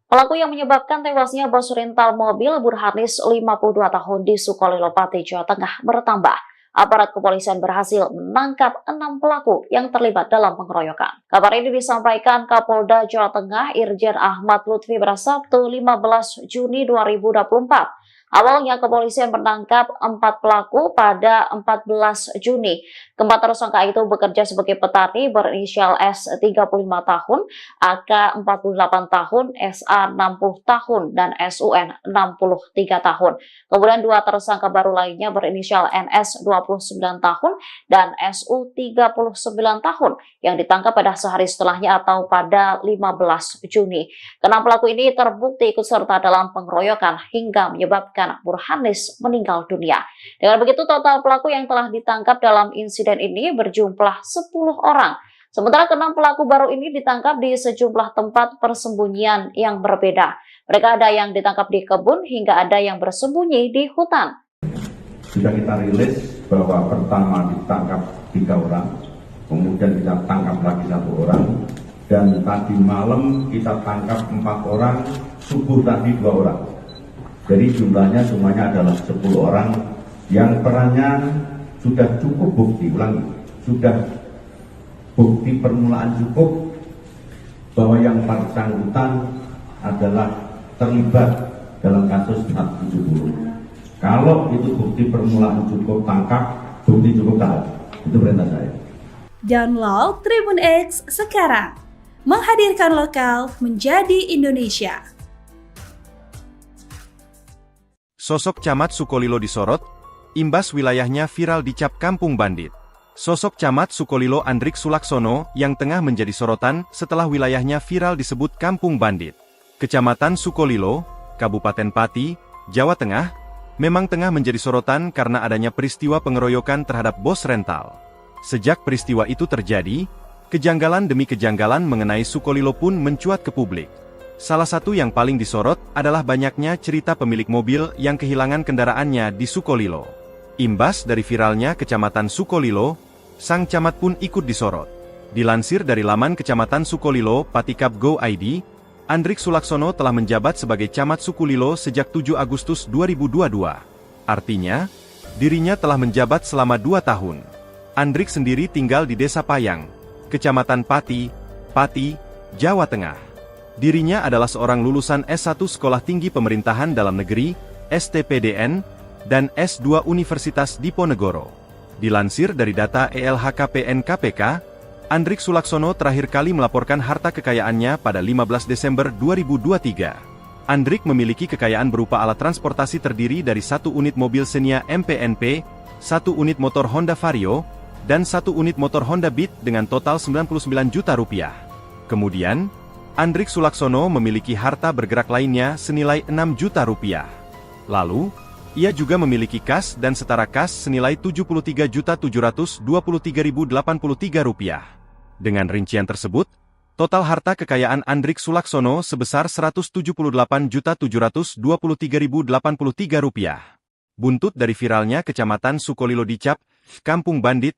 Pelaku yang menyebabkan tewasnya bos rental mobil berharnis 52 tahun di Sukolilo, Pati, Jawa Tengah bertambah. Aparat kepolisian berhasil menangkap 6 pelaku yang terlibat dalam pengeroyokan. Kabar ini disampaikan Kapolda Jawa Tengah Irjen Ahmad Lutfi pada Sabtu 15 Juni 2024. Awalnya kepolisian menangkap 4 pelaku pada 14 Juni. Keempat tersangka itu bekerja sebagai petani berinisial S 35 tahun, AK 48 tahun, SA 60 tahun, dan SUN 63 tahun. Kemudian 2 tersangka baru lainnya berinisial NS 29 tahun dan SU 39 tahun yang ditangkap pada sehari setelahnya atau pada 15 Juni. Kenam pelaku ini terbukti ikut serta dalam pengeroyokan hingga menyebabkan Burhanis meninggal dunia. Dengan begitu total pelaku yang telah ditangkap dalam insiden ini berjumlah 10 orang. Sementara ke-6 pelaku baru ini ditangkap di sejumlah tempat persembunyian yang berbeda. Mereka ada yang ditangkap di kebun hingga ada yang bersembunyi di hutan. Sudah kita rilis bahwa pertama ditangkap 3 orang, kemudian kita tangkap lagi 1 orang, dan tadi malam kita tangkap 4 orang, subuh tadi 2 orang. Jadi jumlahnya semuanya adalah 10 orang yang perannya sudah cukup bukti, sudah bukti permulaan cukup bahwa yang bersangkutan adalah terlibat dalam kasus 470. Kalau itu bukti permulaan cukup, tangkap, bukti cukup tahan. Itu perintah saya. Download Tribun X sekarang. Menghadirkan lokal menjadi Indonesia. Sosok Camat Sukolilo disorot, imbas wilayahnya viral dicap kampung bandit. Sosok Camat Sukolilo Andrik Sulaksono yang tengah menjadi sorotan setelah wilayahnya viral disebut kampung bandit. Kecamatan Sukolilo, Kabupaten Pati, Jawa Tengah, memang tengah menjadi sorotan karena adanya peristiwa pengeroyokan terhadap bos rental. Sejak peristiwa itu terjadi, kejanggalan demi kejanggalan mengenai Sukolilo pun mencuat ke publik. Salah satu yang paling disorot adalah banyaknya cerita pemilik mobil yang kehilangan kendaraannya di Sukolilo. Imbas dari viralnya Kecamatan Sukolilo, sang camat pun ikut disorot. Dilansir dari laman Kecamatan Sukolilo Patikap Go ID, Andrik Sulaksono telah menjabat sebagai Camat Sukolilo sejak 7 Agustus 2022. Artinya, dirinya telah menjabat selama 2 tahun. Andrik sendiri tinggal di Desa Payang, Kecamatan Pati, Pati, Jawa Tengah. Dirinya adalah seorang lulusan S1 Sekolah Tinggi Pemerintahan Dalam Negeri, STPDN, dan S2 Universitas Diponegoro. Dilansir dari data ELHKPN KPK, Andrik Sulaksono terakhir kali melaporkan harta kekayaannya pada 15 Desember 2023. Andrik memiliki kekayaan berupa alat transportasi terdiri dari 1 unit mobil Xenia MPNP, 1 unit motor Honda Vario, dan 1 unit motor Honda Beat dengan total 99 juta rupiah. Kemudian, Andrik Sulaksono memiliki harta bergerak lainnya senilai 6 juta rupiah. Lalu, ia juga memiliki kas dan setara kas senilai 73.723.083 rupiah. Dengan rincian tersebut, total harta kekayaan Andrik Sulaksono sebesar 178.723.083 rupiah. Buntut dari viralnya Kecamatan Sukolilo dicap kampung bandit,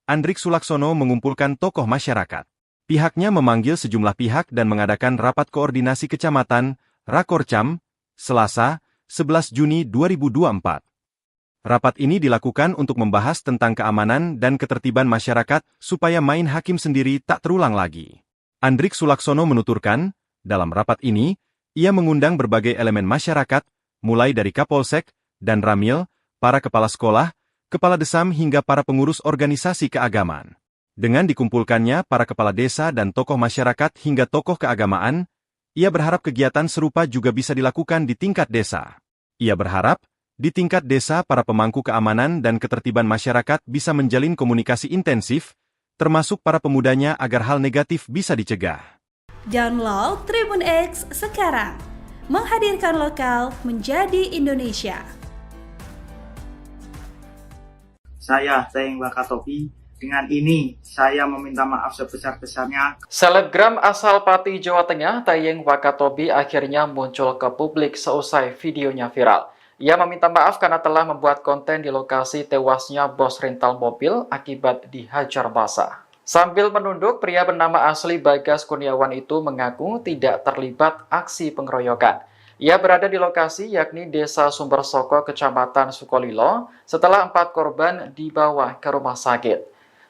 Andrik Sulaksono mengumpulkan tokoh masyarakat. Pihaknya memanggil sejumlah pihak dan mengadakan rapat koordinasi kecamatan, Rakorcam, Selasa, 11 Juni 2024. Rapat ini dilakukan untuk membahas tentang keamanan dan ketertiban masyarakat supaya main hakim sendiri tak terulang lagi. Andrik Sulaksono menuturkan, dalam rapat ini, ia mengundang berbagai elemen masyarakat, mulai dari Kapolsek dan Ramil, para kepala sekolah, kepala desam hingga para pengurus organisasi keagamaan. Dengan dikumpulkannya para kepala desa dan tokoh masyarakat hingga tokoh keagamaan, ia berharap kegiatan serupa juga bisa dilakukan di tingkat desa. Ia berharap, di tingkat desa para pemangku keamanan dan ketertiban masyarakat bisa menjalin komunikasi intensif, termasuk para pemudanya agar hal negatif bisa dicegah. Download Tribun X sekarang. Menghadirkan lokal menjadi Indonesia. Saya Tayeng Wakatobi. Dengan ini, saya meminta maaf sebesar-besarnya. Selebgram asal Pati, Jawa Tengah, Tayeng Wakatobi akhirnya muncul ke publik seusai videonya viral. Ia meminta maaf karena telah membuat konten di lokasi tewasnya bos rental mobil akibat dihajar massa. Sambil menunduk, pria bernama asli Bagas Kurniawan itu mengaku tidak terlibat aksi pengeroyokan. Ia berada di lokasi yakni Desa Sumbersoko, Kecamatan Sukolilo, setelah 4 korban dibawa ke rumah sakit.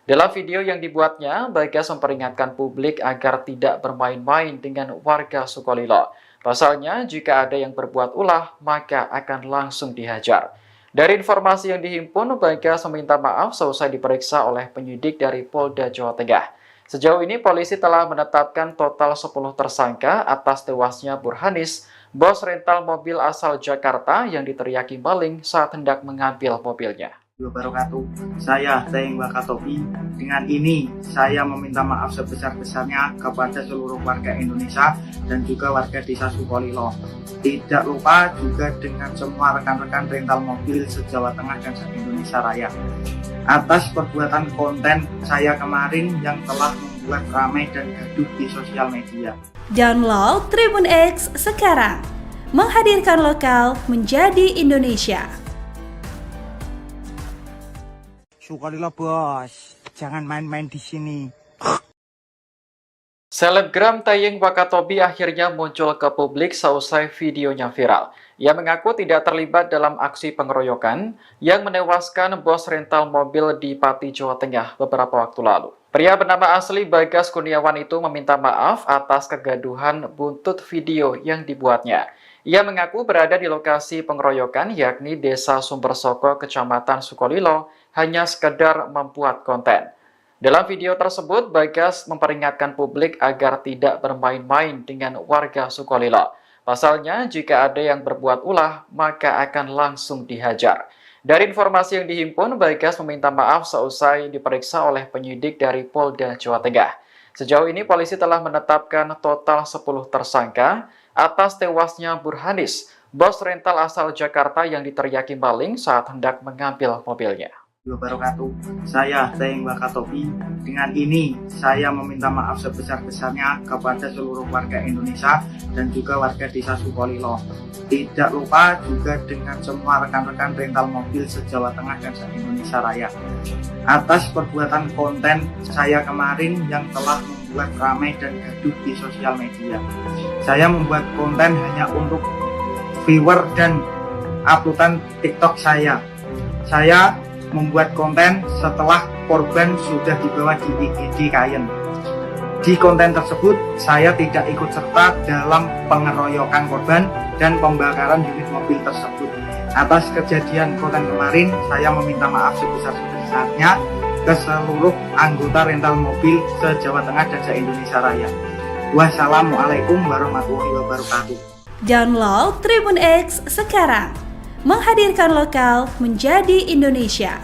Dalam video yang dibuatnya, Bagas memperingatkan publik agar tidak bermain-main dengan warga Sukolilo. Pasalnya, jika ada yang berbuat ulah, maka akan langsung dihajar. Dari informasi yang dihimpun, Bagas meminta maaf seusai diperiksa oleh penyidik dari Polda Jawa Tengah. Sejauh ini, polisi telah menetapkan total 10 tersangka atas tewasnya Burhanis, bos rental mobil asal Jakarta yang diteriaki maling saat hendak mengambil mobilnya. Wabarakatuh. Saya Teng Wakatobi. Dengan ini saya meminta maaf sebesar-besarnya kepada seluruh warga Indonesia dan juga warga Desa Sukolilo. Tidak lupa juga dengan semua rekan-rekan rental mobil se-Jawa Tengah dan se-Indonesia Raya. Atas perbuatan konten saya kemarin yang telah membuat ramai dan gaduh di sosial media. Download Tribun X sekarang, menghadirkan lokal menjadi Indonesia. Sukolilo bos, jangan main-main di sini. Selebgram Tayeng Wakatobi akhirnya muncul ke publik seusai videonya viral. Ia mengaku tidak terlibat dalam aksi pengeroyokan yang menewaskan bos rental mobil di Pati, Jawa Tengah beberapa waktu lalu. Pria bernama asli Bagas Kurniawan itu meminta maaf atas kegaduhan buntut video yang dibuatnya. Ia mengaku berada di lokasi pengeroyokan yakni Desa Sumbersoko, Kecamatan Sukolilo, hanya sekedar membuat konten. Dalam video tersebut, Bagas memperingatkan publik agar tidak bermain-main dengan warga Sukolilo. Pasalnya, jika ada yang berbuat ulah, maka akan langsung dihajar. Dari informasi yang dihimpun, Bagas meminta maaf seusai diperiksa oleh penyidik dari Polda Jawa Tengah. Sejauh ini, polisi telah menetapkan total 10 tersangka atas tewasnya Burhanis, bos rental asal Jakarta yang diteriaki maling saat hendak mengambil mobilnya. Wabarakatuh. Saya Teng Wakatobi. Dengan ini saya meminta maaf sebesar-besarnya kepada seluruh warga Indonesia dan juga warga Desa Sukolilo. Tidak lupa juga dengan semua rekan-rekan rental mobil se-Jawa Tengah dan se-Indonesia Raya. Atas perbuatan konten saya kemarin yang telah membuat ramai dan gaduh di sosial media. Saya membuat konten hanya untuk viewer dan uploadan TikTok saya. Saya membuat konten setelah korban sudah dibawa di IGD Kayen. Di konten tersebut, saya tidak ikut serta dalam pengeroyokan korban dan pembakaran unit mobil tersebut. Atas kejadian konten kemarin, saya meminta maaf sebesar-besarnya ke seluruh anggota rental mobil se-Jawa Tengah dan se-Indonesia Raya. Wassalamualaikum warahmatullahi wabarakatuh. Download Tribun X sekarang, menghadirkan lokal menjadi Indonesia.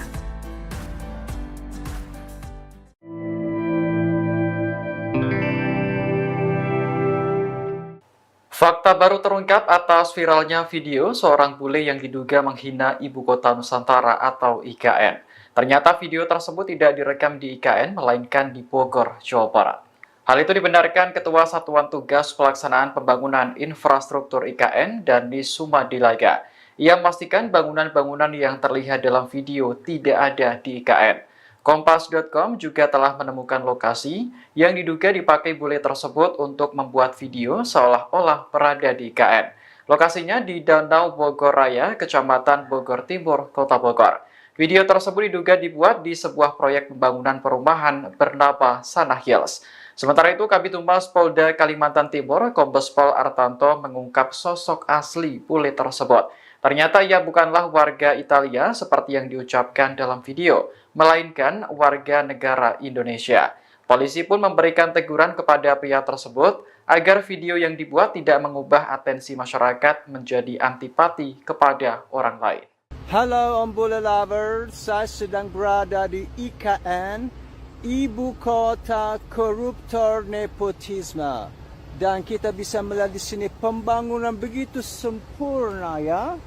Fakta baru terungkap atas viralnya video seorang bule yang diduga menghina Ibu Kota Nusantara atau IKN. Ternyata video tersebut tidak direkam di IKN, melainkan di Bogor, Jawa Barat. Hal itu dibenarkan Ketua Satuan Tugas Pelaksanaan Pembangunan Infrastruktur IKN, Dani Sumadilaga. Ia memastikan bangunan-bangunan yang terlihat dalam video tidak ada di IKN. Kompas.com juga telah menemukan lokasi yang diduga dipakai bule tersebut untuk membuat video seolah-olah berada di IKN. Lokasinya di Danau Bogor Raya, Kecamatan Bogor Timur, Kota Bogor. Video tersebut diduga dibuat di sebuah proyek pembangunan perumahan bernama Sana Hills. Sementara itu, Kabid Humas Polda Kalimantan Timur, Kombes Pol Artanto mengungkap sosok asli bule tersebut. Ternyata ia bukanlah warga Italia seperti yang diucapkan dalam video, melainkan warga negara Indonesia. Polisi pun memberikan teguran kepada pria tersebut agar video yang dibuat tidak mengubah atensi masyarakat menjadi antipati kepada orang lain. Halo Om Bule Lover, saya sedang berada di IKN, Ibu Kota Koruptor Nepotisme. Dan kita bisa melihat di sini pembangunan begitu sempurna ya.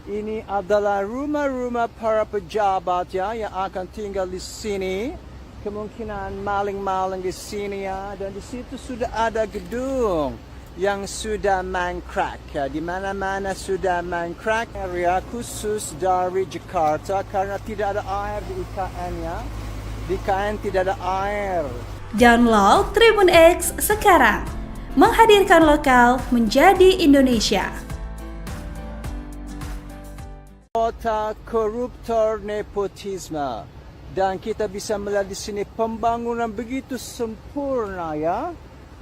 Ini adalah rumah-rumah para pejabat ya yang akan tinggal di sini. Kemungkinan maling-maling di sini ya. Dan di situ sudah ada gedung yang sudah mangkrak. Ya, di mana-mana sudah mangkrak. Area khusus dari Jakarta karena tidak ada air di IKN-nya. Di IKN tidak ada air. Download Tribun X sekarang. Menghadirkan lokal menjadi Indonesia. Kota koruptor nepotisme. Dan kita bisa melihat di sini pembangunan begitu sempurna ya.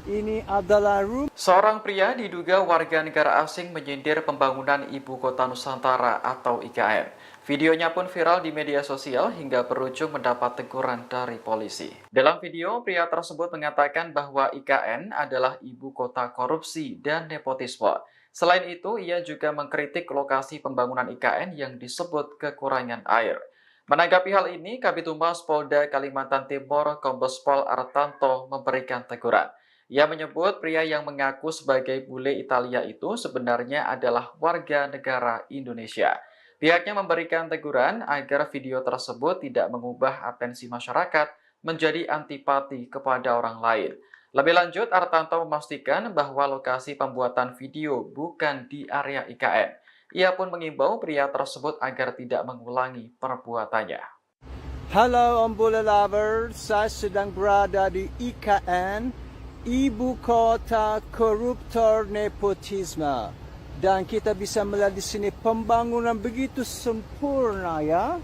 Ini adalah rumah. Seorang pria diduga warga negara asing menyindir pembangunan Ibu Kota Nusantara atau IKN. Videonya pun viral di media sosial hingga berujung mendapat teguran dari polisi. Dalam video, pria tersebut mengatakan bahwa IKN adalah ibu kota korupsi dan nepotisme. Selain itu, ia juga mengkritik lokasi pembangunan IKN yang disebut kekurangan air. Menanggapi hal ini, Kabid Humas Polda Kalimantan Timur Kombes Pol Artanto memberikan teguran. Ia menyebut pria yang mengaku sebagai bule Italia itu sebenarnya adalah warga negara Indonesia. Pihaknya memberikan teguran agar video tersebut tidak mengubah atensi masyarakat menjadi antipati kepada orang lain. Lebih lanjut, Artanto memastikan bahwa lokasi pembuatan video bukan di area IKN. Ia pun mengimbau pria tersebut agar tidak mengulangi perbuatannya. Halo Om Bule Lovers, saya sedang berada di IKN, Ibu Kota Koruptor Nepotisme. Dan kita bisa melihat di sini pembangunan begitu sempurna ya.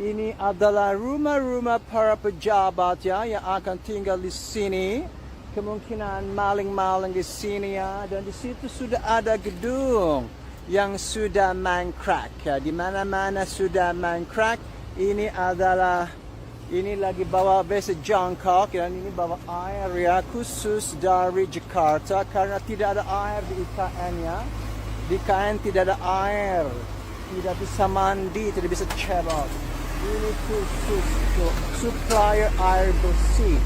Ini adalah rumah-rumah para pejabat ya yang akan tinggal di sini. Kemungkinan maling-maling di sini ya. Dan di situ sudah ada gedung yang sudah mangkrak ya. Di mana-mana sudah mangkrak. Ini lagi bawa base jangkok dan ini bawa air ya khusus dari Jakarta karena tidak ada air di IKN-nya. Di IKN tidak ada air, tidak bisa mandi, tidak bisa cebok. Ini khusus untuk supplier air bersih.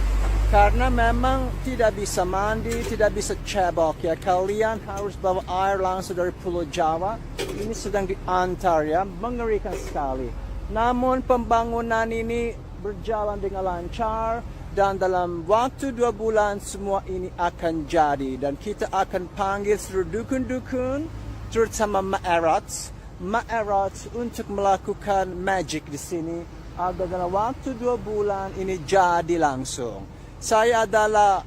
Karena memang tidak bisa mandi, tidak bisa cebok ya. Kalian harus bawa air langsung dari Pulau Jawa. Ini sedang diantar ya, mengerikan sekali. Namun pembangunan ini berjalan dengan lancar dan dalam waktu 2 bulan semua ini akan jadi dan kita akan panggil seluruh dukun-dukun terutama Ma'erat untuk melakukan magic di sini agar dalam waktu 2 bulan ini jadi langsung. Saya adalah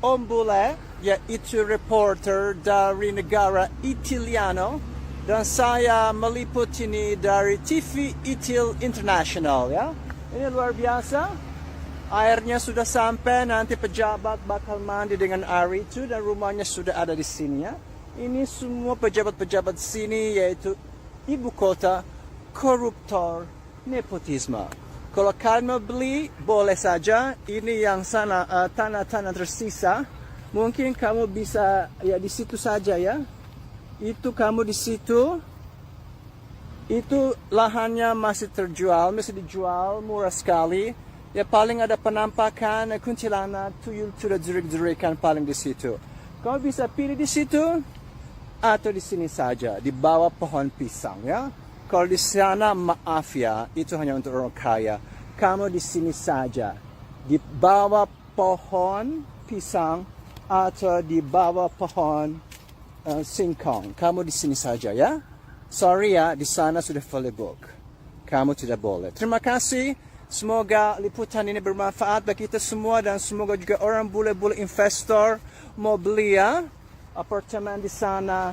Om Bule, yaitu reporter dari negara Italiano dan saya meliput ini dari TV Itil International ya. Ini luar biasa. Airnya sudah sampai, nanti pejabat bakal mandi dengan air itu dan rumahnya sudah ada di sini ya. Ini semua pejabat-pejabat sini yaitu ibu kota koruptor nepotisme. Kalau kalian mau beli, boleh saja. Ini yang sana tanah-tanah tersisa. Mungkin kamu bisa ya di situ saja ya. Itu kamu di situ. Itu lahannya masih terjual, masih dijual murah sekali. Ya paling ada penampakan kuntilanak, tuyul, sudah jerik-jerikan paling di situ. Kamu bisa pilih di situ atau di sini saja, di bawah pohon pisang ya. Kalau di sana maaf ya, itu hanya untuk orang kaya. Kamu di sini saja, di bawah pohon pisang atau di bawah pohon singkong. Kamu di sini saja ya. Sorry ya, di sana sudah fully book. Kamu tidak boleh. Terima kasih. Semoga liputan ini bermanfaat bagi kita semua dan semoga juga orang bule-bule investor mau beli ya apartemen di sana.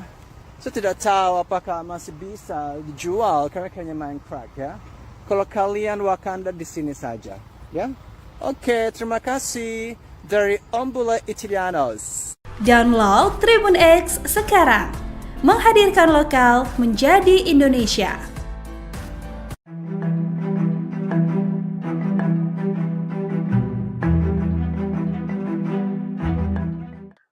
Saya tidak tahu apakah masih bisa dijual karena kayaknya mangkrak ya. Kalau kalian Wakanda di sini saja, ya. Oke, terima kasih dari Om Bule Italianos. Download Tribun X sekarang. Menghadirkan lokal menjadi Indonesia.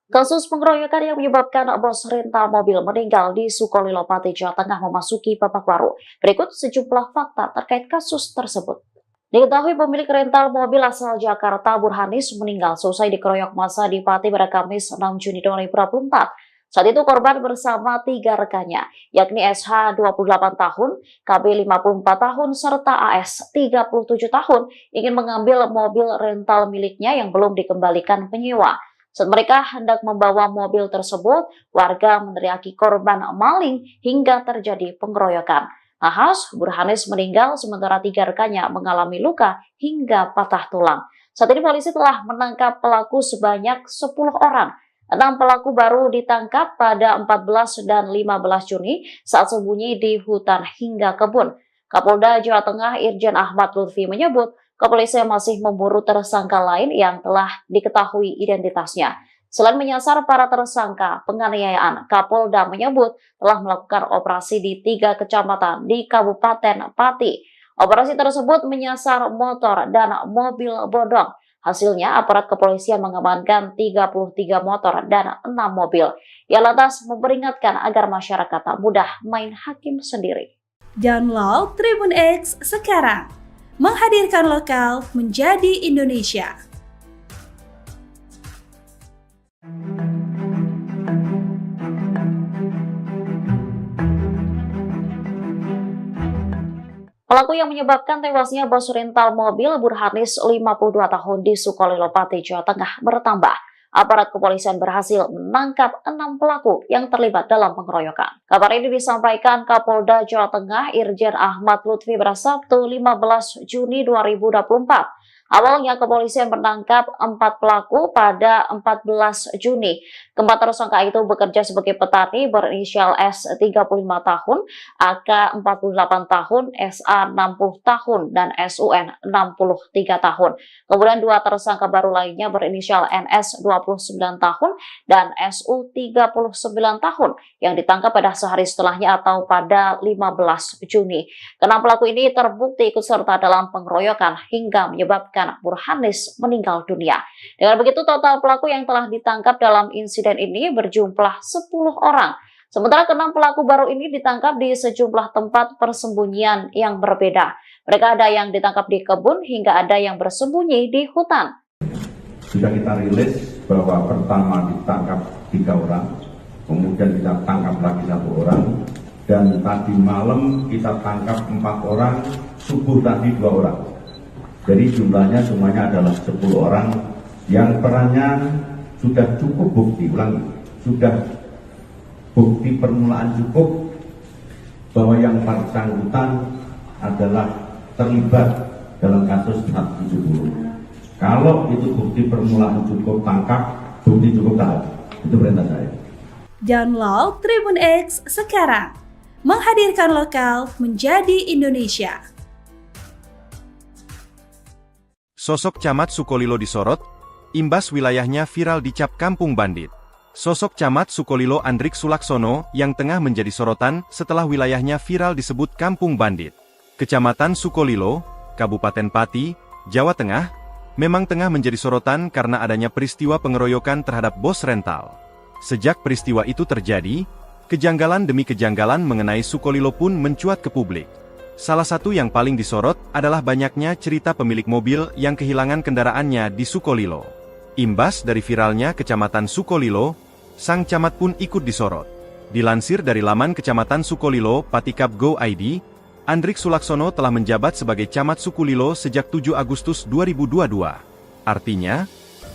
Kasus pengeroyokan yang menyebabkan bos rental mobil meninggal di Sukolilo, Pati, Jawa Tengah memasuki babak baru. Berikut sejumlah fakta terkait kasus tersebut. Diketahui pemilik rental mobil asal Jakarta, Burhanis, meninggal seusai dikeroyok massa di Pati pada Kamis 6 Juni 2024. Saat itu korban bersama 3 rekannya, yakni SH 28 tahun, KB 54 tahun, serta AS 37 tahun ingin mengambil mobil rental miliknya yang belum dikembalikan penyewa. Saat mereka hendak membawa mobil tersebut, warga meneriaki korban maling hingga terjadi pengeroyokan. Nahas, Burhanis meninggal sementara 3 rekannya mengalami luka hingga patah tulang. Saat ini polisi telah menangkap pelaku sebanyak 10 orang. 6 pelaku baru ditangkap pada 14 dan 15 Juni saat sembunyi di hutan hingga kebun. Kapolda Jawa Tengah Irjen Ahmad Lutfi menyebut kepolisian masih memburu tersangka lain yang telah diketahui identitasnya. Selain menyasar para tersangka penganiayaan, Kapolda menyebut telah melakukan operasi di 3 kecamatan di Kabupaten Pati. Operasi tersebut menyasar motor dan mobil bodong. Hasilnya, aparat kepolisian mengamankan 33 motor dan 6 mobil. Ia lantas memperingatkan agar masyarakat tak mudah main hakim sendiri. Download Tribun X sekarang, menghadirkan lokal menjadi Indonesia. Pelaku yang menyebabkan tewasnya bos rental mobil Burhanis 52 tahun di Sukolilo, Pati, Jawa Tengah bertambah. Aparat kepolisian berhasil menangkap 6 pelaku yang terlibat dalam pengeroyokan. Kabar ini disampaikan Kapolda Jawa Tengah Irjen Ahmad Lutfi pada Sabtu 15 Juni 2024. Awalnya kepolisian menangkap 4 pelaku pada 14 Juni. Keempat tersangka itu bekerja sebagai petani berinisial S 35 tahun, AK 48 tahun, SA 60 tahun, dan SUN 63 tahun. Kemudian 2 tersangka baru lainnya berinisial NS 29 tahun dan SU 39 tahun yang ditangkap pada sehari setelahnya atau pada 15 Juni. Kenam pelaku ini terbukti ikut serta dalam pengeroyokan hingga menyebabkan Burhanis meninggal dunia. Dengan begitu total pelaku yang telah ditangkap dalam insiden ini berjumlah 10 orang. Sementara ke-6 pelaku baru ini ditangkap di sejumlah tempat persembunyian yang berbeda. Mereka ada yang ditangkap di kebun hingga ada yang bersembunyi di hutan. Sudah kita rilis bahwa pertama ditangkap 3 orang, kemudian kita tangkap lagi 1 orang, dan tadi malam kita tangkap 4 orang, subuh tadi 2 orang. Jadi jumlahnya semuanya adalah 10 orang yang perannya sudah cukup bukti, sudah bukti permulaan cukup bahwa yang bersangkutan adalah terlibat dalam kasus 170. Kalau itu bukti permulaan cukup, tangkap, bukti cukup tahan. Itu perintah saya. Download Tribun X sekarang, menghadirkan lokal menjadi Indonesia. Sosok Camat Sukolilo disorot, imbas wilayahnya viral dicap kampung bandit. Sosok Camat Sukolilo Andrik Sulaksono yang tengah menjadi sorotan setelah wilayahnya viral disebut kampung bandit. Kecamatan Sukolilo, Kabupaten Pati, Jawa Tengah, memang tengah menjadi sorotan karena adanya peristiwa pengeroyokan terhadap bos rental. Sejak peristiwa itu terjadi, kejanggalan demi kejanggalan mengenai Sukolilo pun mencuat ke publik. Salah satu yang paling disorot adalah banyaknya cerita pemilik mobil yang kehilangan kendaraannya di Sukolilo. Imbas dari viralnya Kecamatan Sukolilo, sang camat pun ikut disorot. Dilansir dari laman Kecamatan Sukolilo Patikap.go.id, Andrik Sulaksono telah menjabat sebagai Camat Sukolilo sejak 7 Agustus 2022. Artinya,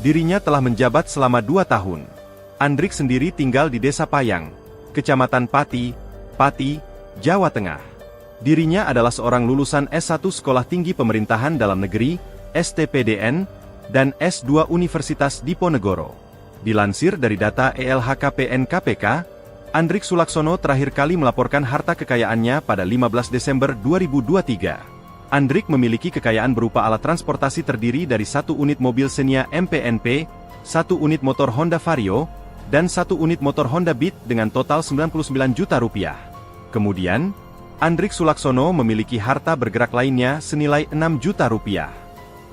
dirinya telah menjabat selama 2 tahun. Andrik sendiri tinggal di Desa Payang, Kecamatan Pati, Pati, Jawa Tengah. Dirinya adalah seorang lulusan S1 Sekolah Tinggi Pemerintahan Dalam Negeri, STPDN, dan S2 Universitas Diponegoro. Dilansir dari data ELHKPN KPK, Andrik Sulaksono terakhir kali melaporkan harta kekayaannya pada 15 Desember 2023. Andrik memiliki kekayaan berupa alat transportasi terdiri dari 1 unit mobil Xenia MPNP, 1 unit motor Honda Vario, dan 1 unit motor Honda Beat dengan total 99 juta rupiah. Kemudian, Andrik Sulaksono memiliki harta bergerak lainnya senilai 6 juta rupiah.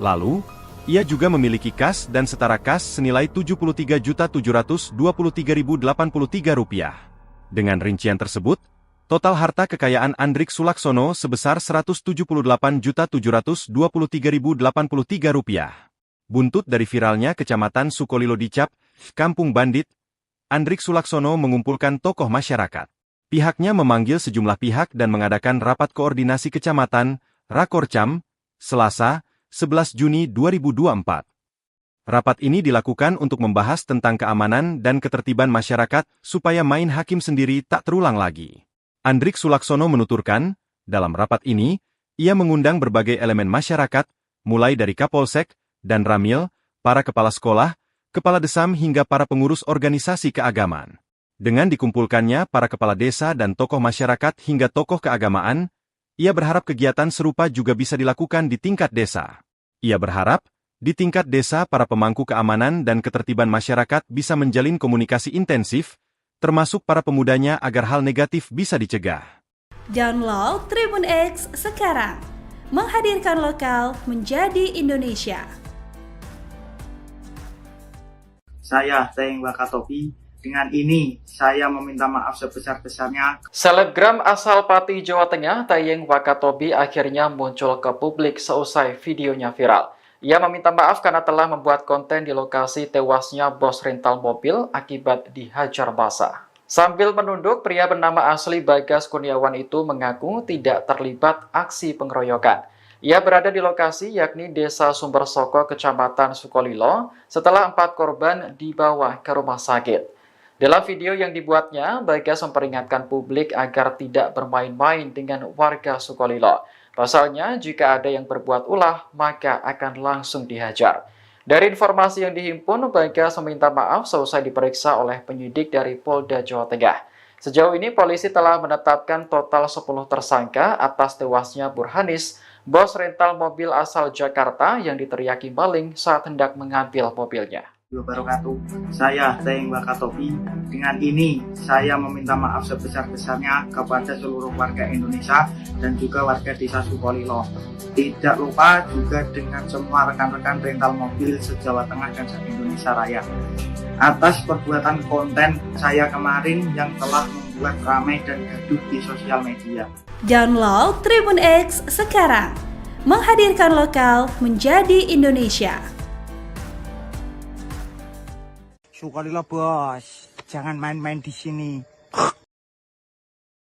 Lalu, ia juga memiliki kas dan setara kas senilai 73.723.083 rupiah. Dengan rincian tersebut, total harta kekayaan Andrik Sulaksono sebesar 178.723.083 rupiah. Buntut dari viralnya Kecamatan Sukolilo dicap kampung bandit, Andrik Sulaksono mengumpulkan tokoh masyarakat. Pihaknya memanggil sejumlah pihak dan mengadakan rapat koordinasi kecamatan, Rakorcam, Selasa, 11 Juni 2024. Rapat ini dilakukan untuk membahas tentang keamanan dan ketertiban masyarakat supaya main hakim sendiri tak terulang lagi. Andrik Sulaksono menuturkan, dalam rapat ini, ia mengundang berbagai elemen masyarakat, mulai dari Kapolsek dan Ramil, para kepala sekolah, kepala desam hingga para pengurus organisasi keagamaan. Dengan dikumpulkannya para kepala desa dan tokoh masyarakat hingga tokoh keagamaan, ia berharap kegiatan serupa juga bisa dilakukan di tingkat desa. Ia berharap, di tingkat desa para pemangku keamanan dan ketertiban masyarakat bisa menjalin komunikasi intensif, termasuk para pemudanya agar hal negatif bisa dicegah. Download Tribun X sekarang, menghadirkan lokal menjadi Indonesia. Saya Teng Wakatobi. Dengan ini, saya meminta maaf sebesar-besarnya. Selebgram asal Pati, Jawa Tengah, Tayeng Wakatobi akhirnya muncul ke publik seusai videonya viral. Ia meminta maaf karena telah membuat konten di lokasi tewasnya bos rental mobil akibat dihajar massa. Sambil menunduk, pria bernama asli Bagas Kurniawan itu mengaku tidak terlibat aksi pengeroyokan. Ia berada di lokasi yakni Desa Sumbersoko, Kecamatan Sukolilo, setelah 4 korban dibawa ke rumah sakit. Dalam video yang dibuatnya, Bagas memperingatkan publik agar tidak bermain-main dengan warga Sukolilo. Pasalnya, jika ada yang berbuat ulah, maka akan langsung dihajar. Dari informasi yang dihimpun, Bagas meminta maaf seusai diperiksa oleh penyidik dari Polda Jawa Tengah. Sejauh ini, polisi telah menetapkan total 10 tersangka atas tewasnya Burhanis, bos rental mobil asal Jakarta yang diteriaki maling saat hendak mengambil mobilnya. Wabarakatuh. Saya Teng Wakatobi. Dengan ini, saya meminta maaf sebesar-besarnya kepada seluruh warga Indonesia dan juga warga desa Sukolilo. Tidak lupa juga dengan semua rekan-rekan rental mobil se-Jawa Tengah dan se-Indonesia Raya. Atas perbuatan konten saya kemarin yang telah membuat ramai dan gaduh di sosial media. Download Tribun X sekarang, menghadirkan lokal menjadi Indonesia. Sukolilo bos, jangan main-main di sini.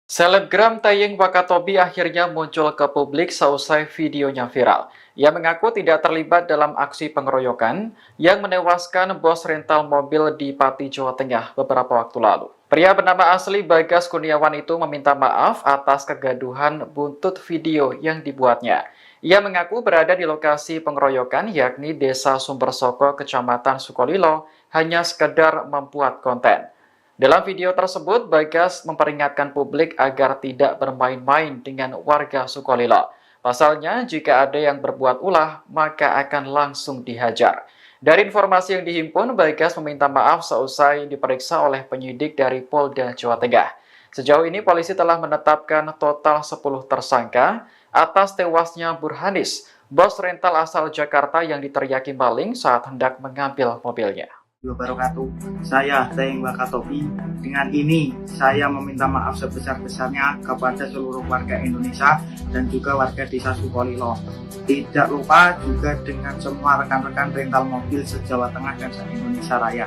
Selebgram Tayeng Wakatobi akhirnya muncul ke publik seusai videonya viral. Ia mengaku tidak terlibat dalam aksi pengeroyokan yang menewaskan bos rental mobil di Pati, Jawa Tengah beberapa waktu lalu. Pria bernama asli Bagas Kurniawan itu meminta maaf atas kegaduhan buntut video yang dibuatnya. Ia mengaku berada di lokasi pengeroyokan yakni Desa Sumbersoko, Kecamatan Sukolilo, hanya sekedar membuat konten. Dalam video tersebut, Bagas memperingatkan publik agar tidak bermain-main dengan warga Sukolilo. Pasalnya, jika ada yang berbuat ulah, maka akan langsung dihajar. Dari informasi yang dihimpun, Bagas meminta maaf seusai diperiksa oleh penyidik dari Polda Jawa Tengah. Sejauh ini, polisi telah menetapkan total 10 tersangka atas tewasnya Burhanis, bos rental asal Jakarta yang diteriaki maling saat hendak mengambil mobilnya. Wabarakatuh. Saya Teng Wakatobi. Dengan ini, saya meminta maaf sebesar-besarnya kepada seluruh warga Indonesia dan juga warga desa Sukolilo. Tidak lupa juga dengan semua rekan-rekan rental mobil se-Jawa Tengah dan se-Indonesia Raya.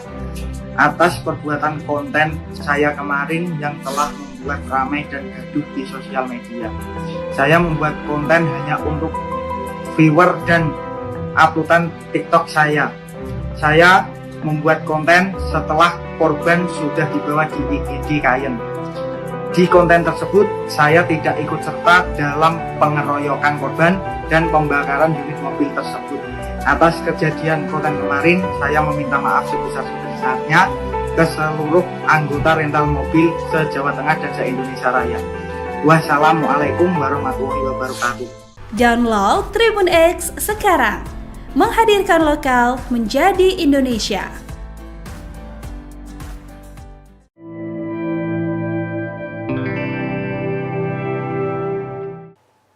Atas perbuatan konten saya kemarin yang telah membuat ramai dan gaduh di sosial media. Saya membuat konten hanya untuk viewer dan uploadan TikTok saya. Saya membuat konten setelah korban sudah dibawa di IGD Kayen. Di konten tersebut, saya tidak ikut serta dalam pengeroyokan korban dan pembakaran unit mobil tersebut. Atas kejadian konten kemarin, saya meminta maaf sebesar-besarnya ke seluruh anggota rental mobil se-Jawa Tengah dan se-Indonesia Raya. Wassalamualaikum warahmatullahi wabarakatuh. Download Tribun X sekarang, menghadirkan lokal menjadi Indonesia.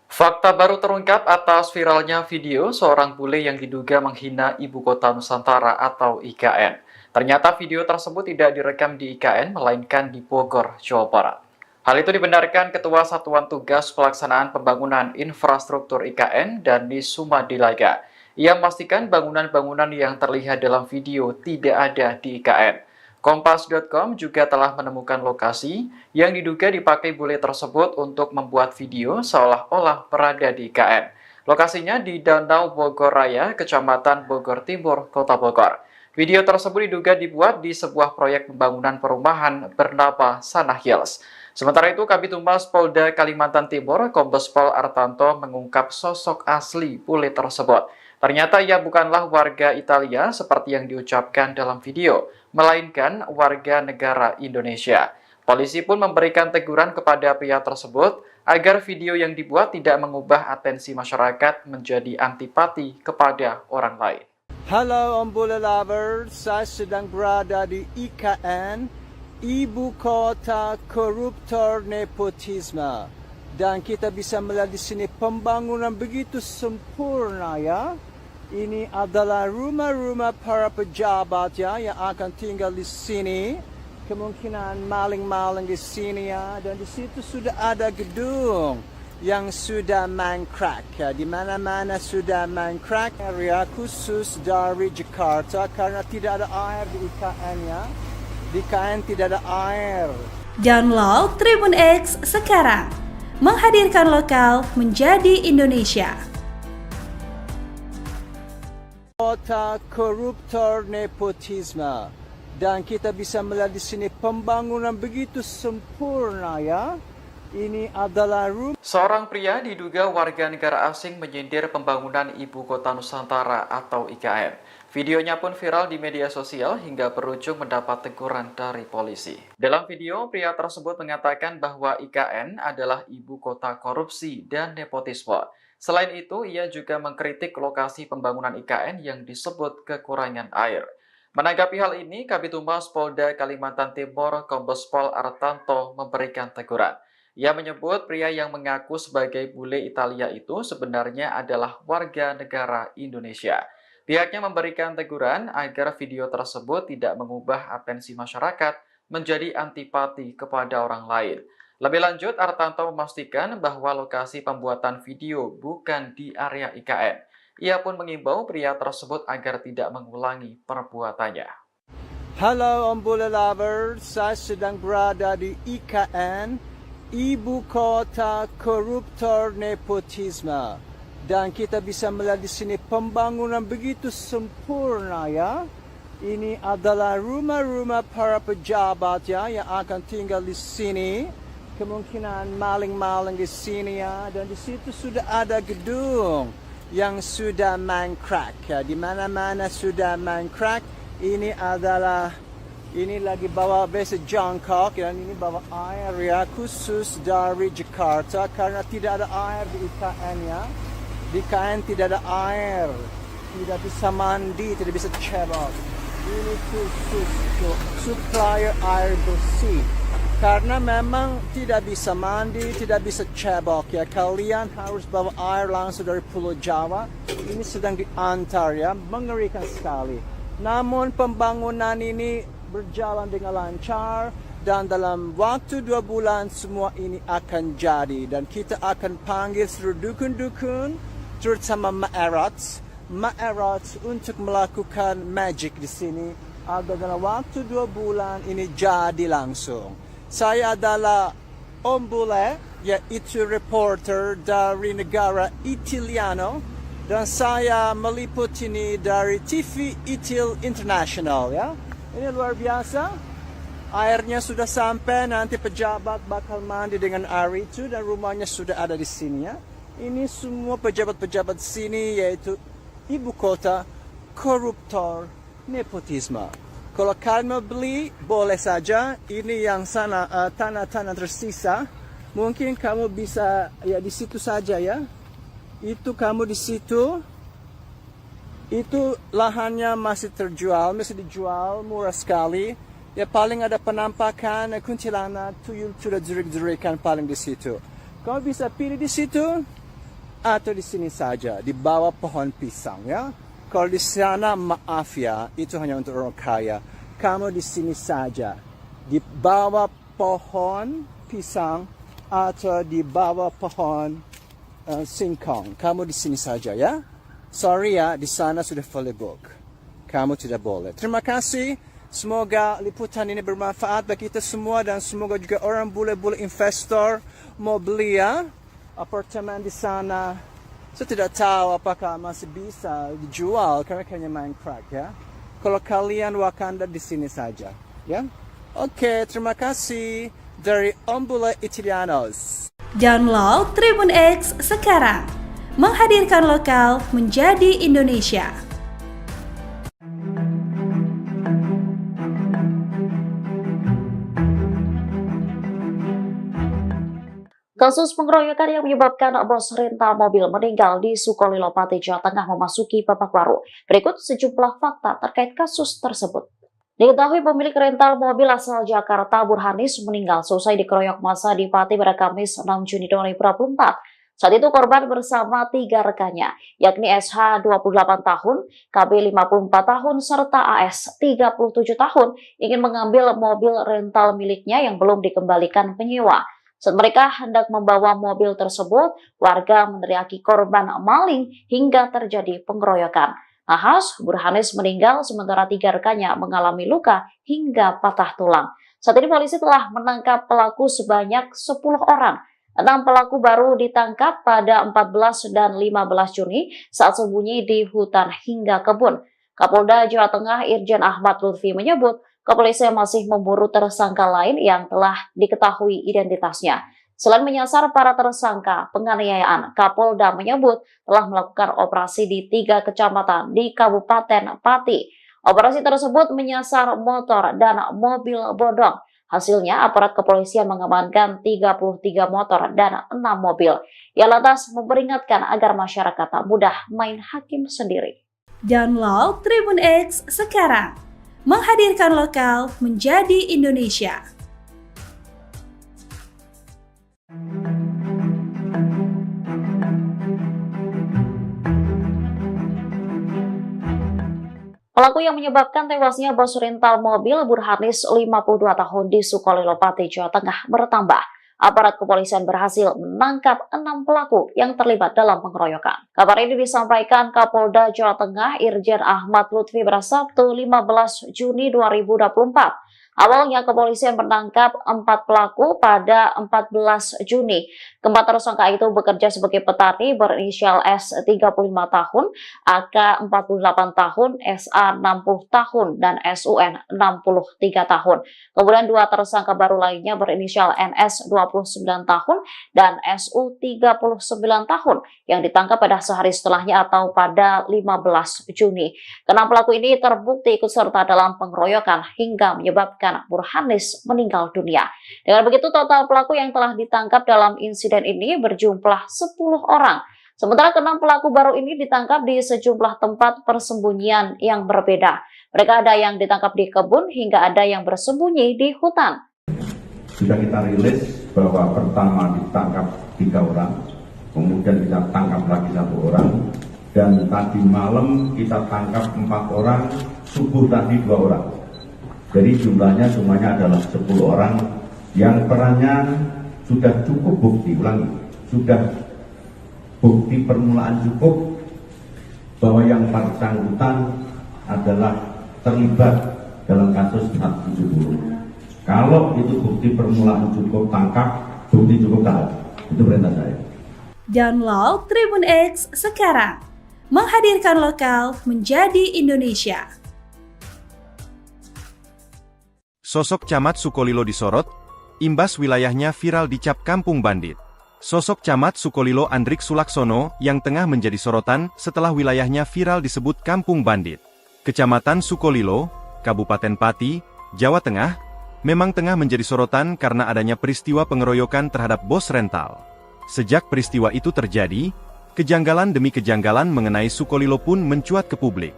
Fakta baru terungkap atas viralnya video seorang bule yang diduga menghina Ibu Kota Nusantara atau IKN. Ternyata video tersebut tidak direkam di IKN, melainkan di Bogor, Jawa Barat. Hal itu dibenarkan Ketua Satuan Tugas Pelaksanaan Pembangunan Infrastruktur IKN, Dani Sumadilaga. Ia memastikan bangunan-bangunan yang terlihat dalam video tidak ada di IKN. Kompas.com juga telah menemukan lokasi yang diduga dipakai bule tersebut untuk membuat video seolah-olah berada di IKN. Lokasinya di Danau Bogor Raya, Kecamatan Bogor Timur, Kota Bogor. Video tersebut diduga dibuat di sebuah proyek pembangunan perumahan bernama Sana Hills. Sementara itu, Kabid Humas Polda Kalimantan Timur, Kombes Pol Artanto mengungkap sosok asli bule tersebut. Ternyata ia bukanlah warga Italia seperti yang diucapkan dalam video, melainkan warga negara Indonesia. Polisi pun memberikan teguran kepada pria tersebut agar video yang dibuat tidak mengubah atensi masyarakat menjadi antipati kepada orang lain. Halo Om Bule Lovers, saya sedang berada di IKN, Ibu Kota Koruptor Nepotisme. Dan kita bisa melihat di sini pembangunan begitu sempurna ya. Ini adalah rumah-rumah para pejabat ya yang akan tinggal di sini. Kemungkinan maling-maling di sini ya. Dan di situ sudah ada gedung yang sudah mangkrak ya. Di mana-mana sudah mangkrak. Area khusus dari Jakarta karena tidak ada air di IKN ya. Di IKN tidak ada air. Download Tribun X sekarang. Menghadirkan lokal menjadi Indonesia. Kota koruptor nepotisme. Dan kita bisa melihat di sini pembangunan begitu sempurna ya. Ini adalah rumah. Seorang pria diduga warga negara asing menyindir pembangunan Ibu Kota Nusantara atau IKN. Videonya pun viral di media sosial hingga berujung mendapat teguran dari polisi. Dalam video, pria tersebut mengatakan bahwa IKN adalah ibu kota korupsi dan nepotisme. Selain itu, ia juga mengkritik lokasi pembangunan IKN yang disebut kekurangan air. Menanggapi hal ini, Kabid Humas Polda Kalimantan Timur, Kombes Pol Artanto memberikan teguran. Ia menyebut pria yang mengaku sebagai bule Italia itu sebenarnya adalah warga negara Indonesia. Pihaknya memberikan teguran agar video tersebut tidak mengubah atensi masyarakat menjadi antipati kepada orang lain. Lebih lanjut, Artanto memastikan bahwa lokasi pembuatan video bukan di area IKN. Ia pun mengimbau pria tersebut agar tidak mengulangi perbuatannya. Halo Om Bule Lovers, saya sedang berada di IKN, Ibu Kota Koruptor Nepotisme. Dan kita bisa melihat di sini pembangunan begitu sempurna ya. Ini adalah rumah-rumah para pejabat ya yang akan tinggal di sini. Kemungkinan maling-maling di sini ya. Dan di situ sudah ada gedung yang sudah mangkrak ya. Di mana-mana sudah mangkrak. Ini lagi bawa base jangkok dan ini bawa air ya khusus dari Jakarta karena tidak ada air di IKN ya. Di IKN tidak ada air, tidak bisa mandi, tidak bisa cebok. Ini khusus supplier air bersih. Karena memang tidak bisa mandi, tidak bisa cebok ya. Kalian harus bawa air langsung dari Pulau Jawa. Ini sedang diantar ya, mengerikan sekali. Namun pembangunan ini berjalan dengan lancar dan dalam waktu 2 bulan semua ini akan jadi. Dan kita akan panggil seluruh dukun-dukun, terutama Ma'erats untuk melakukan magic di sini. Agar dalam waktu 2 bulan ini jadi langsung. Saya adalah Om Bule, yaitu reporter dari negara Italiano. Dan saya meliput ini dari TV Itil International ya. Ini luar biasa. Airnya sudah sampai, nanti pejabat bakal mandi dengan air itu dan rumahnya sudah ada di sini ya. Ini semua pejabat-pejabat sini yaitu ibu kota koruptor nepotisme. Kalau kalian mau beli, boleh saja. Ini yang sana tanah-tanah tersisa. Mungkin kamu bisa ya di situ saja ya. Itu kamu di situ. Itu lahannya masih terjual, masih dijual murah sekali. Ya paling ada penampakan kuntilanak, tuyul sudah jerik-jerikan paling di situ. Kamu bisa pilih di situ atau di sini saja, di bawah pohon pisang ya. Kalau di sana maaf ya, itu hanya untuk orang kaya. Kamu di sini saja, di bawah pohon pisang atau di bawah pohon singkong. Kamu di sini saja ya. Sorry ya, di sana sudah fully book. Kamu tidak boleh. Terima kasih. Semoga liputan ini bermanfaat bagi kita semua dan semoga juga orang bule-bule investor mau beli ya apartemen di sana Saya tidak tahu apakah masih bisa dijual karena kayaknya main crack ya. Kalau kalian Wakanda di sini saja, ya. Oke, terima kasih dari Ombula Italianos. Download Tribun X sekarang, menghadirkan lokal menjadi Indonesia. Kasus pengeroyokan yang menyebabkan bos rental mobil meninggal di Sukolilo, Pati, Jawa Tengah memasuki babak baru. Berikut sejumlah fakta terkait kasus tersebut. Diketahui pemilik rental mobil asal Jakarta, Burhanis, meninggal seusai dikeroyok massa di Pati pada Kamis 6 Juni 2024. Saat itu korban bersama 3 rekannya, yakni SH 28 tahun, KB 54 tahun, serta AS 37 tahun, ingin mengambil mobil rental miliknya yang belum dikembalikan penyewa. Saat mereka hendak membawa mobil tersebut, warga meneriaki korban maling hingga terjadi pengeroyokan. Nahas, Burhanis meninggal sementara 3 rekannya mengalami luka hingga patah tulang. Saat ini polisi telah menangkap pelaku sebanyak 10 orang. 6 pelaku baru ditangkap pada 14 dan 15 Juni saat sembunyi di hutan hingga kebun. Kapolda Jawa Tengah Irjen Ahmad Lutfi menyebut, kepolisian masih memburu tersangka lain yang telah diketahui identitasnya. Selain menyasar para tersangka penganiayaan, Kapolda menyebut telah melakukan operasi di 3 kecamatan di Kabupaten Pati. Operasi tersebut menyasar motor dan mobil bodong. Hasilnya, aparat kepolisian mengamankan 33 motor dan 6 mobil. Ia lantas memperingatkan agar masyarakat tak mudah main hakim sendiri. Download Tribun X sekarang, menghadirkan lokal menjadi Indonesia. Pelaku yang menyebabkan tewasnya bos rental mobil Burhanis 52 tahun di Sukolilo, Pati, Jawa Tengah bertambah. Aparat kepolisian berhasil menangkap 6 pelaku yang terlibat dalam pengeroyokan. Kabar ini disampaikan Kapolda Jawa Tengah Irjen Ahmad Lutfi pada Sabtu 15 Juni 2024. Awalnya kepolisian menangkap 4 pelaku pada 14 Juni. Keempat tersangka itu bekerja sebagai petani berinisial S 35 tahun, AK 48 tahun, SA 60 tahun, dan SUN 63 tahun. Kemudian 2 tersangka baru lainnya berinisial NS 29 tahun dan SU 39 tahun yang ditangkap pada sehari setelahnya atau pada 15 Juni. Keenam pelaku ini terbukti ikut serta dalam pengeroyokan hingga menyebabkan Burhanis meninggal dunia. Dengan begitu total pelaku yang telah ditangkap dalam insiden ini berjumlah 10 orang. Sementara keenam pelaku baru ini ditangkap di sejumlah tempat persembunyian yang berbeda. Mereka ada yang ditangkap di kebun hingga ada yang bersembunyi di hutan. Sudah kita rilis bahwa pertama ditangkap 3 orang, kemudian kita tangkap lagi 1 orang, dan tadi malam kita tangkap 4 orang, subuh tadi 2 orang. Jadi jumlahnya semuanya adalah 10 orang yang perannya sudah cukup bukti, sudah bukti permulaan cukup bahwa yang bersangkutan adalah terlibat dalam kasus 470. Kalau itu bukti permulaan cukup, tangkap, bukti cukup tahan. Itu perintah saya. Download Tribun X sekarang, menghadirkan lokal menjadi Indonesia. Sosok Camat Sukolilo disorot, imbas wilayahnya viral dicap kampung bandit. Sosok Camat Sukolilo Andrik Sulaksono yang tengah menjadi sorotan setelah wilayahnya viral disebut kampung bandit. Kecamatan Sukolilo, Kabupaten Pati, Jawa Tengah, memang tengah menjadi sorotan karena adanya peristiwa pengeroyokan terhadap bos rental. Sejak peristiwa itu terjadi, kejanggalan demi kejanggalan mengenai Sukolilo pun mencuat ke publik.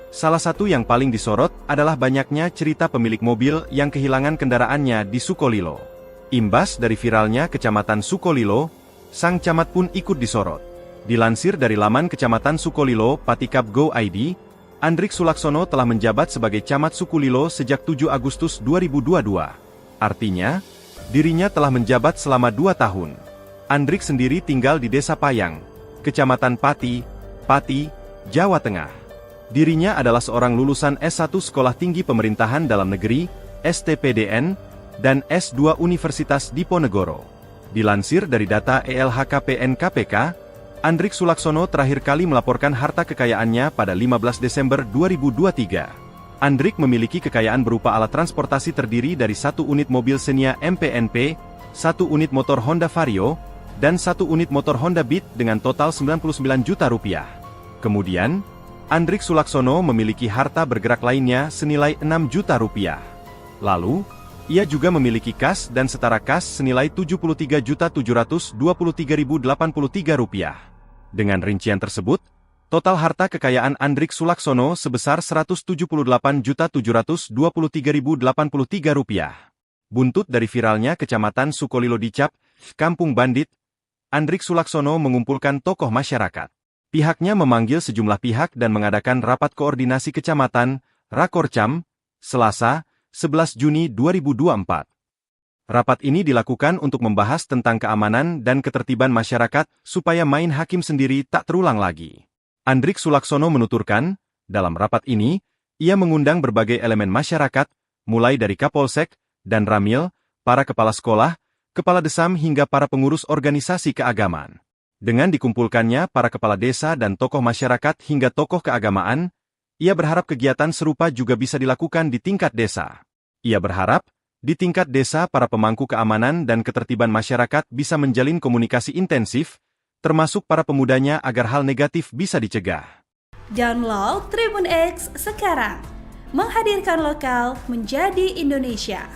Salah satu yang paling disorot adalah banyaknya cerita pemilik mobil yang kehilangan kendaraannya di Sukolilo. Imbas dari viralnya Kecamatan Sukolilo, sang camat pun ikut disorot. Dilansir dari laman Kecamatan Sukolilo Patikap Go ID, Andrik Sulaksono telah menjabat sebagai Camat Sukolilo sejak 7 Agustus 2022. Artinya, dirinya telah menjabat selama 2 tahun. Andrik sendiri tinggal di Desa Payang, Kecamatan Pati, Jawa Tengah. Dirinya adalah seorang lulusan S1 Sekolah Tinggi Pemerintahan Dalam Negeri, STPDN, dan S2 Universitas Diponegoro. Dilansir dari data ELHKPN KPK, Andrik Sulaksono terakhir kali melaporkan harta kekayaannya pada 15 Desember 2023. Andrik memiliki kekayaan berupa alat transportasi terdiri dari 1 unit mobil Xenia MPNP, 1 unit motor Honda Vario, dan 1 unit motor Honda Beat dengan total 99 juta rupiah. Kemudian, Andrik Sulaksono memiliki harta bergerak lainnya senilai 6 juta rupiah. Lalu, ia juga memiliki kas dan setara kas senilai 73.723.083 rupiah. Dengan rincian tersebut, total harta kekayaan Andrik Sulaksono sebesar 178.723.083 rupiah. Buntut dari viralnya Kecamatan Sukolilo Dicap, Kampung Bandit, Andrik Sulaksono mengumpulkan tokoh masyarakat. Pihaknya memanggil sejumlah pihak dan mengadakan rapat koordinasi kecamatan, Rakorcam, Selasa, 11 Juni 2024. Rapat ini dilakukan untuk membahas tentang keamanan dan ketertiban masyarakat supaya main hakim sendiri tak terulang lagi. Andrik Sulaksono menuturkan, dalam rapat ini, ia mengundang berbagai elemen masyarakat, mulai dari Kapolsek dan Ramil, para kepala sekolah, kepala desam hingga para pengurus organisasi keagamaan. Dengan dikumpulkannya para kepala desa dan tokoh masyarakat hingga tokoh keagamaan, ia berharap kegiatan serupa juga bisa dilakukan di tingkat desa. Ia berharap, di tingkat desa para pemangku keamanan dan ketertiban masyarakat bisa menjalin komunikasi intensif, termasuk para pemudanya agar hal negatif bisa dicegah. Download Tribun X sekarang, menghadirkan lokal menjadi Indonesia.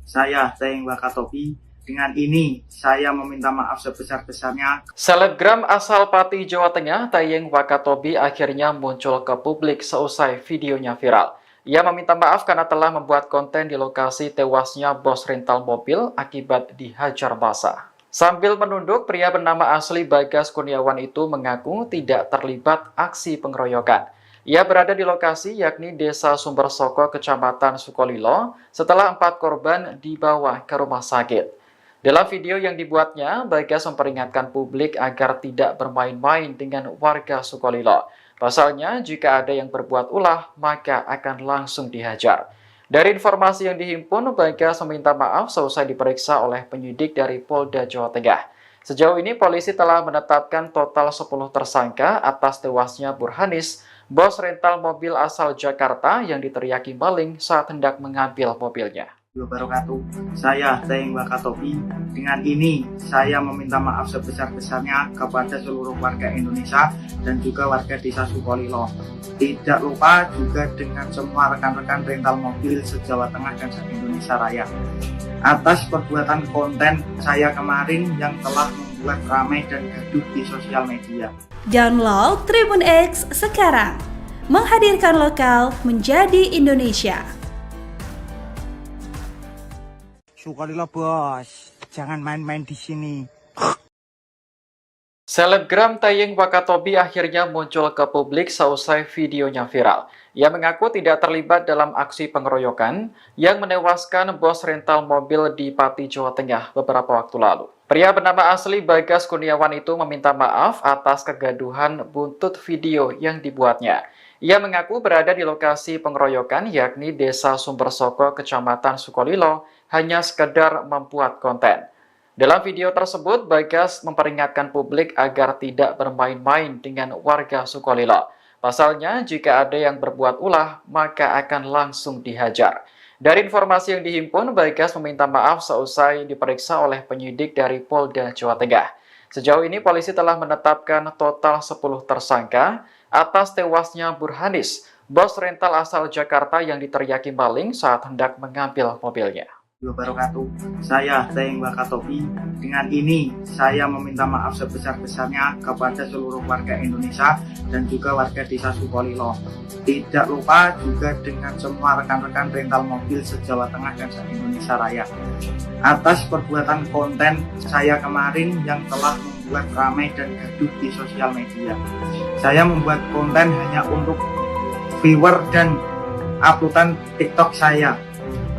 Saya Teng Wakatobi. Dengan ini, saya meminta maaf sebesar-besarnya. Selebgram asal Pati, Jawa Tengah, Tayeng Wakatobi akhirnya muncul ke publik seusai videonya viral. Ia meminta maaf karena telah membuat konten di lokasi tewasnya bos rental mobil akibat dihajar massa. Sambil menunduk, pria bernama asli Bagas Kurniawan itu mengaku tidak terlibat aksi pengeroyokan. Ia berada di lokasi yakni Desa Sumbersoko, Kecamatan Sukolilo, setelah 4 korban dibawa ke rumah sakit. Dalam video yang dibuatnya, Bagas memperingatkan publik agar tidak bermain-main dengan warga Sukolilo. Pasalnya, jika ada yang berbuat ulah, maka akan langsung dihajar. Dari informasi yang dihimpun, Bagas meminta maaf seusai diperiksa oleh penyidik dari Polda Jawa Tengah. Sejauh ini, polisi telah menetapkan total 10 tersangka atas tewasnya Burhanis, bos rental mobil asal Jakarta yang diteriaki maling saat hendak mengambil mobilnya. Wabarakatuh. Saya Teng Wakatobi. Dengan ini, saya meminta maaf sebesar-besarnya kepada seluruh warga Indonesia dan juga warga Desa Sukolilo. Tidak lupa juga dengan semua rekan-rekan rental mobil se-Jawa Tengah dan se-Indonesia Raya. Atas perbuatan konten saya kemarin yang telah membuat ramai dan gaduh di sosial media. Download Tribun X sekarang, menghadirkan lokal menjadi Indonesia. Sukolilo bos, jangan main-main di sini. Selebgram Tayeng Wakatobi akhirnya muncul ke publik seusai videonya viral. Ia mengaku tidak terlibat dalam aksi pengeroyokan yang menewaskan bos rental mobil di Pati, Jawa Tengah beberapa waktu lalu. Pria bernama asli Bagas Kurniawan itu meminta maaf atas kegaduhan buntut video yang dibuatnya. Ia mengaku berada di lokasi pengeroyokan yakni Desa Sumbersoko, Kecamatan Sukolilo, hanya sekedar membuat konten. Dalam video tersebut, Bagas memperingatkan publik agar tidak bermain-main dengan warga Sukolilo. Pasalnya, jika ada yang berbuat ulah, maka akan langsung dihajar. Dari informasi yang dihimpun, Bagas meminta maaf seusai diperiksa oleh penyidik dari Polda Jawa Tengah. Sejauh ini, polisi telah menetapkan total 10 tersangka atas tewasnya Burhanis, bos rental asal Jakarta yang diteriaki maling saat hendak mengambil mobilnya. Wabarakatuh. Saya Teng Wakatobi. Dengan ini, saya meminta maaf sebesar-besarnya kepada seluruh warga Indonesia dan juga warga Desa Sukolilo. Tidak lupa juga dengan semua rekan-rekan rental mobil se-Jawa Tengah dan se-Indonesia Raya. Atas perbuatan konten saya kemarin yang telah membuat ramai dan gaduh di sosial media. Saya membuat konten hanya untuk viewer dan uploadan TikTok saya.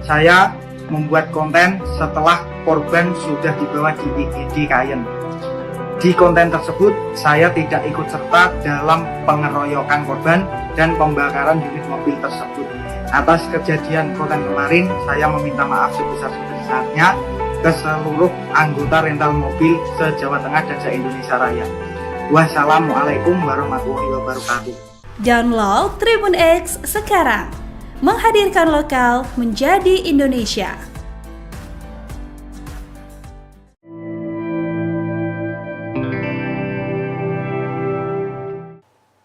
Saya membuat konten setelah korban sudah dibawa di IGD Kayen. Di konten tersebut, saya tidak ikut serta dalam pengeroyokan korban dan pembakaran unit mobil tersebut. Atas kejadian konten kemarin, saya meminta maaf sebesar-besarnya ke seluruh anggota rental mobil se-Jawa Tengah dan se-Indonesia Raya. Wassalamualaikum warahmatullahi wabarakatuh. Download Tribun X sekarang. Menghadirkan lokal menjadi Indonesia.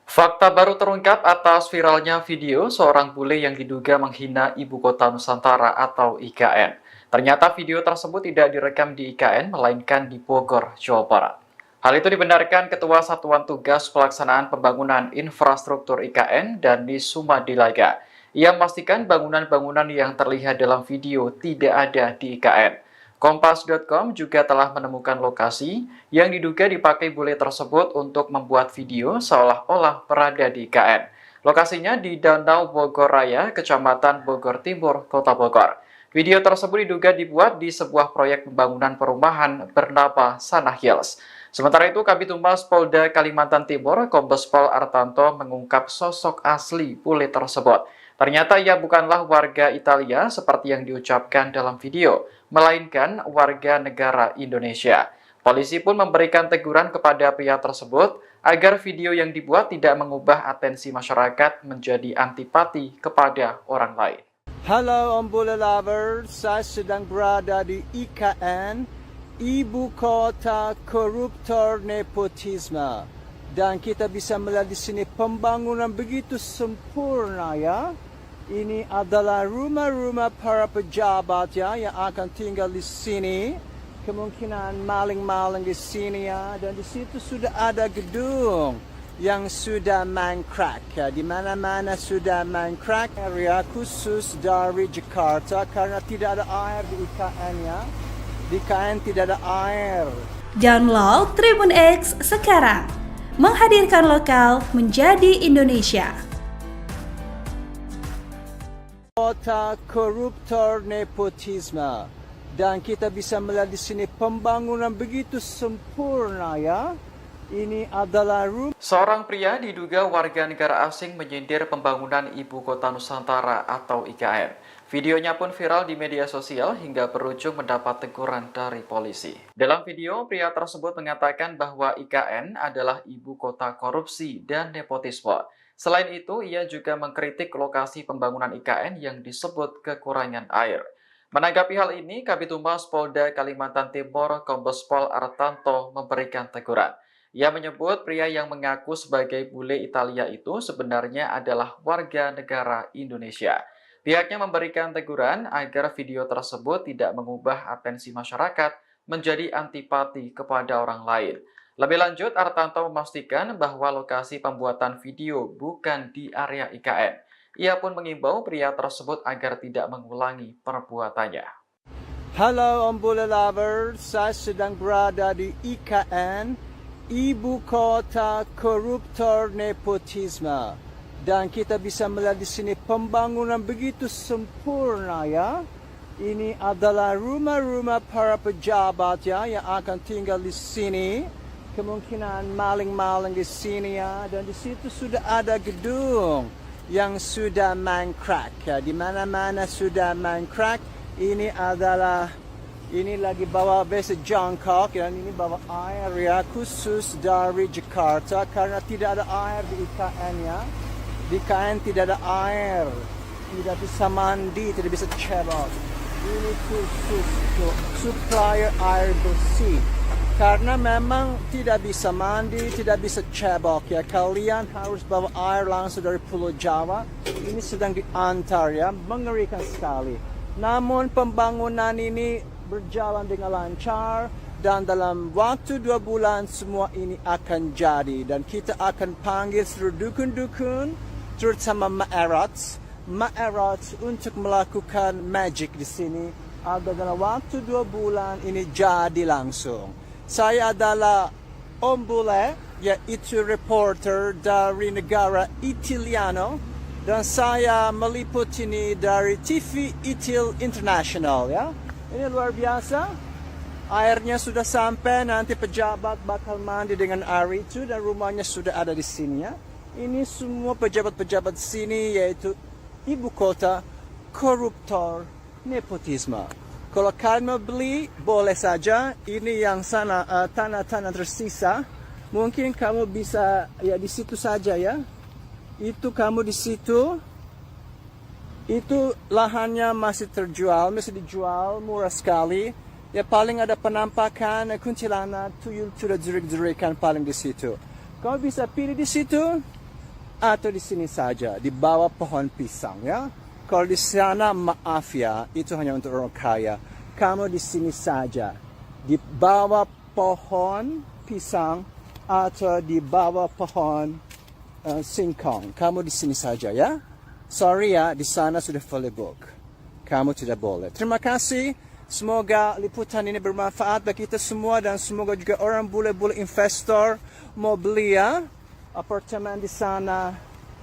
Fakta baru terungkap atas viralnya video seorang bule yang diduga menghina Ibu Kota Nusantara atau IKN. Ternyata video tersebut tidak direkam di IKN, melainkan di Bogor, Jawa Barat. Hal itu dibenarkan Ketua Satuan Tugas Pelaksanaan Pembangunan Infrastruktur IKN, Dani Sumadilaga. Ia memastikan bangunan-bangunan yang terlihat dalam video tidak ada di IKN. Kompas.com juga telah menemukan lokasi yang diduga dipakai bule tersebut untuk membuat video seolah-olah berada di IKN. Lokasinya di Danau Bogor Raya, Kecamatan Bogor Timur, Kota Bogor. Video tersebut diduga dibuat di sebuah proyek pembangunan perumahan bernama Sana Hills. Sementara itu, Kabid Humas Polda Kalimantan Timur, Kombes Pol Artanto mengungkap sosok asli bule tersebut. Ternyata ia bukanlah warga Italia seperti yang diucapkan dalam video, melainkan warga negara Indonesia. Polisi pun memberikan teguran kepada pria tersebut agar video yang dibuat tidak mengubah atensi masyarakat menjadi antipati kepada orang lain. Halo Om Bule Lovers, saya sedang berada di IKN, Ibu Kota Koruptor Nepotisme. Dan kita bisa melihat di sini pembangunan begitu sempurna ya. Ini adalah rumah-rumah para pejabat ya yang akan tinggal di sini. Kemungkinan maling-maling di sini ya. Dan di situ sudah ada gedung yang sudah mangkrak ya. Di mana-mana sudah mangkrak. Area khusus dari Jakarta karena tidak ada air di IKN ya. Di IKN tidak ada air. Download Tribun X sekarang. Menghadirkan lokal menjadi Indonesia. Kota koruptor nepotisme. Dan kita bisa melihat di sini pembangunan begitu sempurna ya. Ini adalah rumah. Seorang pria diduga warga negara asing menyindir pembangunan Ibu Kota Nusantara atau IKN. Videonya pun viral di media sosial hingga berujung mendapat teguran dari polisi. Dalam video, pria tersebut mengatakan bahwa IKN adalah ibu kota korupsi dan nepotisme. Selain itu, ia juga mengkritik lokasi pembangunan IKN yang disebut kekurangan air. Menanggapi hal ini, Kabid Humas Polda Kalimantan Timur, Kombes Pol Artanto memberikan teguran. Ia menyebut pria yang mengaku sebagai bule Italia itu sebenarnya adalah warga negara Indonesia. Pihaknya memberikan teguran agar video tersebut tidak mengubah atensi masyarakat menjadi antipati kepada orang lain. Lebih lanjut, Artanto memastikan bahwa lokasi pembuatan video bukan di area IKN. Ia pun mengimbau pria tersebut agar tidak mengulangi perbuatannya. Halo Om Bule Lovers, saya sedang berada di IKN, Ibu Kota Koruptor Nepotisme. Dan kita bisa melihat di sini pembangunan begitu sempurna ya. Ini adalah rumah-rumah para pejabat ya yang akan tinggal di sini. Kemungkinan maling-maling di sini ya. Dan di situ sudah ada gedung yang sudah mangkrak ya. Di mana-mana sudah mangkrak. Ini lagi bawa base jangkok dan ini bawa air ya khusus dari Jakarta karena tidak ada air di IKN ya. Di IKN tidak ada air, tidak bisa mandi, tidak bisa cebok. Ini khusus untuk supplier air bersih. Karena memang tidak bisa mandi, tidak bisa cebok ya. Kalian harus bawa air langsung dari Pulau Jawa. Ini sedang diantar ya, mengerikan sekali. Namun pembangunan ini berjalan dengan lancar dan dalam waktu 2 bulan semua ini akan jadi. Dan kita akan panggil seluruh dukun-dukun, terutama Ma'erat untuk melakukan magic di sini. Agar dalam waktu 2 bulan ini jadi langsung. Saya adalah Om Bule, yaitu reporter dari negara Italiano. Dan saya meliput ini dari TV Itil International ya. Ini luar biasa. Airnya sudah sampai, nanti pejabat bakal mandi dengan air itu dan rumahnya sudah ada di sini ya. Ini semua pejabat-pejabat sini yaitu ibu kota koruptor nepotisme. Kalau kalian mau beli, boleh saja. Ini yang sana tanah-tanah tersisa. Mungkin kamu bisa ya di situ saja ya. Itu kamu di situ. Itu lahannya masih terjual, masih dijual murah sekali. Ya paling ada penampakan kuntilanak, tuyul, sudah jerik-jerikan paling di situ. Kamu bisa pilih di situ atau di sini saja, di bawah pohon pisang ya. Kalau di sana maaf ya, itu hanya untuk orang kaya. Kamu di sini saja, di bawah pohon pisang atau di bawah pohon singkong. Kamu di sini saja ya. Sorry ya, di sana sudah fully book. Kamu tidak boleh. Terima kasih. Semoga liputan ini bermanfaat bagi kita semua dan semoga juga orang bule-bule investor mau beli ya apartemen di sana.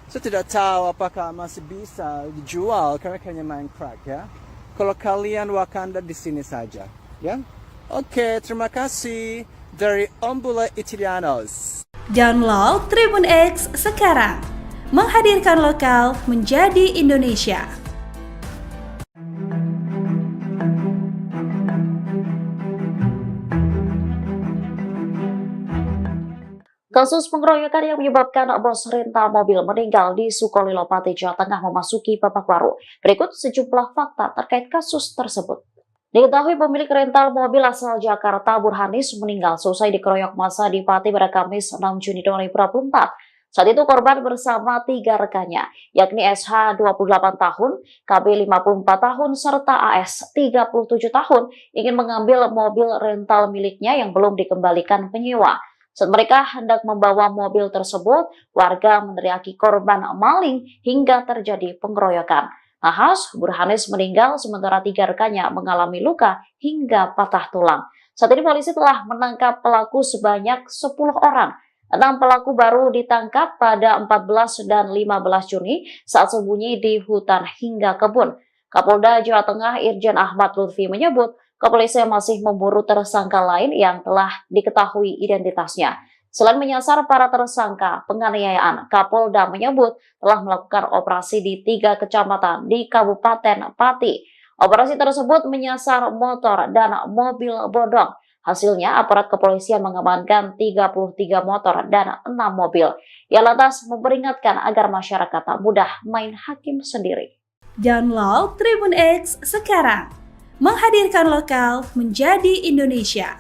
Saya tidak tahu apakah masih bisa dijual karena kayaknya main crack ya. Kalau kalian Wakanda di sini saja ya. Oke, terima kasih dari Om Bule Italianos. Download Tribun X sekarang. Menghadirkan lokal menjadi Indonesia. Kasus pengeroyokan yang menyebabkan bos rental mobil meninggal di Sukolilo, Pati, Jawa Tengah memasuki babak baru. Berikut sejumlah fakta terkait kasus tersebut. Diketahui pemilik rental mobil asal Jakarta, Burhanis, meninggal selesai dikeroyok massa di Pati pada Kamis 6 Juni 2024. Saat itu korban bersama 3 rekannya, yakni SH 28 tahun, KB 54 tahun, serta AS 37 tahun, ingin mengambil mobil rental miliknya yang belum dikembalikan penyewa. Saat mereka hendak membawa mobil tersebut, warga meneriaki korban maling hingga terjadi pengeroyokan. Nahas, Burhanis meninggal sementara 3 rekannya mengalami luka hingga patah tulang. Saat ini polisi telah menangkap pelaku sebanyak 10 orang. 6 pelaku baru ditangkap pada 14 dan 15 Juni saat sembunyi di hutan hingga kebun. Kapolda Jawa Tengah Irjen Ahmad Lutfi menyebut kepolisian masih memburu tersangka lain yang telah diketahui identitasnya. Selain menyasar para tersangka penganiayaan, Kapolda menyebut telah melakukan operasi di 3 kecamatan di Kabupaten Pati. Operasi tersebut menyasar motor dan mobil bodong. Hasilnya, aparat kepolisian mengamankan 33 motor dan 6 mobil. Ia lantas memperingatkan agar masyarakat tak mudah main hakim sendiri. Download Tribun X sekarang. Menghadirkan lokal menjadi Indonesia.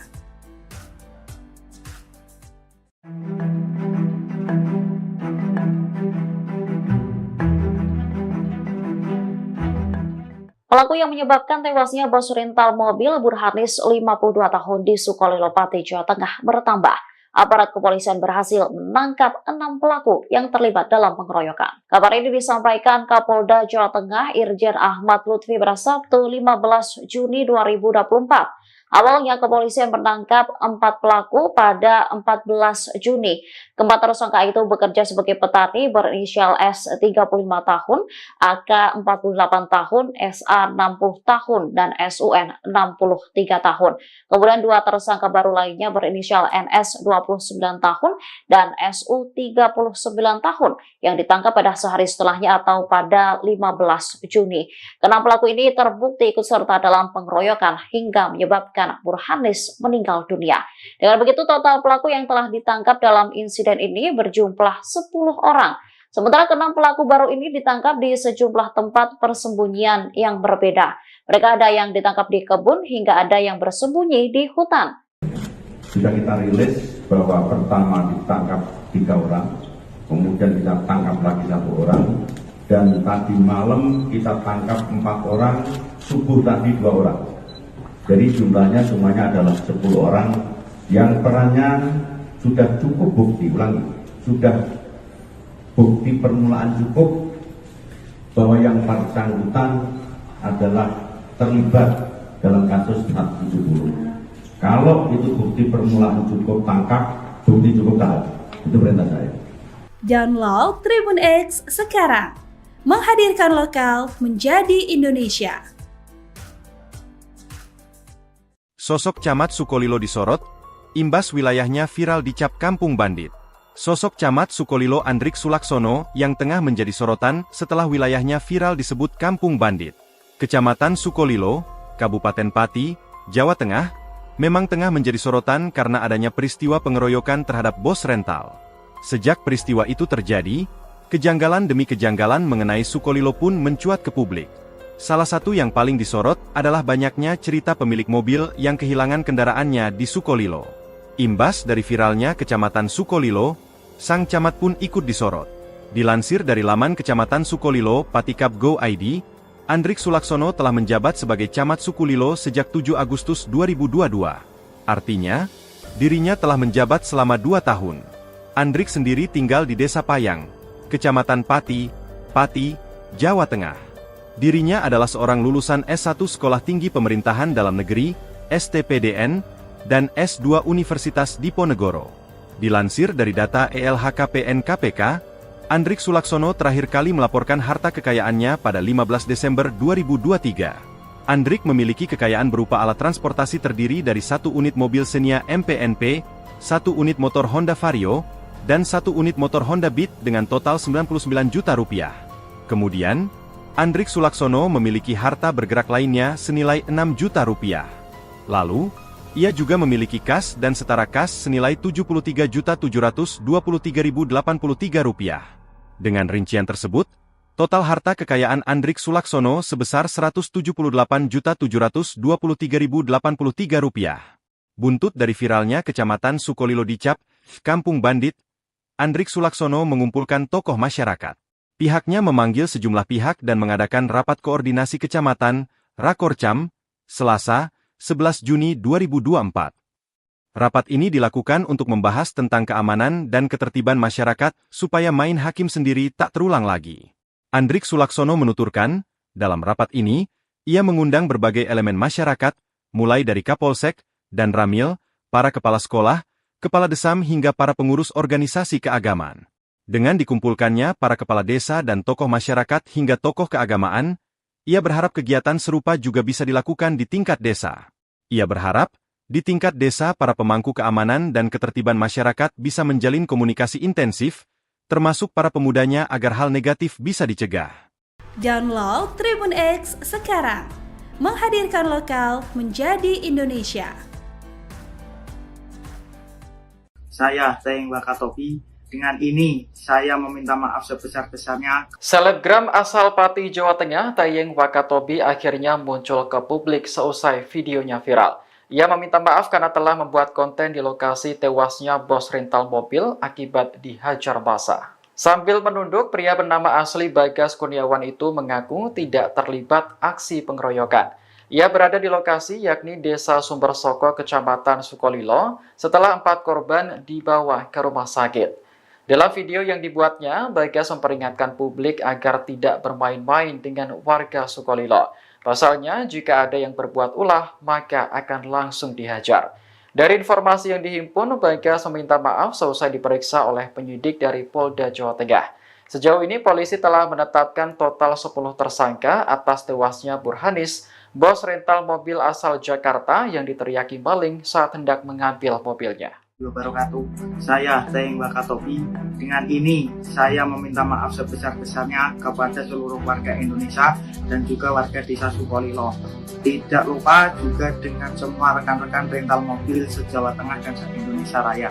Pelaku yang menyebabkan tewasnya bos rental mobil Burhanis 52 tahun di Sukolilo, Pati, Jawa Tengah bertambah. Aparat kepolisian berhasil menangkap 6 pelaku yang terlibat dalam pengeroyokan. Kabar ini disampaikan Kapolda Jawa Tengah Irjen Ahmad Lutfi pada Sabtu 15 Juni 2024. Awalnya kepolisian menangkap 4 pelaku pada 14 Juni. Keempat tersangka itu bekerja sebagai petani berinisial S 35 tahun, AK 48 tahun, SA 60 tahun, dan SUN 63 tahun. Kemudian 2 tersangka baru lainnya berinisial NS 29 tahun dan SU 39 tahun yang ditangkap pada sehari setelahnya atau pada 15 Juni. Keenam pelaku ini terbukti ikut serta dalam pengeroyokan hingga menyebabkan Burhanis meninggal dunia. Dengan begitu total pelaku yang telah ditangkap dalam insiden ini berjumlah 10 orang. Sementara keenam pelaku baru ini ditangkap di sejumlah tempat persembunyian yang berbeda. Mereka ada yang ditangkap di kebun hingga ada yang bersembunyi di hutan. Sudah kita rilis bahwa pertama ditangkap 3 orang, kemudian kita tangkap lagi 1 orang, dan tadi malam kita tangkap 4 orang, subuh tadi 2 orang. Jadi jumlahnya semuanya adalah 10 orang yang perannya sudah cukup bukti, sudah bukti permulaan cukup bahwa yang bersangkutan adalah terlibat dalam kasus 470. Kalau itu bukti permulaan cukup, tangkap, bukti cukup, tahan. Itu perintah saya. Download Tribun X sekarang. Menghadirkan lokal menjadi Indonesia. Sosok Camat Sukolilo disorot, imbas wilayahnya viral dicap kampung bandit. Sosok Camat Sukolilo Andrik Sulaksono yang tengah menjadi sorotan setelah wilayahnya viral disebut kampung bandit. Kecamatan Sukolilo, Kabupaten Pati, Jawa Tengah, memang tengah menjadi sorotan karena adanya peristiwa pengeroyokan terhadap bos rental. Sejak peristiwa itu terjadi, kejanggalan demi kejanggalan mengenai Sukolilo pun mencuat ke publik. Salah satu yang paling disorot adalah banyaknya cerita pemilik mobil yang kehilangan kendaraannya di Sukolilo. Imbas dari viralnya Kecamatan Sukolilo, sang camat pun ikut disorot. Dilansir dari laman Kecamatan Sukolilo Patikap Go ID, Andrik Sulaksono telah menjabat sebagai camat Sukolilo sejak 7 Agustus 2022. Artinya, dirinya telah menjabat selama 2 tahun. Andrik sendiri tinggal di Desa Payang, Kecamatan Pati, Jawa Tengah. Dirinya adalah seorang lulusan S1 Sekolah Tinggi Pemerintahan Dalam Negeri, STPDN, dan S2 Universitas Diponegoro. Dilansir dari data ELHKPN KPK, Andrik Sulaksono terakhir kali melaporkan harta kekayaannya pada 15 Desember 2023. Andrik memiliki kekayaan berupa alat transportasi terdiri dari 1 unit mobil Xenia MPNP, 1 unit motor Honda Vario, dan 1 unit motor Honda Beat dengan total 99 juta rupiah. Kemudian, Andrik Sulaksono memiliki harta bergerak lainnya senilai 6 juta rupiah. Lalu, ia juga memiliki kas dan setara kas senilai 73.723.083 rupiah. Dengan rincian tersebut, total harta kekayaan Andrik Sulaksono sebesar 178.723.083 rupiah. Buntut dari viralnya Kecamatan Sukolilo dicap Kampung Bandit, Andrik Sulaksono mengumpulkan tokoh masyarakat. Pihaknya memanggil sejumlah pihak dan mengadakan rapat koordinasi kecamatan, Rakorcam, Selasa, 11 Juni 2024. Rapat ini dilakukan untuk membahas tentang keamanan dan ketertiban masyarakat supaya main hakim sendiri tak terulang lagi. Andrik Sulaksono menuturkan, dalam rapat ini, ia mengundang berbagai elemen masyarakat, mulai dari Kapolsek dan Ramil, para kepala sekolah, kepala desam hingga para pengurus organisasi keagamaan. Dengan dikumpulkannya para kepala desa dan tokoh masyarakat hingga tokoh keagamaan, ia berharap kegiatan serupa juga bisa dilakukan di tingkat desa. Ia berharap, di tingkat desa para pemangku keamanan dan ketertiban masyarakat bisa menjalin komunikasi intensif, termasuk para pemudanya agar hal negatif bisa dicegah. Download Tribun X sekarang, menghadirkan lokal menjadi Indonesia. Saya Teng Wakatobi. Dengan ini, saya meminta maaf sebesar-besarnya. Selebgram asal Pati, Jawa Tengah, Tayeng Wakatobi akhirnya muncul ke publik seusai videonya viral. Ia meminta maaf karena telah membuat konten di lokasi tewasnya bos rental mobil akibat dihajar massa. Sambil menunduk, pria bernama asli Bagas Kurniawan itu mengaku tidak terlibat aksi pengeroyokan. Ia berada di lokasi yakni Desa Sumbersoko, Kecamatan Sukolilo, setelah 4 korban dibawa ke rumah sakit. Dalam video yang dibuatnya, Bagas memperingatkan publik agar tidak bermain-main dengan warga Sukolilo. Pasalnya, jika ada yang berbuat ulah, maka akan langsung dihajar. Dari informasi yang dihimpun, Bagas meminta maaf seusai diperiksa oleh penyidik dari Polda Jawa Tengah. Sejauh ini, polisi telah menetapkan total 10 tersangka atas tewasnya Burhanis, bos rental mobil asal Jakarta yang diteriaki maling saat hendak mengambil mobilnya. Wabarakatuh. Saya Teng Wakatobi. Dengan ini, saya meminta maaf sebesar-besarnya kepada seluruh warga Indonesia dan juga warga Desa Sukolilo. Tidak lupa juga dengan semua rekan-rekan rental mobil se-Jawa Tengah dan se-Indonesia Raya.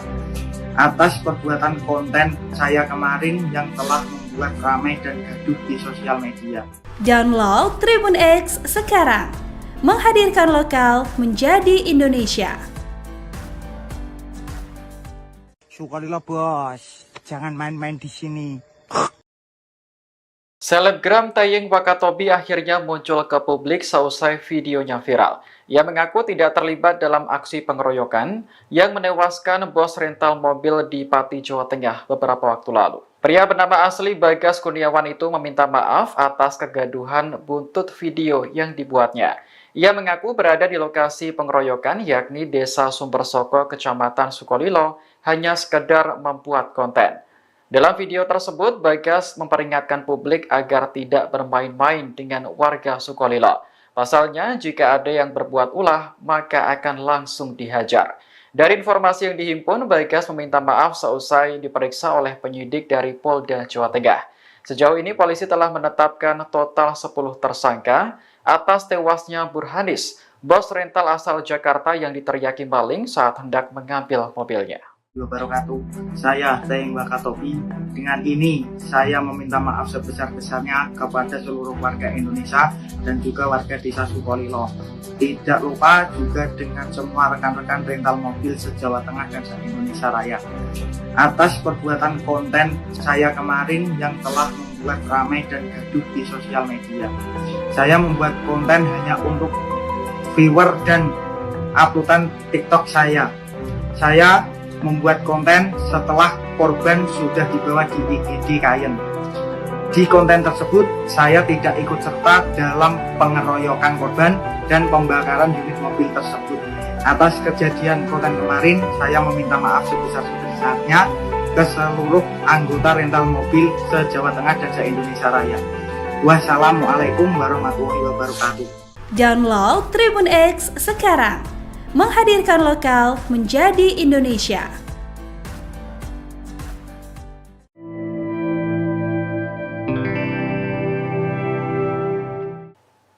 Atas perbuatan konten saya kemarin yang telah membuat ramai dan gaduh di sosial media. Download Tribun X sekarang, menghadirkan lokal menjadi Indonesia. Sukolilo bos, jangan main-main di sini. Selebgram Tayeng Wakatobi akhirnya muncul ke publik seusai videonya viral. Ia mengaku tidak terlibat dalam aksi pengeroyokan yang menewaskan bos rental mobil di Pati, Jawa Tengah beberapa waktu lalu. Pria bernama asli Bagas Kurniawan itu meminta maaf atas kegaduhan buntut video yang dibuatnya. Ia mengaku berada di lokasi pengeroyokan yakni Desa Sumbersoko, Kecamatan Sukolilo, hanya sekedar membuat konten. Dalam video tersebut, Bagas memperingatkan publik agar tidak bermain-main dengan warga Sukolilo. Pasalnya, jika ada yang berbuat ulah, maka akan langsung dihajar. Dari informasi yang dihimpun, Bagas meminta maaf seusai diperiksa oleh penyidik dari Polda Jawa Tengah. Sejauh ini, polisi telah menetapkan total 10 tersangka atas tewasnya Burhanis, bos rental asal Jakarta yang diteriaki maling saat hendak mengambil mobilnya. Wabarakatuh. Saya Teng Wakatobi. Dengan ini saya meminta maaf sebesar-besarnya kepada seluruh warga Indonesia dan juga warga desa Sukolilo. Tidak lupa juga dengan semua rekan-rekan rental mobil se-Jawa Tengah dan se-Indonesia Raya. Atas perbuatan konten saya kemarin yang telah membuat ramai dan gaduh di sosial media. Saya membuat konten hanya untuk viewer dan uploadan TikTok saya. Saya membuat konten setelah korban sudah dibawa di IGD Kayen. Di konten tersebut, saya tidak ikut serta dalam pengeroyokan korban dan pembakaran unit mobil tersebut. Atas kejadian konten kemarin, saya meminta maaf sebesar-besarnya ke seluruh anggota rental mobil se-Jawa Tengah dan se-Indonesia Raya. Wassalamualaikum warahmatullahi wabarakatuh. Download Tribun X sekarang. Menghadirkan lokal menjadi Indonesia.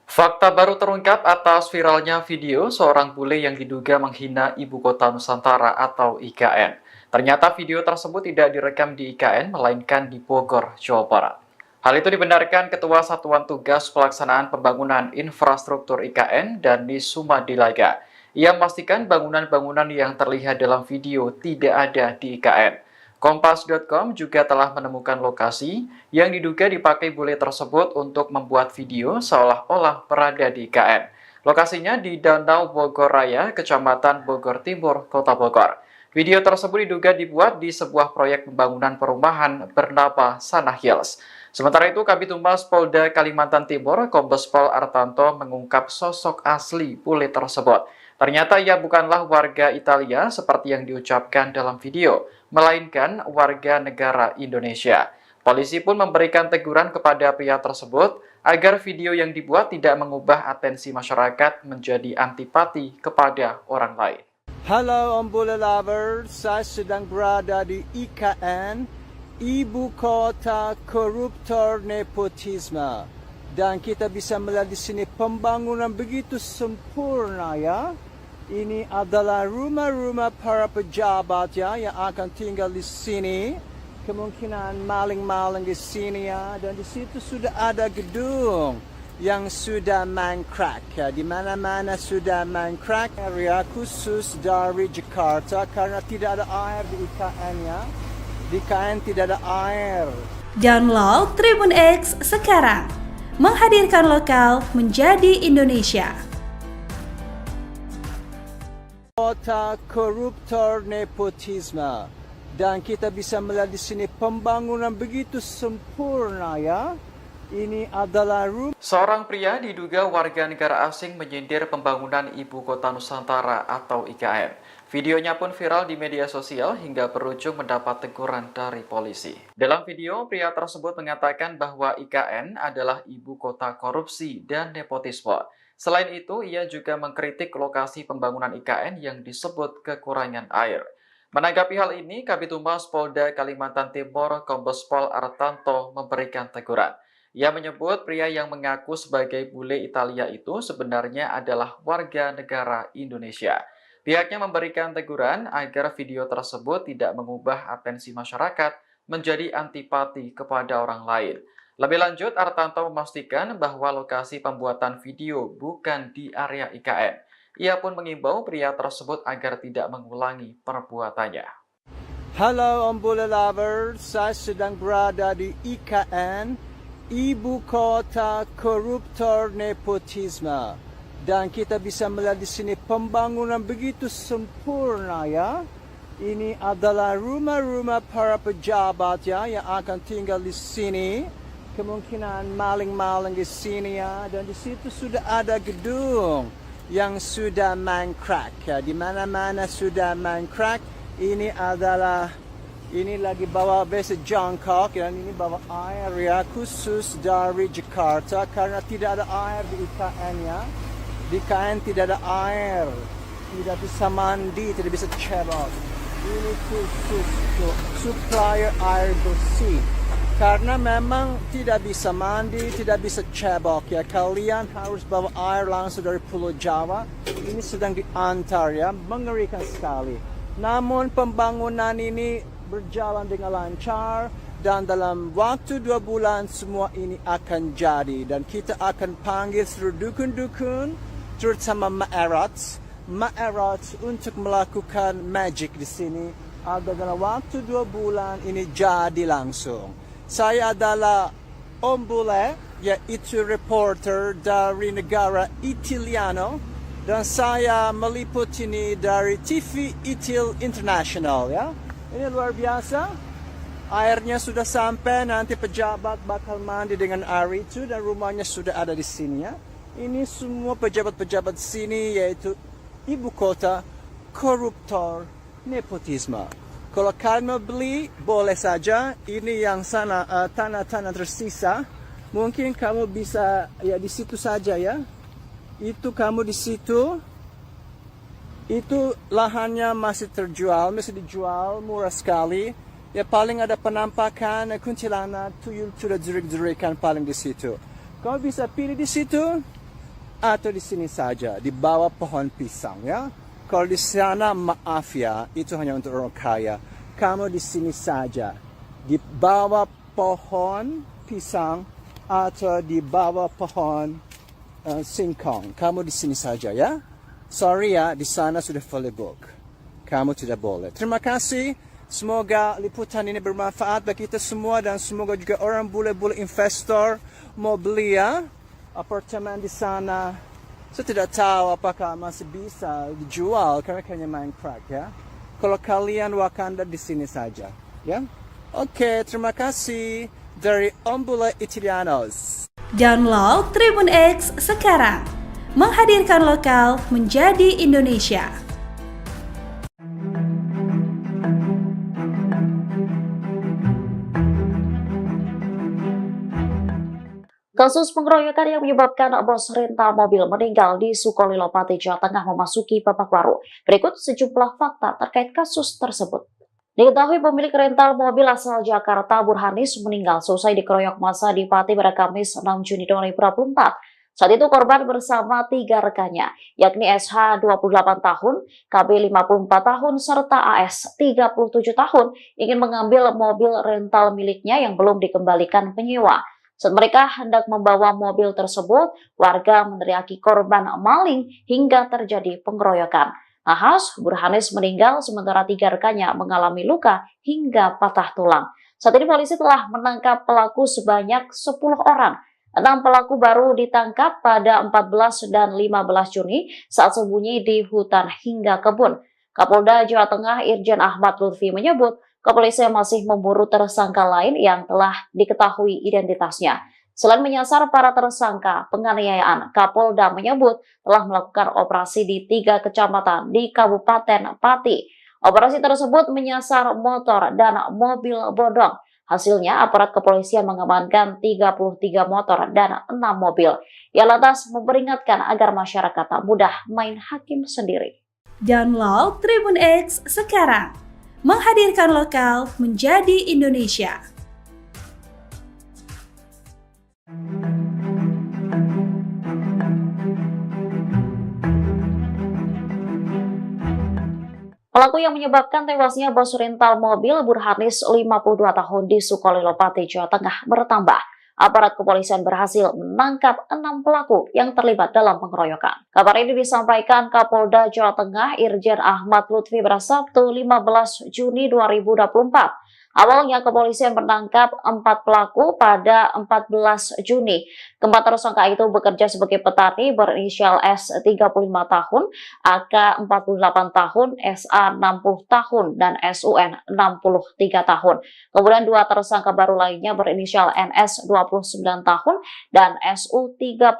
Fakta baru terungkap atas viralnya video seorang bule yang diduga menghina Ibu Kota Nusantara atau IKN. Ternyata video tersebut tidak direkam di IKN, melainkan di Bogor, Jawa Barat. Hal itu dibenarkan Ketua Satuan Tugas Pelaksanaan Pembangunan Infrastruktur IKN, Dani Sumadilaga. Ia memastikan bangunan-bangunan yang terlihat dalam video tidak ada di IKN. Kompas.com juga telah menemukan lokasi yang diduga dipakai bule tersebut untuk membuat video seolah-olah berada di IKN. Lokasinya di Danau Bogor Raya, Kecamatan Bogor Timur, Kota Bogor. Video tersebut diduga dibuat di sebuah proyek pembangunan perumahan bernama Sana Hills. Sementara itu, Kabid Humas Polda Kalimantan Timur, Kombes Pol Artanto mengungkap sosok asli bule tersebut. Ternyata ia bukanlah warga Italia seperti yang diucapkan dalam video, melainkan warga negara Indonesia. Polisi pun memberikan teguran kepada pria tersebut agar video yang dibuat tidak mengubah atensi masyarakat menjadi antipati kepada orang lain. Halo Om Bule Lovers, saya sedang berada di IKN, Ibu Kota Koruptor Nepotisme. Dan kita bisa melihat di sini pembangunan begitu sempurna ya. Ini adalah rumah-rumah para pejabat ya yang akan tinggal di sini. Kemungkinan maling-maling di sini ya. Dan di situ sudah ada gedung yang sudah mangkrak ya. Di mana-mana sudah mangkrak. Area khusus dari Jakarta karena tidak ada air di IKN ya. Di IKN tidak ada air. Download Tribun X sekarang. Menghadirkan lokal menjadi Indonesia. Kota koruptor nepotisme. Dan kita bisa melihat di sini pembangunan begitu sempurna ya. Ini adalah rumah. Seorang pria diduga warga negara asing menyindir pembangunan Ibu Kota Nusantara atau IKN. Videonya pun viral di media sosial hingga berujung mendapat teguran dari polisi. Dalam video, pria tersebut mengatakan bahwa IKN adalah ibu kota korupsi dan nepotisme. Selain itu, ia juga mengkritik lokasi pembangunan IKN yang disebut kekurangan air. Menanggapi hal ini, Kabid Humas Polda Kalimantan Timur, Kombes Pol Artanto memberikan teguran. Ia menyebut pria yang mengaku sebagai bule Italia itu sebenarnya adalah warga negara Indonesia. Pihaknya memberikan teguran agar video tersebut tidak mengubah atensi masyarakat menjadi antipati kepada orang lain. Lebih lanjut, Artanto memastikan bahwa lokasi pembuatan video bukan di area IKN. Ia pun mengimbau pria tersebut agar tidak mengulangi perbuatannya. Halo Om Bule Lovers, saya sedang berada di IKN, Ibu Kota Koruptor Nepotisme. Dan kita bisa melihat di sini pembangunan begitu sempurna ya. Ini adalah rumah-rumah para pejabat ya yang akan tinggal di sini. Kemungkinan maling-maling di sini ya. Dan di situ sudah ada gedung yang sudah mangkrak ya. Di mana-mana sudah mangkrak. Ini lagi bawa besi jangkok dan ini bawa air ya khusus dari Jakarta karena tidak ada air di IKN ya. Di IKN tidak ada air, tidak bisa mandi, tidak bisa cebok. Ini khusus supplier air bersih. Karena memang tidak bisa mandi, tidak bisa cebok ya. Kalian harus bawa air langsung dari Pulau Jawa. Ini sedang diantar ya, mengerikan sekali. Namun pembangunan ini berjalan dengan lancar dan dalam waktu 2 bulan semua ini akan jadi. Dan kita akan panggil seluruh dukun-dukun, terutama Ma'erat untuk melakukan magic di sini. Agar dalam waktu 2 bulan ini jadi langsung. Saya adalah Om Bule, yaitu reporter dari negara Italiano, dan saya meliput ini dari TV Itil International ya. Ini luar biasa. Airnya sudah sampai, nanti pejabat bakal mandi dengan air itu dan rumahnya sudah ada di sini ya. Ini semua pejabat-pejabat sini yaitu ibu kota koruptor nepotisme. Kalau kalian mau beli, boleh saja. Ini yang sana tanah-tanah tersisa. Mungkin kamu bisa ya di situ saja ya. Itu kamu di situ. Itu lahannya masih terjual, masih dijual murah sekali. Ya paling ada penampakan kuntilanak, tuyul sudah jerik-jerikan paling di situ. Kamu bisa pilih di situ atau di sini saja, di bawah pohon pisang ya. Kalau di sana maaf ya, itu hanya untuk orang kaya. Kamu di sini saja, di bawah pohon pisang atau di bawah pohon singkong. Kamu di sini saja ya. Sorry ya, di sana sudah fully book. Kamu tidak boleh. Terima kasih. Semoga liputan ini bermanfaat bagi kita semua dan semoga juga orang bule-bule investor mau beli ya apartemen di sana. Saya tidak tahu apakah masih bisa dijual karena kayaknya main crack ya. Kalau kalian Wakanda di sini saja, ya. Oke, terima kasih dari Om Bule Italianos. Download Tribun X sekarang. Menghadirkan lokal menjadi Indonesia. Kasus pengeroyokan yang menyebabkan bos rental mobil meninggal di Sukolilo, Pati, Jawa Tengah memasuki babak baru. Berikut sejumlah fakta terkait kasus tersebut. Diketahui pemilik rental mobil asal Jakarta, Burhanis, meninggal seusai dikeroyok massa di Pati pada Kamis 6 Juni 2024. Saat itu korban bersama 3 rekannya, yakni SH 28 tahun, KB 54 tahun, serta AS 37 tahun, ingin mengambil mobil rental miliknya yang belum dikembalikan penyewa. Saat mereka hendak membawa mobil tersebut, warga meneriaki korban maling hingga terjadi pengeroyokan. Nahas, Burhanis meninggal sementara 3 rekannya mengalami luka hingga patah tulang. Saat ini polisi telah menangkap pelaku sebanyak 10 orang. 6 pelaku baru ditangkap pada 14 dan 15 Juni saat sembunyi di hutan hingga kebun. Kapolda Jawa Tengah Irjen Ahmad Lutfi menyebut kepolisian masih memburu tersangka lain yang telah diketahui identitasnya. Selain menyasar para tersangka penganiayaan, Kapolda menyebut telah melakukan operasi di 3 kecamatan di Kabupaten Pati. Operasi tersebut menyasar motor dan mobil bodong. Hasilnya, aparat kepolisian mengamankan 33 motor dan 6 mobil. Ia lantas memperingatkan agar masyarakat tak mudah main hakim sendiri. Download Tribun X sekarang. Menghadirkan lokal menjadi Indonesia. Pelaku yang menyebabkan tewasnya bos rental mobil Burhanis 52 tahun di Sukolilo, Pati, Jawa Tengah bertambah. Aparat kepolisian berhasil menangkap 6 pelaku yang terlibat dalam pengeroyokan. Kabar ini disampaikan Kapolda Jawa Tengah Irjen Ahmad Lutfi pada Sabtu 15 Juni 2024. Awalnya kepolisian menangkap 4 pelaku pada 14 Juni. Keempat tersangka itu bekerja sebagai petani berinisial S 35 tahun, AK 48 tahun, SA 60 tahun, dan SUN 63 tahun. Kemudian 2 tersangka baru lainnya berinisial NS 29 tahun dan SU 39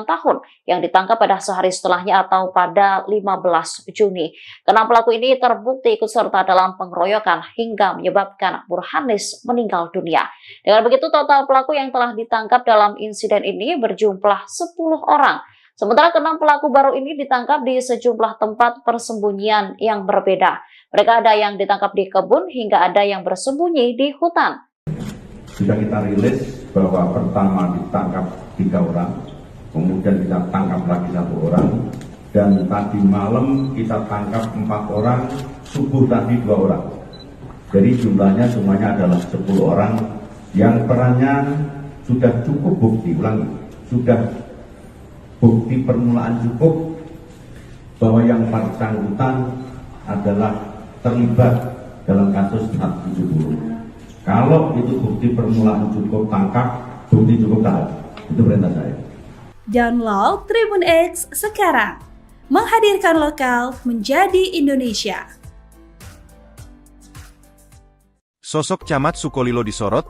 tahun yang ditangkap pada sehari setelahnya atau pada 15 Juni. Keenam pelaku ini terbukti ikut serta dalam pengeroyokan hingga menyebabkan Burhanis meninggal dunia. Dengan begitu total pelaku yang telah ditangkap dalam insiden ini berjumlah 10 orang. Sementara keenam pelaku baru ini ditangkap di sejumlah tempat persembunyian yang berbeda. Mereka ada yang ditangkap di kebun hingga ada yang bersembunyi di hutan. sudah kita rilis bahwa pertama ditangkap 3 orang, kemudian kita tangkap lagi 1 orang, dan tadi malam kita tangkap 4 orang, subuh tadi 2 orang. Jadi jumlahnya semuanya adalah 10 orang yang perannya sudah cukup bukti, sudah bukti permulaan cukup bahwa yang bersangkutan adalah terlibat dalam kasus 470. Kalau itu bukti permulaan cukup, tangkap, bukti cukup, tahan. Itu perintah saya. Download Tribun X sekarang. Menghadirkan lokal menjadi Indonesia. Sosok Camat Sukolilo disorot,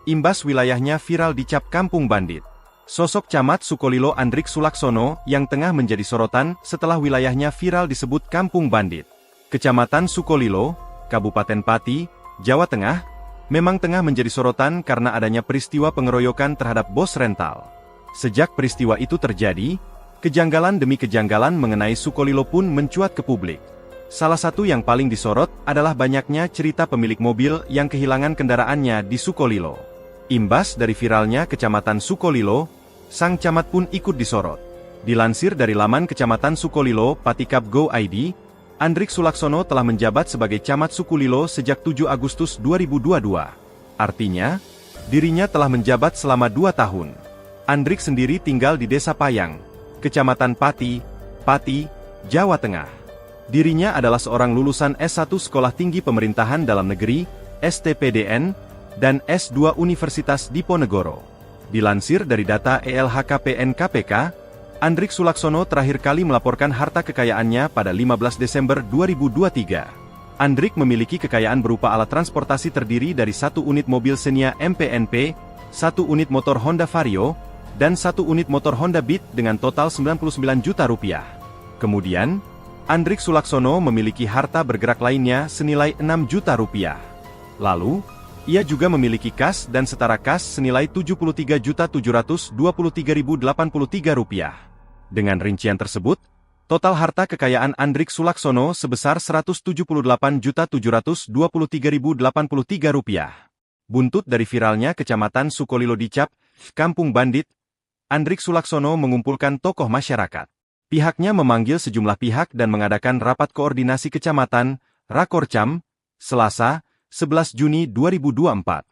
imbas wilayahnya viral dicap kampung bandit. Sosok Camat Sukolilo Andrik Sulaksono yang tengah menjadi sorotan setelah wilayahnya viral disebut kampung bandit. Kecamatan Sukolilo, Kabupaten Pati, Jawa Tengah, memang tengah menjadi sorotan karena adanya peristiwa pengeroyokan terhadap bos rental. Sejak peristiwa itu terjadi, kejanggalan demi kejanggalan mengenai Sukolilo pun mencuat ke publik. Salah satu yang paling disorot adalah banyaknya cerita pemilik mobil yang kehilangan kendaraannya di Sukolilo. Imbas dari viralnya Kecamatan Sukolilo, sang camat pun ikut disorot. Dilansir dari laman Kecamatan Sukolilo Patikap Go ID, Andrik Sulaksono telah menjabat sebagai Camat Sukolilo sejak 7 Agustus 2022. Artinya, dirinya telah menjabat selama 2 tahun. Andrik sendiri tinggal di Desa Payang, Kecamatan Pati, Jawa Tengah. Dirinya adalah seorang lulusan S1 Sekolah Tinggi Pemerintahan Dalam Negeri, STPDN, dan S2 Universitas Diponegoro. Dilansir dari data ELHKPN KPK, Andrik Sulaksono terakhir kali melaporkan harta kekayaannya pada 15 Desember 2023. Andrik memiliki kekayaan berupa alat transportasi terdiri dari 1 unit mobil Xenia MPNP, 1 unit motor Honda Vario, dan 1 unit motor Honda Beat dengan total 99 juta rupiah. Kemudian, Andrik Sulaksono memiliki harta bergerak lainnya senilai 6 juta rupiah. Lalu, ia juga memiliki kas dan setara kas senilai 73.723.083 rupiah. Dengan rincian tersebut, total harta kekayaan Andrik Sulaksono sebesar 178.723.083 rupiah. Buntut dari viralnya Kecamatan Sukolilo dicap kampung bandit, Andrik Sulaksono mengumpulkan tokoh masyarakat. Pihaknya memanggil sejumlah pihak dan mengadakan rapat koordinasi kecamatan, Rakorcam, Selasa, 11 Juni 2024.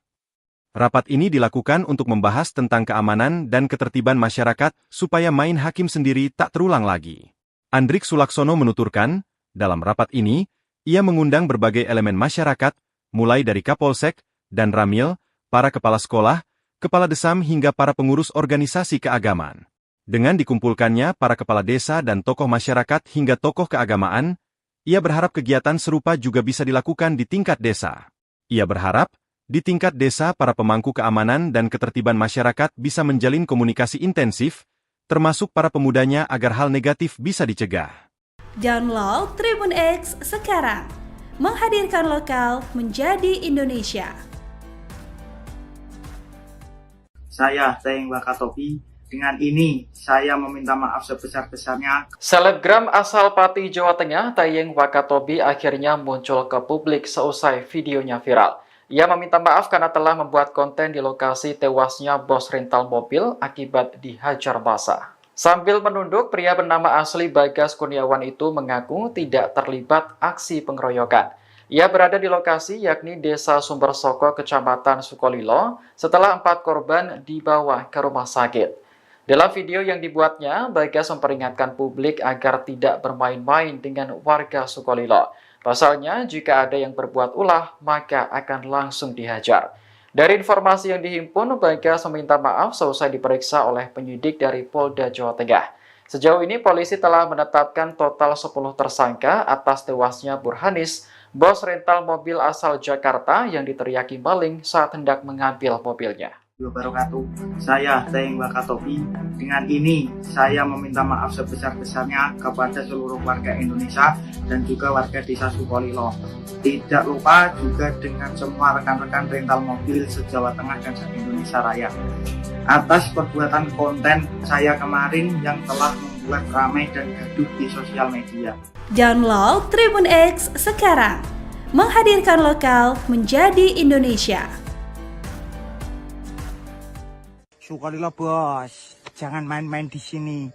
Rapat ini dilakukan untuk membahas tentang keamanan dan ketertiban masyarakat supaya main hakim sendiri tak terulang lagi. Andrik Sulaksono menuturkan, dalam rapat ini, ia mengundang berbagai elemen masyarakat, mulai dari Kapolsek dan Ramil, para kepala sekolah, kepala desam hingga para pengurus organisasi keagamaan. Dengan dikumpulkannya para kepala desa dan tokoh masyarakat hingga tokoh keagamaan, ia berharap kegiatan serupa juga bisa dilakukan di tingkat desa. Ia berharap, di tingkat desa para pemangku keamanan dan ketertiban masyarakat bisa menjalin komunikasi intensif, termasuk para pemudanya agar hal negatif bisa dicegah. Download Tribun X sekarang. Menghadirkan lokal menjadi Indonesia. Saya Teng Wakatobi. Dengan ini, saya meminta maaf sebesar-besarnya. Selebgram asal Pati, Jawa Tengah, Tayeng Wakatobi akhirnya muncul ke publik seusai videonya viral. Ia meminta maaf karena telah membuat konten di lokasi tewasnya bos rental mobil akibat dihajar massa. Sambil menunduk, pria bernama asli Bagas Kurniawan itu mengaku tidak terlibat aksi pengeroyokan. Ia berada di lokasi yakni Desa Sumbersoko, Kecamatan Sukolilo, setelah 4 korban dibawa ke rumah sakit. Dalam video yang dibuatnya, Bagas memperingatkan publik agar tidak bermain-main dengan warga Sukolilo. Pasalnya, jika ada yang berbuat ulah, maka akan langsung dihajar. Dari informasi yang dihimpun, Bagas meminta maaf seusai diperiksa oleh penyidik dari Polda Jawa Tengah. Sejauh ini, polisi telah menetapkan total 10 tersangka atas tewasnya Burhanis, bos rental mobil asal Jakarta yang diteriaki maling saat hendak mengambil mobilnya. Wabarakatuh. Saya Teng Wakatobi. Dengan ini, saya meminta maaf sebesar-besarnya kepada seluruh warga Indonesia dan juga warga Desa Sukolilo. Tidak lupa juga dengan semua rekan-rekan rental mobil se-Jawa Tengah dan se-Indonesia Raya. Atas perbuatan konten saya kemarin yang telah membuat ramai dan gaduh di sosial media. Download Tribun X sekarang. Menghadirkan lokal menjadi Indonesia. Sukarela bos, jangan main-main di sini.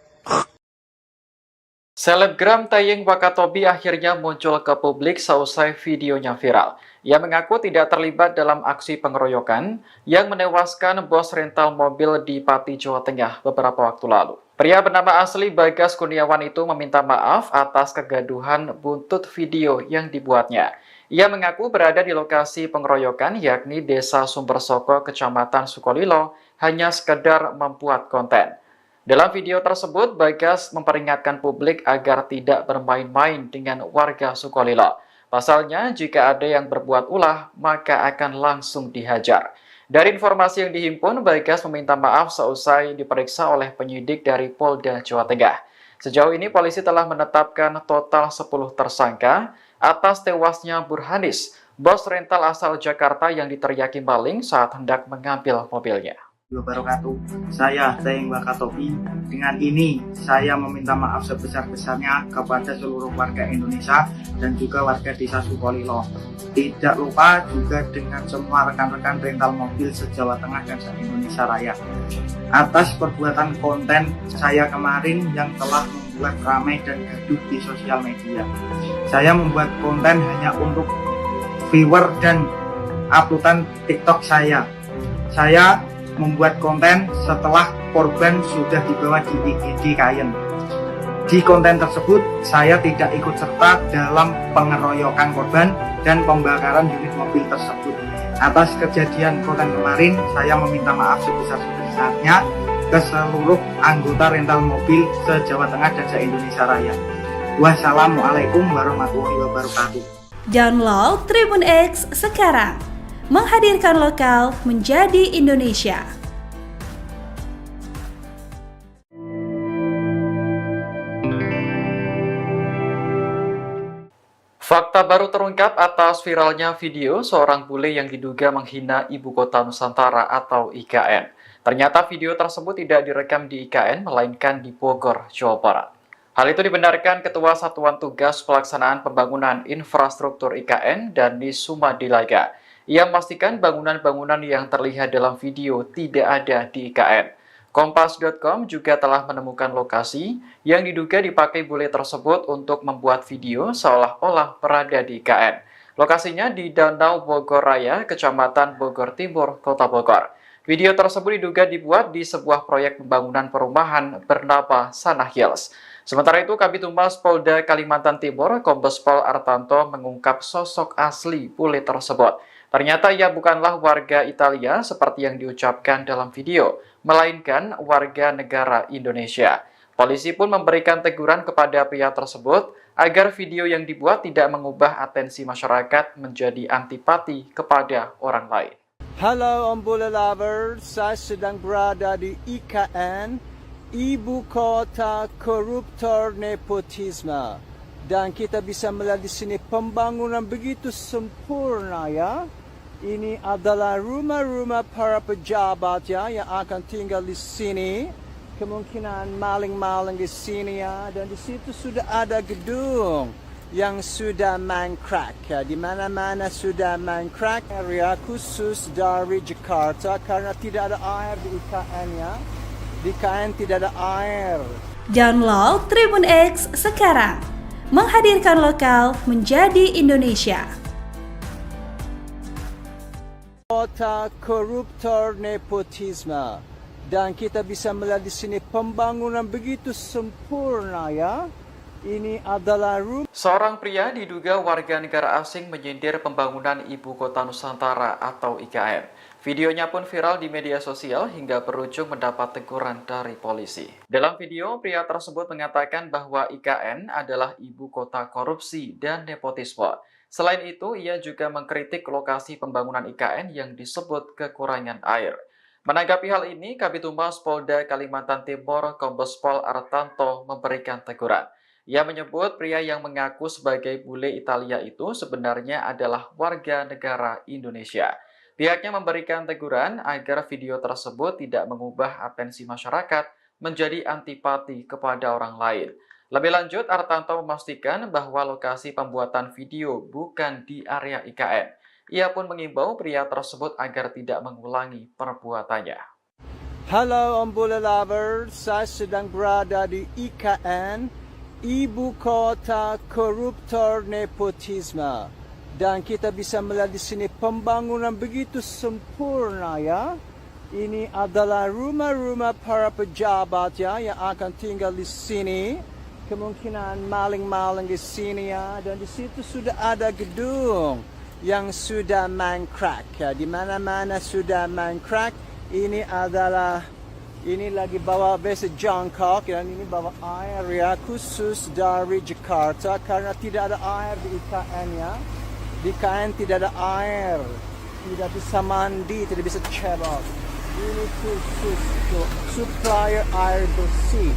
Selebgram Tayeng Wakatobi akhirnya muncul ke publik seusai videonya viral. Ia mengaku tidak terlibat dalam aksi pengeroyokan yang menewaskan bos rental mobil di Pati, Jawa Tengah beberapa waktu lalu. Pria bernama asli Bagas Kurniawan itu meminta maaf atas kegaduhan buntut video yang dibuatnya. Ia mengaku berada di lokasi pengeroyokan yakni Desa Sumbersoko, Kecamatan Sukolilo, hanya sekedar membuat konten. Dalam video tersebut, Bagas memperingatkan publik agar tidak bermain-main dengan warga Sukolilo. Pasalnya, jika ada yang berbuat ulah, maka akan langsung dihajar. Dari informasi yang dihimpun, Bagas meminta maaf seusai diperiksa oleh penyidik dari Polda Jawa Tengah. Sejauh ini, polisi telah menetapkan total 10 tersangka atas tewasnya Burhanis, bos rental asal Jakarta yang diteriaki maling saat hendak mengambil mobilnya. Wabarakatuh. Saya Tayeng Wakatobi. Dengan ini saya meminta maaf sebesar-besarnya kepada seluruh warga Indonesia dan juga warga Desa Sukolilo. Tidak lupa juga dengan semua rekan-rekan rental mobil se-Jawa Tengah dan se-Indonesia Raya. Atas perbuatan konten saya kemarin yang telah membuat ramai dan gaduh di sosial media. Saya membuat konten hanya untuk viewer dan uploadan TikTok saya. Saya membuat konten setelah korban sudah dibawa di IGD Kayen. Di konten tersebut, saya tidak ikut serta dalam pengeroyokan korban dan pembakaran unit mobil tersebut. Atas kejadian konten kemarin, saya meminta maaf sebesar-besarnya ke seluruh anggota rental mobil se-Jawa Tengah dan se-Indonesia Raya. Wassalamualaikum warahmatullahi wabarakatuh. Download Tribun X sekarang. Menghadirkan lokal menjadi Indonesia. Fakta baru terungkap atas viralnya video seorang bule yang diduga menghina Ibu Kota Nusantara atau IKN. Ternyata video tersebut tidak direkam di IKN, melainkan di Bogor, Jawa Barat. Hal itu dibenarkan Ketua Satuan Tugas Pelaksanaan Pembangunan Infrastruktur IKN, Dani Sumadilaga. Ia memastikan bangunan-bangunan yang terlihat dalam video tidak ada di IKN. Kompas.com juga telah menemukan lokasi yang diduga dipakai bule tersebut untuk membuat video seolah-olah berada di IKN. Lokasinya di Danau Bogor Raya, Kecamatan Bogor Timur, Kota Bogor. Video tersebut diduga dibuat di sebuah proyek pembangunan perumahan bernama Sana Hills. Sementara itu, Kabid Humas Polda Kalimantan Timur, Kombes Pol Artanto mengungkap sosok asli bule tersebut. Ternyata ia bukanlah warga Italia seperti yang diucapkan dalam video, melainkan warga negara Indonesia. Polisi pun memberikan teguran kepada pria tersebut agar video yang dibuat tidak mengubah atensi masyarakat menjadi antipati kepada orang lain. Halo Om Bule Lover, saya sedang berada di IKN, Ibu Kota Koruptor Nepotisme. Dan kita bisa melihat di sini pembangunan begitu sempurna ya. Ini adalah rumah-rumah para pejabat ya yang akan tinggal di sini. Kemungkinan maling-maling di sini ya. Dan di situ sudah ada gedung yang sudah mangkrak ya. Di mana-mana sudah mangkrak. Area khusus dari Jakarta karena tidak ada air di IKN ya. Di IKN tidak ada air. Download Tribun X sekarang. Menghadirkan lokal menjadi Indonesia. Kota koruptor nepotisme. Dan kita bisa melihat di sini pembangunan begitu sempurna ya. Ini adalah rumah. Seorang pria diduga warga negara asing menyindir pembangunan Ibu Kota Nusantara atau IKN. Videonya pun viral di media sosial hingga berujung mendapat teguran dari polisi. Dalam video, pria tersebut mengatakan bahwa IKN adalah ibu kota korupsi dan nepotisme. Selain itu, ia juga mengkritik lokasi pembangunan IKN yang disebut kekurangan air. Menanggapi hal ini, Kabid Humas Polda Kalimantan Timur, Kombes Pol Artanto memberikan teguran. Ia menyebut pria yang mengaku sebagai bule Italia itu sebenarnya adalah warga negara Indonesia. Pihaknya memberikan teguran agar video tersebut tidak mengubah atensi masyarakat menjadi antipati kepada orang lain. Lebih lanjut, Artanto memastikan bahwa lokasi pembuatan video bukan di area IKN. Ia pun mengimbau pria tersebut agar tidak mengulangi perbuatannya. Halo Om Bola Lovers, saya sedang berada di IKN, Ibu Kota Koruptor Nepotisme. Dan kita bisa melihat di sini pembangunan begitu sempurna ya. Ini adalah rumah-rumah para pejabat ya yang akan tinggal di sini. Kemungkinan maling-maling di sini ya. Dan di situ sudah ada gedung yang sudah mangkrak ya. Di mana-mana sudah mangkrak. Ini lagi bawa base jangkok dan ini bawa air ya khusus dari Jakarta karena tidak ada air di IKN ya. Di IKN tidak ada air, tidak bisa mandi, tidak bisa cebok. Ini khusus untuk supplier air bersih.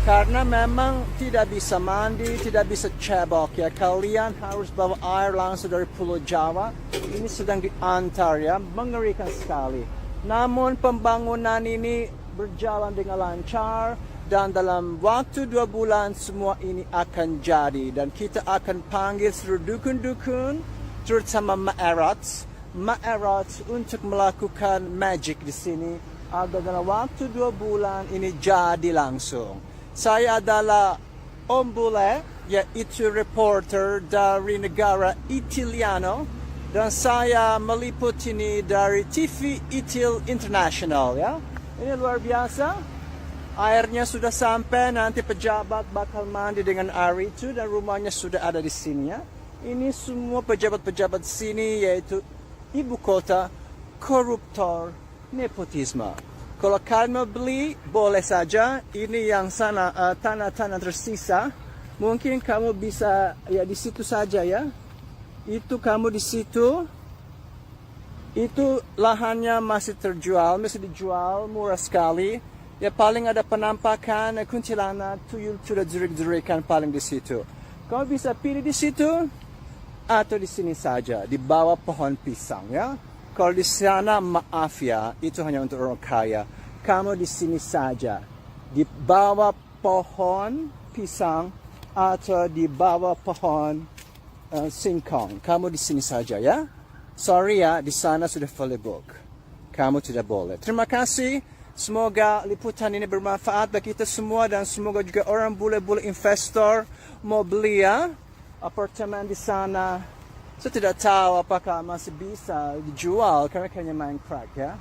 Karena memang tidak bisa mandi, tidak bisa cebok ya. Kalian harus bawa air langsung dari Pulau Jawa. Ini sedang diantar ya, mengerikan sekali. Namun pembangunan ini berjalan dengan lancar dan dalam waktu 2 bulan semua ini akan jadi dan kita akan panggil seluruh dukun-dukun terutama Ma'erat untuk melakukan magic di sini agar dalam waktu 2 bulan ini jadi langsung. Saya adalah Om Bule, yaitu reporter dari negara Italiano. Dan saya meliput ini dari TV Itil International ya. Ini luar biasa. Airnya sudah sampai, nanti pejabat bakal mandi dengan air itu dan rumahnya sudah ada di sini ya. Ini semua pejabat-pejabat sini yaitu ibu kota koruptor nepotisme. Kalau kalian mau beli boleh saja. Ini yang sana tanah-tanah tersisa. Mungkin kamu bisa ya di situ saja ya. Itu kamu di situ, itu lahannya masih terjual, masih dijual murah sekali. Ya paling ada penampakan kuntilanak, tuyul sudah jerik-jerikan paling di situ. Kamu bisa pilih di situ atau di sini saja, di bawah pohon pisang ya. Kalau di sana maaf ya, itu hanya untuk orang kaya. Kamu di sini saja, di bawah pohon pisang atau di bawah pohon singkong. Kamu di sini saja ya. Sorry ya, di sana sudah fully book. Kamu tidak boleh. Terima kasih. Semoga liputan ini bermanfaat bagi kita semua dan semoga juga orang bule-bule investor mau beli ya apartemen di sana. Saya tidak tahu apakah masih bisa dijual karena kayaknya main crack ya.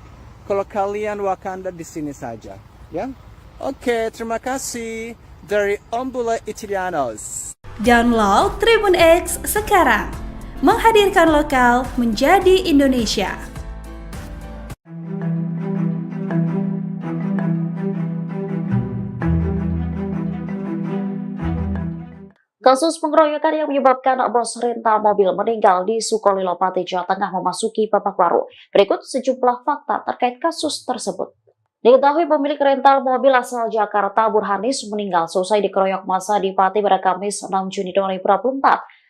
Kalau kalian Wakanda di sini saja ya. Oke, terima kasih dari Om Bule Italianos. Download Tribun X sekarang, menghadirkan lokal menjadi Indonesia. Kasus pengeroyokan yang menyebabkan bos rental mobil meninggal di Sukolilo, Pati, Jawa Tengah memasuki babak baru. Berikut sejumlah fakta terkait kasus tersebut. Diketahui pemilik rental mobil asal Jakarta, Burhanis, meninggal seusai dikeroyok massa di Pati pada Kamis 6 Juni 2024.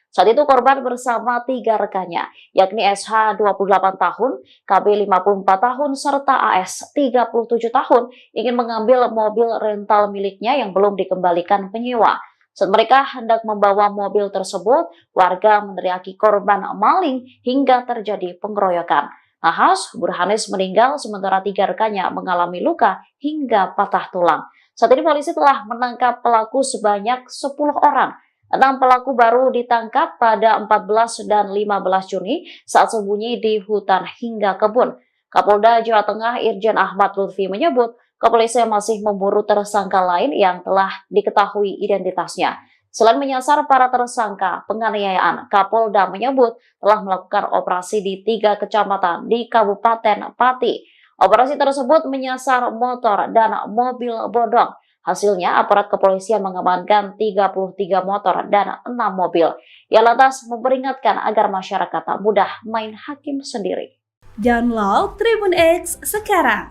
Saat itu korban bersama 3 rekannya, yakni SH 28 tahun, KB 54 tahun, serta AS 37 tahun, ingin mengambil mobil rental miliknya yang belum dikembalikan penyewa. Saat mereka hendak membawa mobil tersebut, warga meneriaki korban maling hingga terjadi pengeroyokan. Nahas, Burhanis meninggal sementara 3 rekannya mengalami luka hingga patah tulang. Saat ini polisi telah menangkap pelaku sebanyak 10 orang. 6 pelaku baru ditangkap pada 14 dan 15 Juni saat sembunyi di hutan hingga kebun. Kapolda Jawa Tengah Irjen Ahmad Lutfi menyebut kepolisian masih memburu tersangka lain yang telah diketahui identitasnya. Selain menyasar para tersangka penganiayaan, Kapolda menyebut telah melakukan operasi di 3 kecamatan di Kabupaten Pati. Operasi tersebut menyasar motor dan mobil bodong. Hasilnya, aparat kepolisian mengamankan 33 motor dan 6 mobil. Ia lantas memperingatkan agar masyarakat tak mudah main hakim sendiri. Download Tribun X sekarang,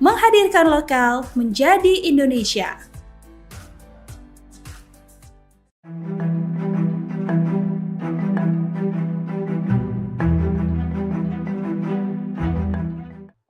menghadirkan lokal menjadi Indonesia.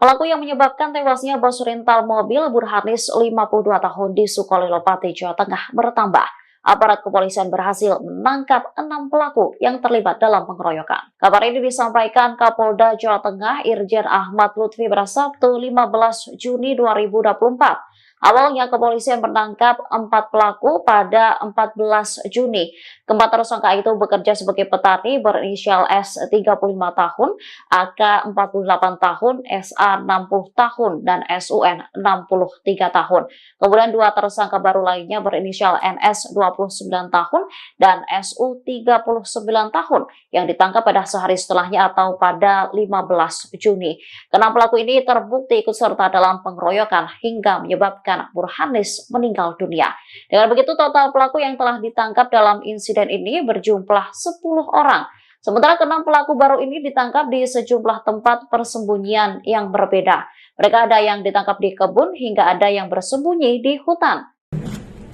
Pelaku yang menyebabkan tewasnya bos rental mobil Burhanis 52 tahun di Sukolilo, Pati, Jawa Tengah bertambah. aparat kepolisian berhasil menangkap 6 pelaku yang terlibat dalam pengeroyokan. Kabar ini disampaikan Kapolda Jawa Tengah Irjen Ahmad Lutfi pada Sabtu 15 Juni 2024. Awalnya kepolisian menangkap 4 pelaku pada 14 Juni. Keempat tersangka itu bekerja sebagai petani berinisial S 35 tahun, AK 48 tahun, SA 60 tahun, dan SUN 63 tahun. Kemudian 2 tersangka baru lainnya berinisial NS 29 tahun dan SU 39 tahun yang ditangkap pada sehari setelahnya atau pada 15 Juni. Keenam pelaku ini terbukti ikut serta dalam pengeroyokan hingga menyebabkan Burhanis meninggal dunia. Dengan begitu total pelaku yang telah ditangkap dalam insiden ini berjumlah 10 orang. Sementara keenam pelaku baru ini ditangkap di sejumlah tempat persembunyian yang berbeda. Mereka ada yang ditangkap di kebun hingga ada yang bersembunyi di hutan.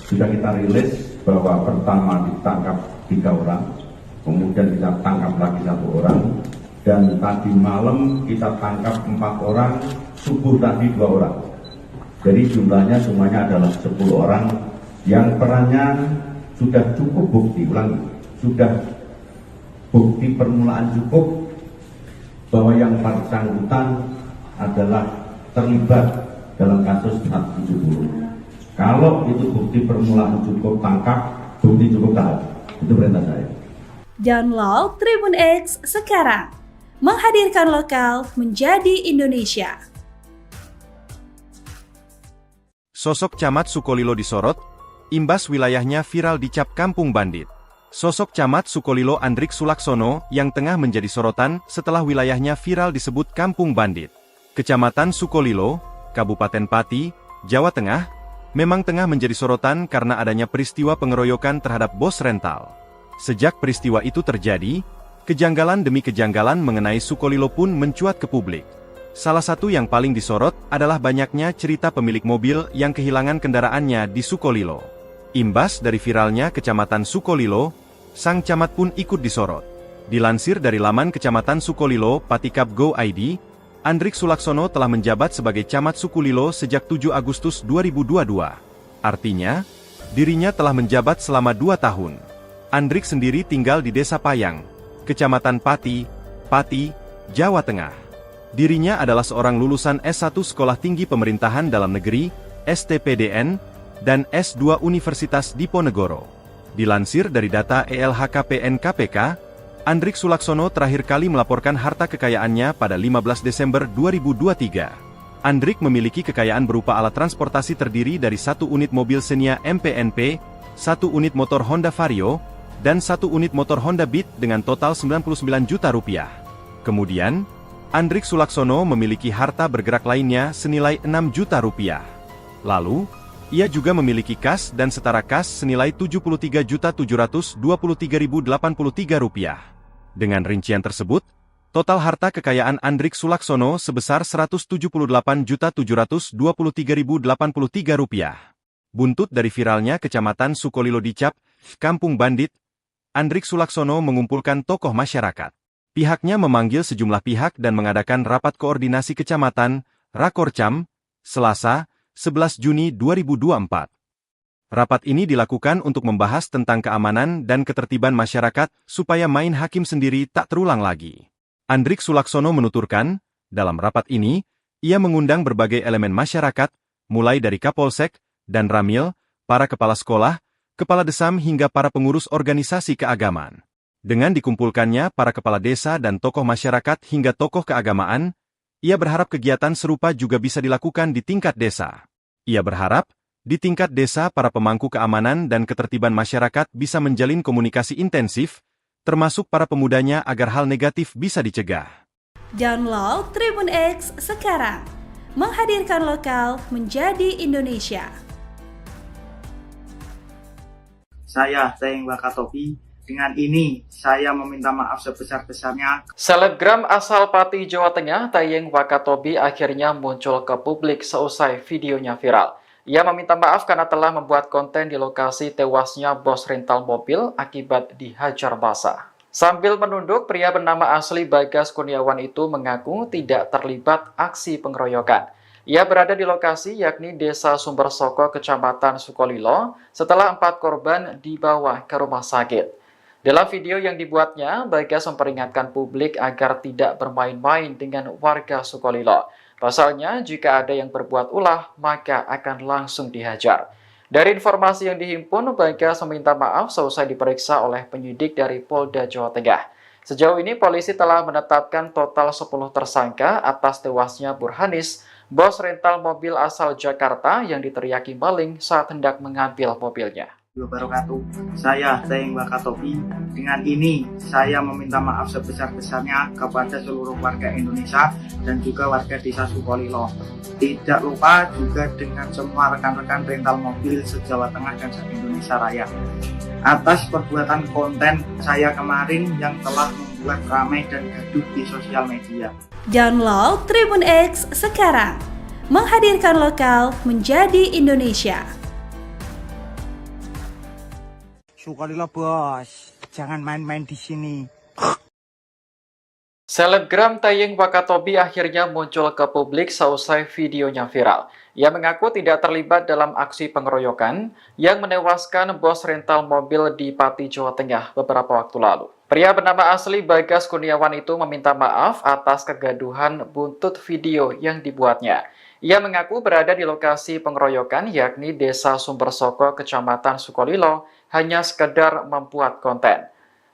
Sudah kita rilis bahwa pertama ditangkap 3 orang, kemudian kita tangkap lagi 1 orang, dan tadi malam kita tangkap 4 orang, subuh tadi 2 orang. Jadi jumlahnya semuanya adalah 10 orang yang perannya sudah cukup bukti, sudah bukti permulaan cukup bahwa yang bersangkutan adalah terlibat dalam kasus 470. Kalau itu bukti permulaan cukup, tangkap, bukti cukup, tahan. Itu perintah saya. Download Tribun X sekarang. Menghadirkan lokal menjadi Indonesia. Sosok Camat Sukolilo disorot, imbas wilayahnya viral dicap kampung bandit. Sosok Camat Sukolilo Andrik Sulaksono yang tengah menjadi sorotan setelah wilayahnya viral disebut kampung bandit. Kecamatan Sukolilo, Kabupaten Pati, Jawa Tengah, memang tengah menjadi sorotan karena adanya peristiwa pengeroyokan terhadap bos rental. Sejak peristiwa itu terjadi, kejanggalan demi kejanggalan mengenai Sukolilo pun mencuat ke publik. Salah satu yang paling disorot adalah banyaknya cerita pemilik mobil yang kehilangan kendaraannya di Sukolilo. Imbas dari viralnya Kecamatan Sukolilo, sang camat pun ikut disorot. Dilansir dari laman Kecamatan Sukolilo, Patikap Go ID, Andrik Sulaksono telah menjabat sebagai Camat Sukolilo sejak 7 Agustus 2022. Artinya, dirinya telah menjabat selama 2 tahun. Andrik sendiri tinggal di Desa Payang, Kecamatan Pati, Jawa Tengah. Dirinya adalah seorang lulusan S1 Sekolah Tinggi Pemerintahan Dalam Negeri, STPDN, dan S2 Universitas Diponegoro. Dilansir dari data ELHKPN KPK, Andrik Sulaksono terakhir kali melaporkan harta kekayaannya pada 15 Desember 2023. Andrik memiliki kekayaan berupa alat transportasi terdiri dari 1 unit mobil Xenia MPNP, 1 unit motor Honda Vario, dan 1 unit motor Honda Beat dengan total 99 juta rupiah. Kemudian, Andrik Sulaksono memiliki harta bergerak lainnya senilai 6 juta rupiah. Lalu, ia juga memiliki kas dan setara kas senilai 73.723.083 rupiah. Dengan rincian tersebut, total harta kekayaan Andrik Sulaksono sebesar 178.723.083 rupiah. Buntut dari viralnya Kecamatan Sukolilo dicap kampung bandit, Andrik Sulaksono mengumpulkan tokoh masyarakat. Pihaknya memanggil sejumlah pihak dan mengadakan rapat koordinasi kecamatan, Rakorcam, Selasa, 11 Juni 2024. Rapat ini dilakukan untuk membahas tentang keamanan dan ketertiban masyarakat supaya main hakim sendiri tak terulang lagi. Andrik Sulaksono menuturkan, dalam rapat ini, ia mengundang berbagai elemen masyarakat, mulai dari Kapolsek dan Ramil, para kepala sekolah, kepala desam hingga para pengurus organisasi keagamaan. Dengan dikumpulkannya para kepala desa dan tokoh masyarakat hingga tokoh keagamaan, ia berharap kegiatan serupa juga bisa dilakukan di tingkat desa. Ia berharap, di tingkat desa para pemangku keamanan dan ketertiban masyarakat bisa menjalin komunikasi intensif, termasuk para pemudanya agar hal negatif bisa dicegah. Download Tribun X sekarang. Menghadirkan lokal menjadi Indonesia. Saya Teng Wakatobi. Dengan ini, saya meminta maaf sebesar-besarnya. Selebgram asal Pati, Jawa Tengah, Tayeng Wakatobi akhirnya muncul ke publik seusai videonya viral. Ia meminta maaf karena telah membuat konten di lokasi tewasnya bos rental mobil akibat dihajar massa. Sambil menunduk, pria bernama asli Bagas Kurniawan itu mengaku tidak terlibat aksi pengeroyokan. Ia berada di lokasi yakni Desa Sumbersoko, Kecamatan Sukolilo, setelah 4 korban dibawa ke rumah sakit. Dalam video yang dibuatnya, Bagas memperingatkan publik agar tidak bermain-main dengan warga Sukolilo. Pasalnya, jika ada yang berbuat ulah, maka akan langsung dihajar. Dari informasi yang dihimpun, Bagas meminta maaf seusai diperiksa oleh penyidik dari Polda Jawa Tengah. Sejauh ini, polisi telah menetapkan total 10 tersangka atas tewasnya Burhanis, bos rental mobil asal Jakarta yang diteriaki maling saat hendak mengambil mobilnya. Wabarakatuh. Saya Teng Wakatopi. Dengan ini saya meminta maaf sebesar-besarnya kepada seluruh warga Indonesia dan juga warga Desa Sukolilo. Tidak lupa juga dengan semua rekan-rekan rental mobil se-Jawa Tengah dan se-Indonesia Raya. Atas perbuatan konten saya kemarin yang telah membuat ramai dan gaduh di sosial media. Download Tribun X sekarang, menghadirkan lokal menjadi Indonesia. Sukolilo bos, jangan main-main di sini. Selebgram Tayeng Wakatobi akhirnya muncul ke publik seusai videonya viral. Ia mengaku tidak terlibat dalam aksi pengeroyokan yang menewaskan bos rental mobil di Pati, Jawa Tengah beberapa waktu lalu. Pria bernama asli Bagas Kurniawan itu meminta maaf atas kegaduhan buntut video yang dibuatnya. Ia mengaku berada di lokasi pengeroyokan yakni Desa Sumbersoko, Kecamatan Sukolilo, hanya sekedar membuat konten.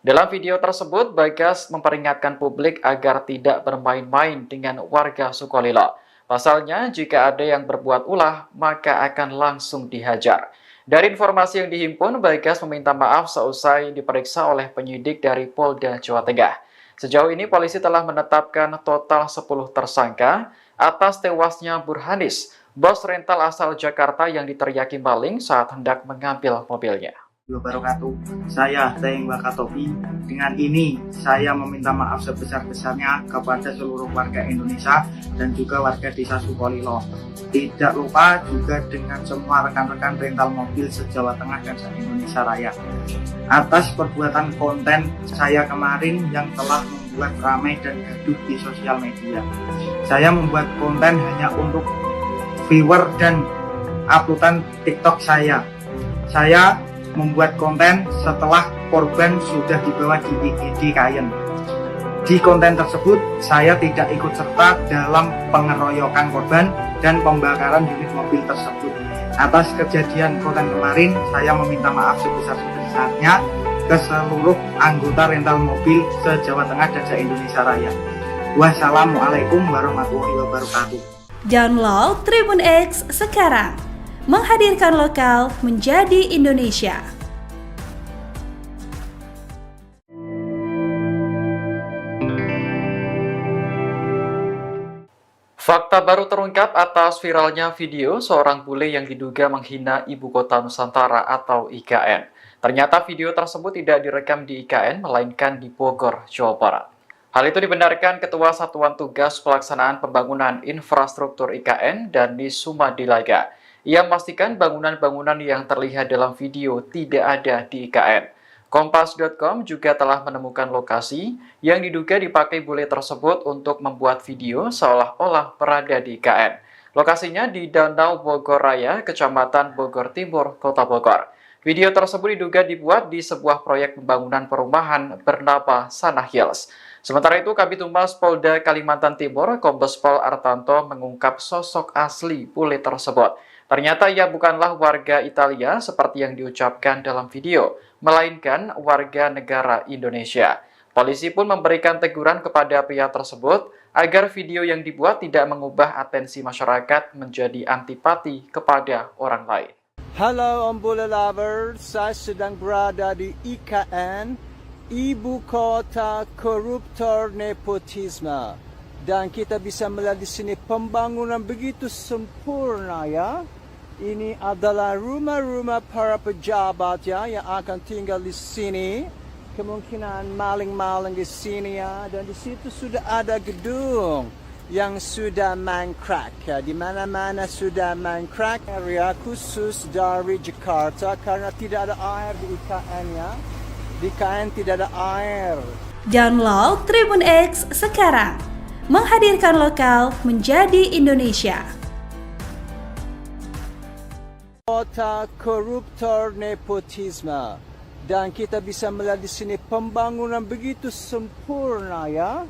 Dalam video tersebut, Bagas memperingatkan publik agar tidak bermain-main dengan warga Sukolilo. Pasalnya, jika ada yang berbuat ulah, maka akan langsung dihajar. Dari informasi yang dihimpun, Bagas meminta maaf seusai diperiksa oleh penyidik dari Polda Jawa Tengah. Sejauh ini, polisi telah menetapkan total 10 tersangka atas tewasnya Burhanis, bos rental asal Jakarta yang diteriaki maling saat hendak mengambil mobilnya. Wabarakatuh. Saya Teng Wakatopi. Dengan ini saya meminta maaf sebesar-besarnya kepada seluruh warga Indonesia dan juga warga Desa Sukolilo. Tidak lupa juga dengan semua rekan-rekan rental mobil se-Jawa Tengah dan se-Indonesia Raya. Atas perbuatan konten saya kemarin yang telah membuat ramai dan gaduh di sosial media. Saya membuat konten hanya untuk viewer dan uploadan TikTok saya. Saya membuat konten setelah korban sudah dibawa di IGD Kayen. Di konten tersebut, saya tidak ikut serta dalam pengeroyokan korban dan pembakaran unit mobil tersebut. Atas kejadian konten kemarin, saya meminta maaf sebesar-besarnya ke seluruh anggota rental mobil se-Jawa Tengah dan se-Indonesia Raya. Wassalamualaikum warahmatullahi wabarakatuh. Download Tribun X sekarang, menghadirkan lokal menjadi Indonesia. Fakta baru terungkap atas viralnya video seorang bule yang diduga menghina Ibu Kota Nusantara atau IKN. Ternyata video tersebut tidak direkam di IKN, melainkan di Bogor, Jawa Barat. Hal itu dibenarkan Ketua Satuan Tugas Pelaksanaan Pembangunan Infrastruktur IKN, Dani Sumadilaga. Ia memastikan bangunan-bangunan yang terlihat dalam video tidak ada di IKN. Kompas.com juga telah menemukan lokasi yang diduga dipakai bule tersebut untuk membuat video seolah-olah berada di IKN. Lokasinya di Danau Bogor Raya, Kecamatan Bogor Timur, Kota Bogor. Video tersebut diduga dibuat di sebuah proyek pembangunan perumahan bernama Sana Hills. Sementara itu, Kabid Humas Polda Kalimantan Timur, Kombes Pol Artanto mengungkap sosok asli bule tersebut. Ternyata ia bukanlah warga Italia seperti yang diucapkan dalam video, melainkan warga negara Indonesia. Polisi pun memberikan teguran kepada pihak tersebut agar video yang dibuat tidak mengubah atensi masyarakat menjadi antipati kepada orang lain. Halo Om Bola Lover, saya sedang berada di IKN, Ibu Kota Koruptor Nepotisme. Dan kita bisa melihat di sini pembangunan begitu sempurna ya. Ini adalah rumah-rumah para pejabat ya yang akan tinggal di sini. Kemungkinan maling-maling di sini ya. Dan di situ sudah ada gedung yang sudah mangkrak ya. Di mana-mana sudah mangkrak. Area khusus dari Jakarta karena tidak ada air di IKN ya. Di IKN tidak ada air. Download Tribun X sekarang, menghadirkan lokal menjadi Indonesia. kota koruptor nepotisme. Dan kita bisa melihat di sini pembangunan begitu sempurna ya.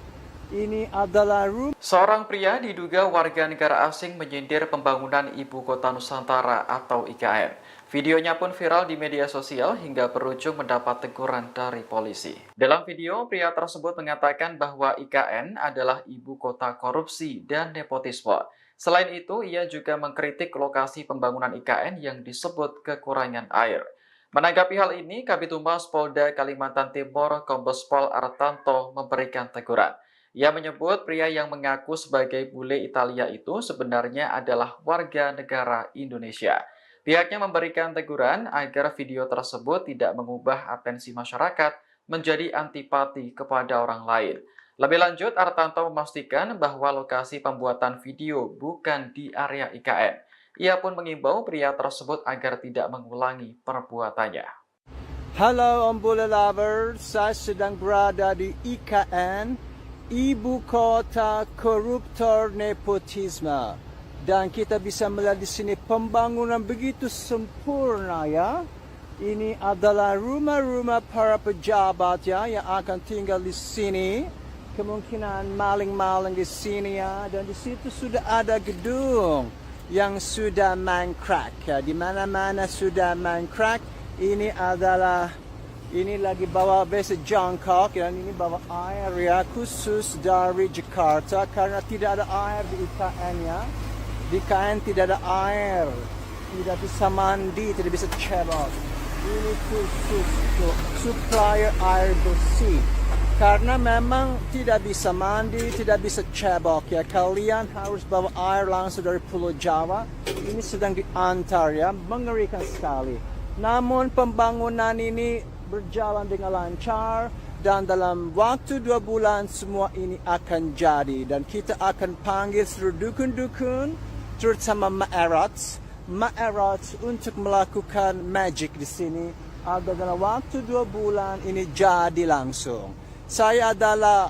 Ini adalah rumah. Seorang pria diduga warga negara asing menyindir pembangunan Ibu Kota Nusantara atau IKN. Videonya pun viral di media sosial hingga berujung mendapat teguran dari polisi. Dalam video, pria tersebut mengatakan bahwa IKN adalah ibu kota korupsi dan nepotisme. Selain itu, ia juga mengkritik lokasi pembangunan IKN yang disebut kekurangan air. Menanggapi hal ini, Kabid Humas Polda Kalimantan Timur Kombes Pol Artanto memberikan teguran. Ia menyebut pria yang mengaku sebagai bule Italia itu sebenarnya adalah warga negara Indonesia. Pihaknya memberikan teguran agar video tersebut tidak mengubah atensi masyarakat menjadi antipati kepada orang lain. Lebih lanjut, Artanto memastikan bahwa lokasi pembuatan video bukan di area IKN. Ia pun mengimbau pria tersebut agar tidak mengulangi perbuatannya. Halo Om Bule Lovers, saya sedang berada di IKN, Ibu Kota Koruptor Nepotisme. Dan kita bisa melihat di sini pembangunan begitu sempurna ya. Ini adalah rumah-rumah para pejabat ya yang akan tinggal di sini. Kemungkinan maling-maling di sini ya. Dan di situ sudah ada gedung yang sudah mangkrak ya. Di mana-mana sudah mangkrak. Ini lagi bawa base jangkok dan ini bawa air ya khusus dari Jakarta karena tidak ada air di IKN ya. Di IKN tidak ada air, tidak bisa mandi, tidak bisa cebok. Ini khusus untuk supplier air bersih. Karena memang tidak bisa mandi, tidak bisa cebok ya. Kalian harus bawa air langsung dari Pulau Jawa. Ini sedang diantar ya, mengerikan sekali. Namun pembangunan ini berjalan dengan lancar dan dalam waktu 2 bulan semua ini akan jadi. Dan kita akan panggil seluruh dukun-dukun, terutama Ma'erat untuk melakukan magic di sini. Agar dalam waktu 2 bulan ini jadi langsung. Saya adalah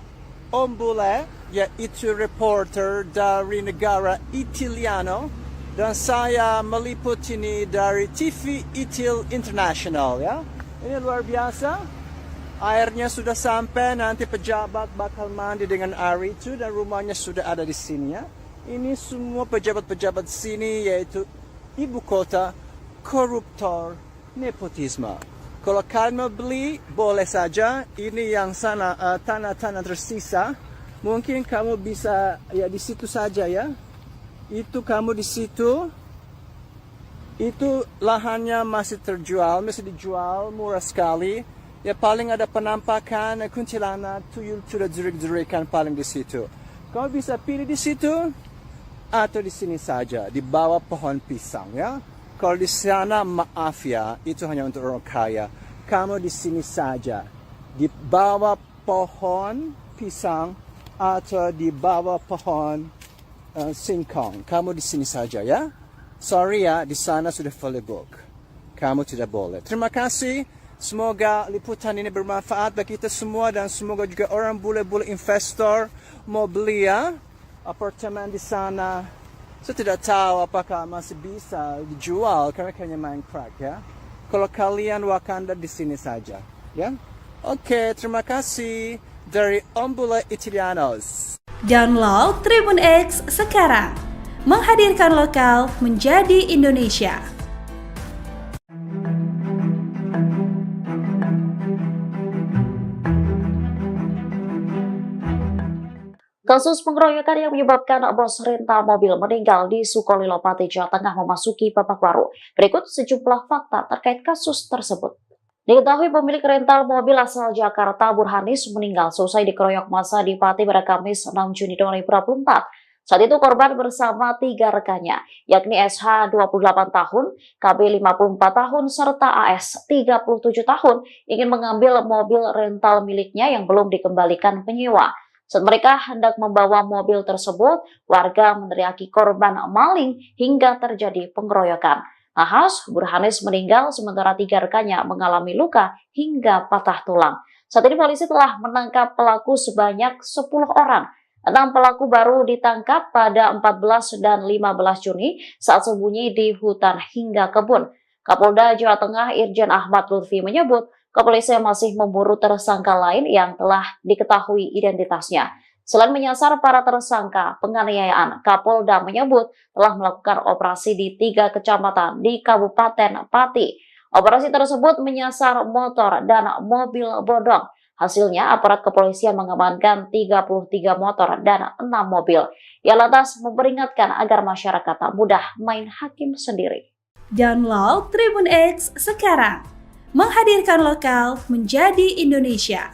Om Bule, yaitu reporter dari negara Italiano, dan saya meliput ini dari TV Itil International ya. Ini luar biasa. Airnya sudah sampai, nanti pejabat bakal mandi dengan air itu dan rumahnya sudah ada di sini ya. Ini semua pejabat-pejabat sini yaitu ibu kota koruptor nepotisme. Kalau kalian mau beli, boleh saja. Ini yang sana tanah-tanah tersisa. Mungkin kamu bisa ya di situ saja ya. Itu kamu di situ. Itu lahannya masih terjual, masih dijual murah sekali. Ya paling ada penampakan kuntilanak, tuyul sudah jerik-jerikan paling di situ. Kamu bisa pilih di situ atau di sini saja, di bawah pohon pisang ya. Kalau di sana maaf ya, itu hanya untuk orang kaya. Kamu di sini saja, di bawah pohon pisang atau di bawah pohon singkong. Kamu di sini saja ya. Sorry ya, di sana sudah fully book. Kamu tidak boleh. Terima kasih. Semoga liputan ini bermanfaat bagi kita semua dan semoga juga orang bule-bule investor mau beli ya apartemen di sana. Saya tidak tahu apakah masih bisa dijual karena kayaknya mangkrak ya. Kalau kalian Wakanda di sini saja, ya. Oke, terima kasih dari Om Bule Italianos. Download Tribun X sekarang. Menghadirkan lokal menjadi Indonesia. Kasus pengeroyokan yang menyebabkan bos rental mobil meninggal di Sukolilo, Pati, Jawa Tengah memasuki babak baru. Berikut sejumlah fakta terkait kasus tersebut. Diketahui pemilik rental mobil asal Jakarta, Burhanis, meninggal seusai dikeroyok massa di Pati pada Kamis 6 Juni 2024. Saat itu korban bersama 3 rekannya, yakni SH 28 tahun, KB 54 tahun, serta AS 37 tahun, ingin mengambil mobil rental miliknya yang belum dikembalikan penyewa. Saat mereka hendak membawa mobil tersebut, warga meneriaki korban maling hingga terjadi pengeroyokan. Nahas, Burhanis meninggal sementara 3 rekannya mengalami luka hingga patah tulang. Saat ini polisi telah menangkap pelaku sebanyak 10 orang. 6 pelaku baru ditangkap pada 14 dan 15 Juni saat sembunyi di hutan hingga kebun. Kapolda Jawa Tengah Irjen Ahmad Lutfi menyebut kepolisian masih memburu tersangka lain yang telah diketahui identitasnya. Selain menyasar para tersangka penganiayaan, Kapolda menyebut telah melakukan operasi di 3 kecamatan di Kabupaten Pati. Operasi tersebut menyasar motor dan mobil bodong. Hasilnya, aparat kepolisian mengamankan 33 motor dan 6 mobil. Ia lantas memperingatkan agar masyarakat tak mudah main hakim sendiri. Download Tribun X sekarang, menghadirkan lokal menjadi Indonesia.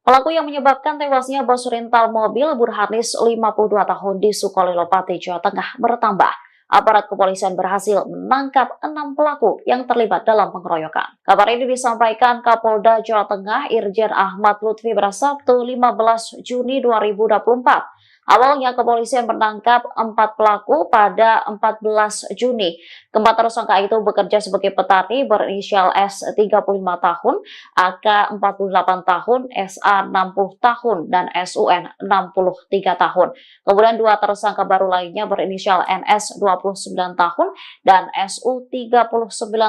Pelaku yang menyebabkan tewasnya bos rental mobil berharnis 52 tahun di Sukolilo, Pati, Jawa Tengah bertambah. Aparat kepolisian berhasil menangkap 6 pelaku yang terlibat dalam pengeroyokan. Kabar ini disampaikan Kapolda Jawa Tengah Irjen Ahmad Lutfi pada Sabtu 15 Juni 2024. Awalnya kepolisian menangkap 4 pelaku pada 14 Juni. Keempat tersangka itu bekerja sebagai petani berinisial S 35 tahun, AK 48 tahun, SA 60 tahun, dan SUN 63 tahun. Kemudian 2 tersangka baru lainnya berinisial NS 29 tahun dan SU 39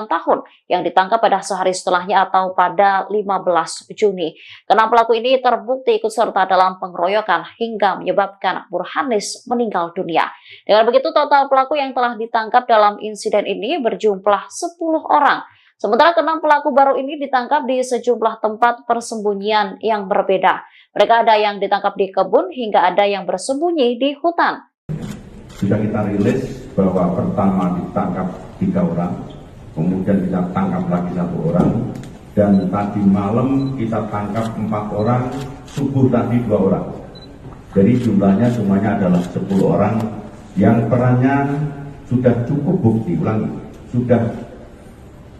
tahun yang ditangkap pada sehari setelahnya atau pada 15 Juni. Keenam pelaku ini terbukti ikut serta dalam pengeroyokan hingga menyebabkan Burhanis meninggal dunia. Dengan begitu total pelaku yang telah ditangkap dalam insiden ini berjumlah 10 orang. Sementara keenam pelaku baru ini ditangkap di sejumlah tempat persembunyian yang berbeda. Mereka ada yang ditangkap di kebun hingga ada yang bersembunyi di hutan. Sudah kita rilis bahwa pertama ditangkap 3 orang, kemudian kita tangkap lagi 1 orang, dan tadi malam kita tangkap 4 orang, subuh tadi 2 orang. Jadi jumlahnya semuanya adalah 10 orang yang perannya sudah cukup bukti, sudah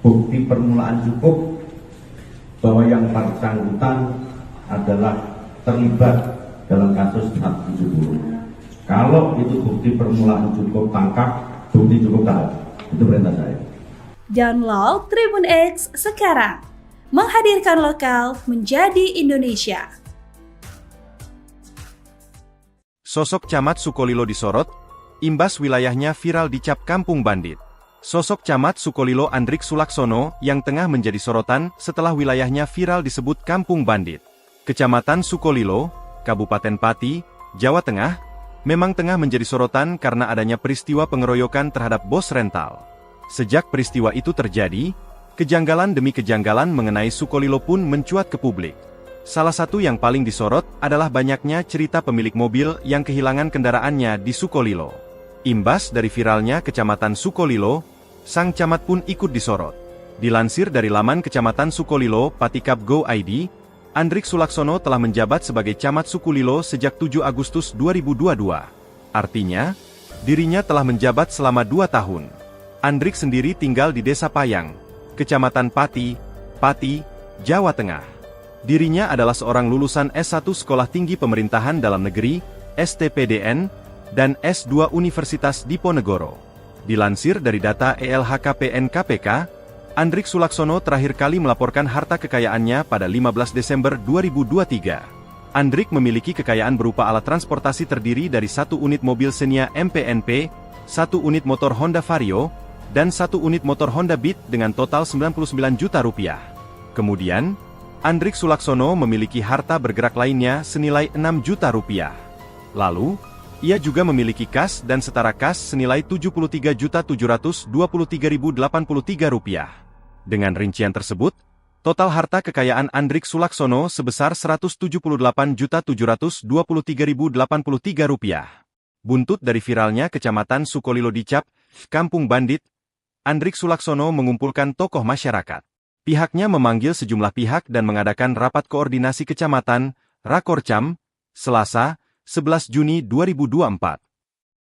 bukti permulaan cukup bahwa yang bersangkutan adalah terlibat dalam kasus 470. Kalau itu bukti permulaan cukup, tangkap, bukti cukup, tahan. Itu perintah saya. Download Tribun X sekarang, menghadirkan lokal menjadi Indonesia. Sosok Camat Sukolilo disorot, imbas wilayahnya viral dicap kampung bandit. Sosok Camat Sukolilo Andrik Sulaksono yang tengah menjadi sorotan setelah wilayahnya viral disebut kampung bandit. Kecamatan Sukolilo, Kabupaten Pati, Jawa Tengah, memang tengah menjadi sorotan karena adanya peristiwa pengeroyokan terhadap bos rental. Sejak peristiwa itu terjadi, kejanggalan demi kejanggalan mengenai Sukolilo pun mencuat ke publik. Salah satu yang paling disorot adalah banyaknya cerita pemilik mobil yang kehilangan kendaraannya di Sukolilo. Imbas dari viralnya Kecamatan Sukolilo, sang camat pun ikut disorot. Dilansir dari laman Kecamatan Sukolilo Patikap.go.id, Andrik Sulaksono telah menjabat sebagai Camat Sukolilo sejak 7 Agustus 2022. Artinya, dirinya telah menjabat selama 2 tahun. Andrik sendiri tinggal di Desa Payang, Kecamatan Pati, Pati, Jawa Tengah. Dirinya adalah seorang lulusan S1 Sekolah Tinggi Pemerintahan Dalam Negeri, STPDN, dan S2 Universitas Diponegoro. Dilansir dari data ELHKPN KPK, Andrik Sulaksono terakhir kali melaporkan harta kekayaannya pada 15 Desember 2023. Andrik memiliki kekayaan berupa alat transportasi terdiri dari 1 unit mobil Xenia MPNP, 1 unit motor Honda Vario, dan 1 unit motor Honda Beat dengan total 99 juta rupiah. Kemudian, Andrik Sulaksono memiliki harta bergerak lainnya senilai 6 juta rupiah. Lalu, ia juga memiliki kas dan setara kas senilai 73.723.083 rupiah. Dengan rincian tersebut, total harta kekayaan Andrik Sulaksono sebesar 178.723.083 rupiah. Buntut dari viralnya Kecamatan Sukolilo dicap kampung bandit, Andrik Sulaksono mengumpulkan tokoh masyarakat. Pihaknya memanggil sejumlah pihak dan mengadakan rapat koordinasi kecamatan, Rakorcam, Selasa, 11 Juni 2024.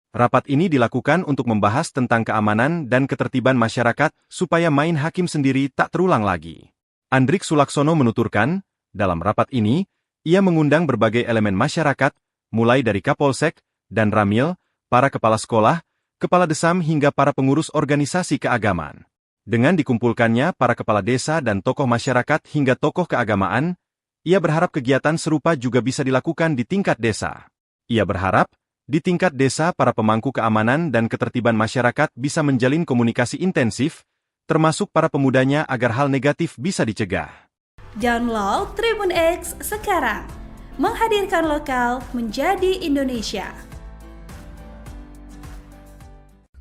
Rapat ini dilakukan untuk membahas tentang keamanan dan ketertiban masyarakat supaya main hakim sendiri tak terulang lagi. Andrik Sulaksono menuturkan, dalam rapat ini, ia mengundang berbagai elemen masyarakat, mulai dari Kapolsek dan Ramil, para kepala sekolah, kepala desam hingga para pengurus organisasi keagamaan. Dengan dikumpulkannya para kepala desa dan tokoh masyarakat hingga tokoh keagamaan, ia berharap kegiatan serupa juga bisa dilakukan di tingkat desa. Ia berharap, di tingkat desa para pemangku keamanan dan ketertiban masyarakat bisa menjalin komunikasi intensif, termasuk para pemudanya agar hal negatif bisa dicegah. Download Tribun X sekarang, menghadirkan lokal menjadi Indonesia.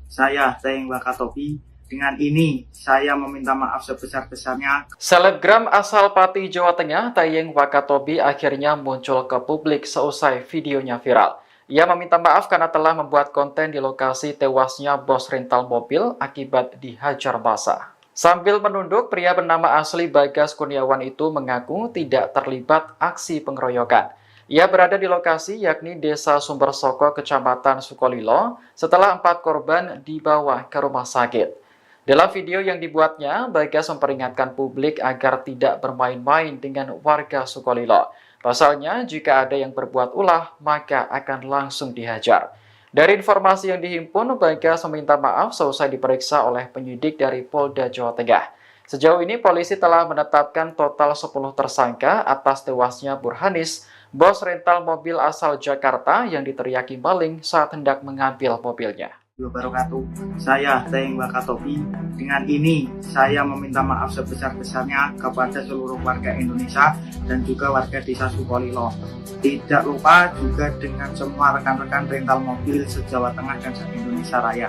Saya Teng Wakatobi. Dengan ini, saya meminta maaf sebesar-besarnya. Selebgram asal Pati, Jawa Tengah, Tayeng Wakatobi akhirnya muncul ke publik seusai videonya viral. Ia meminta maaf karena telah membuat konten di lokasi tewasnya bos rental mobil akibat dihajar massa. Sambil menunduk, pria bernama asli Bagas Kurniawan itu mengaku tidak terlibat aksi pengeroyokan. Ia berada di lokasi yakni Desa Sumbersoko, Kecamatan Sukolilo, setelah 4 korban dibawa ke rumah sakit. Dalam video yang dibuatnya, Bagas memperingatkan publik agar tidak bermain-main dengan warga Sukolilo. Pasalnya, jika ada yang berbuat ulah, maka akan langsung dihajar. Dari informasi yang dihimpun, Bagas meminta maaf seusai diperiksa oleh penyidik dari Polda Jawa Tengah. Sejauh ini, polisi telah menetapkan total 10 tersangka atas tewasnya Burhanis, bos rental mobil asal Jakarta yang diteriaki maling saat hendak mengambil mobilnya. Wabarakatuh. Saya Teng Wakatobi. Dengan ini, saya meminta maaf sebesar-besarnya kepada seluruh warga Indonesia dan juga warga desa Sukolilo. Tidak lupa juga dengan semua rekan-rekan rental mobil se-Jawa Tengah dan se-Indonesia Raya.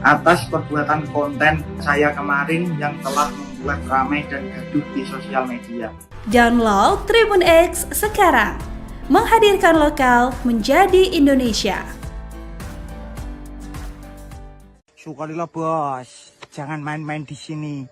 Atas perbuatan konten saya kemarin yang telah membuat ramai dan gaduh di sosial media. Download Tribun X sekarang, menghadirkan lokal menjadi Indonesia. Sukolilo bos, jangan main-main di sini.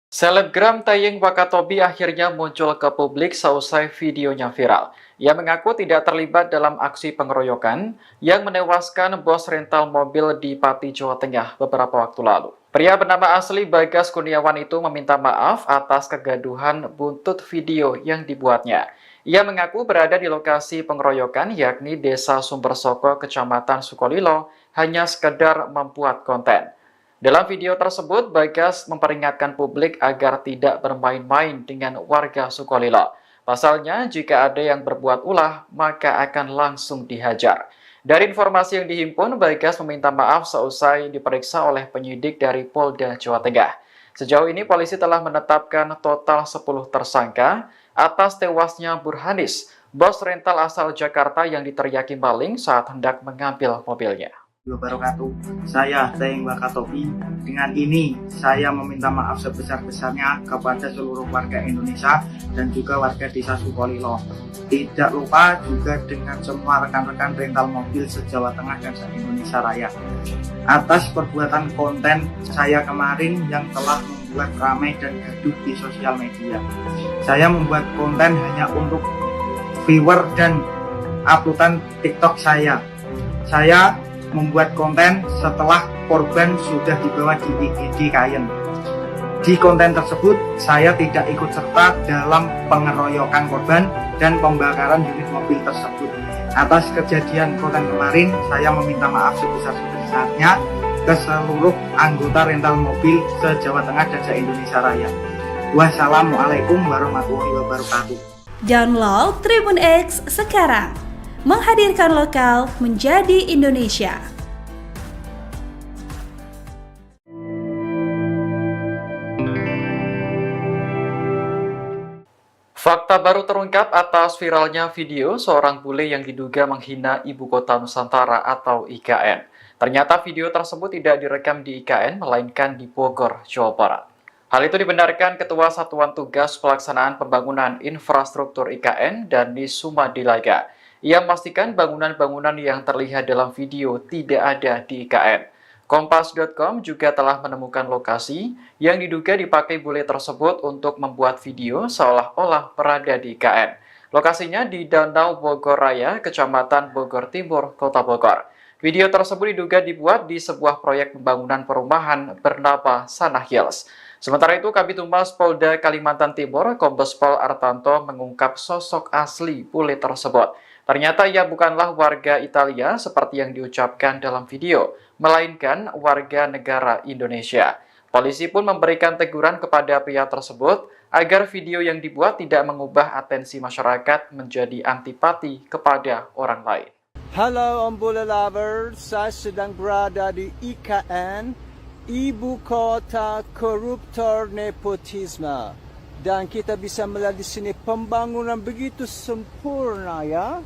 Selebgram Tayeng Wakatobi akhirnya muncul ke publik seusai videonya viral. Ia mengaku tidak terlibat dalam aksi pengeroyokan yang menewaskan bos rental mobil di Pati, Jawa Tengah beberapa waktu lalu. Pria bernama asli Bagas Kurniawan itu meminta maaf atas kegaduhan buntut video yang dibuatnya. Ia mengaku berada di lokasi pengeroyokan yakni Desa Sumbersoko, Kecamatan Sukolilo, hanya sekedar membuat konten. Dalam video tersebut, Bagas memperingatkan publik agar tidak bermain-main dengan warga Sukolilo. Pasalnya, jika ada yang berbuat ulah, maka akan langsung dihajar. Dari informasi yang dihimpun, Bagas meminta maaf seusai diperiksa oleh penyidik dari Polda Jawa Tengah. Sejauh ini, polisi telah menetapkan total 10 tersangka atas tewasnya Burhanis, bos rental asal Jakarta yang diteriaki maling saat hendak mengambil mobilnya. Wabarakatuh. Saya Teng Wakatobi. Dengan ini, saya meminta maaf sebesar-besarnya kepada seluruh warga Indonesia dan juga warga desa Sukolilo. Tidak lupa juga dengan semua rekan-rekan rental mobil se-Jawa Tengah dan se-Indonesia Raya. Atas perbuatan konten saya kemarin yang telah membuat ramai dan gaduh di sosial media. Saya membuat konten hanya untuk viewer dan uploadan TikTok saya. Saya membuat konten setelah korban sudah dibawa di IGD Kayen. Di konten tersebut, saya tidak ikut serta dalam pengeroyokan korban dan pembakaran unit mobil tersebut. Atas kejadian konten kemarin, saya meminta maaf sebesar-besarnya ke seluruh anggota rental mobil se-Jawa Tengah dan se-Indonesia Raya. Wassalamualaikum warahmatullahi wabarakatuh. Download Tribun X sekarang, menghadirkan lokal menjadi Indonesia. Fakta baru terungkap atas viralnya video seorang bule yang diduga menghina Ibu Kota Nusantara atau IKN. Ternyata video tersebut tidak direkam di IKN, melainkan di Bogor, Jawa Barat. Hal itu dibenarkan Ketua Satuan Tugas Pelaksanaan Pembangunan Infrastruktur IKN, Dani Sumadilaga. Ia memastikan bangunan-bangunan yang terlihat dalam video tidak ada di IKN. Kompas.com juga telah menemukan lokasi yang diduga dipakai bule tersebut untuk membuat video seolah-olah berada di IKN. Lokasinya di Danau Bogor Raya, Kecamatan Bogor Timur, Kota Bogor. Video tersebut diduga dibuat di sebuah proyek pembangunan perumahan bernama Sana Hills. Sementara itu, Kabid Humas Polda Kalimantan Timur, Kombes Pol Artanto mengungkap sosok asli bule tersebut. Ternyata ia bukanlah warga Italia seperti yang diucapkan dalam video, melainkan warga negara Indonesia. Polisi pun memberikan teguran kepada pria tersebut agar video yang dibuat tidak mengubah atensi masyarakat menjadi antipati kepada orang lain. Halo Om Bule Lovers, saya sedang berada di IKN, Ibu Kota Koruptor Nepotisme. Dan kita bisa melihat di sini pembangunan begitu sempurna ya.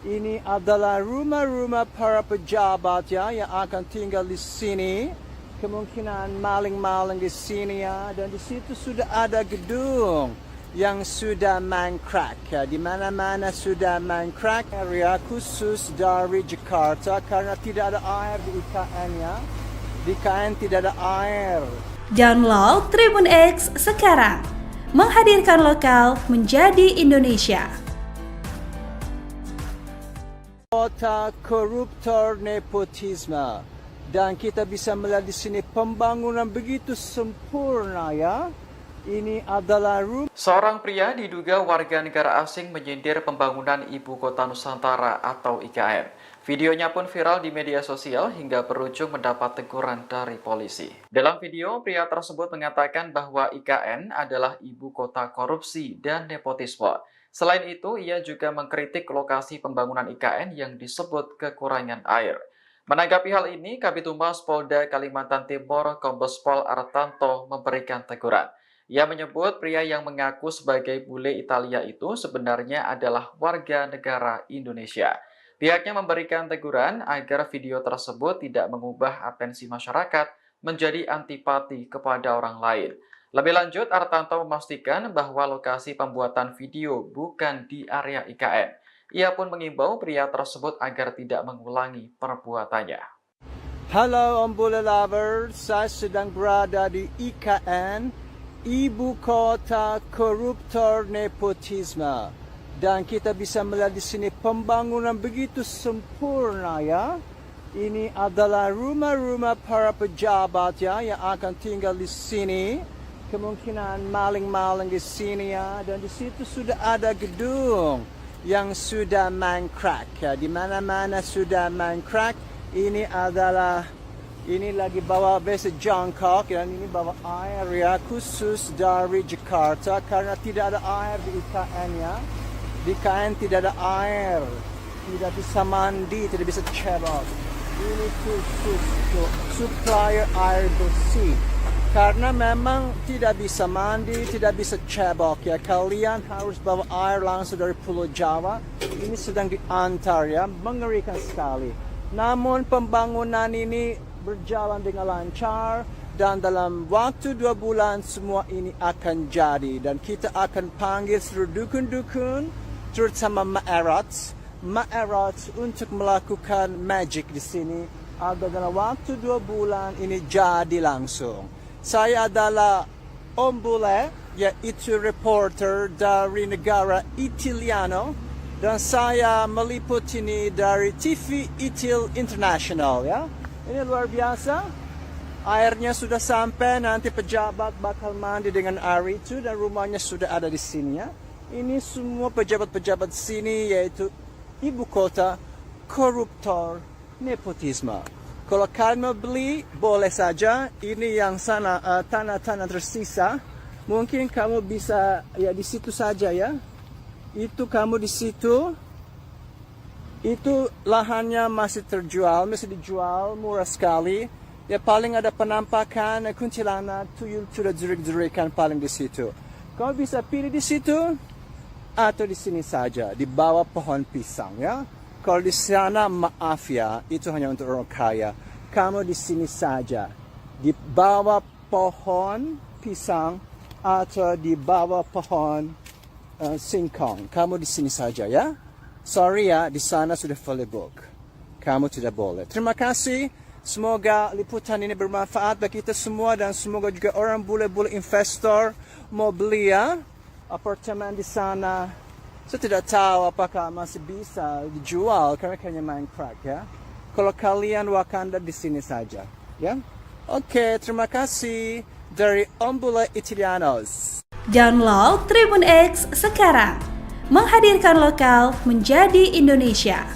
Ini adalah rumah-rumah para pejabat ya yang akan tinggal di sini. Kemungkinan maling-maling di sini ya. Dan di situ sudah ada gedung yang sudah mangkrak ya. Di mana-mana sudah mangkrak. Area khusus dari Jakarta karena tidak ada air di IKN ya. Di IKN tidak ada air. Download Tribun X sekarang. Menghadirkan lokal menjadi Indonesia. Kota koruptor nepotisme. Dan kita bisa melihat di sini pembangunan begitu sempurna ya. Ini adalah rumah. Seorang pria diduga warga negara asing menyindir pembangunan Ibu Kota Nusantara atau IKN. Videonya pun viral di media sosial hingga berujung mendapat teguran dari polisi. Dalam video, pria tersebut mengatakan bahwa IKN adalah ibu kota korupsi dan nepotisme. Selain itu, ia juga mengkritik lokasi pembangunan IKN yang disebut kekurangan air. Menanggapi hal ini, Kabid Humas Polda Kalimantan Timur, Kombes Pol Artanto memberikan teguran. Ia menyebut pria yang mengaku sebagai bule Italia itu sebenarnya adalah warga negara Indonesia. Pihaknya memberikan teguran agar video tersebut tidak mengubah atensi masyarakat menjadi antipati kepada orang lain. Lebih lanjut, Artanto memastikan bahwa lokasi pembuatan video bukan di area IKN. Ia pun mengimbau pria tersebut agar tidak mengulangi perbuatannya. Halo Om Bule Lovers, saya sedang berada di IKN, Ibu Kota Koruptor Nepotisme. Dan kita bisa melihat di sini pembangunan begitu sempurna ya. Ini adalah rumah-rumah para pejabat ya yang akan tinggal di sini. Kemungkinan maling-maling di sini ya. Dan di situ sudah ada gedung yang sudah mangkrak ya. Di mana-mana sudah mangkrak. Ini lagi bawa base jangkok dan ini bawa air ya khusus dari Jakarta karena tidak ada air di IKN ya. Di IKN tidak ada air, tidak bisa mandi, tidak bisa cebok. Ini khusus untuk supplier air bersih. Karena memang tidak bisa mandi, tidak bisa cebok ya. Kalian harus bawa air langsung dari Pulau Jawa. Ini sedang diantar ya, mengerikan sekali. Namun pembangunan ini berjalan dengan lancar. Dan dalam waktu 2 bulan semua ini akan jadi. Dan kita akan panggil seluruh dukun-dukun, terutama Ma'erat untuk melakukan magic di sini. Agar dalam waktu 2 bulan ini jadi langsung. Saya adalah Om Bule, yaitu reporter dari negara Italiano. Dan saya meliput ini dari TV Itil International ya. Ini luar biasa. Airnya sudah sampai, nanti pejabat bakal mandi dengan air itu dan rumahnya sudah ada di sini ya. Ini semua pejabat-pejabat sini yaitu ibu kota koruptor nepotisme. Kalau kalian mau beli, boleh saja. Ini yang sana tanah-tanah tersisa. Mungkin kamu bisa ya di situ saja ya. Itu kamu di situ. Itu lahannya masih terjual, masih dijual murah sekali. Ya paling ada penampakan kuntilanak, tuyul sudah jerik-jerikan paling di situ. Kamu bisa pilih di situ atau di sini saja, di bawah pohon pisang ya. Kalau di sana maaf ya, itu hanya untuk orang kaya. Kamu di sini saja, di bawah pohon pisang atau di bawah pohon singkong. Kamu di sini saja ya. Sorry ya, di sana sudah fully book. Kamu tidak boleh. Terima kasih. Semoga liputan ini bermanfaat bagi kita semua dan semoga juga orang bule-bule investor mau beli ya apartemen di sana. Saya tidak tahu apakah masih bisa dijual karena kayaknya mangkrak ya. Kalau kalian Wakanda di sini saja ya. Oke, terima kasih. dari Ombula Italianos. Download Tribun X sekarang, menghadirkan lokal menjadi Indonesia.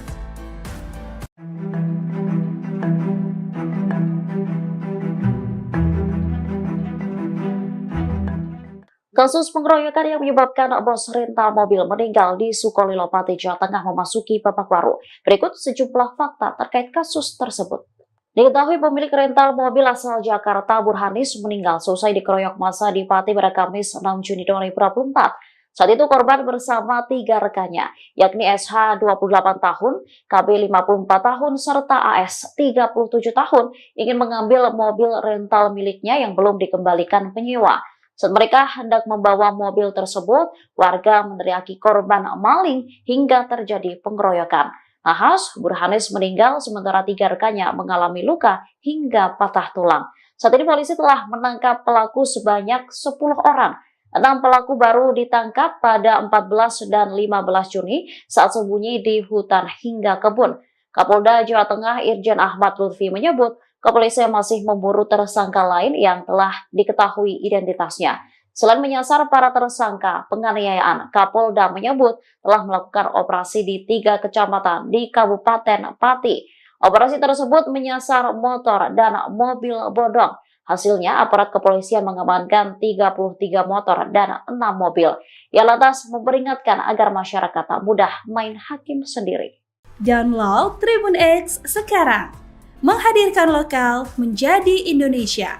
Kasus pengeroyokan yang menyebabkan bos rental mobil meninggal di Sukolilo, Pati, Jawa Tengah memasuki babak baru. Berikut sejumlah fakta terkait kasus tersebut. Diketahui pemilik rental mobil asal Jakarta, Burhanis, meninggal seusai dikeroyok massa di Pati pada Kamis 6 Juni 2024. Saat itu korban bersama 3 rekannya, yakni SH 28 tahun, KB 54 tahun, serta AS 37 tahun, ingin mengambil mobil rental miliknya yang belum dikembalikan penyewa. Saat mereka hendak membawa mobil tersebut, warga meneriaki korban maling hingga terjadi pengeroyokan. Nahas, Burhanis meninggal sementara 3 rekannya mengalami luka hingga patah tulang. Saat ini polisi telah menangkap pelaku sebanyak 10 orang. 6 pelaku baru ditangkap pada 14 dan 15 Juni saat sembunyi di hutan hingga kebun. Kapolda Jawa Tengah Irjen Ahmad Lutfi menyebut kepolisian masih memburu tersangka lain yang telah diketahui identitasnya. Selain menyasar para tersangka penganiayaan, Kapolda menyebut telah melakukan operasi di 3 kecamatan di Kabupaten Pati. Operasi tersebut menyasar motor dan mobil bodong. Hasilnya, aparat kepolisian mengamankan 33 motor dan 6 mobil. Ia lantas memperingatkan agar masyarakat tak mudah main hakim sendiri. Download Tribun X sekarang, menghadirkan lokal menjadi Indonesia.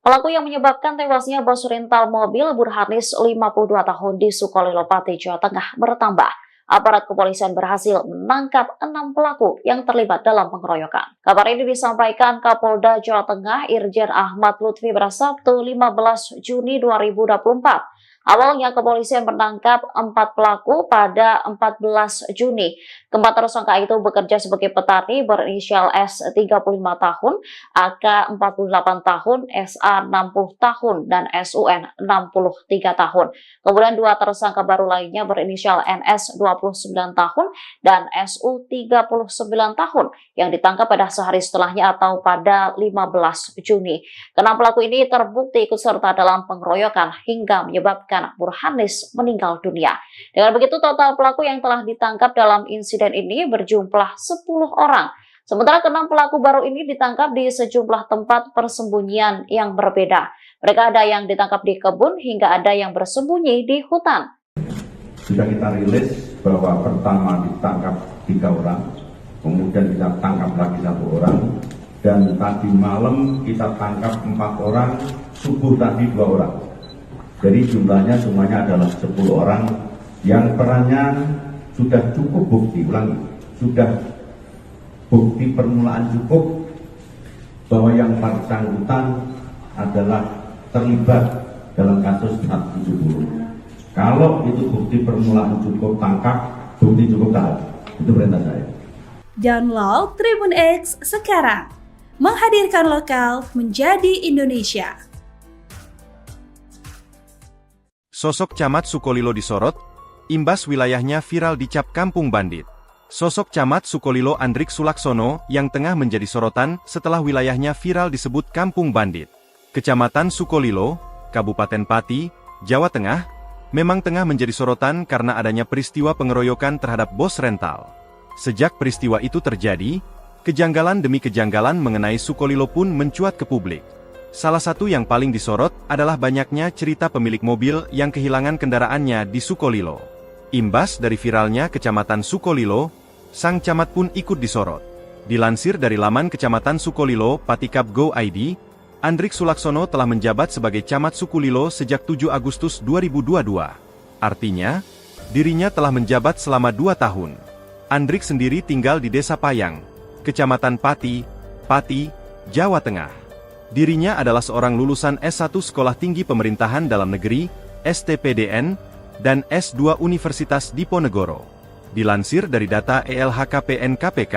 Pelaku yang menyebabkan tewasnya bos rental mobil Burhanis 52 tahun di Sukolilo, Pati, Jawa Tengah bertambah. Aparat kepolisian berhasil menangkap 6 pelaku yang terlibat dalam pengeroyokan. Kabar ini disampaikan Kapolda Jawa Tengah Irjen Ahmad Lutfi pada Sabtu 15 Juni 2024. Awalnya kepolisian menangkap 4 pelaku pada 14 Juni. Keempat tersangka itu bekerja sebagai petani berinisial S 35 tahun, AK 48 tahun, SA 60 tahun, dan SUN 63 tahun. Kemudian 2 tersangka baru lainnya berinisial NS 29 tahun dan SU 39 tahun yang ditangkap pada sehari setelahnya atau pada 15 Juni. Keenam pelaku ini terbukti ikut serta dalam pengeroyokan hingga menyebabkan Burhanis meninggal dunia. Dengan begitu total pelaku yang telah ditangkap dalam insiden ini berjumlah 10 orang. Sementara keenam pelaku baru ini ditangkap di sejumlah tempat persembunyian yang berbeda. Mereka ada yang ditangkap di kebun hingga ada yang bersembunyi di hutan. Sudah kita rilis bahwa pertama ditangkap 3 orang, kemudian kita tangkap lagi 1 orang, dan tadi malam kita tangkap 4 orang, subuh tadi 2 orang. Jadi jumlahnya semuanya adalah 10 orang yang perannya sudah cukup bukti, sudah bukti permulaan cukup bahwa yang bersangkutan adalah terlibat dalam kasus 470. Kalau itu bukti permulaan cukup, tangkap, bukti cukup tahan. Itu perintah saya. Download Tribun X sekarang, menghadirkan lokal menjadi Indonesia. Sosok Camat Sukolilo disorot, imbas wilayahnya viral dicap kampung bandit. Sosok Camat Sukolilo Andrik Sulaksono yang tengah menjadi sorotan setelah wilayahnya viral disebut kampung bandit. Kecamatan Sukolilo, Kabupaten Pati, Jawa Tengah, memang tengah menjadi sorotan karena adanya peristiwa pengeroyokan terhadap bos rental. Sejak peristiwa itu terjadi, kejanggalan demi kejanggalan mengenai Sukolilo pun mencuat ke publik. Salah satu yang paling disorot adalah banyaknya cerita pemilik mobil yang kehilangan kendaraannya di Sukolilo. Imbas dari viralnya Kecamatan Sukolilo, sang camat pun ikut disorot. Dilansir dari laman Kecamatan Sukolilo Patikap Go ID, Andrik Sulaksono telah menjabat sebagai Camat Sukolilo sejak 7 Agustus 2022. Artinya, dirinya telah menjabat selama 2 tahun. Andrik sendiri tinggal di Desa Payang, Kecamatan Pati, Pati, Jawa Tengah. Dirinya adalah seorang lulusan S1 Sekolah Tinggi Pemerintahan Dalam Negeri, STPDN, dan S2 Universitas Diponegoro. Dilansir dari data ELHKPN KPK,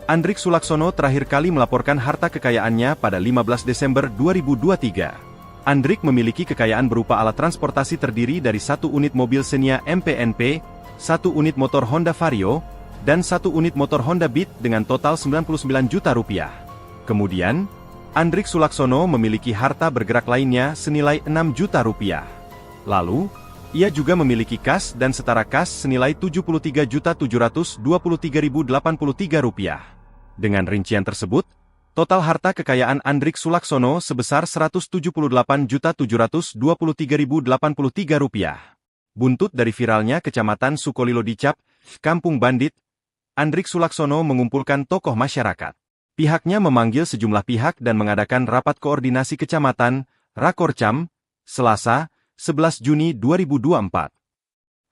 Andrik Sulaksono terakhir kali melaporkan harta kekayaannya pada 15 Desember 2023. Andrik memiliki kekayaan berupa alat transportasi terdiri dari 1 unit mobil Xenia MPNP, 1 unit motor Honda Vario, dan 1 unit motor Honda Beat dengan total 99 juta rupiah. Kemudian, Andrik Sulaksono memiliki harta bergerak lainnya senilai 6 juta rupiah. Lalu, ia juga memiliki kas dan setara kas senilai 73.723.083 rupiah. Dengan rincian tersebut, total harta kekayaan Andrik Sulaksono sebesar 178.723.083 rupiah. Buntut dari viralnya Kecamatan Sukolilo Dicap, Kampung Bandit, Andrik Sulaksono mengumpulkan tokoh masyarakat. Pihaknya memanggil sejumlah pihak dan mengadakan rapat koordinasi kecamatan, Rakorcam, Selasa, 11 Juni 2024.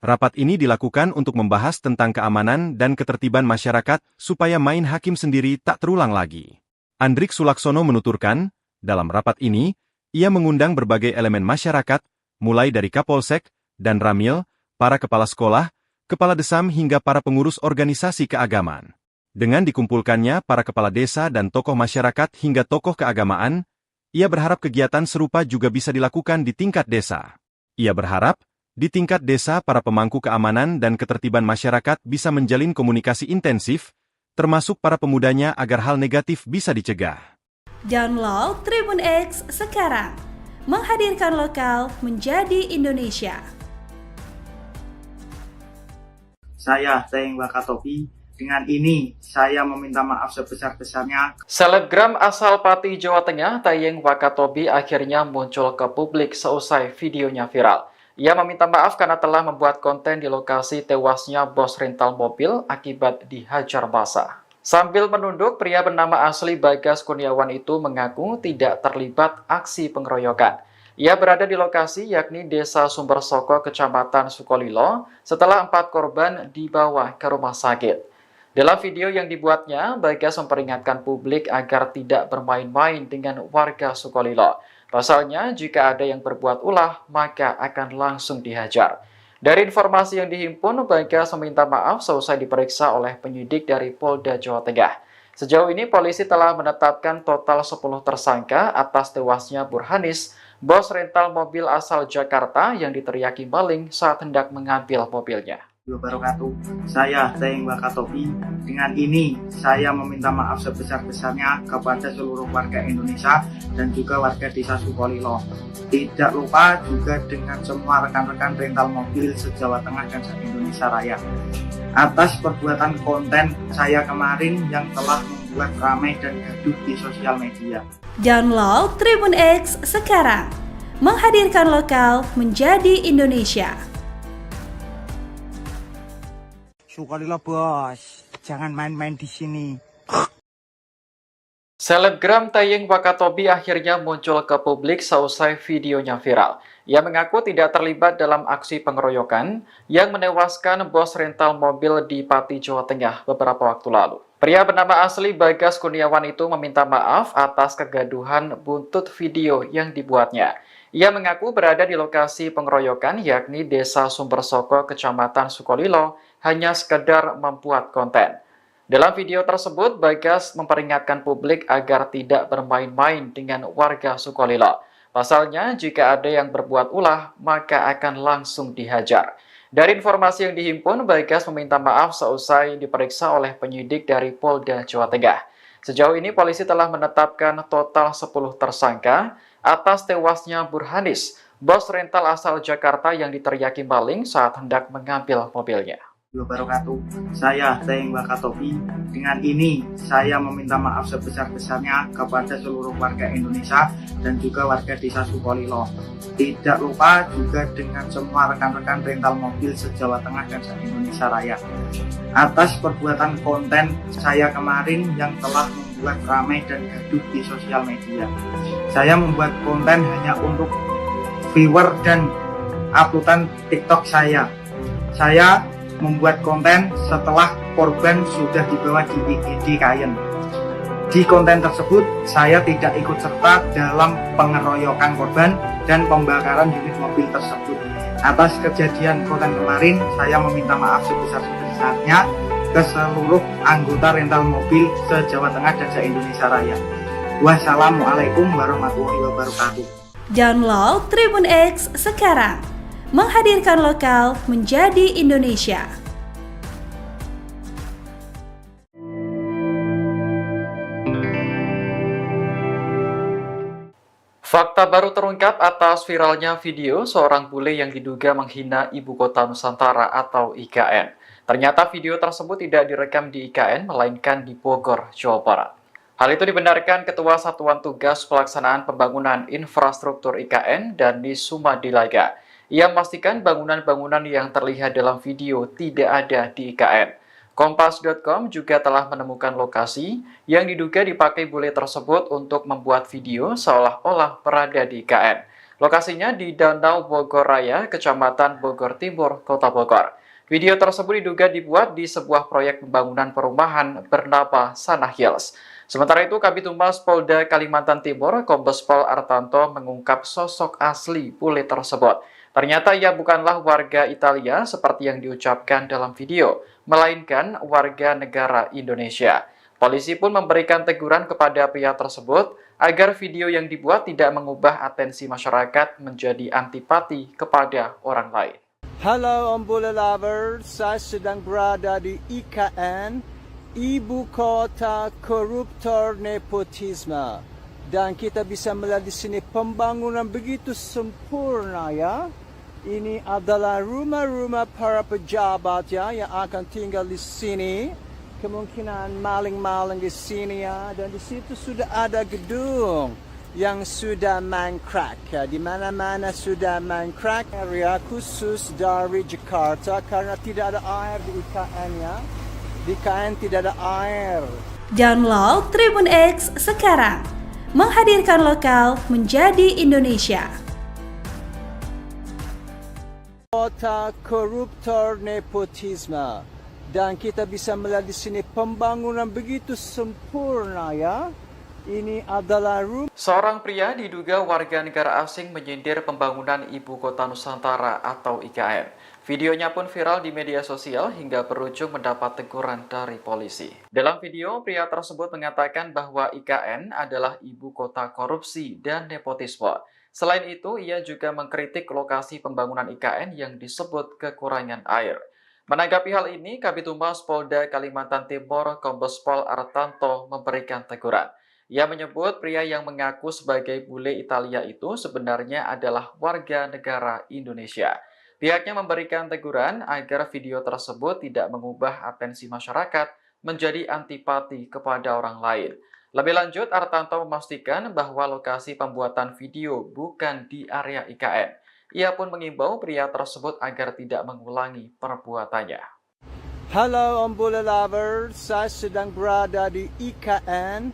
Rapat ini dilakukan untuk membahas tentang keamanan dan ketertiban masyarakat supaya main hakim sendiri tak terulang lagi. Andrik Sulaksono menuturkan, dalam rapat ini, ia mengundang berbagai elemen masyarakat, mulai dari Kapolsek dan Ramil, para kepala sekolah, kepala desam hingga para pengurus organisasi keagamaan. Dengan dikumpulkannya para kepala desa dan tokoh masyarakat hingga tokoh keagamaan, ia berharap kegiatan serupa juga bisa dilakukan di tingkat desa. Ia berharap, di tingkat desa para pemangku keamanan dan ketertiban masyarakat bisa menjalin komunikasi intensif, termasuk para pemudanya agar hal negatif bisa dicegah. Download Tribun X sekarang, menghadirkan lokal menjadi Indonesia. Saya Teng Wakatobi. Dengan ini, saya meminta maaf sebesar-besarnya. Selebgram asal Pati, Jawa Tengah, Tayeng Wakatobi akhirnya muncul ke publik seusai videonya viral. Ia meminta maaf karena telah membuat konten di lokasi tewasnya bos rental mobil akibat dihajar massa. Sambil menunduk, pria bernama asli Bagas Kurniawan itu mengaku tidak terlibat aksi pengeroyokan. Ia berada di lokasi yakni Desa Sumbersoko, Kecamatan Sukolilo, setelah 4 korban dibawa ke rumah sakit. Dalam video yang dibuatnya, Bagas memperingatkan publik agar tidak bermain-main dengan warga Sukolilo. Pasalnya, jika ada yang berbuat ulah, maka akan langsung dihajar. Dari informasi yang dihimpun, Bagas meminta maaf seusai diperiksa oleh penyidik dari Polda Jawa Tengah. Sejauh ini, polisi telah menetapkan total 10 tersangka atas tewasnya Burhanis, bos rental mobil asal Jakarta yang diteriaki maling saat hendak mengambil mobilnya. Wabarakatuh. Saya Teng Wakatobi. Dengan ini, saya meminta maaf sebesar-besarnya kepada seluruh warga Indonesia dan juga warga Desa Sukolilo. Tidak lupa juga dengan semua rekan-rekan rental mobil se-Jawa Tengah dan se-Indonesia Raya. Atas perbuatan konten saya kemarin yang telah membuat ramai dan gaduh di sosial media. Download Tribun X sekarang, menghadirkan lokal menjadi Indonesia. Sukolilo bos, jangan main-main di sini. Selebgram Tayeng Wakatobi akhirnya muncul ke publik seusai videonya viral. Ia mengaku tidak terlibat dalam aksi pengeroyokan yang menewaskan bos rental mobil di Pati, Jawa Tengah beberapa waktu lalu. Pria bernama asli Bagas Kurniawan itu meminta maaf atas kegaduhan buntut video yang dibuatnya. Ia mengaku berada di lokasi pengeroyokan yakni Desa Sumbersoko, Kecamatan Sukolilo, hanya sekedar membuat konten. Dalam video tersebut, Bagas memperingatkan publik agar tidak bermain-main dengan warga Sukolilo. Pasalnya, jika ada yang berbuat ulah, maka akan langsung dihajar. Dari informasi yang dihimpun, Bagas meminta maaf seusai diperiksa oleh penyidik dari Polda Jawa Tengah. Sejauh ini, polisi telah menetapkan total 10 tersangka atas tewasnya Burhanis, bos rental asal Jakarta yang diteriaki maling saat hendak mengambil mobilnya. Wabarakatuh. Saya Teng Wakatobi. Dengan ini, saya meminta maaf sebesar-besarnya kepada seluruh warga Indonesia dan juga warga Desa Sukolilo. Tidak lupa juga dengan semua rekan-rekan rental mobil se-Jawa Tengah dan se-Indonesia Raya. Atas perbuatan konten saya kemarin yang telah membuat ramai dan gaduh di sosial media. Saya membuat konten hanya untuk viewer dan uploadan TikTok saya. Saya membuat konten setelah korban sudah dibawa di IGD Kayen. Di konten tersebut, saya tidak ikut serta dalam pengeroyokan korban dan pembakaran unit mobil tersebut. Atas kejadian konten kemarin, saya meminta maaf sebesar-besarnya ke seluruh anggota rental mobil se-Jawa Tengah dan se-Indonesia Raya. Wassalamualaikum warahmatullahi wabarakatuh. Download Tribun X sekarang. Menghadirkan lokal menjadi Indonesia. Fakta baru terungkap atas viralnya video seorang bule yang diduga menghina Ibu Kota Nusantara atau IKN. Ternyata video tersebut tidak direkam di IKN, melainkan di Bogor, Jawa Barat. Hal itu dibenarkan Ketua Satuan Tugas Pelaksanaan Pembangunan Infrastruktur IKN, Dani Sumadilaga. Ia memastikan bangunan-bangunan yang terlihat dalam video tidak ada di IKN. Kompas.com juga telah menemukan lokasi yang diduga dipakai bule tersebut untuk membuat video seolah-olah berada di IKN. Lokasinya di Danau Bogor Raya, Kecamatan Bogor Timur, Kota Bogor. Video tersebut diduga dibuat di sebuah proyek pembangunan perumahan bernama Sana Hills. Sementara itu, Kabid Humas Polda Kalimantan Timur, Kombes Pol Artanto mengungkap sosok asli bule tersebut. Ternyata ia bukanlah warga Italia seperti yang diucapkan dalam video, melainkan warga negara Indonesia. Polisi pun memberikan teguran kepada pria tersebut agar video yang dibuat tidak mengubah atensi masyarakat menjadi antipati kepada orang lain. Halo Om Bule Lover, saya sedang berada di IKN, Ibu Kota Koruptor Nepotisme. Dan kita bisa melihat di sini pembangunan begitu sempurna ya. Ini adalah rumah-rumah para pejabat ya yang akan tinggal di sini. Kemungkinan maling-maling di sini ya. Dan di situ sudah ada gedung yang sudah mangkrak ya. Di mana-mana sudah mangkrak. Area khusus dari Jakarta karena tidak ada air di IKN ya. Di IKN tidak ada air. Download Tribun X sekarang. Menghadirkan lokal menjadi Indonesia. Kota koruptor nepotisme. Dan kita bisa melihat di sini pembangunan begitu sempurna ya. Ini adalah rumah. Seorang pria diduga warga negara asing menyindir pembangunan Ibu Kota Nusantara atau IKN. Videonya pun viral di media sosial hingga berujung mendapat teguran dari polisi. Dalam video, pria tersebut mengatakan bahwa IKN adalah ibu kota korupsi dan nepotisme. Selain itu, ia juga mengkritik lokasi pembangunan IKN yang disebut kekurangan air. Menanggapi hal ini, Kabid Humas Polda Kalimantan Timur, Kombes Pol Artanto memberikan teguran. Ia menyebut pria yang mengaku sebagai bule Italia itu sebenarnya adalah warga negara Indonesia. Pihaknya memberikan teguran agar video tersebut tidak mengubah atensi masyarakat menjadi antipati kepada orang lain. Lebih lanjut, Artanto memastikan bahwa lokasi pembuatan video bukan di area IKN. Ia pun mengimbau pria tersebut agar tidak mengulangi perbuatannya. Halo Om Bule Lover, saya sedang berada di IKN,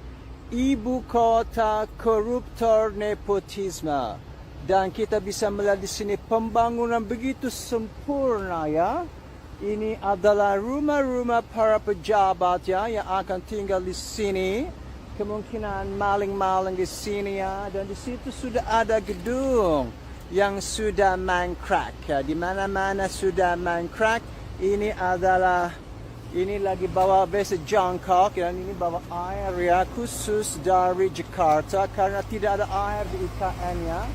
Ibu Kota Koruptor Nepotisme. Dan kita bisa melihat di sini pembangunan begitu sempurna ya. Ini adalah rumah-rumah para pejabat ya yang akan tinggal di sini. Kemungkinan maling-maling di sini ya. Dan di situ sudah ada gedung yang sudah mangkrak ya. Di mana-mana sudah mangkrak. Ini lagi bawa base jangkok dan ini bawa air ya khusus dari Jakarta karena tidak ada air di IKN ya.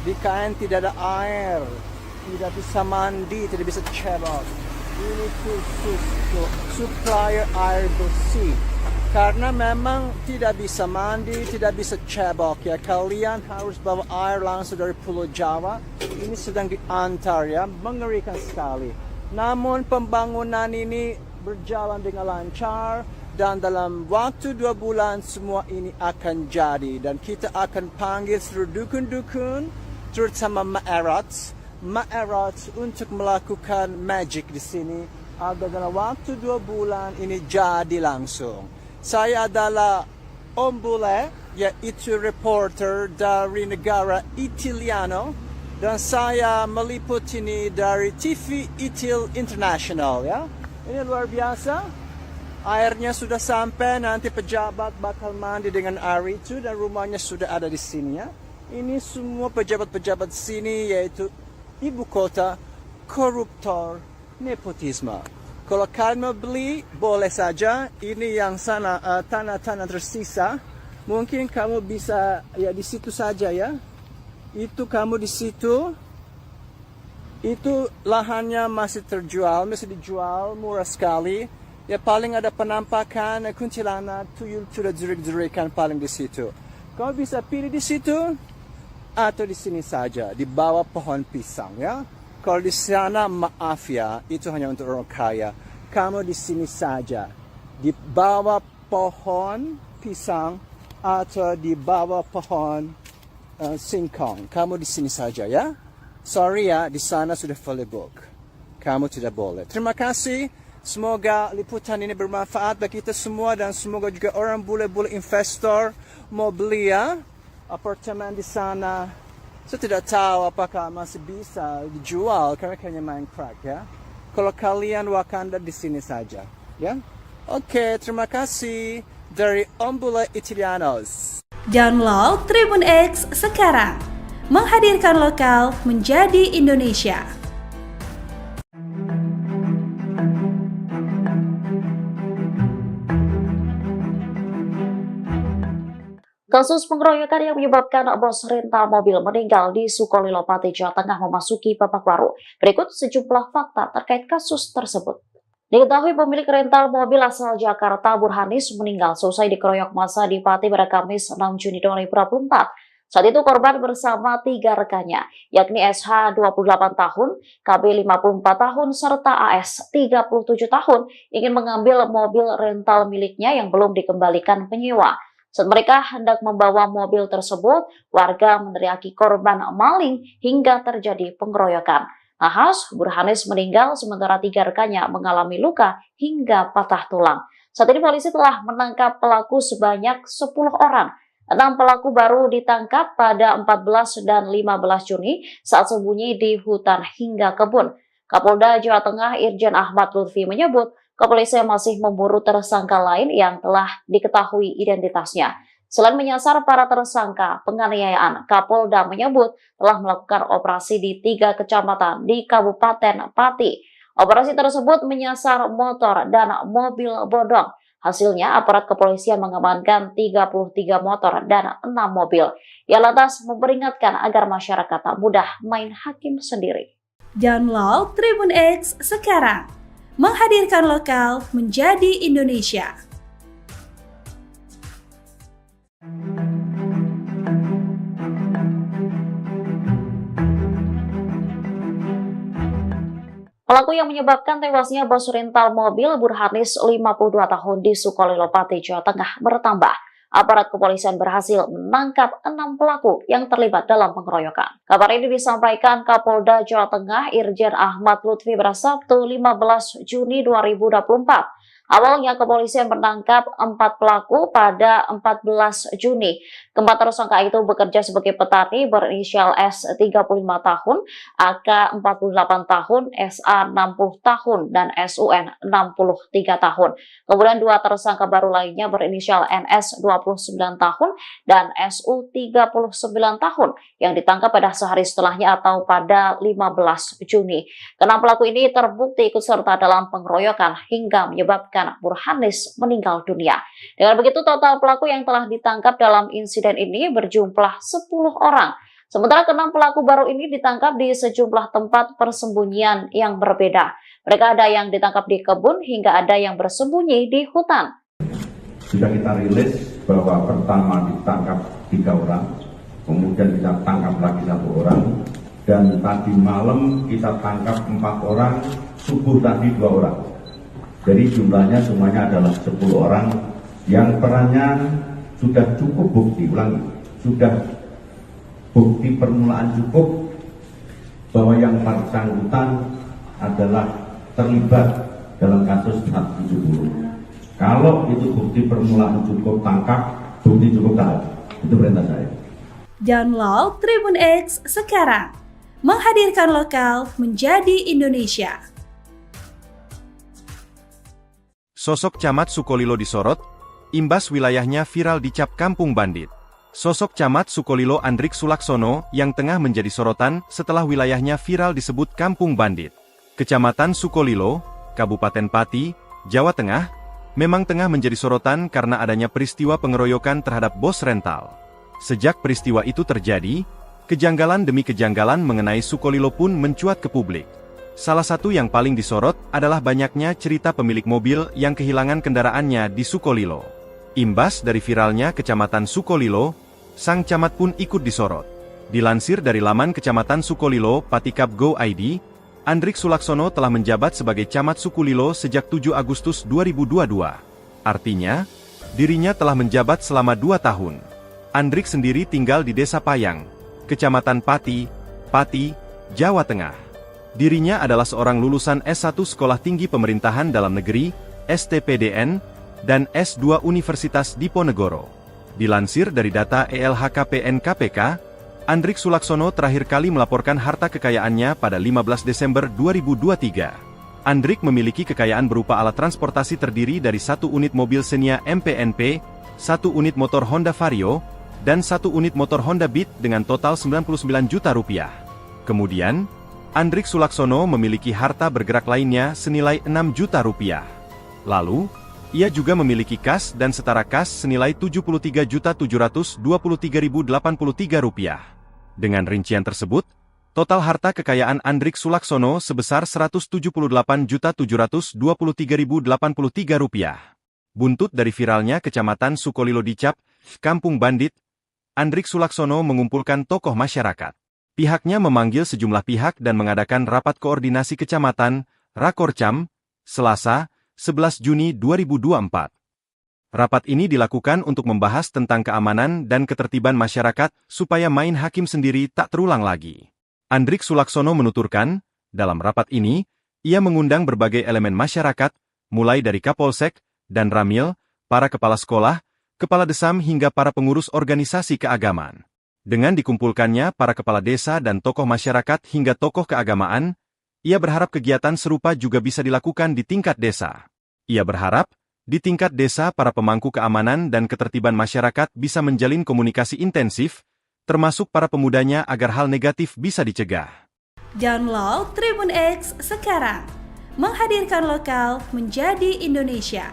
Di IKN tidak ada air, tidak bisa mandi, tidak bisa cebok. Ini khusus untuk supplier air bersih. Karena memang tidak bisa mandi, tidak bisa cebok ya. Kalian harus bawa air langsung dari Pulau Jawa. Ini sedang diantar ya, mengerikan sekali. Namun pembangunan ini berjalan dengan lancar dan dalam waktu 2 bulan semua ini akan jadi. Dan kita akan panggil seluruh dukun-dukun, terutama Ma'erats untuk melakukan magic di sini. Agar dalam waktu 2 bulan ini jadi langsung. Saya adalah Om Bule, yaitu reporter dari negara Italiano. Dan saya meliput ini dari TV Itil International ya. Ini luar biasa. Airnya sudah sampai, nanti pejabat bakal mandi dengan air itu dan rumahnya sudah ada di sini ya. Ini semua pejabat-pejabat sini yaitu ibu kota koruptor nepotisme. Kalau kalian mau beli, boleh saja. Ini yang sana tanah-tanah tersisa. Mungkin kamu bisa ya di situ saja ya. Itu kamu di situ. Itu lahannya masih terjual, masih dijual murah sekali. Ya paling ada penampakan kuntilanak, tuyul sudah jerik-jerikan paling di situ. Kamu bisa pilih di situ atau di sini saja, di bawah pohon pisang ya. Kalau di sana maaf ya, itu hanya untuk orang kaya. Kamu di sini saja, di bawah pohon pisang atau di bawah pohon singkong. Kamu di sini saja ya. Sorry ya, di sana sudah fully book. Kamu tidak boleh. Terima kasih. Semoga liputan ini bermanfaat bagi kita semua dan semoga juga orang bule-bule investor mau beli ya apartemen di sana. Saya tidak tahu apakah masih bisa dijual karena kayaknya main crack ya. Kalau kalian Wakanda di sini saja, ya. Oke, terima kasih dari Om Bule Italianos. Download Tribun X sekarang. Menghadirkan lokal menjadi Indonesia. Kasus pengeroyokan yang menyebabkan bos rental mobil meninggal di Sukolilo, Pati, Jawa Tengah memasuki babak baru. Berikut sejumlah fakta terkait kasus tersebut. Diketahui pemilik rental mobil asal Jakarta, Burhanis, meninggal seusai dikeroyok massa di Pati pada Kamis 6 Juni 2024. Saat itu korban bersama 3 rekannya, yakni SH 28 tahun, KB 54 tahun, serta AS 37 tahun, ingin mengambil mobil rental miliknya yang belum dikembalikan penyewa. Saat mereka hendak membawa mobil tersebut, warga meneriaki korban maling hingga terjadi pengeroyokan. Nahas, Burhanis meninggal sementara 3 rekannya mengalami luka hingga patah tulang. Saat ini polisi telah menangkap pelaku sebanyak 10 orang. 6 pelaku baru ditangkap pada 14 dan 15 Juni saat sembunyi di hutan hingga kebun. Kapolda Jawa Tengah Irjen Ahmad Lutfi menyebut kepolisian masih memburu tersangka lain yang telah diketahui identitasnya. Selain menyasar para tersangka penganiayaan, Kapolda menyebut telah melakukan operasi di 3 kecamatan di Kabupaten Pati. Operasi tersebut menyasar motor dan mobil bodong. Hasilnya, aparat kepolisian mengamankan 33 motor dan 6 mobil. Ia lantas memperingatkan agar masyarakat tak mudah main hakim sendiri. Download Tribun X sekarang. Menghadirkan lokal menjadi Indonesia. Pelaku yang menyebabkan tewasnya bos rental mobil Burhanis 52 tahun di Sukolilo, Pati, Jawa Tengah bertambah. Aparat kepolisian berhasil menangkap 6 pelaku yang terlibat dalam pengeroyokan. Kabar ini disampaikan Kapolda Jawa Tengah Irjen Ahmad Lutfi pada Sabtu 15 Juni 2024. Awalnya kepolisian menangkap 4 pelaku pada 14 Juni. Keempat tersangka itu bekerja sebagai petani berinisial S 35 tahun, AK 48 tahun, SA 60 tahun, dan SUN 63 tahun. Kemudian 2 tersangka baru lainnya berinisial NS 29 tahun dan SU 39 tahun yang ditangkap pada sehari setelahnya atau pada 15 Juni. Keenam pelaku ini terbukti ikut serta dalam pengeroyokan hingga menyebabkan Burhanis meninggal dunia. Dengan begitu total pelaku yang telah ditangkap dalam insiden ini berjumlah 10 orang. Sementara keenam pelaku baru ini ditangkap di sejumlah tempat persembunyian yang berbeda. Mereka ada yang ditangkap di kebun hingga ada yang bersembunyi di hutan. Sudah kita rilis bahwa pertama ditangkap 3 orang, kemudian kita tangkap lagi 1 orang, dan tadi malam kita tangkap 4 orang, subuh tadi 2 orang. Jadi jumlahnya semuanya adalah 10 orang yang perannya sudah cukup bukti, sudah bukti permulaan cukup bahwa yang bersangkutan adalah terlibat dalam kasus 470. Kalau itu bukti permulaan cukup, tangkap, bukti cukup, tahan. Itu perintah saya. Download Tribun X sekarang. Menghadirkan lokal menjadi Indonesia. Sosok Camat Sukolilo disorot, imbas wilayahnya viral dicap kampung bandit. Sosok Camat Sukolilo Andrik Sulaksono yang tengah menjadi sorotan setelah wilayahnya viral disebut kampung bandit. Kecamatan Sukolilo, Kabupaten Pati, Jawa Tengah, memang tengah menjadi sorotan karena adanya peristiwa pengeroyokan terhadap bos rental. Sejak peristiwa itu terjadi, Kejanggalan demi kejanggalan mengenai Sukolilo pun mencuat ke publik. Salah satu yang paling disorot adalah banyaknya cerita pemilik mobil yang kehilangan kendaraannya di Sukolilo. Imbas dari viralnya Kecamatan Sukolilo, sang camat pun ikut disorot. Dilansir dari laman Kecamatan Sukolilo Patikap Go ID, Andrik Sulaksono telah menjabat sebagai Camat Sukolilo sejak 7 Agustus 2022. Artinya, dirinya telah menjabat selama 2 tahun. Andrik sendiri tinggal di Desa Payang, Kecamatan Pati, Jawa Tengah. Dirinya adalah seorang lulusan S1 Sekolah Tinggi Pemerintahan Dalam Negeri, STPDN, dan S2 Universitas Diponegoro. Dilansir dari data ELHKPN KPK, Andrik Sulaksono terakhir kali melaporkan harta kekayaannya pada 15 Desember 2023. Andrik memiliki kekayaan berupa alat transportasi terdiri dari 1 unit mobil Xenia MPNP, 1 unit motor Honda Vario, dan 1 unit motor Honda Beat dengan total 99 juta rupiah. Kemudian, Andrik Sulaksono memiliki harta bergerak lainnya senilai 6 juta rupiah. Lalu, ia juga memiliki kas dan setara kas senilai 73.723.083 rupiah. Dengan rincian tersebut, total harta kekayaan Andrik Sulaksono sebesar 178.723.083 rupiah. Buntut dari viralnya Kecamatan Sukolilo dicap Kampung Bandit, Andrik Sulaksono mengumpulkan tokoh masyarakat. Pihaknya memanggil sejumlah pihak dan mengadakan rapat koordinasi kecamatan, Rakorcam, Selasa, 11 Juni 2024. Rapat ini dilakukan untuk membahas tentang keamanan dan ketertiban masyarakat supaya main hakim sendiri tak terulang lagi. Andrik Sulaksono menuturkan, dalam rapat ini, ia mengundang berbagai elemen masyarakat, mulai dari Kapolsek dan Ramil, para kepala sekolah, kepala desam hingga para pengurus organisasi keagamaan. Dengan dikumpulkannya para kepala desa dan tokoh masyarakat hingga tokoh keagamaan, ia berharap kegiatan serupa juga bisa dilakukan di tingkat desa. Ia berharap, di tingkat desa para pemangku keamanan dan ketertiban masyarakat bisa menjalin komunikasi intensif, termasuk para pemudanya agar hal negatif bisa dicegah. Download Tribun X sekarang, menghadirkan lokal menjadi Indonesia.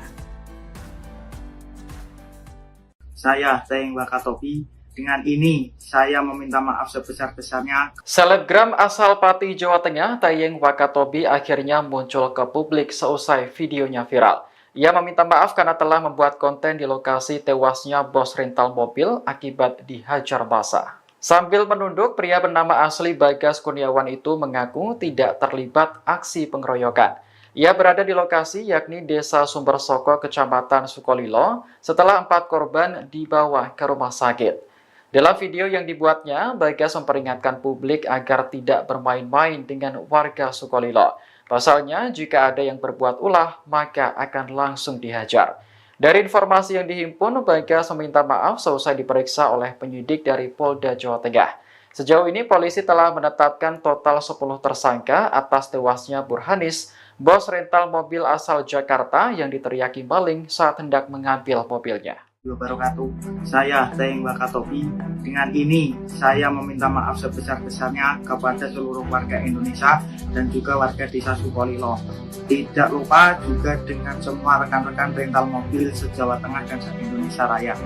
Saya Teng Wakatobi. Dengan ini, saya meminta maaf sebesar-besarnya. Selebgram asal Pati, Jawa Tengah, Tayeng Wakatobi akhirnya muncul ke publik seusai videonya viral. Ia meminta maaf karena telah membuat konten di lokasi tewasnya bos rental mobil akibat dihajar massa. Sambil menunduk, pria bernama asli Bagas Kurniawan itu mengaku tidak terlibat aksi pengeroyokan. Ia berada di lokasi yakni Desa Sumbersoko, Kecamatan Sukolilo, setelah 4 korban dibawa ke rumah sakit. Dalam video yang dibuatnya, Bagas memperingatkan publik agar tidak bermain-main dengan warga Sukolilo. Pasalnya, jika ada yang berbuat ulah, maka akan langsung dihajar. Dari informasi yang dihimpun, Bagas meminta maaf seusai diperiksa oleh penyidik dari Polda Jawa Tengah. Sejauh ini, polisi telah menetapkan total 10 tersangka atas tewasnya Burhanis, bos rental mobil asal Jakarta yang diteriaki maling saat hendak mengambil mobilnya. Wabarakatuh. Saya Teng Wakatobi. Dengan ini, saya meminta maaf sebesar-besarnya kepada seluruh warga Indonesia dan juga warga Desa Sukolilo. Tidak lupa juga dengan semua rekan-rekan rental mobil se-Jawa Tengah dan se-Indonesia Raya.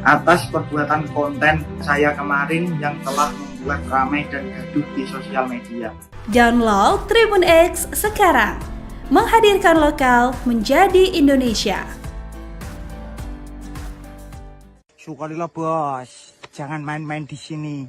Atas perbuatan konten saya kemarin yang telah membuat ramai dan gaduh di sosial media. Download Tribun X sekarang, menghadirkan lokal menjadi Indonesia. Sukolilo bos, jangan main-main di sini.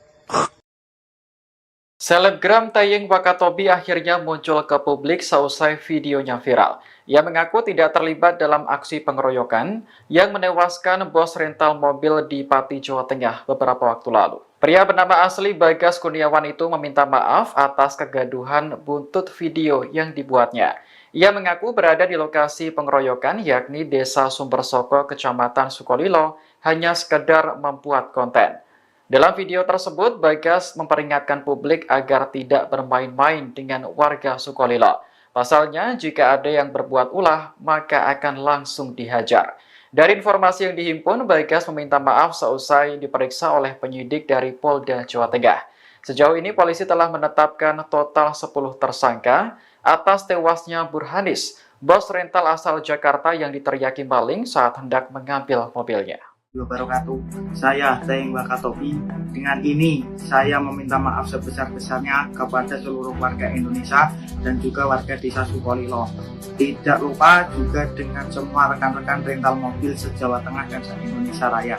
Selebgram Tayeng Wakatobi akhirnya muncul ke publik seusai videonya viral. Ia mengaku tidak terlibat dalam aksi pengeroyokan yang menewaskan bos rental mobil di Pati, Jawa Tengah beberapa waktu lalu. Pria bernama asli Bagas Kurniawan itu meminta maaf atas kegaduhan buntut video yang dibuatnya. Ia mengaku berada di lokasi pengeroyokan yakni Desa Sumbersoko, Kecamatan Sukolilo, hanya sekedar membuat konten. Dalam video tersebut, Bagas memperingatkan publik agar tidak bermain-main dengan warga Sukolilo. Pasalnya, jika ada yang berbuat ulah, maka akan langsung dihajar. Dari informasi yang dihimpun, Bagas meminta maaf seusai diperiksa oleh penyidik dari Polda Jawa Tengah. Sejauh ini, polisi telah menetapkan total 10 tersangka atas tewasnya Burhanis, bos rental asal Jakarta yang diteriaki maling saat hendak mengambil mobilnya. wabarakatuh. Saya Teng Wakatobi. Dengan ini saya meminta maaf sebesar-besarnya kepada seluruh warga Indonesia dan juga warga desa Sukolilo. Tidak lupa juga dengan semua rekan-rekan rental mobil se-Jawa Tengah dan se-Indonesia Raya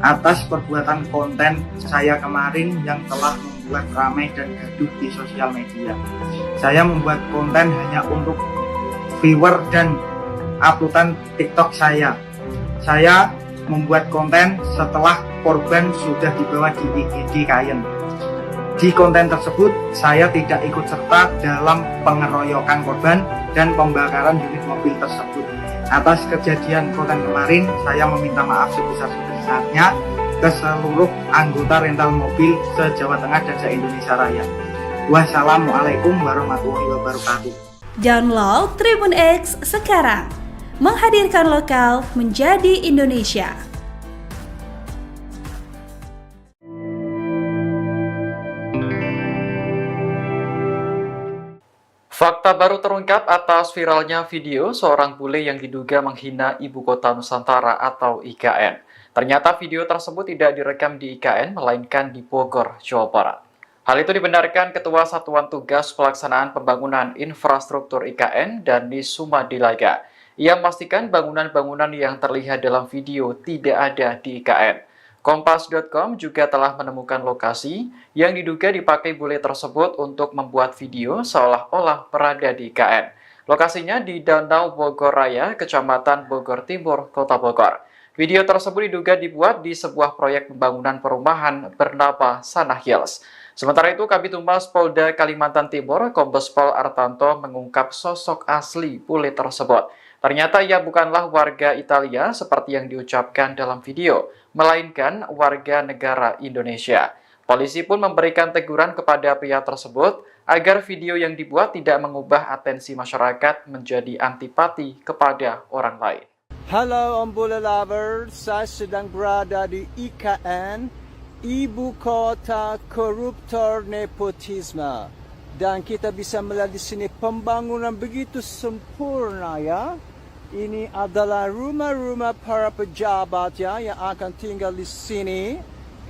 atas perbuatan konten saya kemarin yang telah membuat ramai dan gaduh di sosial media. Saya membuat konten hanya untuk viewer dan uploadan TikTok saya. Saya membuat konten setelah korban sudah dibawa di IGD Kayen. Di konten tersebut, saya tidak ikut serta dalam pengeroyokan korban dan pembakaran unit mobil tersebut. Atas kejadian konten kemarin, saya meminta maaf sebesar-besarnya ke seluruh anggota rental mobil se-Jawa Tengah dan se-Indonesia Raya. Wassalamualaikum warahmatullahi wabarakatuh. Download Tribun X sekarang. Menghadirkan lokal menjadi Indonesia. Fakta baru terungkap atas viralnya video seorang bule yang diduga menghina Ibu Kota Nusantara atau IKN. Ternyata video tersebut tidak direkam di IKN, melainkan di Bogor, Jawa Barat. Hal itu dibenarkan Ketua Satuan Tugas Pelaksanaan Pembangunan Infrastruktur IKN, Dani Sumadilaga. Ia memastikan bangunan-bangunan yang terlihat dalam video tidak ada di IKN. Kompas.com juga telah menemukan lokasi yang diduga dipakai bule tersebut untuk membuat video seolah-olah berada di IKN. Lokasinya di Danau Bogor Raya, Kecamatan Bogor Timur, Kota Bogor. Video tersebut diduga dibuat di sebuah proyek pembangunan perumahan bernama Sana Hills. Sementara itu, Kabid Humas Polda Kalimantan Timur, Kombes Pol Artanto mengungkap sosok asli bule tersebut. Ternyata ia bukanlah warga Italia seperti yang diucapkan dalam video, melainkan warga negara Indonesia. Polisi pun memberikan teguran kepada pria tersebut agar video yang dibuat tidak mengubah atensi masyarakat menjadi antipati kepada orang lain. Halo Om Bule Lovers, saya sedang berada di IKN, Ibu Kota Koruptor Nepotisme. Dan kita bisa melihat di sini pembangunan begitu sempurna ya. Ini adalah rumah-rumah para pejabat ya yang akan tinggal di sini.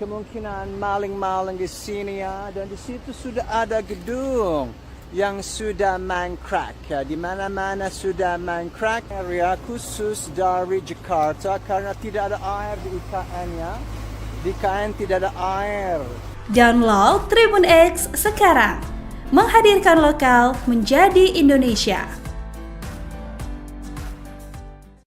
Kemungkinan maling-maling di sini ya. Dan di situ sudah ada gedung yang sudah mangkrak ya. Di mana-mana sudah mangkrak. Area khusus dari Jakarta karena tidak ada air di IKN ya. Di IKN tidak ada air. Download Tribun X sekarang. Menghadirkan lokal menjadi Indonesia.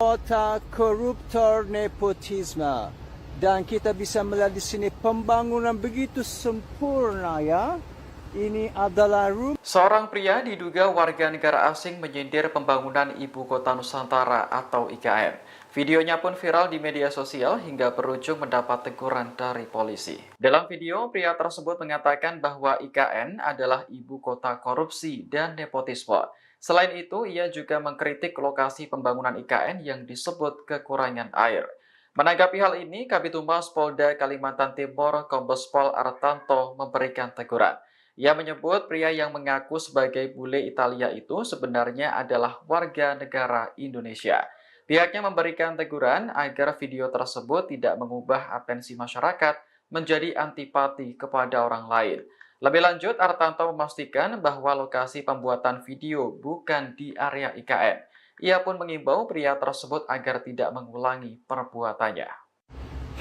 Kota koruptor nepotisme. Dan kita bisa melihat di sini pembangunan begitu sempurna ya. Ini adalah rumah. Seorang pria diduga warga negara asing menyindir pembangunan Ibu Kota Nusantara atau IKN. Videonya pun viral di media sosial hingga berujung mendapat teguran dari polisi. Dalam video, pria tersebut mengatakan bahwa IKN adalah ibu kota korupsi dan nepotisme. Selain itu, ia juga mengkritik lokasi pembangunan IKN yang disebut kekurangan air. Menanggapi hal ini, Kabid Humas Polda Kalimantan Timur, Kombes Pol Artanto memberikan teguran. Ia menyebut pria yang mengaku sebagai bule Italia itu sebenarnya adalah warga negara Indonesia. Pihaknya memberikan teguran agar video tersebut tidak mengubah atensi masyarakat menjadi antipati kepada orang lain. Lebih lanjut, Artanto memastikan bahwa lokasi pembuatan video bukan di area IKN. Ia pun mengimbau pria tersebut agar tidak mengulangi perbuatannya.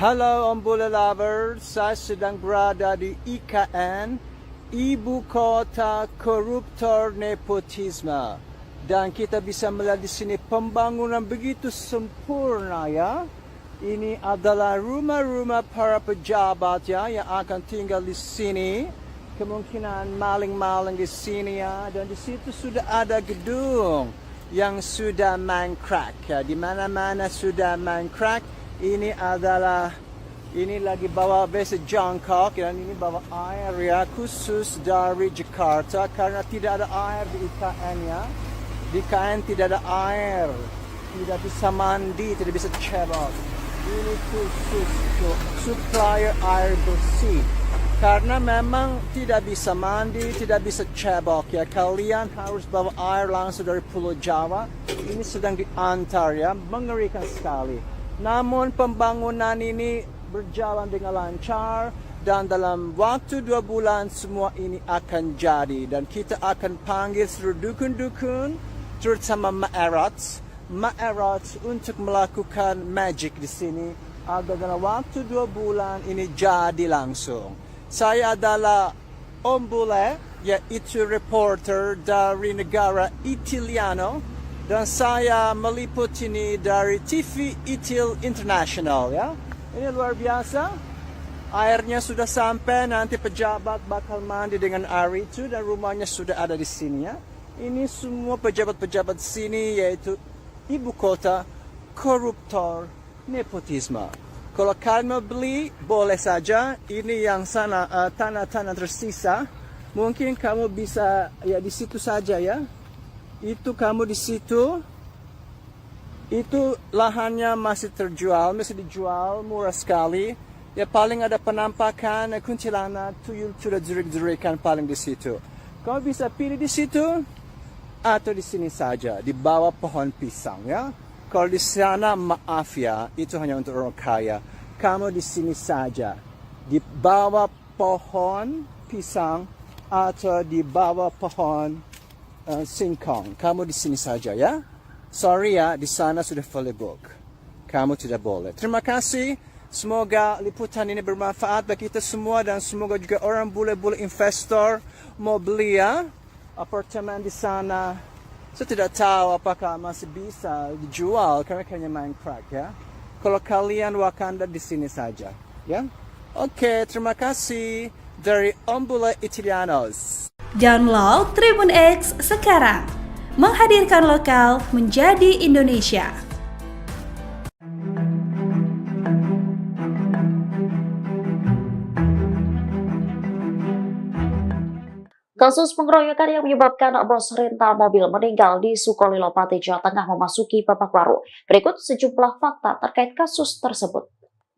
Halo Om Bule Lovers, saya sedang berada di IKN, Ibu Kota Koruptor Nepotisme. Dan kita bisa melihat di sini pembangunan begitu sempurna ya. Ini adalah rumah-rumah para pejabat ya yang akan tinggal di sini. Kemungkinan maling-maling di sini ya. Dan di situ sudah ada gedung yang sudah mangkrak ya. Di mana-mana sudah mangkrak. Ini lagi bawa base jangkok dan ini bawa air ya khusus dari Jakarta karena tidak ada air di IKN ya. Di IKN tidak ada air, tidak bisa mandi, tidak bisa cebok. Ini khusus supplier air bersih. Karena memang tidak bisa mandi, tidak bisa cebok ya. Kalian harus bawa air langsung dari Pulau Jawa. Ini sedang diantar ya, mengerikan sekali. Namun pembangunan ini berjalan dengan lancar dan dalam waktu 2 bulan semua ini akan jadi. Dan kita akan panggil seluruh dukun-dukun, terutama Ma'erat untuk melakukan magic di sini agar dalam waktu 2 bulan ini jadi langsung. Saya adalah Om Bule, yaitu reporter dari negara Italiano, dan saya meliput ini dari TV Itil International ya. Ini luar biasa. Airnya sudah sampai, nanti pejabat bakal mandi dengan air itu dan rumahnya sudah ada di sini ya. Ini semua pejabat-pejabat sini yaitu ibu kota koruptor nepotisme. Kalau kalian mau beli, boleh saja. Ini yang sana tanah-tanah tersisa. Mungkin kamu bisa ya di situ saja ya. Itu kamu di situ. Itu lahannya masih terjual, masih dijual murah sekali. Ya paling ada penampakan kuntilanak, tuyul sudah jerik-jerikan paling di situ. Kamu bisa pilih di situ atau di sini saja, di bawah pohon pisang ya. Kalau di sana maaf ya, itu hanya untuk orang kaya. Kamu di sini saja, di bawah pohon pisang atau di bawah pohon singkong. Kamu di sini saja ya. Sorry ya, di sana sudah fully book. Kamu tidak boleh. Terima kasih. Semoga liputan ini bermanfaat bagi kita semua dan semoga juga orang bule-bule investor mau beli ya apartemen di sana. Saya tidak tahu apakah masih bisa dijual karena kayaknya main crack ya. Kalau kalian Wakanda di sini saja ya. Oke, terima kasih dari Om Bule Italianos. Download Tribun X sekarang. Menghadirkan lokal menjadi Indonesia. Kasus pengeroyokan yang menyebabkan bos rental mobil meninggal di Sukolilo, Pati, Jawa Tengah memasuki babak baru. Berikut sejumlah fakta terkait kasus tersebut.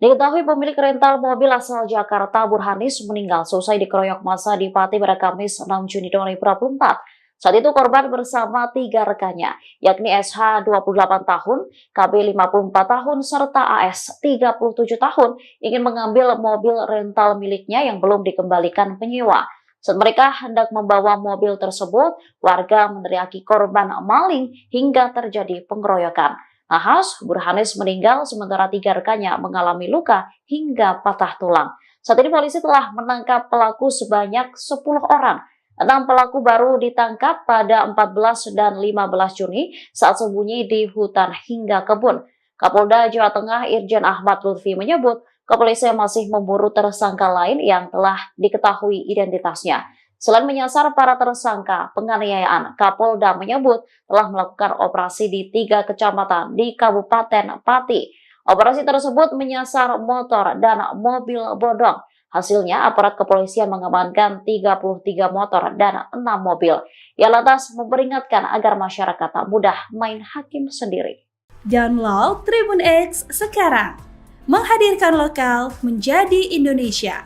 Diketahui pemilik rental mobil asal Jakarta, Burhanis, meninggal selesai dikeroyok massa di Pati pada Kamis 6 Juni 2024. Saat itu korban bersama 3 rekannya, yakni SH 28 tahun, KB 54 tahun, serta AS 37 tahun ingin mengambil mobil rental miliknya yang belum dikembalikan penyewa. Saat mereka hendak membawa mobil tersebut, warga meneriaki korban maling hingga terjadi pengeroyokan. Nahas, Burhanis meninggal sementara 3 rekannya mengalami luka hingga patah tulang. Saat ini polisi telah menangkap pelaku sebanyak 10 orang. 6 pelaku baru ditangkap pada 14 dan 15 Juni saat sembunyi di hutan hingga kebun. Kapolda Jawa Tengah Irjen Ahmad Lutfi menyebut kepolisian masih memburu tersangka lain yang telah diketahui identitasnya. Selain menyasar para tersangka penganiayaan, Kapolda menyebut telah melakukan operasi di 3 kecamatan di Kabupaten Pati. Operasi tersebut menyasar motor dan mobil bodong. Hasilnya, aparat kepolisian mengamankan 33 motor dan 6 mobil. Ia lantas memperingatkan agar masyarakat tak mudah main hakim sendiri. Download Tribun X sekarang. Menghadirkan lokal menjadi Indonesia.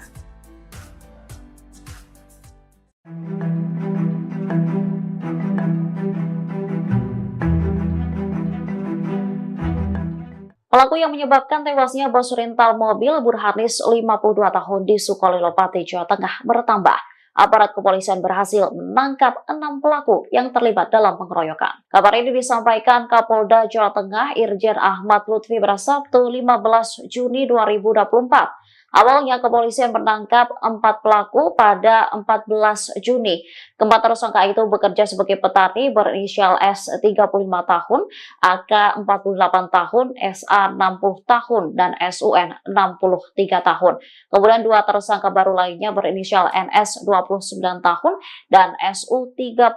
Pelaku yang menyebabkan tewasnya bos rental mobil Burhanis 52 tahun di Sukolilo, Pati, Jawa Tengah bertambah. Aparat kepolisian berhasil menangkap 6 pelaku yang terlibat dalam pengeroyokan. Kabar ini disampaikan Kapolda Jawa Tengah Irjen Ahmad Lutfi pada Sabtu 15 Juni 2024. Awalnya kepolisian menangkap 4 pelaku pada 14 Juni. Keempat tersangka itu bekerja sebagai petani berinisial S 35 tahun, AK 48 tahun, SA 60 tahun, dan SUN 63 tahun. Kemudian 2 tersangka baru lainnya berinisial NS 29 tahun dan SU 39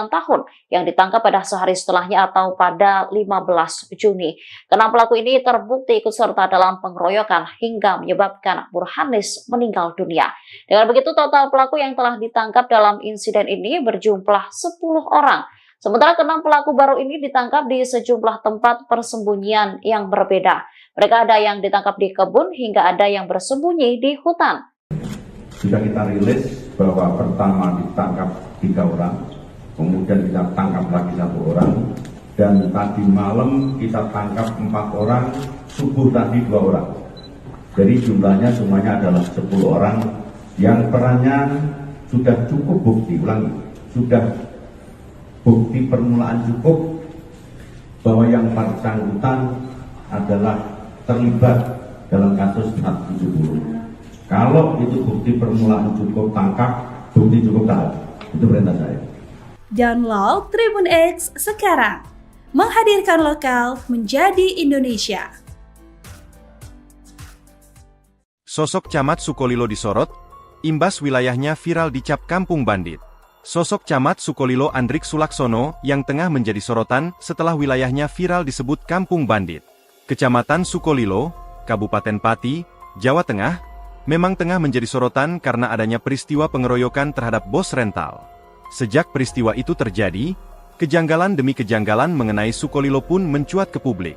tahun yang ditangkap pada sehari setelahnya atau pada 15 Juni. Keenam pelaku ini terbukti ikut serta dalam pengeroyokan hingga menyebabkan Burhanis meninggal dunia. Dengan begitu total pelaku yang telah ditangkap dalam insiden ini berjumlah 10 orang. Sementara keenam pelaku baru ini ditangkap di sejumlah tempat persembunyian yang berbeda. Mereka ada yang ditangkap di kebun hingga ada yang bersembunyi di hutan. Sudah kita rilis bahwa pertama ditangkap 3 orang, kemudian kita tangkap lagi 1 orang, dan tadi malam kita tangkap 4 orang subuh tadi 2 orang. Jadi jumlahnya semuanya adalah 10 orang yang perannya sudah cukup bukti, sudah bukti permulaan cukup bahwa yang bersangkutan adalah terlibat dalam kasus 470. Kalau itu bukti permulaan cukup, tangkap, bukti cukup, tahan. Itu perintah saya. Download Tribun X sekarang. Menghadirkan lokal menjadi Indonesia. Sosok Camat Sukolilo disorot, imbas wilayahnya viral dicap kampung bandit. Sosok Camat Sukolilo Andrik Sulaksono yang tengah menjadi sorotan setelah wilayahnya viral disebut kampung bandit. Kecamatan Sukolilo, Kabupaten Pati, Jawa Tengah, memang tengah menjadi sorotan karena adanya peristiwa pengeroyokan terhadap bos rental. Sejak peristiwa itu terjadi, kejanggalan demi kejanggalan mengenai Sukolilo pun mencuat ke publik.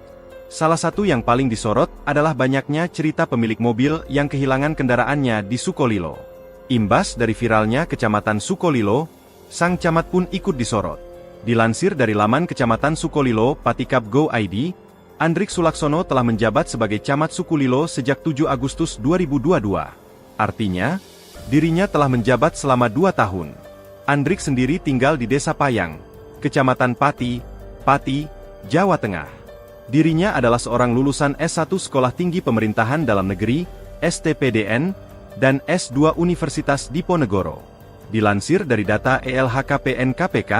Salah satu yang paling disorot adalah banyaknya cerita pemilik mobil yang kehilangan kendaraannya di Sukolilo. Imbas dari viralnya Kecamatan Sukolilo, sang camat pun ikut disorot. Dilansir dari laman Kecamatan Sukolilo Patikap Go ID, Andrik Sulaksono telah menjabat sebagai Camat Sukolilo sejak 7 Agustus 2022. Artinya, dirinya telah menjabat selama 2 tahun. Andrik sendiri tinggal di Desa Payang, Kecamatan Pati, Jawa Tengah. Dirinya adalah seorang lulusan S1 Sekolah Tinggi Pemerintahan Dalam Negeri, STPDN, dan S2 Universitas Diponegoro. Dilansir dari data ELHKPN KPK,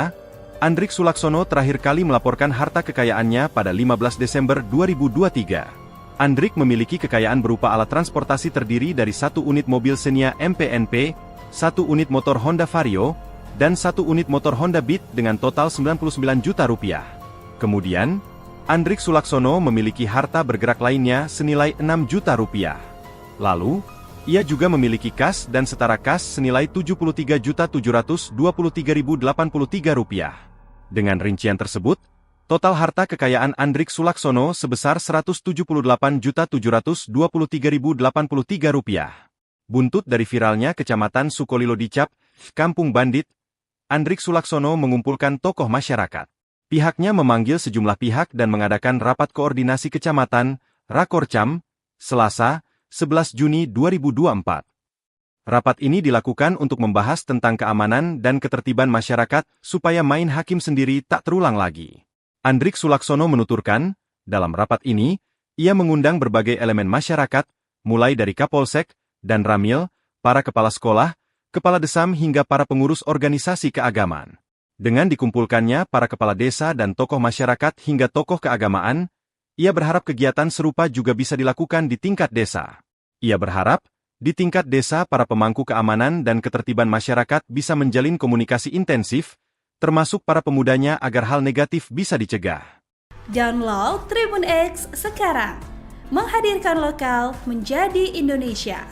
Andrik Sulaksono terakhir kali melaporkan harta kekayaannya pada 15 Desember 2023. Andrik memiliki kekayaan berupa alat transportasi terdiri dari 1 unit mobil Xenia MPNP, 1 unit motor Honda Vario, dan 1 unit motor Honda Beat dengan total 99 juta rupiah. Kemudian, Andrik Sulaksono memiliki harta bergerak lainnya senilai 6 juta rupiah. Lalu, ia juga memiliki kas dan setara kas senilai 73.723.083 rupiah. Dengan rincian tersebut, total harta kekayaan Andrik Sulaksono sebesar 178.723.083 rupiah. Buntut dari viralnya Kecamatan Sukolilo dicap kampung bandit, Andrik Sulaksono mengumpulkan tokoh masyarakat. Pihaknya memanggil sejumlah pihak dan mengadakan rapat koordinasi kecamatan, Rakorcam, Selasa, 11 Juni 2024. Rapat ini dilakukan untuk membahas tentang keamanan dan ketertiban masyarakat supaya main hakim sendiri tak terulang lagi. Andrik Sulaksono menuturkan, dalam rapat ini, ia mengundang berbagai elemen masyarakat, mulai dari Kapolsek dan Ramil, para kepala sekolah, kepala desam hingga para pengurus organisasi keagamaan. Dengan dikumpulkannya para kepala desa dan tokoh masyarakat hingga tokoh keagamaan, ia berharap kegiatan serupa juga bisa dilakukan di tingkat desa. Ia berharap, di tingkat desa para pemangku keamanan dan ketertiban masyarakat bisa menjalin komunikasi intensif, termasuk para pemudanya agar hal negatif bisa dicegah. Download Tribun X sekarang. Menghadirkan lokal menjadi Indonesia.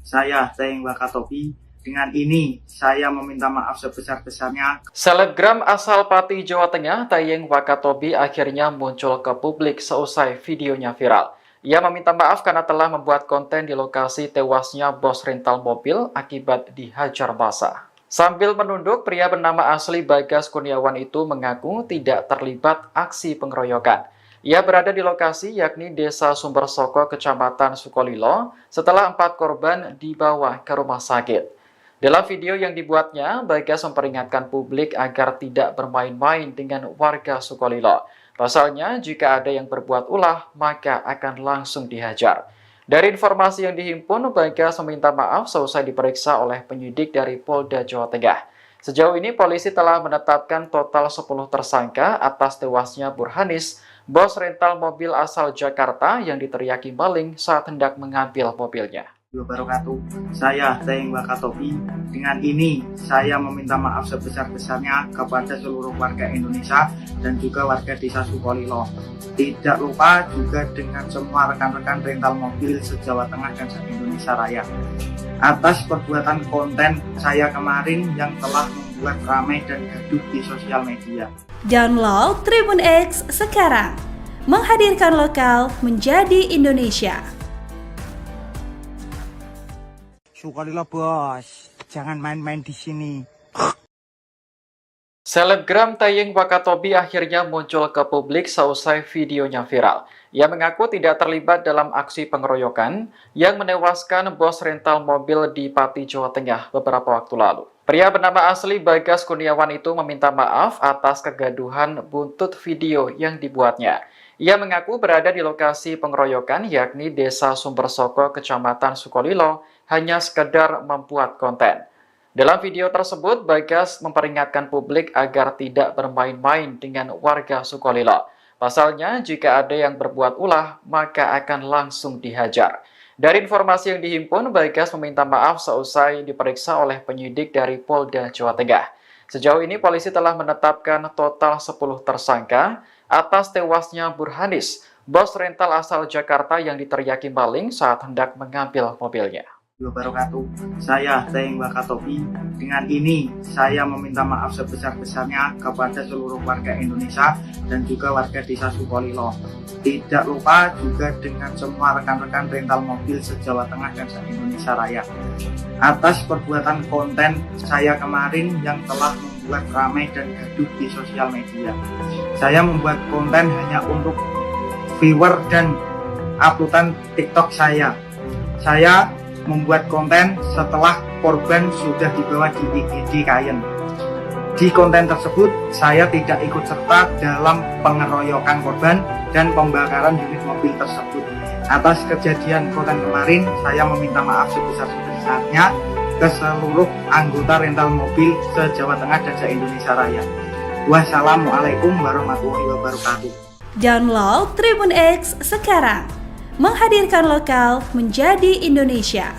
Saya Teng Wakatopi. Dengan ini, saya meminta maaf sebesar-besarnya. Selebgram asal Pati, Jawa Tengah, Tayeng Wakatobi akhirnya muncul ke publik seusai videonya viral. Ia meminta maaf karena telah membuat konten di lokasi tewasnya bos rental mobil akibat dihajar massa. Sambil menunduk, pria bernama asli Bagas Kurniawan itu mengaku tidak terlibat aksi pengeroyokan. Ia berada di lokasi yakni Desa Sumbersoko, Kecamatan Sukolilo, setelah 4 korban dibawa ke rumah sakit. Dalam video yang dibuatnya, Bagas memperingatkan publik agar tidak bermain-main dengan warga Sukolilo. Pasalnya, jika ada yang berbuat ulah, maka akan langsung dihajar. Dari informasi yang dihimpun, Bagas meminta maaf seusai diperiksa oleh penyidik dari Polda Jawa Tengah. Sejauh ini, polisi telah menetapkan total 10 tersangka atas tewasnya Burhanis, bos rental mobil asal Jakarta yang diteriaki maling saat hendak mengambil mobilnya. Wabarakatuh. Saya Teng Wakatopi. Dengan ini, saya meminta maaf sebesar-besarnya kepada seluruh warga Indonesia dan juga warga Desa Sukolilo. Tidak lupa juga dengan semua rekan-rekan rental mobil se-Jawa Tengah dan se-Indonesia Raya. Atas perbuatan konten saya kemarin yang telah membuat ramai dan gaduh di sosial media. Download Tribun X sekarang. Menghadirkan lokal menjadi Indonesia. Sukolilo bos, jangan main-main di sini. Selebgram Tayeng Wakatobi akhirnya muncul ke publik seusai videonya viral. Ia mengaku tidak terlibat dalam aksi pengeroyokan yang menewaskan bos rental mobil di Pati, Jawa Tengah beberapa waktu lalu. Pria bernama asli Bagas Kurniawan itu meminta maaf atas kegaduhan buntut video yang dibuatnya. Ia mengaku berada di lokasi pengeroyokan yakni Desa Sumbersoko, Kecamatan Sukolilo, hanya sekedar membuat konten. Dalam video tersebut, Bagas memperingatkan publik agar tidak bermain-main dengan warga Sukolilo. Pasalnya, jika ada yang berbuat ulah, maka akan langsung dihajar. Dari informasi yang dihimpun, Bagas meminta maaf seusai diperiksa oleh penyidik dari Polda Jawa Tengah. Sejauh ini, polisi telah menetapkan total 10 tersangka atas tewasnya Burhanis, bos rental asal Jakarta yang diteriaki maling saat hendak mengambil mobilnya. Wabarakatuh. Saya Tayeng Wakatobi. Dengan ini saya meminta maaf sebesar-besarnya kepada seluruh warga Indonesia dan juga warga Desa Sukolilo. Tidak lupa juga dengan semua rekan-rekan rental mobil se-Jawa Tengah dan se-Indonesia Raya. Atas perbuatan konten saya kemarin yang telah membuat ramai dan gaduh di sosial media. Saya membuat konten hanya untuk viewer dan uploadan TikTok saya. Saya membuat konten setelah korban sudah dibawa di IGD Kayen. Di konten tersebut, saya tidak ikut serta dalam pengeroyokan korban dan pembakaran unit mobil tersebut. Atas kejadian konten kemarin, saya meminta maaf sebesar-besarnya ke seluruh anggota rental mobil se-Jawa Tengah dan se-Indonesia Raya. Wassalamualaikum warahmatullahi wabarakatuh. Download Tribun X sekarang. Menghadirkan lokal menjadi Indonesia.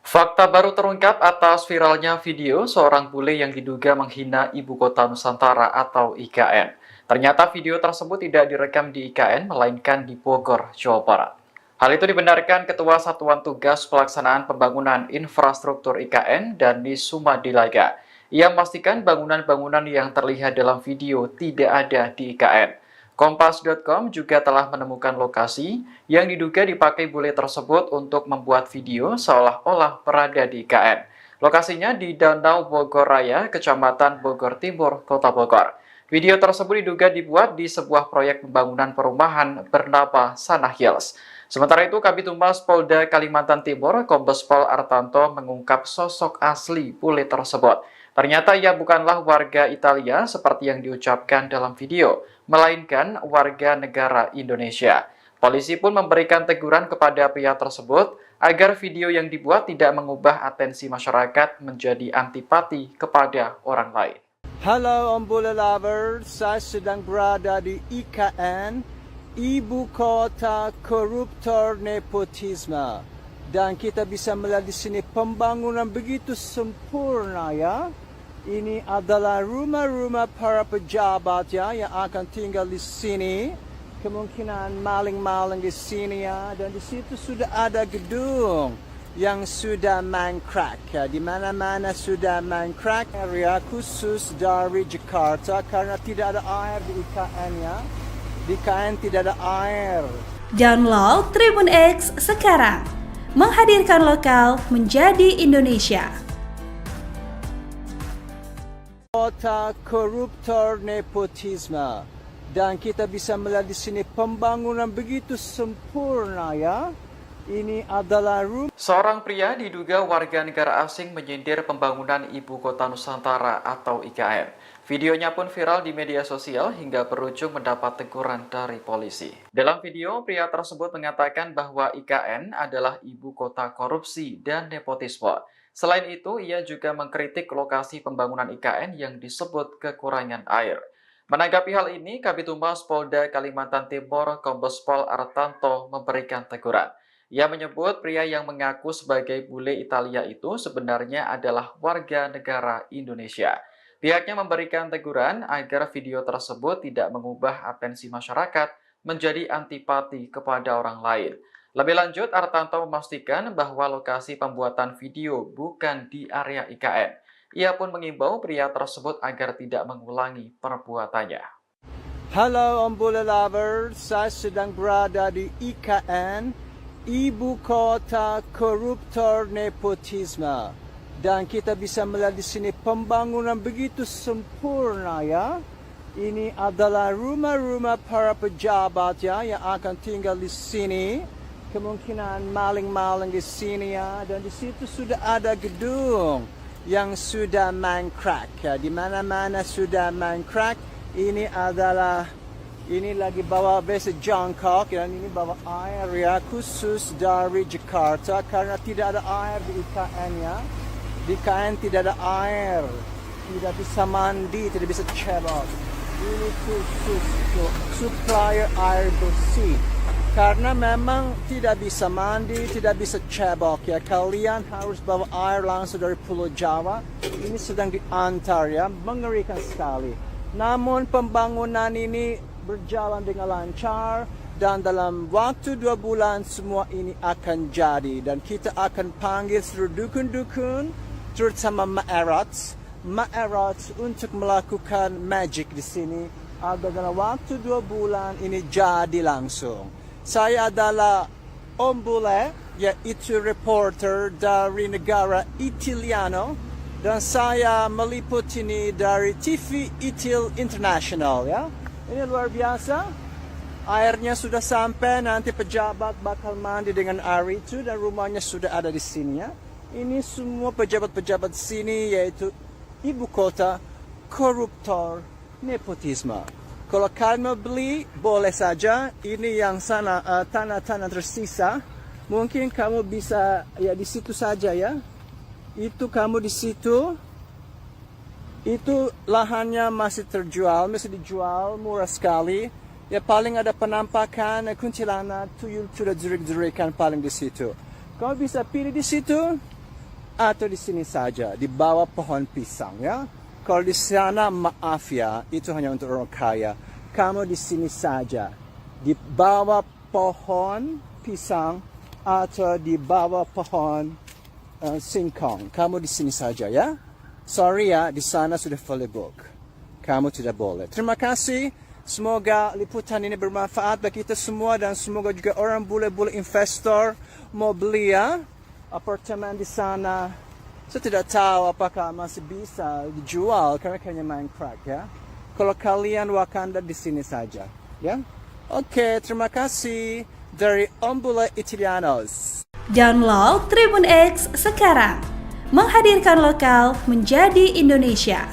Fakta baru terungkap atas viralnya video seorang bule yang diduga menghina Ibu Kota Nusantara atau IKN. Ternyata video tersebut tidak direkam di IKN, melainkan di Bogor, Jawa Barat. Hal itu dibenarkan Ketua Satuan Tugas Pelaksanaan Pembangunan Infrastruktur IKN, Dani Sumadilaga. Ia memastikan bangunan-bangunan yang terlihat dalam video tidak ada di IKN. Kompas.com juga telah menemukan lokasi yang diduga dipakai bule tersebut untuk membuat video seolah-olah berada di IKN. Lokasinya di Danau Bogor Raya, Kecamatan Bogor Timur, Kota Bogor. Video tersebut diduga dibuat di sebuah proyek pembangunan perumahan bernama Sana Hills. Sementara itu, Kabid Humas Polda Kalimantan Timur, Kombes Pol Artanto mengungkap sosok asli bule tersebut. Ternyata ia bukanlah warga Italia seperti yang diucapkan dalam video, melainkan warga negara Indonesia. Polisi pun memberikan teguran kepada pria tersebut agar video yang dibuat tidak mengubah atensi masyarakat menjadi antipati kepada orang lain. Halo Om Bule Lovers, saya sedang berada di IKN, Ibu Kota Koruptor Nepotisme. Dan kita bisa melihat di sini pembangunan begitu sempurna ya. Ini adalah rumah-rumah para pejabat ya yang akan tinggal di sini. Kemungkinan maling-maling di sini ya. Dan di situ sudah ada gedung yang sudah mangkrak ya. Di mana-mana sudah mangkrak. Area khusus dari Jakarta karena tidak ada air di IKN ya. Di IKN tidak ada air. Download Tribun X sekarang. Menghadirkan lokal menjadi Indonesia. Kota koruptor nepotisme. Dan kita bisa melihat di sini pembangunan begitu sempurna ya. Ini adalah rumah. Seorang pria diduga warga negara asing menyindir pembangunan Ibu Kota Nusantara atau IKN. Videonya pun viral di media sosial hingga berujung mendapat teguran dari polisi. Dalam video, pria tersebut mengatakan bahwa IKN adalah ibu kota korupsi dan nepotisme. Selain itu, ia juga mengkritik lokasi pembangunan IKN yang disebut kekurangan air. Menanggapi hal ini, Kabid Humas Polda Kalimantan Timur, Kombes Pol Artanto memberikan teguran. Ia menyebut pria yang mengaku sebagai bule Italia itu sebenarnya adalah warga negara Indonesia. Pihaknya memberikan teguran agar video tersebut tidak mengubah atensi masyarakat menjadi antipati kepada orang lain. Lebih lanjut, Artanto memastikan bahwa lokasi pembuatan video bukan di area IKN. Ia pun mengimbau pria tersebut agar tidak mengulangi perbuatannya. Halo Om Bule Lovers, saya sedang berada di IKN, ibu kota koruptor nepotisme. Dan kita bisa melihat di sini pembangunan begitu sempurna ya. Ini adalah rumah-rumah para pejabat ya yang akan tinggal di sini. Kemungkinan maling-maling di sini ya. Dan di situ sudah ada gedung yang sudah mangkrak ya. Di mana-mana sudah mangkrak. Ini lagi bawa base jangkok dan ini bawa air ya khusus dari Jakarta karena tidak ada air di IKN ya. Di IKN tidak ada air, tidak bisa mandi, tidak bisa cebok. Ini khusus untuk supplier air bersih. Karena memang tidak bisa mandi, tidak bisa cebok ya. Kalian harus bawa air langsung dari Pulau Jawa. Ini sedang diantar ya, mengerikan sekali. Namun pembangunan ini berjalan dengan lancar dan dalam waktu 2 bulan semua ini akan jadi dan kita akan panggil seluruh dukun-dukun terutama Ma'erats untuk melakukan magic di sini agar dalam waktu 2 bulan ini jadi langsung. Saya adalah Om Bule, yaitu reporter dari negara Italiano dan saya meliput ini dari TV Itil International ya. Ini luar biasa. Airnya sudah sampai, nanti pejabat bakal mandi dengan air itu dan rumahnya sudah ada di sini ya. Ini semua pejabat-pejabat sini yaitu ibu kota koruptor nepotisme. Kalau kalian mau beli, boleh saja. Ini yang sana tanah-tanah tersisa. Mungkin kamu bisa ya di situ saja ya. Itu kamu di situ. Itu lahannya masih terjual, masih dijual murah sekali. Ya paling ada penampakan kuntilanak, tuyul sudah jerik-jerikan paling di situ. Kamu bisa pilih di situ atau di sini saja, di bawah pohon pisang ya. Kalau di sana maaf ya, itu hanya untuk orang kaya. Kamu di sini saja, di bawah pohon pisang atau di bawah pohon singkong. Kamu di sini saja ya. Sorry ya, di sana sudah fully book. Kamu tidak boleh. Terima kasih. Semoga liputan ini bermanfaat bagi kita semua dan semoga juga orang bule-bule investor mau beli ya apartemen di sana. Saya tidak tahu apakah masih bisa dijual karena kayaknya main crack ya. Kalau kalian Wakanda di sini saja ya. Oke, terima kasih dari Om Bule Italianos. Download Tribun X sekarang. Menghadirkan lokal menjadi Indonesia.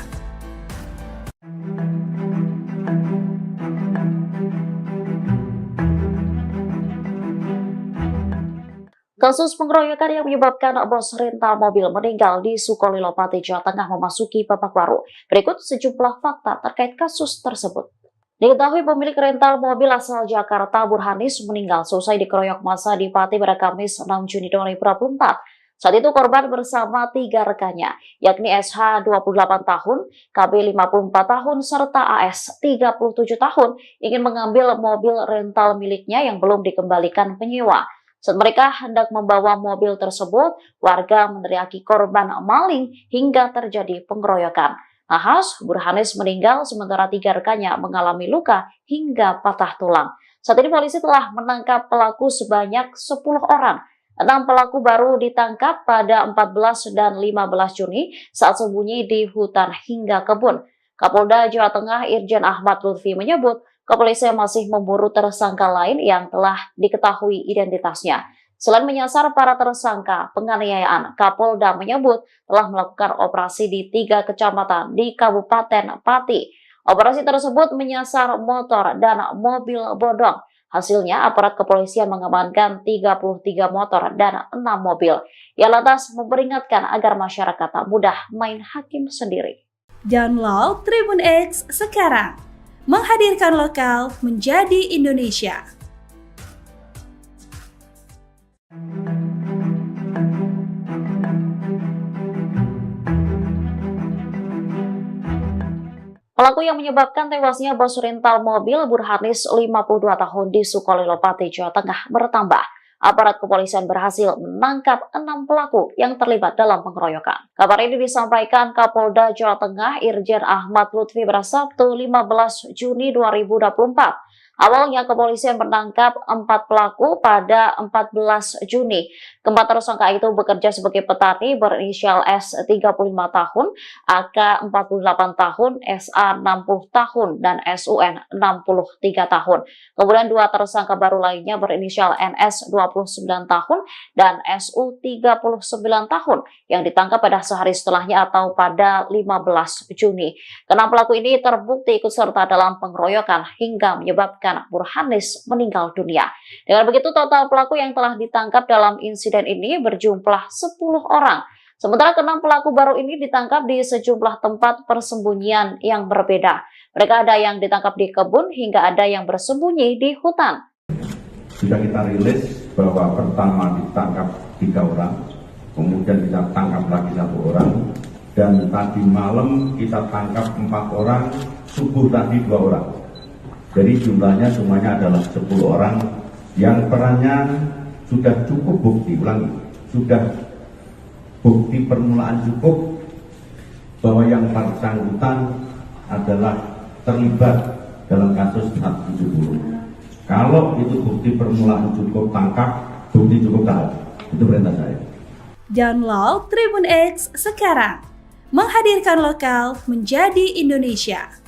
Kasus pengeroyokan yang menyebabkan bos rental mobil meninggal di Sukolilo, Pati, Jawa Tengah memasuki babak baru. Berikut sejumlah fakta terkait kasus tersebut. Diketahui pemilik rental mobil asal Jakarta, Burhanis, meninggal seusai dikeroyok massa di Pati pada Kamis 6 Juni 2024. Saat itu korban bersama 3 rekannya, yakni SH 28 tahun, KB 54 tahun, serta AS 37 tahun, ingin mengambil mobil rental miliknya yang belum dikembalikan penyewa. Saat mereka hendak membawa mobil tersebut, warga meneriaki korban maling hingga terjadi pengeroyokan. Nahas, Burhanis meninggal sementara 3 rekannya mengalami luka hingga patah tulang. Saat ini polisi telah menangkap pelaku sebanyak 10 orang. 6 pelaku baru ditangkap pada 14 dan 15 Juni saat sembunyi di hutan hingga kebun. Kapolda Jawa Tengah Irjen Ahmad Lutfi menyebut kepolisian masih memburu tersangka lain yang telah diketahui identitasnya. Selain menyasar para tersangka penganiayaan, Kapolda menyebut telah melakukan operasi di 3 kecamatan di Kabupaten Pati. Operasi tersebut menyasar motor dan mobil bodong. Hasilnya, aparat kepolisian mengamankan 33 motor dan 6 mobil. Ia lantas memperingatkan agar masyarakat tak mudah main hakim sendiri. Download Tribun X sekarang. Menghadirkan lokal menjadi Indonesia. Pelaku yang menyebabkan tewasnya bos rental mobil Burhanis 52 tahun di Sukolilo, Pati, Jawa Tengah bertambah. Aparat kepolisian berhasil menangkap 6 pelaku yang terlibat dalam pengeroyokan. Kabar ini disampaikan Kapolda Jawa Tengah Irjen Ahmad Lutfi pada Sabtu 15 Juni 2024. Awalnya kepolisian menangkap 4 pelaku pada 14 Juni. Keempat tersangka itu bekerja sebagai petani berinisial S 35 tahun, AK 48 tahun, SA 60 tahun, dan SUN 63 tahun. Kemudian 2 tersangka baru lainnya berinisial NS 29 tahun dan SU 39 tahun yang ditangkap pada sehari setelahnya atau pada 15 Juni. Keenam pelaku ini terbukti ikut serta dalam pengeroyokan hingga menyebabkan Burhanis meninggal dunia. Dengan begitu total pelaku yang telah ditangkap dalam insiden ini berjumlah 10 orang. Sementara keenam pelaku baru ini ditangkap di sejumlah tempat persembunyian yang berbeda. Mereka ada yang ditangkap di kebun hingga ada yang bersembunyi di hutan. Sudah kita rilis bahwa pertama ditangkap 3 orang, kemudian kita tangkap lagi 1 orang, dan tadi malam kita tangkap 4 orang, subuh tadi 2 orang. Jadi jumlahnya semuanya adalah 10 orang yang perannya sudah cukup bukti, sudah bukti permulaan cukup bahwa yang bersangkutan adalah terlibat dalam kasus 470. Kalau itu bukti permulaan cukup, tangkap, bukti cukup, tahan. Itu perintah saya. Download Tribun X sekarang. Menghadirkan lokal menjadi Indonesia.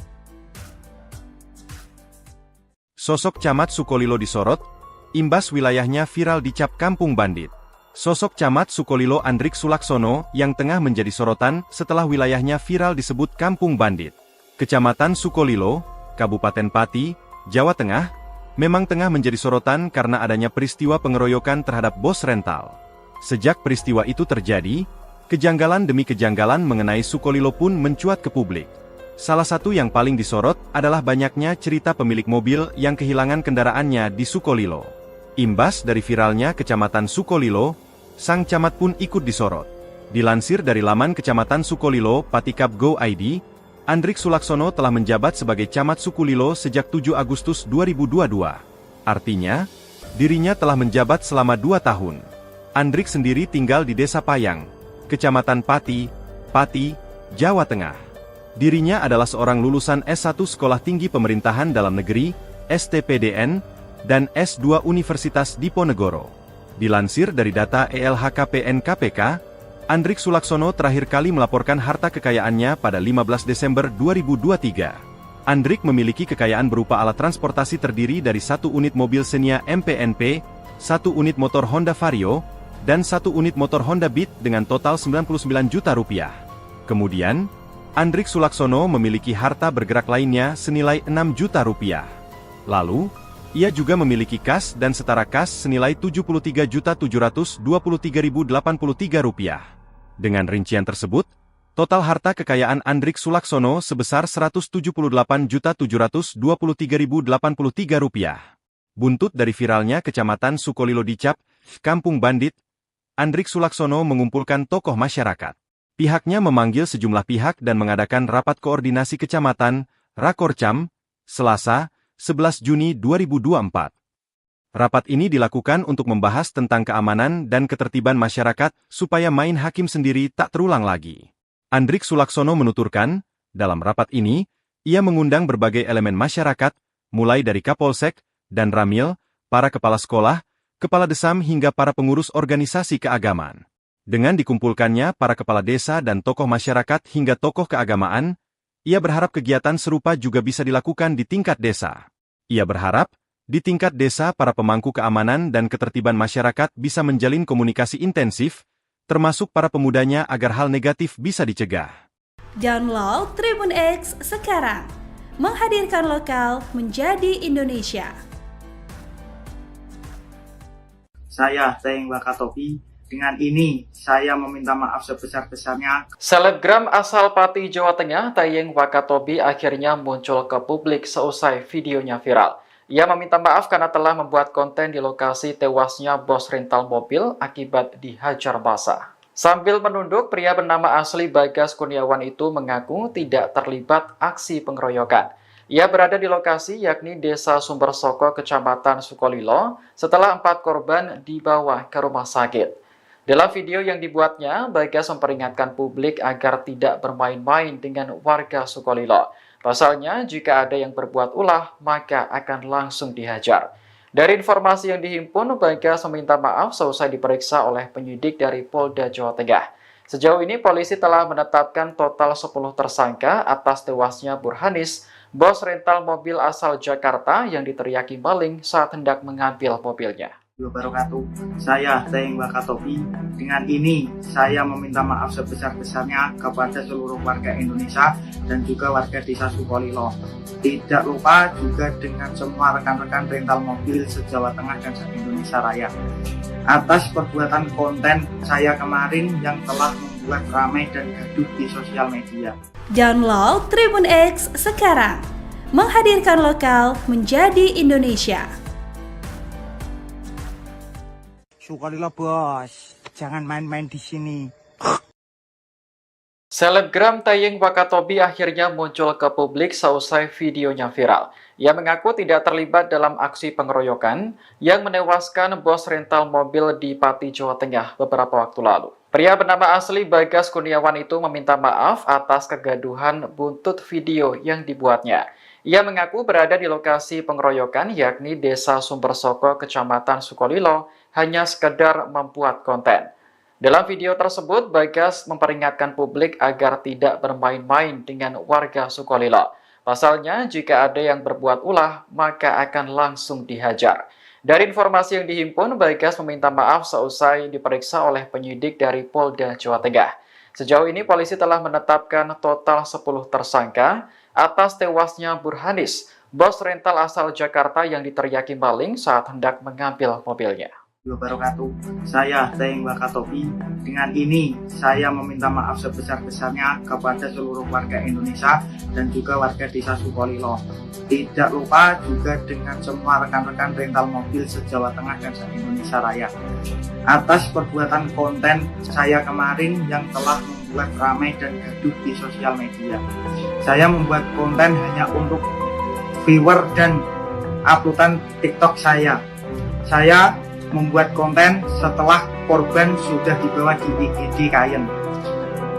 Sosok Camat Sukolilo disorot, imbas wilayahnya viral dicap kampung bandit. Sosok Camat Sukolilo Andrik Sulaksono yang tengah menjadi sorotan setelah wilayahnya viral disebut kampung bandit. Kecamatan Sukolilo, Kabupaten Pati, Jawa Tengah, memang tengah menjadi sorotan karena adanya peristiwa pengeroyokan terhadap bos rental. Sejak peristiwa itu terjadi, kejanggalan demi kejanggalan mengenai Sukolilo pun mencuat ke publik. Salah satu yang paling disorot adalah banyaknya cerita pemilik mobil yang kehilangan kendaraannya di Sukolilo. Imbas dari viralnya Kecamatan Sukolilo, sang camat pun ikut disorot. Dilansir dari laman Kecamatan Sukolilo Patikap Go ID, Andrik Sulaksono telah menjabat sebagai Camat Sukolilo sejak 7 Agustus 2022. Artinya, dirinya telah menjabat selama 2 tahun. Andrik sendiri tinggal di Desa Payang, Kecamatan Pati, Jawa Tengah. Dirinya adalah seorang lulusan S1 Sekolah Tinggi Pemerintahan Dalam Negeri, STPDN, dan S2 Universitas Diponegoro. Dilansir dari data ELHKPN KPK, Andrik Sulaksono terakhir kali melaporkan harta kekayaannya pada 15 Desember 2023. Andrik memiliki kekayaan berupa alat transportasi terdiri dari 1 unit mobil Xenia MPNP, 1 unit motor Honda Vario, dan 1 unit motor Honda Beat dengan total 99 juta rupiah. Kemudian, Andrik Sulaksono memiliki harta bergerak lainnya senilai 6 juta rupiah. Lalu, ia juga memiliki kas dan setara kas senilai 73.723.083 rupiah. Dengan rincian tersebut, total harta kekayaan Andrik Sulaksono sebesar 178.723.083 rupiah. Buntut dari viralnya Kecamatan Sukolilo dicap kampung bandit, Andrik Sulaksono mengumpulkan tokoh masyarakat. Pihaknya memanggil sejumlah pihak dan mengadakan rapat koordinasi kecamatan, Rakorcam, Selasa, 11 Juni 2024. Rapat ini dilakukan untuk membahas tentang keamanan dan ketertiban masyarakat supaya main hakim sendiri tak terulang lagi. Andrik Sulaksono menuturkan, dalam rapat ini, ia mengundang berbagai elemen masyarakat, mulai dari Kapolsek dan Ramil, para kepala sekolah, kepala desam hingga para pengurus organisasi keagamaan. Dengan dikumpulkannya para kepala desa dan tokoh masyarakat hingga tokoh keagamaan, ia berharap kegiatan serupa juga bisa dilakukan di tingkat desa. Ia berharap, di tingkat desa para pemangku keamanan dan ketertiban masyarakat bisa menjalin komunikasi intensif, termasuk para pemudanya agar hal negatif bisa dicegah. Download Tribun X sekarang. Menghadirkan lokal menjadi Indonesia. Saya Teng Wakatobi. Dengan ini, saya meminta maaf sebesar-besarnya. Selebgram asal Pati, Jawa Tengah, Tayeng Wakatobi akhirnya muncul ke publik seusai videonya viral. Ia meminta maaf karena telah membuat konten di lokasi tewasnya bos rental mobil akibat dihajar massa. Sambil menunduk, pria bernama asli Bagas Kurniawan itu mengaku tidak terlibat aksi pengeroyokan. Ia berada di lokasi yakni Desa Sumbersoko, Kecamatan Sukolilo, setelah 4 korban dibawa ke rumah sakit. Dalam video yang dibuatnya, Bagas memperingatkan publik agar tidak bermain-main dengan warga Sukolilo. Pasalnya, jika ada yang berbuat ulah, maka akan langsung dihajar. Dari informasi yang dihimpun, Bagas meminta maaf seusai diperiksa oleh penyidik dari Polda Jawa Tengah. Sejauh ini, polisi telah menetapkan total 10 tersangka atas tewasnya Burhanis, bos rental mobil asal Jakarta yang diteriaki maling saat hendak mengambil mobilnya. Wabarakatuh. Saya Teng Wakatobi. Dengan ini saya meminta maaf sebesar-besarnya kepada seluruh warga Indonesia dan juga warga desa Sukolilo. Tidak lupa juga dengan semua rekan-rekan rental mobil se-Jawa Tengah dan se-Indonesia Raya. Atas perbuatan konten saya kemarin yang telah membuat ramai dan gaduh di sosial media. Download Tribun X sekarang. Menghadirkan lokal menjadi Indonesia. Sukarela bos, jangan main-main di sini. Selebgram Tayeng Wakatobi akhirnya muncul ke publik seusai videonya viral. Ia mengaku tidak terlibat dalam aksi pengeroyokan yang menewaskan bos rental mobil di Pati, Jawa Tengah beberapa waktu lalu. Pria bernama asli Bagas Kurniawan itu meminta maaf atas kegaduhan buntut video yang dibuatnya. Ia mengaku berada di lokasi pengeroyokan yakni Desa Sumbersoko, Kecamatan Sukolilo, hanya sekedar membuat konten. Dalam video tersebut, Bagas memperingatkan publik agar tidak bermain-main dengan warga Sukolilo. Pasalnya, jika ada yang berbuat ulah, maka akan langsung dihajar. Dari informasi yang dihimpun, Bagas meminta maaf seusai diperiksa oleh penyidik dari Polda Jawa Tengah. Sejauh ini, polisi telah menetapkan total 10 tersangka atas tewasnya Burhanis, bos rental asal Jakarta yang diteriaki maling saat hendak mengambil mobilnya. Wabarakatuh. Saya Teng Wakatobi. Dengan ini saya meminta maaf sebesar-besarnya kepada seluruh warga Indonesia dan juga warga desa Sukolilo. Tidak lupa juga dengan semua rekan-rekan rental mobil se-Jawa Tengah dan se-Indonesia Raya. Atas perbuatan konten saya kemarin yang telah membuat ramai dan gaduh di sosial media. Saya membuat konten hanya untuk viewer dan uploadan TikTok saya. Saya membuat konten setelah korban sudah dibawa di IGD Kayen.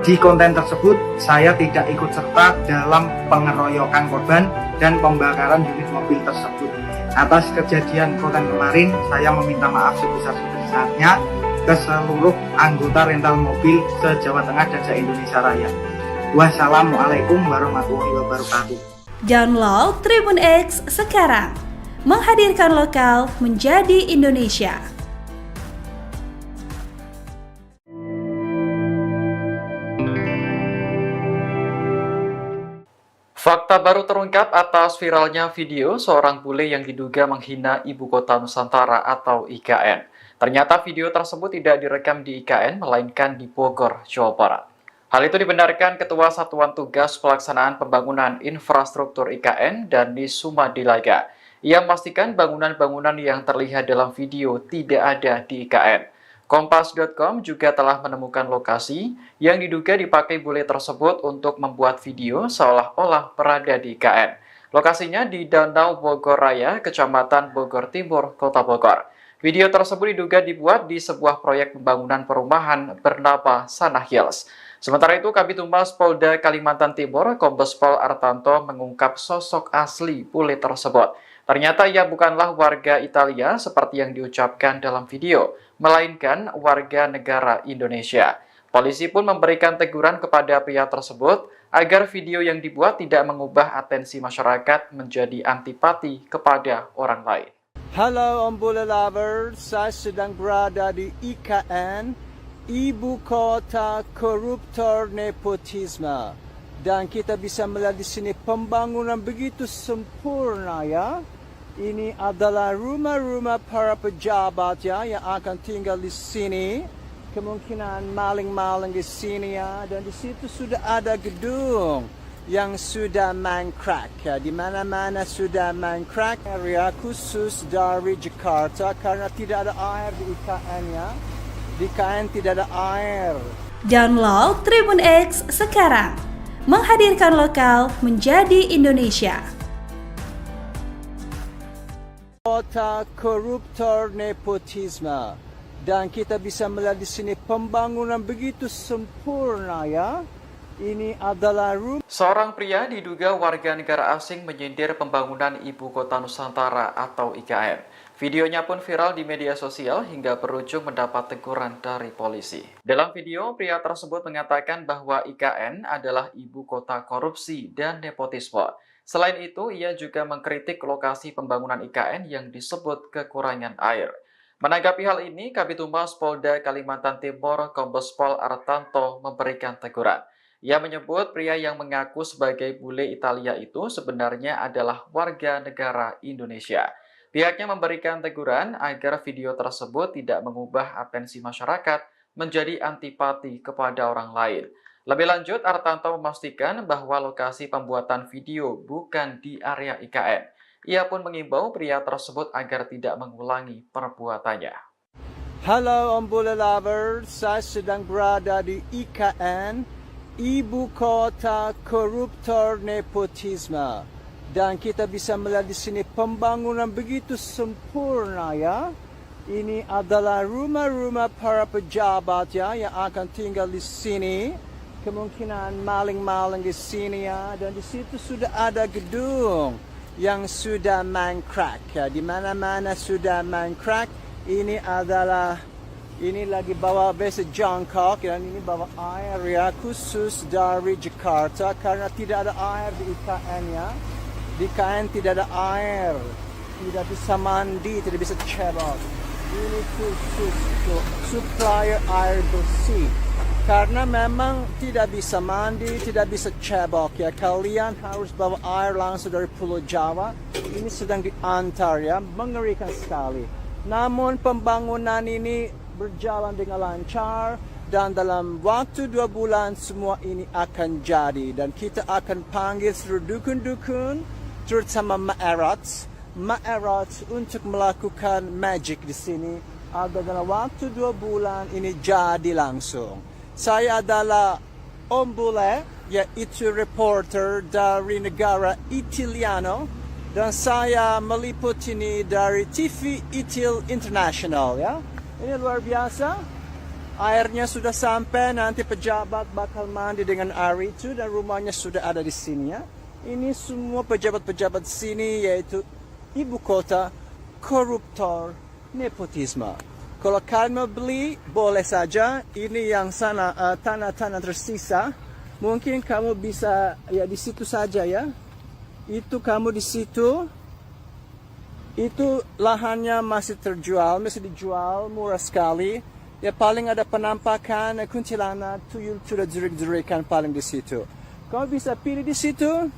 Di konten tersebut, saya tidak ikut serta dalam pengeroyokan korban dan pembakaran unit mobil tersebut. Atas kejadian konten kemarin, saya meminta maaf sebesar-besarnya ke seluruh anggota rental mobil se-Jawa Tengah dan se-Indonesia Raya. Wassalamualaikum warahmatullahi wabarakatuh. Download Tribun X sekarang. Menghadirkan lokal menjadi Indonesia. Fakta baru terungkap atas viralnya video seorang bule yang diduga menghina Ibu Kota Nusantara atau IKN. Ternyata video tersebut tidak direkam di IKN, melainkan di Bogor, Jawa Barat. Hal itu dibenarkan Ketua Satuan Tugas Pelaksanaan Pembangunan Infrastruktur IKN, Dani Sumadilaga. Ia memastikan bangunan-bangunan yang terlihat dalam video tidak ada di IKN. Kompas.com juga telah menemukan lokasi yang diduga dipakai bule tersebut untuk membuat video seolah-olah berada di IKN. Lokasinya di Danau Bogor Raya, Kecamatan Bogor Timur, Kota Bogor. Video tersebut diduga dibuat di sebuah proyek pembangunan perumahan bernama Sana Hills. Sementara itu, Kabid Humas Polda Kalimantan Timur, Kombes Pol Artanto mengungkap sosok asli bule tersebut. Ternyata ia bukanlah warga Italia seperti yang diucapkan dalam video, melainkan warga negara Indonesia. Polisi pun memberikan teguran kepada pria tersebut agar video yang dibuat tidak mengubah atensi masyarakat menjadi antipati kepada orang lain. Halo Om Bule Lover, saya sedang berada di IKN, Ibu Kota Koruptor Nepotisme. Dan kita bisa melihat di sini pembangunan begitu sempurna ya. Ini adalah rumah-rumah para pejabat ya yang akan tinggal di sini. Kemungkinan maling-maling di sini ya. Dan di situ sudah ada gedung yang sudah mangkrak ya. Di mana-mana sudah mangkrak. Area khusus dari Jakarta karena tidak ada air di IKN ya. Di IKN tidak ada air. Download Tribun X sekarang. Menghadirkan lokal menjadi Indonesia. Kota koruptor nepotisme. Dan kita bisa melihat di sini pembangunan begitu sempurna ya. Ini adalah rumah. Seorang pria diduga warga negara asing menyindir pembangunan Ibu Kota Nusantara atau IKN. Videonya pun viral di media sosial hingga berujung mendapat teguran dari polisi. Dalam video, pria tersebut mengatakan bahwa IKN adalah ibu kota korupsi dan nepotisme. Selain itu, ia juga mengkritik lokasi pembangunan IKN yang disebut kekurangan air. Menanggapi hal ini, Kabid Humas Polda Kalimantan Timur Kombes Pol Artanto memberikan teguran. Ia menyebut pria yang mengaku sebagai bule Italia itu sebenarnya adalah warga negara Indonesia. Pihaknya memberikan teguran agar video tersebut tidak mengubah atensi masyarakat menjadi antipati kepada orang lain. Lebih lanjut, Artanto memastikan bahwa lokasi pembuatan video bukan di area IKN. Ia pun mengimbau pria tersebut agar tidak mengulangi perbuatannya. Halo Om Bule Lovers, saya sedang berada di IKN, Ibu Kota Koruptor Nepotisme. Dan kita bisa melihat di sini pembangunan begitu sempurna ya. Ini adalah rumah-rumah para pejabat ya yang akan tinggal di sini. Kemungkinan maling-maling di sini ya. Dan di situ sudah ada gedung yang sudah mangkrak ya. Di mana-mana sudah mangkrak. Ini lagi bawa base jangkok dan ini bawa air ya khusus dari Jakarta karena tidak ada air di IKN ya. Di IKN tidak ada air, tidak bisa mandi, tidak bisa cebok. Ini khusus untuk supplier air bersih. Karena memang tidak bisa mandi, tidak bisa cebok ya. Kalian harus bawa air langsung dari Pulau Jawa. Ini sedang diantar ya, mengerikan sekali. Namun pembangunan ini berjalan dengan lancar dan dalam waktu 2 bulan semua ini akan jadi dan kita akan panggil seluruh dukun-dukun terutama Ma'erat untuk melakukan magic di sini agar dalam waktu 2 bulan ini jadi langsung. Saya adalah Om Bule, yaitu reporter dari negara Italiano dan saya meliput ini dari TV Itil International ya. Ini luar biasa. Airnya sudah sampai, nanti pejabat bakal mandi dengan air itu dan rumahnya sudah ada di sini ya. Ini semua pejabat-pejabat sini yaitu ibu kota koruptor nepotisme. Kalau kalian mau beli, boleh saja. Ini yang sana tanah-tanah tersisa. Mungkin kamu bisa ya di situ saja ya. Itu kamu di situ. Itu lahannya masih terjual, masih dijual murah sekali. Ya paling ada penampakan kuntilanak, tuyul sudah jerik-jerikan paling di situ. Kau bisa pilih di situ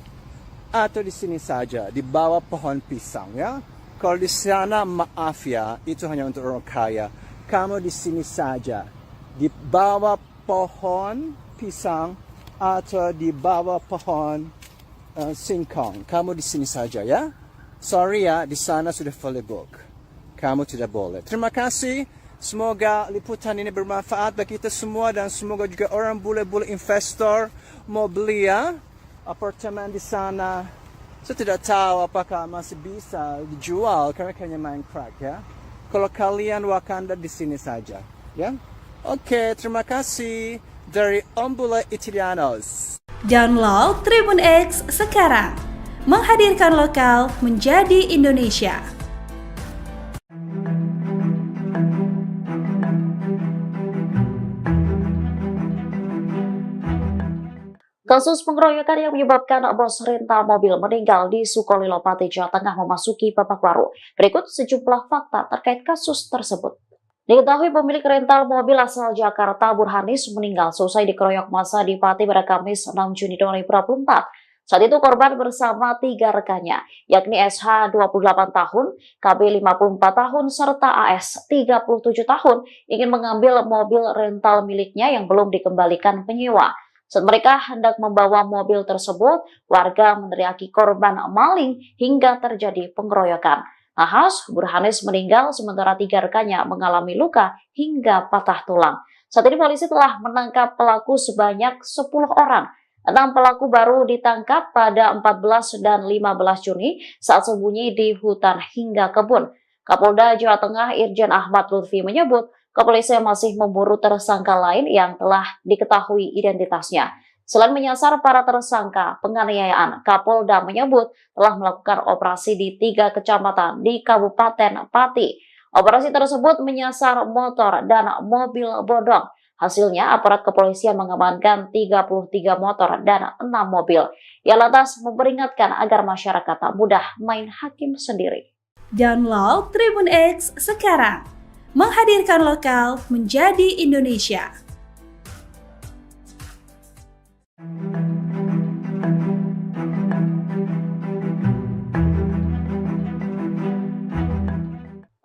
atau di sini saja, di bawah pohon pisang ya. Kalau di sana maaf ya, itu hanya untuk orang kaya. Kamu di sini saja, di bawah pohon pisang atau di bawah pohon singkong. Kamu di sini saja ya. Sorry ya, di sana sudah fully book. Kamu tidak boleh. Terima kasih. Semoga liputan ini bermanfaat bagi kita semua dan semoga juga orang bule-bule investor mau beli ya apartemen di sana. Saya tidak tahu apakah masih bisa dijual karena kayaknya main crack ya. Kalau kalian Wakanda di sini saja ya. Oke, terima kasih dari Om Bule Italianos. Download Tribun X sekarang. Menghadirkan lokal menjadi Indonesia. Kasus pengeroyokan yang menyebabkan bos rental mobil meninggal di Sukolilo, Pati, Jawa Tengah memasuki babak baru. Berikut sejumlah fakta terkait kasus tersebut. Diketahui pemilik rental mobil asal Jakarta, Burhanis, meninggal seusai dikeroyok massa di Pati pada Kamis 6 Juni 2024. Saat itu korban bersama 3 rekannya, yakni SH 28 tahun, KB 54 tahun, serta AS 37 tahun, ingin mengambil mobil rental miliknya yang belum dikembalikan penyewa. Saat mereka hendak membawa mobil tersebut, warga meneriaki korban maling hingga terjadi pengeroyokan. Nahas, Burhanis meninggal sementara 3 rekannya mengalami luka hingga patah tulang. Saat ini polisi telah menangkap pelaku sebanyak 10 orang. 6 pelaku baru ditangkap pada 14 dan 15 Juni saat sembunyi di hutan hingga kebun. Kapolda Jawa Tengah Irjen Ahmad Lutfi menyebut kepolisian masih memburu tersangka lain yang telah diketahui identitasnya. Selain menyasar para tersangka penganiayaan, Kapolda menyebut telah melakukan operasi di 3 kecamatan di Kabupaten Pati. Operasi tersebut menyasar motor dan mobil bodong. Hasilnya, aparat kepolisian mengamankan 33 motor dan 6 mobil. Ia lantas memperingatkan agar masyarakat tak mudah main hakim sendiri. Download Tribun X sekarang, menghadirkan lokal menjadi Indonesia.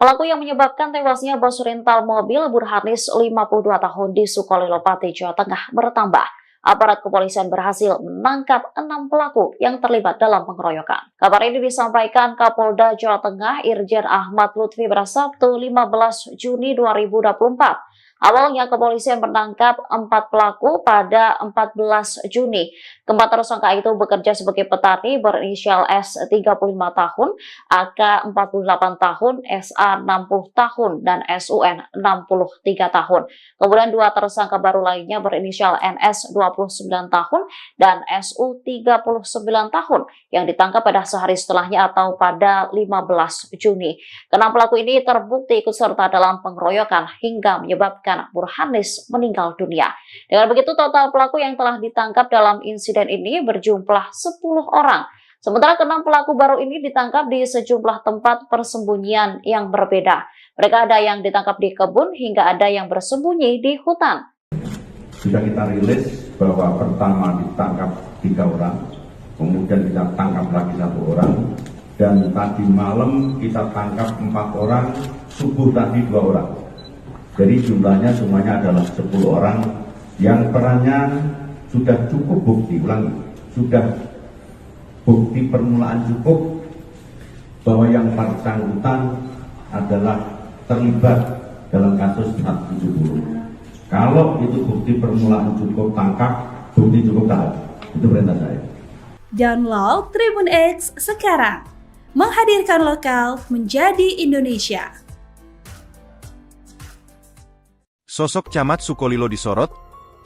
Pelaku yang menyebabkan tewasnya bos rental mobil berharnis 52 tahun di Sukolilo, Pati, Jawa Tengah bertambah. Aparat kepolisian berhasil menangkap 6 pelaku yang terlibat dalam pengeroyokan. Kabar ini disampaikan Kapolda Jawa Tengah Irjen Ahmad Lutfi pada Sabtu 15 Juni 2024. Awalnya kepolisian menangkap 4 pelaku pada 14 Juni. Keempat tersangka itu bekerja sebagai petani berinisial S 35 tahun, AK 48 tahun, SA 60 tahun, dan SUN 63 tahun. Kemudian 2 tersangka baru lainnya berinisial NS 29 tahun dan SU 39 tahun yang ditangkap pada sehari setelahnya atau pada 15 Juni. Keenam pelaku ini terbukti ikut serta dalam pengeroyokan hingga menyebabkan Burhanis meninggal dunia. Dengan begitu total pelaku yang telah ditangkap dalam insiden ini berjumlah 10 orang. Sementara keenam pelaku baru ini ditangkap di sejumlah tempat persembunyian yang berbeda. Mereka ada yang ditangkap di kebun hingga ada yang bersembunyi di hutan. Sudah kita rilis bahwa pertama ditangkap 3 orang, kemudian kita tangkap lagi 1 orang, dan tadi malam kita tangkap 4 orang, subuh tadi 2 orang. Jadi jumlahnya semuanya adalah 10 orang yang perannya sudah cukup bukti, sudah bukti permulaan cukup bahwa yang bersangkutan adalah terlibat dalam kasus 470. Kalau itu bukti permulaan cukup, tangkap, bukti cukup, tangkap. Itu perintah saya. Download Tribun X sekarang, menghadirkan lokal menjadi Indonesia. Sosok Camat Sukolilo disorot,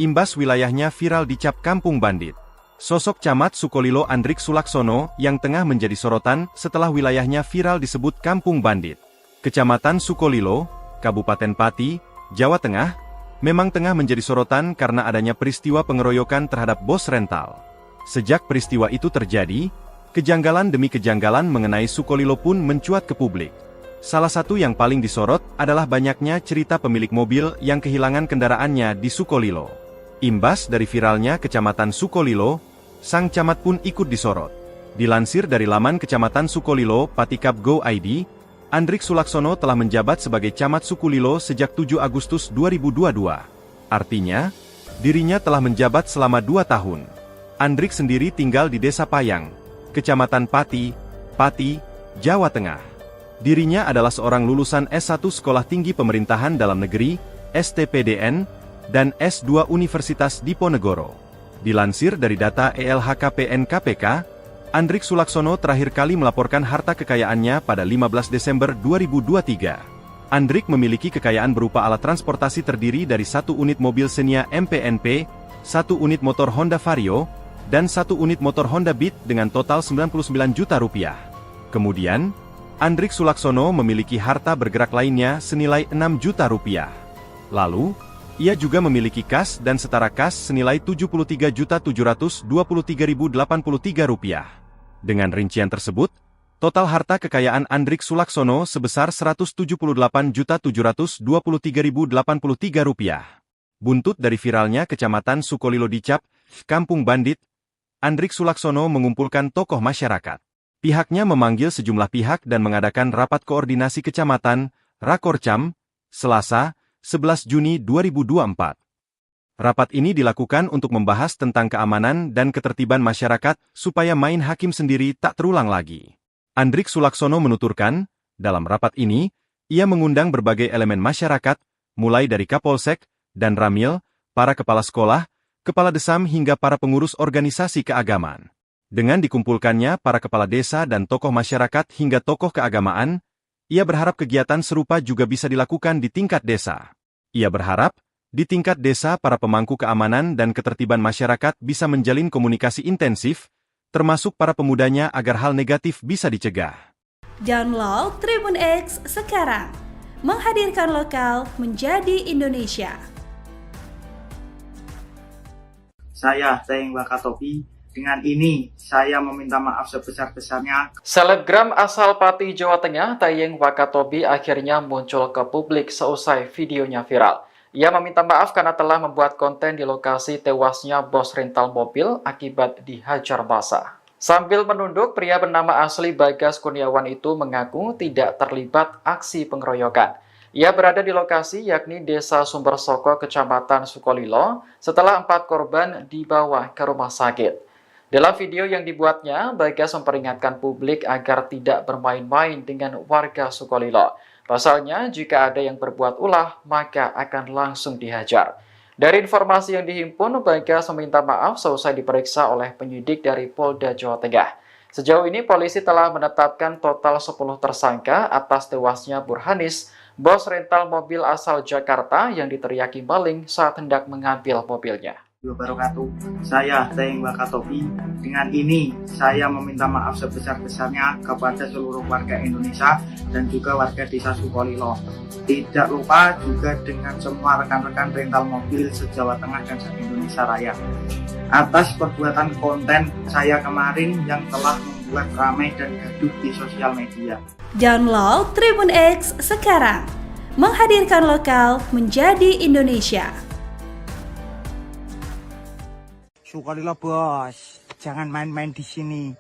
imbas wilayahnya viral dicap kampung bandit. Sosok Camat Sukolilo Andrik Sulaksono yang tengah menjadi sorotan setelah wilayahnya viral disebut kampung bandit. Kecamatan Sukolilo, Kabupaten Pati, Jawa Tengah, memang tengah menjadi sorotan karena adanya peristiwa pengeroyokan terhadap bos rental. Sejak peristiwa itu terjadi, kejanggalan demi kejanggalan mengenai Sukolilo pun mencuat ke publik. Salah satu yang paling disorot adalah banyaknya cerita pemilik mobil yang kehilangan kendaraannya di Sukolilo. Imbas dari viralnya Kecamatan Sukolilo, sang camat pun ikut disorot. Dilansir dari laman Kecamatan Sukolilo Patikap.go.id, Andrik Sulaksono telah menjabat sebagai Camat Sukolilo sejak 7 Agustus 2022. Artinya, dirinya telah menjabat selama 2 tahun. Andrik sendiri tinggal di Desa Payang, Kecamatan Pati, Jawa Tengah. Dirinya adalah seorang lulusan S1 Sekolah Tinggi Pemerintahan Dalam Negeri, STPDN, dan S2 Universitas Diponegoro. Dilansir dari data ELHKPN KPK, Andrik Sulaksono terakhir kali melaporkan harta kekayaannya pada 15 Desember 2023. Andrik memiliki kekayaan berupa alat transportasi terdiri dari 1 unit mobil Xenia MPNP, 1 unit motor Honda Vario, dan 1 unit motor Honda Beat dengan total 99 juta rupiah. Kemudian, Andrik Sulaksono memiliki harta bergerak lainnya senilai 6 juta rupiah. Lalu, ia juga memiliki kas dan setara kas senilai 73.723.083 rupiah. Dengan rincian tersebut, total harta kekayaan Andrik Sulaksono sebesar 178.723.083 rupiah. Buntut dari viralnya Kecamatan Sukolilo dicap kampung bandit, Andrik Sulaksono mengumpulkan tokoh masyarakat. Pihaknya memanggil sejumlah pihak dan mengadakan rapat koordinasi kecamatan, Rakorcam, Selasa, 11 Juni 2024. Rapat ini dilakukan untuk membahas tentang keamanan dan ketertiban masyarakat supaya main hakim sendiri tak terulang lagi. Andrik Sulaksono menuturkan, dalam rapat ini, ia mengundang berbagai elemen masyarakat, mulai dari Kapolsek dan Ramil, para kepala sekolah, kepala desam hingga para pengurus organisasi keagamaan. Dengan dikumpulkannya para kepala desa dan tokoh masyarakat hingga tokoh keagamaan, ia berharap kegiatan serupa juga bisa dilakukan di tingkat desa. Ia berharap, Di tingkat desa, para pemangku keamanan dan ketertiban masyarakat bisa menjalin komunikasi intensif, termasuk para pemudanya agar hal negatif bisa dicegah. Download Tribun X sekarang, menghadirkan lokal menjadi Indonesia. Saya Teng Wakatobi. Dengan ini, saya meminta maaf sebesar-besarnya. Selebgram asal Pati, Jawa Tengah, Tayeng Wakatobi akhirnya muncul ke publik seusai videonya viral. Ia meminta maaf karena telah membuat konten di lokasi tewasnya bos rental mobil akibat dihajar massa. Sambil menunduk, pria bernama asli Bagas Kurniawan itu mengaku tidak terlibat aksi pengeroyokan. Ia berada di lokasi yakni Desa Sumbersoko, Kecamatan Sukolilo, setelah 4 korban dibawa ke rumah sakit. Dalam video yang dibuatnya, Bagas memperingatkan publik agar tidak bermain-main dengan warga Sukolilo. Pasalnya, jika ada yang berbuat ulah, maka akan langsung dihajar. Dari informasi yang dihimpun, Bagas meminta maaf seusai diperiksa oleh penyidik dari Polda Jawa Tengah. Sejauh ini, polisi telah menetapkan total 10 tersangka atas tewasnya Burhanis, bos rental mobil asal Jakarta yang diteriaki maling saat hendak mengambil mobilnya. Wabarakatuh. Saya Teng Wakatobi. Dengan ini, saya meminta maaf sebesar-besarnya kepada seluruh warga Indonesia dan juga warga Desa Sukolilo. Tidak lupa juga dengan semua rekan-rekan rental mobil se-Jawa Tengah dan se-Indonesia Raya. Atas perbuatan konten saya kemarin yang telah membuat ramai dan gaduh di sosial media. Download Tribun X sekarang, menghadirkan lokal menjadi Indonesia. Sukolilo bos, jangan main-main di sini.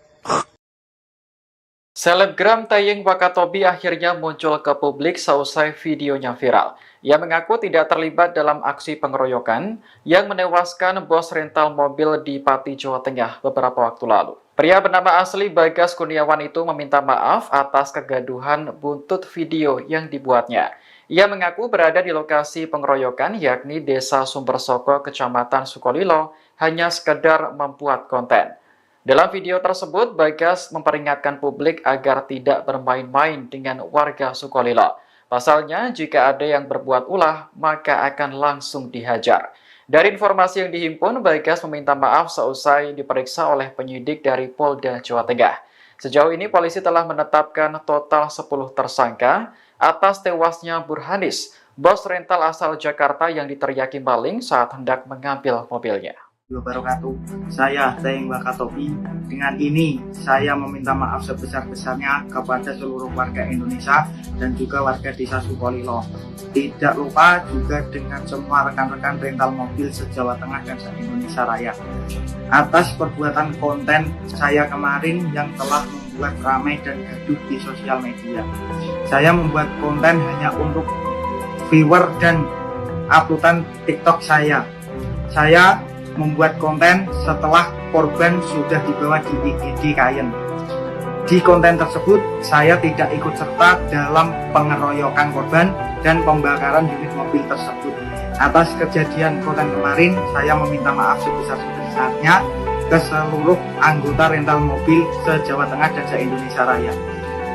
Selebgram Tayeng Wakatobi akhirnya muncul ke publik seusai videonya viral. Ia mengaku tidak terlibat dalam aksi pengeroyokan yang menewaskan bos rental mobil di Pati, Jawa Tengah beberapa waktu lalu. Pria bernama asli Bagas Kurniawan itu meminta maaf atas kegaduhan buntut video yang dibuatnya. Ia mengaku berada di lokasi pengeroyokan yakni Desa Sumbersoko, Kecamatan Sukolilo, hanya sekedar membuat konten. Dalam video tersebut, Bagas memperingatkan publik agar tidak bermain-main dengan warga Sukolilo. Pasalnya, jika ada yang berbuat ulah, maka akan langsung dihajar. Dari informasi yang dihimpun, Bagas meminta maaf seusai diperiksa oleh penyidik dari Polda Jawa Tengah. Sejauh ini, polisi telah menetapkan total 10 tersangka atas tewasnya Burhanis, bos rental asal Jakarta yang diteriaki maling saat hendak mengambil mobilnya. Wabarakatuh. Saya Teng Wakatobi. Dengan ini, saya meminta maaf sebesar-besarnya kepada seluruh warga Indonesia dan juga warga Desa Sukolilo. Tidak lupa juga dengan semua rekan-rekan rental mobil se-Jawa Tengah dan se-Indonesia Raya. Atas perbuatan konten saya kemarin yang telah membuat ramai dan gaduh di sosial media. Saya membuat konten hanya untuk viewer dan uploadan TikTok saya. Saya membuat konten setelah korban sudah dibawa di IGD Kayen. Di konten tersebut, saya tidak ikut serta dalam pengeroyokan korban dan pembakaran unit mobil tersebut. Atas kejadian konten kemarin, saya meminta maaf sebesar-besarnya ke seluruh anggota rental mobil se-Jawa Tengah dan se-Indonesia Raya.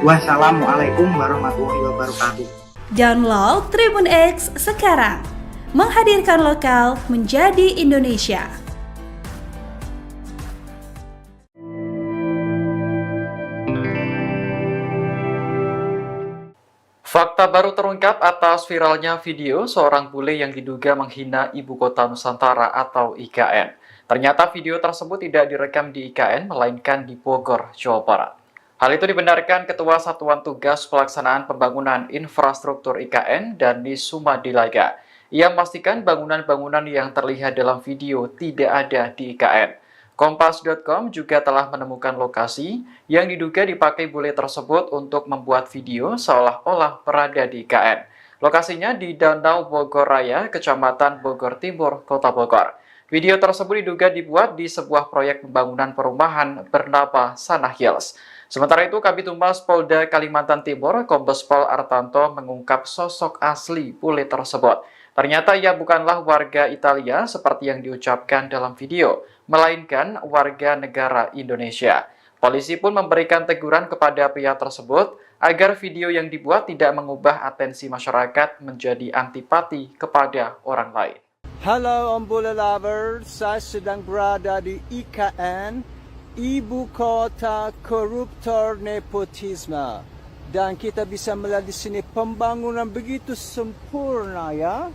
Wassalamualaikum warahmatullahi wabarakatuh. Download Tribun X sekarang, menghadirkan lokal menjadi Indonesia. Fakta baru terungkap atas viralnya video seorang bule yang diduga menghina Ibu Kota Nusantara atau IKN. Ternyata video tersebut tidak direkam di IKN, melainkan di Bogor, Jawa Barat. Hal itu dibenarkan Ketua Satuan Tugas Pelaksanaan Pembangunan Infrastruktur IKN, Dani Sumadilaga. Ia memastikan bangunan-bangunan yang terlihat dalam video tidak ada di IKN. Kompas.com juga telah menemukan lokasi yang diduga dipakai bule tersebut untuk membuat video seolah-olah berada di IKN. Lokasinya di Danau Bogor Raya, Kecamatan Bogor Timur, Kota Bogor. Video tersebut diduga dibuat di sebuah proyek pembangunan perumahan bernama Sana Hills. Sementara itu, Kabid Humas Polda Kalimantan Timur, Kombes Pol Artanto mengungkap sosok asli bule tersebut. Ternyata ia bukanlah warga Italia seperti yang diucapkan dalam video, melainkan warga negara Indonesia. Polisi pun memberikan teguran kepada pihak tersebut agar video yang dibuat tidak mengubah atensi masyarakat menjadi antipati kepada orang lain. Halo Om Bola Lovers, saya sedang berada di IKN, Ibu Kota Koruptor Nepotisme. Dan kita bisa melihat di sini pembangunan begitu sempurna ya.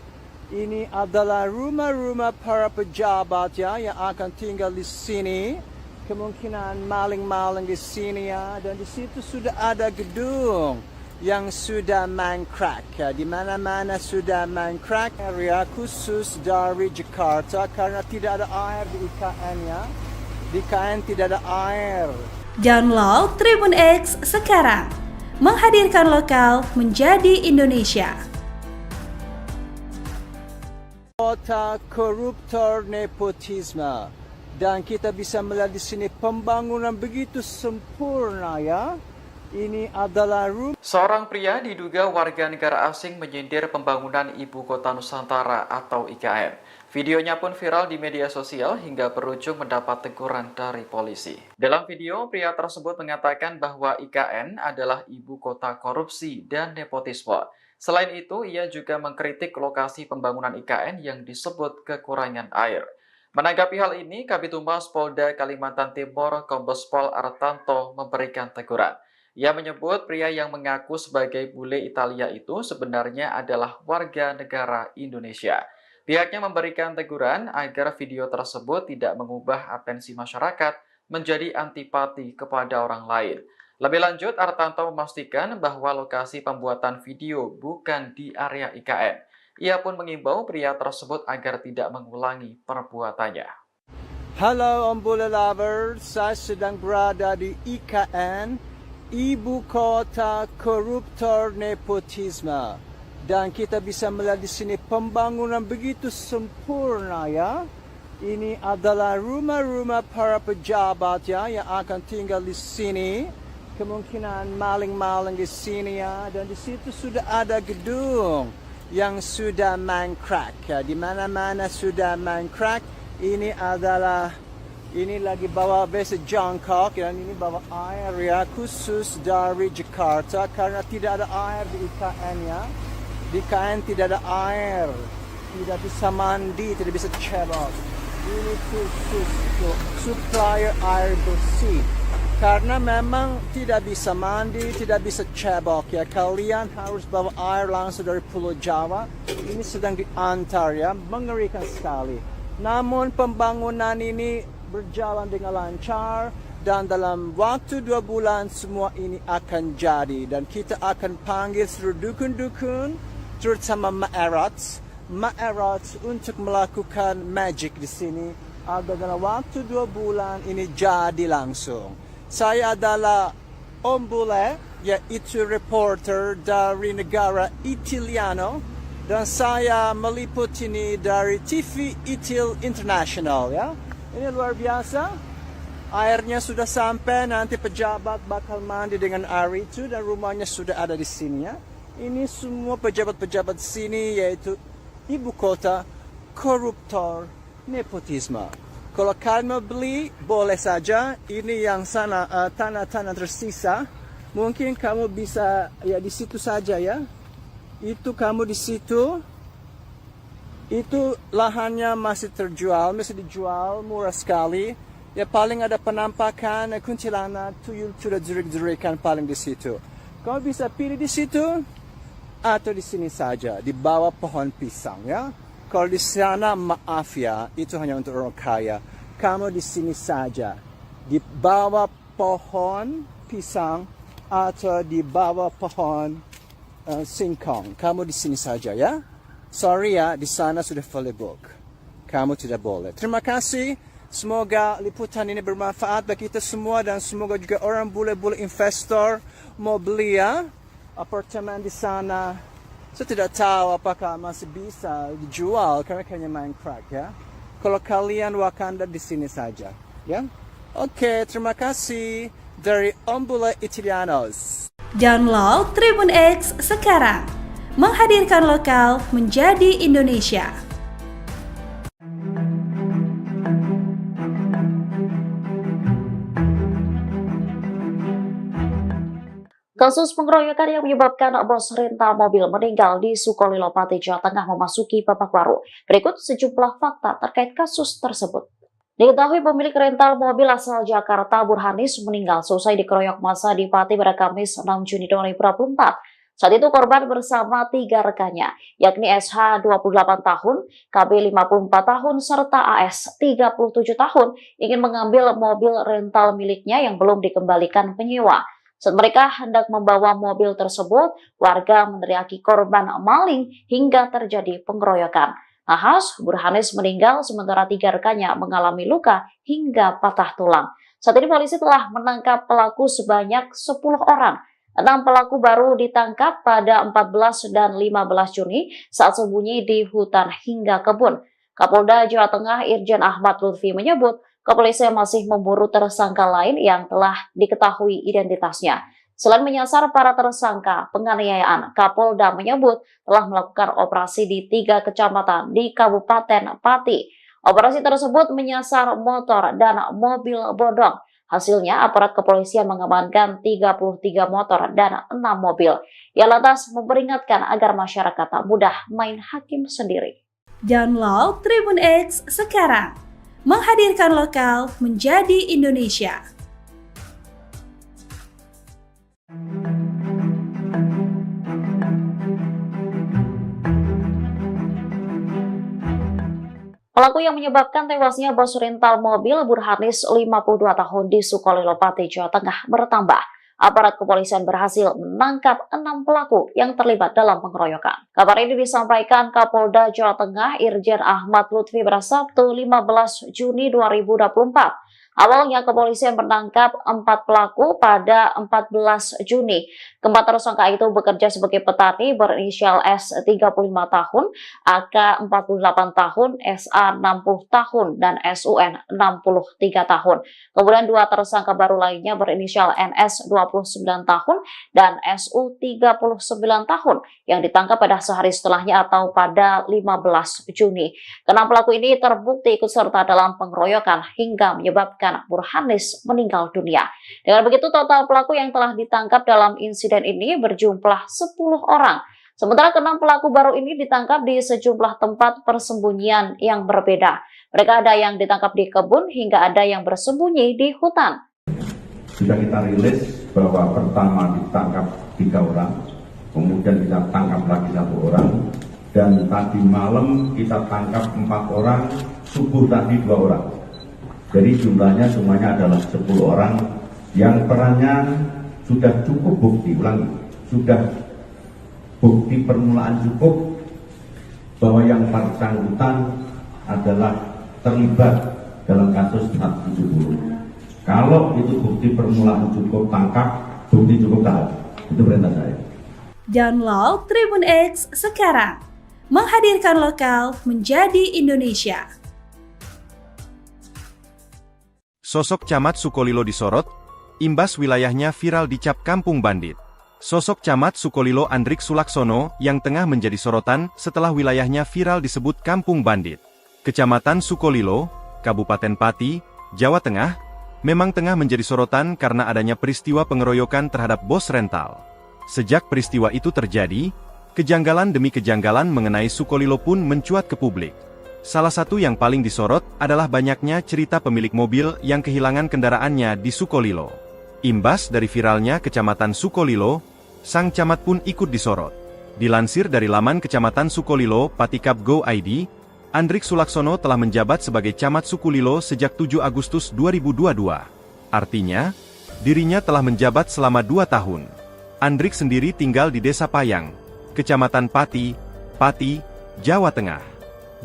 Ini adalah rumah-rumah para pejabat ya yang akan tinggal di sini. Kemungkinan maling-maling di sini ya. Dan di situ sudah ada gedung yang sudah mangkrak ya. Di mana-mana sudah mangkrak. Area khusus dari Jakarta karena tidak ada air di IKN ya. Di IKN tidak ada air. Download Tribun X sekarang. Menghadirkan lokal menjadi Indonesia. Kota koruptor nepotisme. Dan kita bisa melihat di sini pembangunan begitu sempurna ya. Ini adalah rumah. Seorang pria diduga warga negara asing menyindir pembangunan Ibu Kota Nusantara atau IKN. Videonya pun viral di media sosial hingga berujung mendapat teguran dari polisi. Dalam video, pria tersebut mengatakan bahwa IKN adalah ibu kota korupsi dan nepotisme. Selain itu, ia juga mengkritik lokasi pembangunan IKN yang disebut kekurangan air. Menanggapi hal ini, Kabid Humas Polda Kalimantan Timur Kombes Pol Artanto memberikan teguran. Ia menyebut pria yang mengaku sebagai bule Italia itu sebenarnya adalah warga negara Indonesia. Pihaknya memberikan teguran agar video tersebut tidak mengubah atensi masyarakat menjadi antipati kepada orang lain. Lebih lanjut, Artanto memastikan bahwa lokasi pembuatan video bukan di area IKN. Ia pun mengimbau pria tersebut agar tidak mengulangi perbuatannya. Halo Om Bola Lovers, saya sedang berada di IKN, Ibu Kota Koruptor Nepotisme. Dan kita bisa melihat di sini pembangunan begitu sempurna ya. Ini adalah rumah-rumah para pejabat ya yang akan tinggal di sini. Kemungkinan maling-maling di sini ya. Dan di situ sudah ada gedung yang sudah mangkrak ya. Di mana-mana sudah mangkrak. Ini lagi bawa base jangkok dan ini bawa air ya khusus dari Jakarta karena tidak ada air di IKN ya. Di IKN tidak ada air, tidak bisa mandi, tidak bisa cebok. Ini khusus untuk supplier air bersih. Karena memang tidak bisa mandi, tidak bisa cebok ya. Kalian harus bawa air langsung dari Pulau Jawa. Ini sedang diantar ya, mengerikan sekali. Namun pembangunan ini berjalan dengan lancar. Dan dalam waktu 2 bulan semua ini akan jadi. Dan kita akan panggil seluruh dukun-dukun, terutama Ma'erat untuk melakukan magic di sini agar dalam waktu 2 bulan ini jadi langsung. Saya adalah Om Bule, yaitu reporter dari negara Italiano dan saya meliput ini dari TV Itil International ya. Ini luar biasa. Airnya sudah sampai, nanti pejabat bakal mandi dengan air itu dan rumahnya sudah ada di sini ya. Ini semua pejabat-pejabat sini yaitu ibu kota koruptor nepotisme. Kalau kalian mau beli boleh saja. Ini yang sana tanah-tanah tersisa. Mungkin kamu bisa ya di situ saja ya. Itu kamu di situ. Itu lahannya masih terjual, masih dijual murah sekali. Ya paling ada penampakan kuntilanak, tuyul sudah jerik-jerikan paling di situ. Kamu bisa pilih di situ atau di sini saja, di bawah pohon pisang ya. Kalau di sana maaf ya, itu hanya untuk orang kaya. Kamu di sini saja, di bawah pohon pisang atau di bawah pohon singkong. Kamu di sini saja ya. Sorry ya, di sana sudah fully book. Kamu tidak boleh. Terima kasih. Semoga liputan ini bermanfaat bagi kita semua dan semoga juga orang bule-bule investor mau beli ya apartemen di sana. Saya tidak tahu apakah masih bisa dijual karena kayaknya mangkrak ya. Kalau kalian Wakanda di sini saja ya. Oke, terima kasih dari Om Bule Italianos. Download Tribun X sekarang. Menghadirkan lokal menjadi Indonesia. Kasus pengeroyokan yang menyebabkan bos rental mobil meninggal di Sukolilo, Pati, Jawa Tengah memasuki babak baru. Berikut sejumlah fakta terkait kasus tersebut. Diketahui pemilik rental mobil asal Jakarta, Burhanis, meninggal seusai dikeroyok massa di Pati pada Kamis 6 Juni 2024. Saat itu korban bersama 3 rekannya, yakni SH 28 tahun, KB 54 tahun, serta AS 37 tahun, ingin mengambil mobil rental miliknya yang belum dikembalikan penyewa. Saat mereka hendak membawa mobil tersebut, warga meneriaki korban maling hingga terjadi pengeroyokan. Nahas, Burhanis meninggal sementara 3 rekannya mengalami luka hingga patah tulang. Saat ini polisi telah menangkap pelaku sebanyak 10 orang. 6 pelaku baru ditangkap pada 14 dan 15 Juni saat sembunyi di hutan hingga kebun. Kapolda Jawa Tengah Irjen Ahmad Lutfi menyebut kepolisian masih memburu tersangka lain yang telah diketahui identitasnya. Selain menyasar para tersangka penganiayaan, Kapolda menyebut telah melakukan operasi di 3 kecamatan di Kabupaten Pati. Operasi tersebut menyasar motor dan mobil bodong. Hasilnya, aparat kepolisian mengamankan 33 motor dan 6 mobil. Ia lantas memperingatkan agar masyarakat tak mudah main hakim sendiri. Download Tribun X sekarang. Menghadirkan lokal menjadi Indonesia. Pelaku yang menyebabkan tewasnya bos rental mobil Burhanis 52 tahun di Sukolilo, Pati, Jawa Tengah bertambah. Aparat kepolisian berhasil menangkap 6 pelaku yang terlibat dalam pengeroyokan. Kabar ini disampaikan Kapolda Jawa Tengah Irjen Ahmad Lutfi pada Sabtu 15 Juni 2024. Awalnya kepolisian menangkap 4 pelaku pada 14 Juni. Keempat tersangka itu bekerja sebagai petani berinisial S 35 tahun, AK 48 tahun, SA 60 tahun, dan SUN 63 tahun. Kemudian 2 tersangka baru lainnya berinisial NS 29 tahun dan SU 39 tahun yang ditangkap pada sehari setelahnya atau pada 15 Juni. Keenam pelaku ini terbukti ikut serta dalam pengeroyokan hingga menyebabkan Burhanis meninggal dunia. Dengan begitu total pelaku yang telah ditangkap dalam insiden ini berjumlah 10 orang. Sementara keenam pelaku baru ini ditangkap di sejumlah tempat persembunyian yang berbeda. Mereka ada yang ditangkap di kebun hingga ada yang bersembunyi di hutan. Sudah kita rilis bahwa pertama ditangkap 3 orang, kemudian kita tangkap lagi 1 orang, dan tadi malam kita tangkap 4 orang, subuh tadi 2 orang. Jadi jumlahnya semuanya adalah 10 orang yang perannya sudah cukup bukti, sudah bukti permulaan cukup bahwa yang bersangkutan adalah terlibat dalam kasus 470. Kalau itu bukti permulaan cukup, tangkap, bukti cukup, tahan. Itu perintah saya. Download Tribun X sekarang. Menghadirkan lokal menjadi Indonesia. Sosok Camat Sukolilo disorot, imbas wilayahnya viral dicap kampung bandit. Sosok Camat Sukolilo Andrik Sulaksono yang tengah menjadi sorotan setelah wilayahnya viral disebut kampung bandit. Kecamatan Sukolilo, Kabupaten Pati, Jawa Tengah, memang tengah menjadi sorotan karena adanya peristiwa pengeroyokan terhadap bos rental. Sejak peristiwa itu terjadi, kejanggalan demi kejanggalan mengenai Sukolilo pun mencuat ke publik. Salah satu yang paling disorot adalah banyaknya cerita pemilik mobil yang kehilangan kendaraannya di Sukolilo. Imbas dari viralnya Kecamatan Sukolilo, sang camat pun ikut disorot. Dilansir dari laman Kecamatan Sukolilo, Patikap.go.id, Andrik Sulaksono telah menjabat sebagai Camat Sukolilo sejak 7 Agustus 2022. Artinya, dirinya telah menjabat selama 2 tahun. Andrik sendiri tinggal di Desa Payang, Kecamatan Pati, Pati, Jawa Tengah.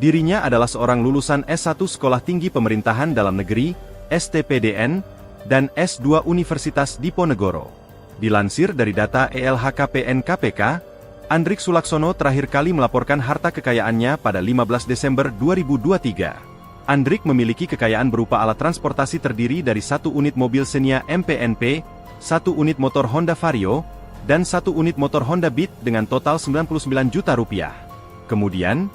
Dirinya adalah seorang lulusan S1 Sekolah Tinggi Pemerintahan Dalam Negeri, STPDN, dan S2 Universitas Diponegoro. Dilansir dari data ELHKPN KPK, Andrik Sulaksono terakhir kali melaporkan harta kekayaannya pada 15 Desember 2023. Andrik memiliki kekayaan berupa alat transportasi terdiri dari 1 unit mobil Xenia MPNP, 1 unit motor Honda Vario, dan 1 unit motor Honda Beat dengan total 99 juta rupiah. Kemudian,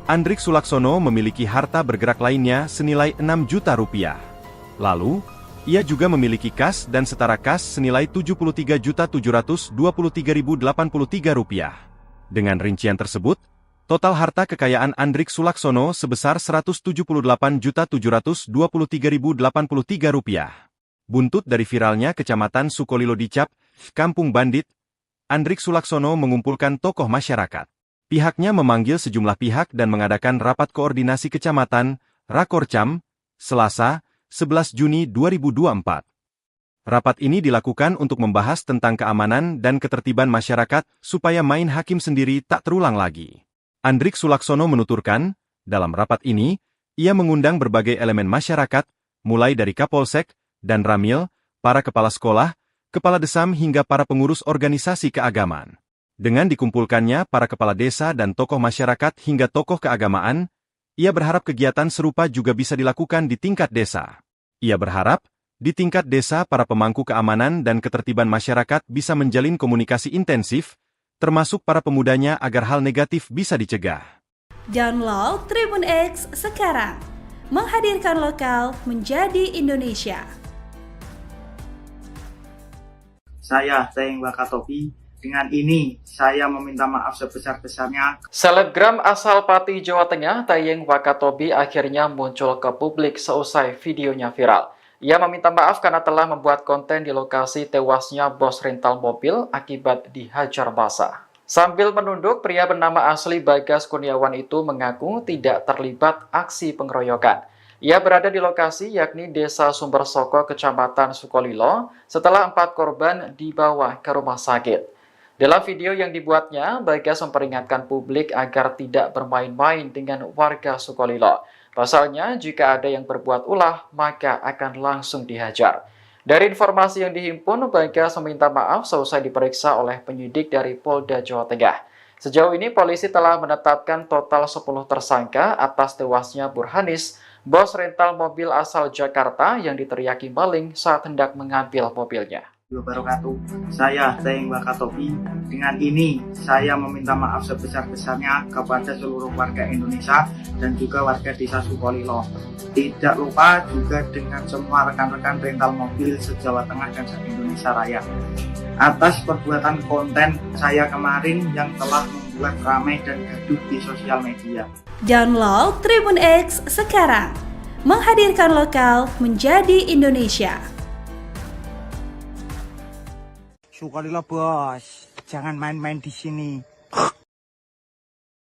Andrik Sulaksono memiliki harta bergerak lainnya senilai 6 juta rupiah. Lalu, Ia juga memiliki kas dan setara kas senilai Rp73.723.083. Dengan rincian tersebut, total harta kekayaan Andrik Sulaksono sebesar Rp178.723.083. Buntut dari viralnya Kecamatan Sukolilo Dicap, Kampung Bandit, Andrik Sulaksono mengumpulkan tokoh masyarakat. Pihaknya memanggil sejumlah pihak dan mengadakan rapat koordinasi kecamatan, Rakorcam, Selasa, 11 Juni 2024. Rapat ini dilakukan untuk membahas tentang keamanan dan ketertiban masyarakat supaya main hakim sendiri tak terulang lagi. Andrik Sulaksono menuturkan, dalam rapat ini, ia mengundang berbagai elemen masyarakat, mulai dari Kapolsek dan Ramil, para kepala sekolah, kepala desam hingga para pengurus organisasi keagamaan. Dengan dikumpulkannya para kepala desa dan tokoh masyarakat hingga tokoh keagamaan, ia berharap kegiatan serupa juga bisa dilakukan di tingkat desa. Ia berharap, di tingkat desa para pemangku keamanan dan ketertiban masyarakat bisa menjalin komunikasi intensif, termasuk para pemudanya agar hal negatif bisa dicegah. Download Tribun X sekarang, menghadirkan lokal menjadi Indonesia. Saya Teng Wakatobi. Dengan ini, saya meminta maaf sebesar-besarnya. Selebgram asal Pati, Jawa Tengah, Tayeng Wakatobi akhirnya muncul ke publik seusai videonya viral. Ia meminta maaf karena telah membuat konten di lokasi tewasnya bos rental mobil akibat dihajar massa. Sambil menunduk, pria bernama asli Bagas Kurniawan itu mengaku tidak terlibat aksi pengeroyokan. Ia berada di lokasi yakni Desa Sumbersoko, Kecamatan Sukolilo, setelah 4 korban dibawa ke rumah sakit. Dalam video yang dibuatnya, Bagas memperingatkan publik agar tidak bermain-main dengan warga Sukolilo. Pasalnya, jika ada yang berbuat ulah, maka akan langsung dihajar. Dari informasi yang dihimpun, Bagas meminta maaf seusai diperiksa oleh penyidik dari Polda Jawa Tengah. Sejauh ini, polisi telah menetapkan total 10 tersangka atas tewasnya Burhanis, bos rental mobil asal Jakarta yang diteriaki maling saat hendak mengambil mobilnya. Wabarakatuh. Saya Teng Wakatobi. Dengan ini, saya meminta maaf sebesar-besarnya kepada seluruh warga Indonesia dan juga warga Desa Sukolilo. Tidak lupa juga dengan semua rekan-rekan rental mobil se-Jawa Tengah dan se-Indonesia Raya. Atas perbuatan konten saya kemarin yang telah membuat ramai dan gaduh di sosial media. Download Tribun X sekarang, menghadirkan lokal menjadi Indonesia. Sukolilo bos, jangan main-main di sini.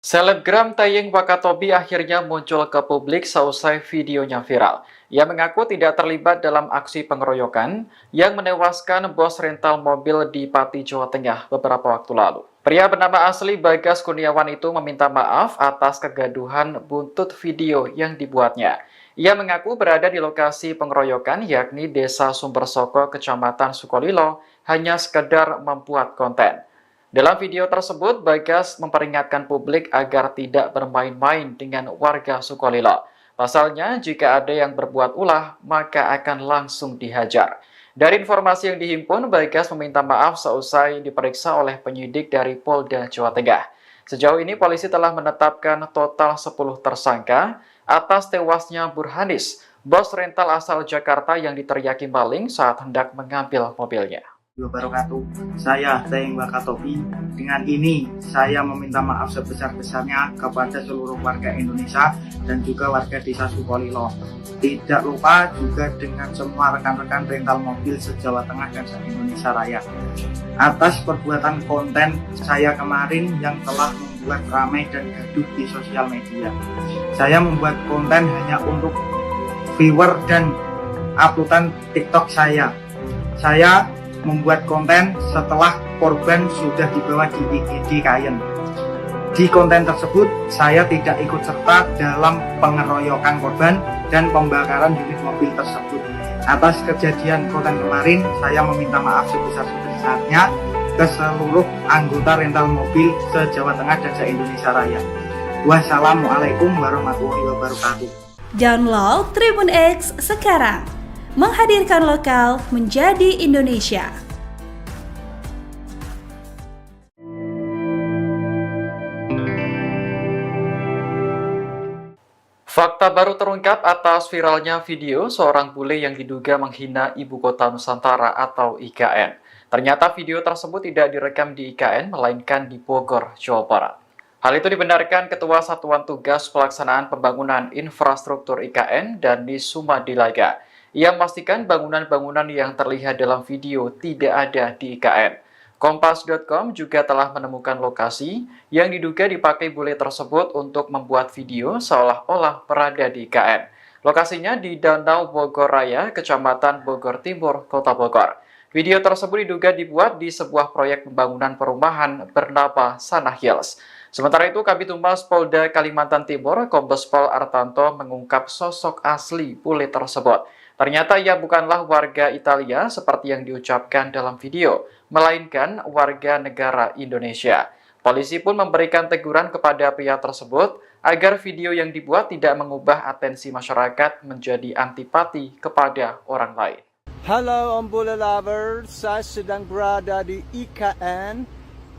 Selebgram Tayeng Wakatobi akhirnya muncul ke publik seusai videonya viral. Ia mengaku tidak terlibat dalam aksi pengeroyokan yang menewaskan bos rental mobil di Pati, Jawa Tengah beberapa waktu lalu. Pria bernama asli Bagas Kurniawan itu meminta maaf atas kegaduhan buntut video yang dibuatnya. Ia mengaku berada di lokasi pengeroyokan yakni Desa Sumbersoko, Kecamatan Sukolilo, hanya sekedar membuat konten. Dalam video tersebut, Bagas memperingatkan publik agar tidak bermain-main dengan warga Sukolilo. Pasalnya, jika ada yang berbuat ulah, maka akan langsung dihajar. Dari informasi yang dihimpun, Bagas meminta maaf seusai diperiksa oleh penyidik dari Polda Jawa Tengah. Sejauh ini, polisi telah menetapkan total 10 tersangka atas tewasnya Burhanis, bos rental asal Jakarta yang diteriaki maling saat hendak mengambil mobilnya. Wabarakatuh. Saya Teng Wakatobi. Dengan ini, saya meminta maaf sebesar-besarnya kepada seluruh warga Indonesia dan juga warga Desa Sukolilo. Tidak lupa juga dengan semua rekan-rekan rental mobil se-Jawa Tengah dan se-Indonesia Raya. Atas perbuatan konten saya kemarin yang telah membuat ramai dan gaduh di sosial media. Saya membuat konten hanya untuk viewer dan uploadan TikTok saya. Saya membuat konten setelah korban sudah dibawa di IGD Kayen. Di konten tersebut, saya tidak ikut serta dalam pengeroyokan korban dan pembakaran unit mobil tersebut. Atas kejadian konten kemarin, saya meminta maaf sebesar-besarnya ke seluruh anggota rental mobil se-Jawa Tengah dan se-Indonesia Raya. Wassalamualaikum warahmatullahi wabarakatuh. Download Tribun X sekarang, menghadirkan lokal menjadi Indonesia. Fakta baru terungkap atas viralnya video seorang bule yang diduga menghina Ibu Kota Nusantara atau IKN. Ternyata video tersebut tidak direkam di IKN, melainkan di Bogor, Jawa Barat. Hal itu dibenarkan Ketua Satuan Tugas Pelaksanaan Pembangunan Infrastruktur IKN, Dani Sumadilaga. Ia memastikan bangunan-bangunan yang terlihat dalam video tidak ada di IKN. Kompas.com juga telah menemukan lokasi yang diduga dipakai bule tersebut untuk membuat video seolah-olah berada di IKN. Lokasinya di Danau Bogor Raya, Kecamatan Bogor Timur, Kota Bogor. Video tersebut diduga dibuat di sebuah proyek pembangunan perumahan bernama Sana Hills. Sementara itu, Kabid Humas Polda Kalimantan Timur, Kombes Pol Artanto mengungkap sosok asli bule tersebut. Ternyata ia bukanlah warga Italia seperti yang diucapkan dalam video, melainkan warga negara Indonesia. Polisi pun memberikan teguran kepada pria tersebut agar video yang dibuat tidak mengubah atensi masyarakat menjadi antipati kepada orang lain. Halo Om Bule Lovers, saya sedang berada di IKN,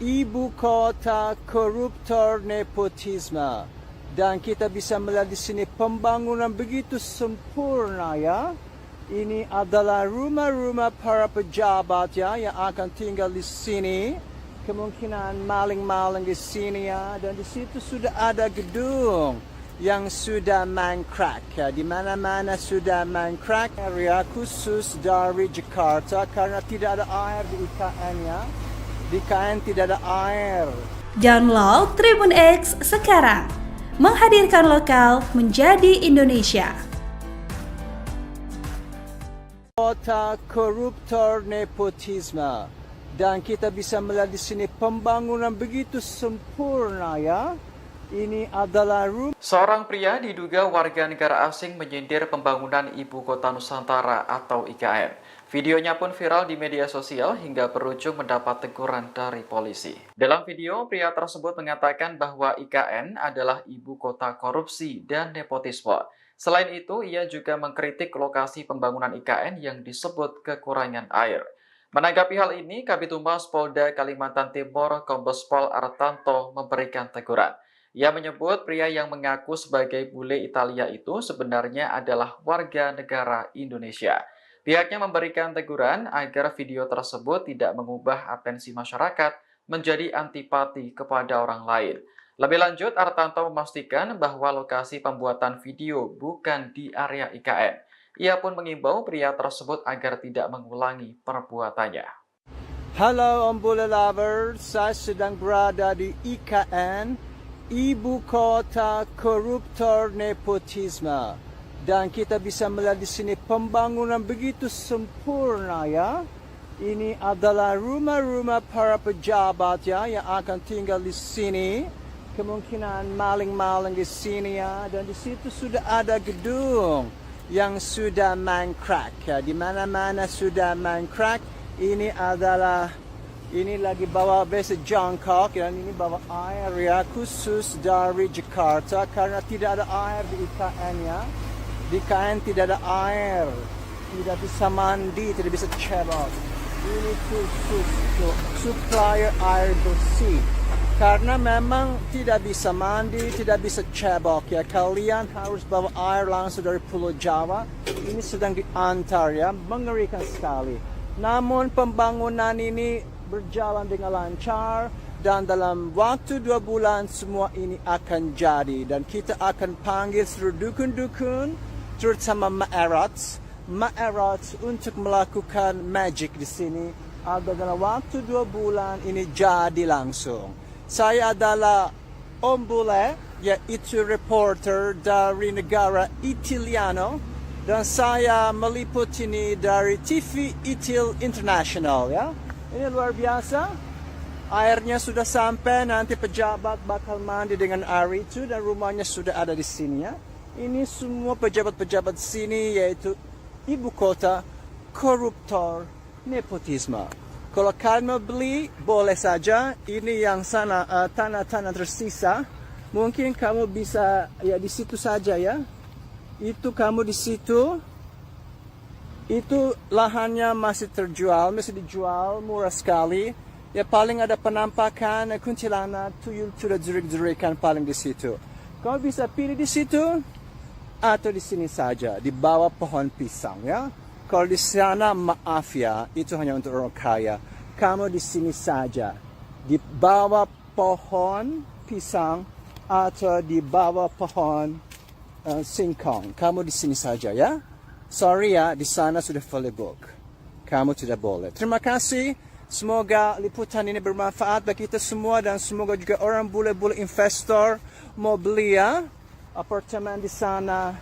Ibu Kota Koruptor Nepotisme. Dan kita bisa melihat di sini pembangunan begitu sempurna ya. Ini adalah rumah-rumah para pejabat ya yang akan tinggal di sini. Kemungkinan maling-maling di sini ya. Dan di situ sudah ada gedung yang sudah mangkrak ya. Di mana-mana sudah mangkrak. Area khusus dari Jakarta karena tidak ada air di IKN ya. Di IKN tidak ada air. Download Tribun X sekarang. Menghadirkan lokal menjadi Indonesia. Kota koruptor nepotisme. Dan kita bisa melihat di sini pembangunan begitu sempurna ya. Ini adalah rumah. Seorang pria diduga warga negara asing menyindir pembangunan Ibu Kota Nusantara atau IKN. Videonya pun viral di media sosial hingga berujung mendapat teguran dari polisi. Dalam video, pria tersebut mengatakan bahwa IKN adalah ibu kota korupsi dan nepotisme. Selain itu, ia juga mengkritik lokasi pembangunan IKN yang disebut kekurangan air. Menanggapi hal ini, Kabid Humas Polda Kalimantan Timur, Kombes Pol Artanto memberikan teguran. Ia menyebut pria yang mengaku sebagai bule Italia itu sebenarnya adalah warga negara Indonesia. Pihaknya memberikan teguran agar video tersebut tidak mengubah atensi masyarakat menjadi antipati kepada orang lain. Lebih lanjut, Artanto memastikan bahwa lokasi pembuatan video bukan di area IKN. Ia pun mengimbau pria tersebut agar tidak mengulangi perbuatannya. Halo Om Bule Lovers, saya sedang berada di IKN, Ibu Kota Koruptor Nepotisme. Dan kita bisa melihat di sini pembangunan begitu sempurna ya. Ini adalah rumah-rumah para pejabat ya yang akan tinggal di sini. Kemungkinan maling-maling di sini ya. Dan di situ sudah ada gedung yang sudah mangkrak ya. Di mana-mana sudah mangkrak. Ini lagi bawa base jangkok dan ini bawa air ya khusus dari Jakarta karena tidak ada air di IKN ya. Di IKN tidak ada air, tidak bisa mandi, tidak bisa cebok. Ini khusus untuk supplier air bersih. Karena memang tidak bisa mandi, tidak bisa cebok ya. Kalian harus bawa air langsung dari Pulau Jawa. Ini sedang diantar ya, mengerikan sekali. Namun pembangunan ini berjalan dengan lancar. Dan dalam waktu 2 bulan semua ini akan jadi. Dan kita akan panggil seluruh dukun-dukun, terutama Ma'erats untuk melakukan magic di sini. Agar dalam waktu 2 bulan ini jadi langsung. Saya adalah Om Bule, yaitu reporter dari negara Italiano. Dan saya meliput ini dari TV Itil International ya. Ini luar biasa. Airnya sudah sampai, nanti pejabat bakal mandi dengan air itu dan rumahnya sudah ada di sini ya. Ini semua pejabat-pejabat sini yaitu ibu kota koruptor nepotisme. Kalau kalian mau beli boleh saja. Ini yang sana tanah-tanah tersisa. Mungkin kamu bisa ya di situ saja ya. Itu kamu di situ. Itu lahannya masih terjual, masih dijual murah sekali. Ya paling ada penampakan kuntilanak, tuyul sudah jerik-jerikan paling di situ. Kamu bisa pilih di situ. atau di sini saja, di bawah pohon pisang ya. Kalau di sana maaf ya, itu hanya untuk orang kaya. Kamu di sini saja, di bawah pohon pisang atau di bawah pohon singkong. Kamu di sini saja ya. Sorry ya, di sana sudah fully book. Kamu tidak boleh. Terima kasih. Semoga liputan ini bermanfaat bagi kita semua dan semoga juga orang bule-bule investor mau beli ya apartemen di sana.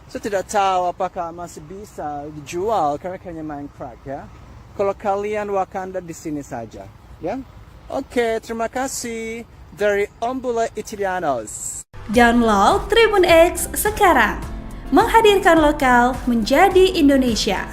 Saya tidak tahu apakah masih bisa dijual karena kayaknya main crack ya. Kalau kalian Wakanda di sini saja, ya. Oke, terima kasih dari Ombule Italianos. Download Tribun X sekarang, menghadirkan lokal menjadi Indonesia.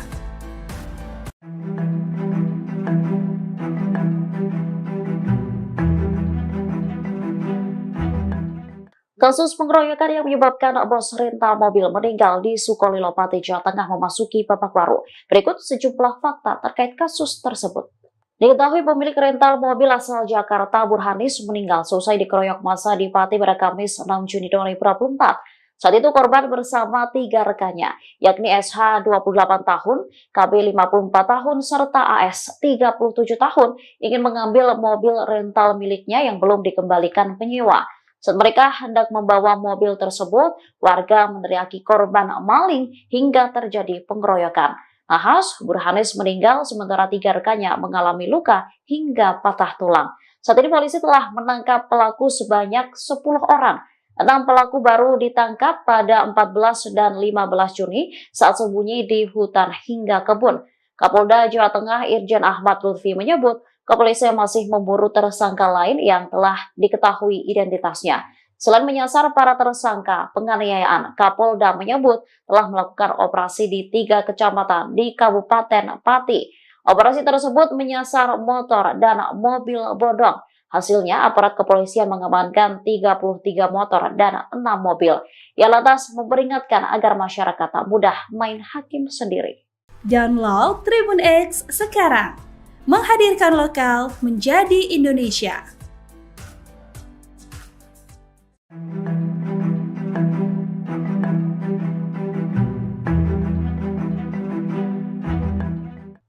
Kasus pengeroyokan yang menyebabkan bos rental mobil meninggal di Sukolilo, Pati, Jawa Tengah memasuki babak baru. Berikut sejumlah fakta terkait kasus tersebut. Diketahui pemilik rental mobil asal Jakarta, Burhanis, meninggal selesai dikeroyok massa di Pati pada Kamis 6 Juni 2024. Saat itu korban bersama 3 rekannya, yakni SH 28 tahun, KB 54 tahun, serta AS 37 tahun, ingin mengambil mobil rental miliknya yang belum dikembalikan penyewa. Saat mereka hendak membawa mobil tersebut, warga meneriaki korban maling hingga terjadi pengeroyokan. Nahas, Burhanis meninggal sementara 3 rekannya mengalami luka hingga patah tulang. Saat ini polisi telah menangkap pelaku sebanyak 10 orang. 6 pelaku baru ditangkap pada 14 dan 15 Juni saat sembunyi di hutan hingga kebun. Kapolda Jawa Tengah Irjen Ahmad Lutfi menyebut, kepolisian masih memburu tersangka lain yang telah diketahui identitasnya. Selain menyasar para tersangka penganiayaan, Kapolda menyebut telah melakukan operasi di 3 kecamatan di Kabupaten Pati. Operasi tersebut menyasar motor dan mobil bodong. Hasilnya, aparat kepolisian mengamankan 33 motor dan 6 mobil. Ia lantas memperingatkan agar masyarakat tak mudah main hakim sendiri. Download Tribun X sekarang, menghadirkan lokal menjadi Indonesia.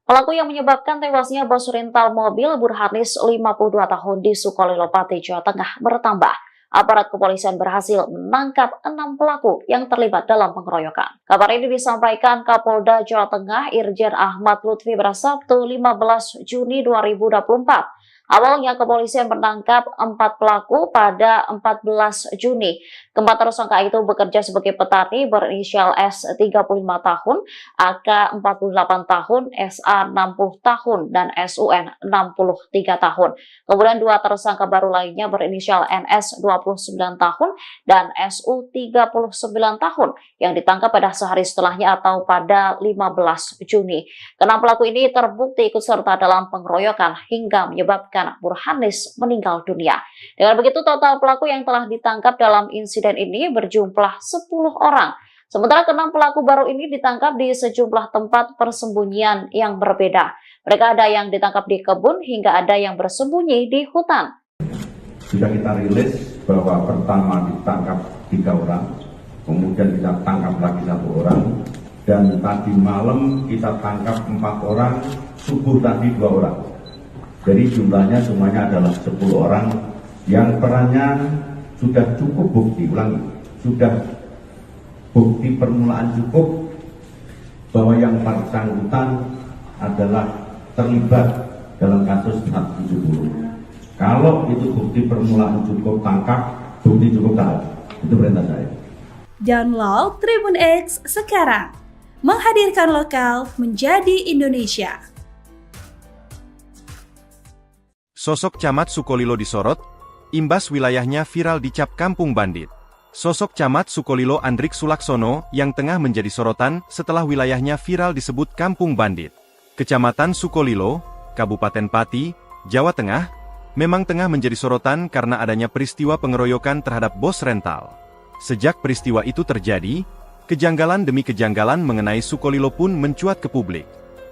Pelaku yang menyebabkan tewasnya bos rental mobil Burhanis 52 tahun di Sukolilo, Pati, Jawa Tengah bertambah. Aparat kepolisian berhasil menangkap 6 pelaku yang terlibat dalam pengeroyokan. Kabar ini disampaikan Kapolda Jawa Tengah Irjen Ahmad Lutfi pada Sabtu 15 Juni 2024. Awalnya kepolisian menangkap 4 pelaku pada 14 Juni. Keempat tersangka itu bekerja sebagai petani berinisial S 35 tahun, AK 48 tahun, SA 60 tahun, dan SUN 63 tahun. Kemudian 2 tersangka baru lainnya berinisial NS 29 tahun dan SU 39 tahun yang ditangkap pada sehari setelahnya atau pada 15 Juni. Keenam pelaku ini terbukti ikut serta dalam pengeroyokan hingga menyebabkan Burhanis meninggal dunia. Dengan begitu total pelaku yang telah ditangkap dalam insiden ini berjumlah 10 orang. Sementara keenam pelaku baru ini ditangkap di sejumlah tempat persembunyian yang berbeda. Mereka ada yang ditangkap di kebun hingga ada yang bersembunyi di hutan. Sudah kita rilis bahwa pertama ditangkap 3 orang, kemudian kita tangkap lagi 1 orang, dan tadi malam kita tangkap 4 orang, subuh tadi 2 orang. Jadi jumlahnya semuanya adalah 10 orang yang perannya sudah cukup bukti, sudah bukti permulaan cukup bahwa yang bersangkutan adalah terlibat dalam kasus 470. Kalau itu bukti permulaan cukup, tangkap, bukti cukup tahan. Itu perintah saya. Download Tribun X sekarang, menghadirkan lokal menjadi Indonesia. Sosok Camat Sukolilo disorot, imbas wilayahnya viral dicap kampung bandit. Sosok Camat Sukolilo Andrik Sulaksono yang tengah menjadi sorotan setelah wilayahnya viral disebut kampung bandit. Kecamatan Sukolilo, Kabupaten Pati, Jawa Tengah, memang tengah menjadi sorotan karena adanya peristiwa pengeroyokan terhadap bos rental. Sejak peristiwa itu terjadi, kejanggalan demi kejanggalan mengenai Sukolilo pun mencuat ke publik.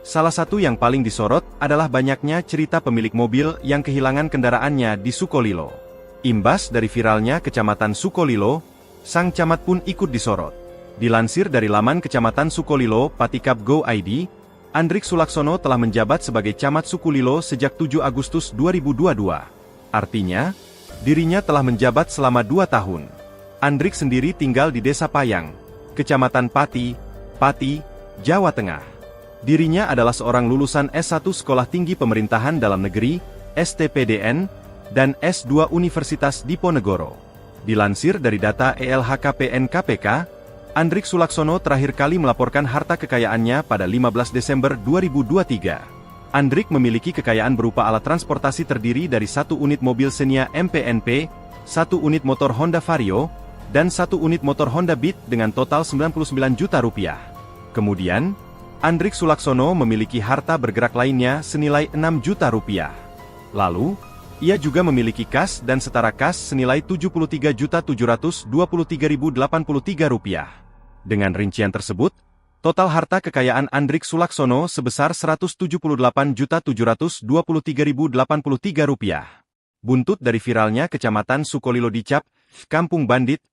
Salah satu yang paling disorot adalah banyaknya cerita pemilik mobil yang kehilangan kendaraannya di Sukolilo. Imbas dari viralnya Kecamatan Sukolilo, sang camat pun ikut disorot. Dilansir dari laman Kecamatan Sukolilo, Patikap Go ID, Andrik Sulaksono telah menjabat sebagai Camat Sukolilo sejak 7 Agustus 2022. Artinya, dirinya telah menjabat selama 2 tahun. Andrik sendiri tinggal di Desa Payang, Kecamatan Pati, Jawa Tengah. Dirinya adalah seorang lulusan S1 Sekolah Tinggi Pemerintahan Dalam Negeri, STPDN, dan S2 Universitas Diponegoro. Dilansir dari data ELHKPN KPK, Andrik Sulaksono terakhir kali melaporkan harta kekayaannya pada 15 Desember 2023. Andrik memiliki kekayaan berupa alat transportasi terdiri dari 1 unit mobil Xenia MPNP, 1 unit motor Honda Vario, dan 1 unit motor Honda Beat dengan total 99 juta rupiah. Kemudian, Andrik Sulaksono memiliki harta bergerak lainnya senilai 6 juta rupiah. Lalu, ia juga memiliki kas dan setara kas senilai 73.723.083 rupiah. Dengan rincian tersebut, total harta kekayaan Andrik Sulaksono sebesar 178.723.083 rupiah. Buntut dari viralnya Kecamatan Sukolilo dicap, Kampung Bandit,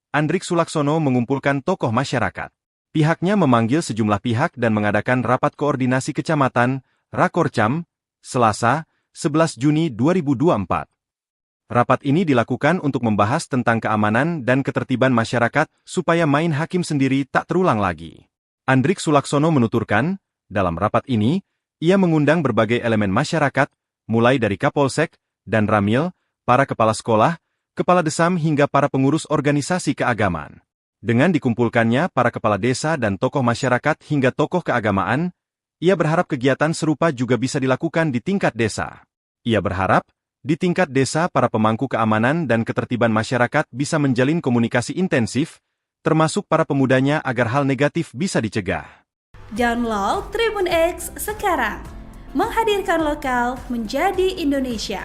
Andrik Sulaksono mengumpulkan tokoh masyarakat. Pihaknya memanggil sejumlah pihak dan mengadakan rapat koordinasi kecamatan, Rakorcam, Selasa, 11 Juni 2024. Rapat ini dilakukan untuk membahas tentang keamanan dan ketertiban masyarakat supaya main hakim sendiri tak terulang lagi. Andrik Sulaksono menuturkan, dalam rapat ini, ia mengundang berbagai elemen masyarakat, mulai dari Kapolsek dan Ramil, para kepala sekolah, kepala desam hingga para pengurus organisasi keagamaan. Dengan dikumpulkannya para kepala desa dan tokoh masyarakat hingga tokoh keagamaan, ia berharap kegiatan serupa juga bisa dilakukan di tingkat desa. Ia berharap, di tingkat desa para pemangku keamanan dan ketertiban masyarakat bisa menjalin komunikasi intensif, termasuk para pemudanya agar hal negatif bisa dicegah. Download Tribun X sekarang, menghadirkan lokal menjadi Indonesia.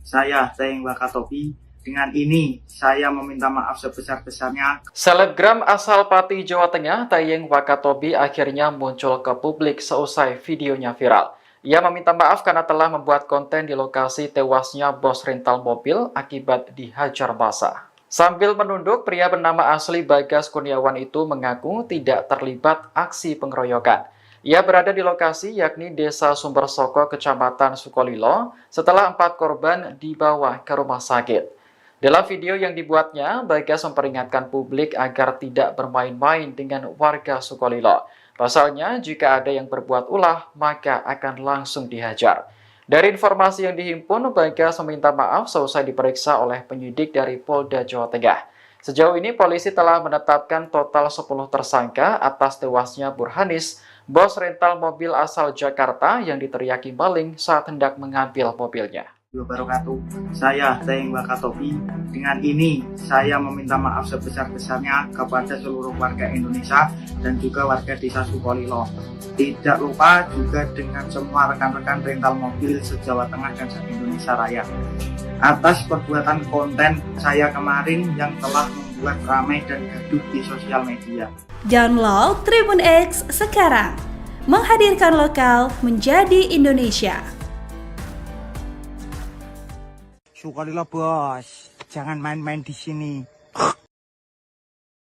Saya Teng Wakatobi. Dengan ini, saya meminta maaf sebesar-besarnya. Selebgram asal Pati, Jawa Tengah, Tayeng Wakatobi akhirnya muncul ke publik seusai videonya viral. Ia meminta maaf karena telah membuat konten di lokasi tewasnya bos rental mobil akibat dihajar massa. Sambil menunduk, pria bernama asli Bagas Kurniawan itu mengaku tidak terlibat aksi pengeroyokan. Ia berada di lokasi yakni Desa Sumbersoko, Kecamatan Sukolilo, setelah 4 korban dibawa ke rumah sakit. Dalam video yang dibuatnya, Bagas memperingatkan publik agar tidak bermain-main dengan warga Sukolilo. Pasalnya, jika ada yang berbuat ulah, maka akan langsung dihajar. Dari informasi yang dihimpun, Bagas meminta maaf seusai diperiksa oleh penyidik dari Polda Jawa Tengah. Sejauh ini, polisi telah menetapkan total 10 tersangka atas tewasnya Burhanis, bos rental mobil asal Jakarta yang diteriaki maling saat hendak mengambil mobilnya. Wabarakatuh. Saya Teng Wakatobi. Dengan ini, saya meminta maaf sebesar-besarnya kepada seluruh warga Indonesia dan juga warga Desa Sukolilo. Tidak lupa juga dengan semua rekan-rekan rental mobil se-Jawa Tengah dan se-Indonesia Raya. Atas perbuatan konten saya kemarin yang telah membuat ramai dan gaduh di sosial media. Download Tribun X sekarang, menghadirkan lokal menjadi Indonesia. Sukolilo bos, jangan main-main di sini.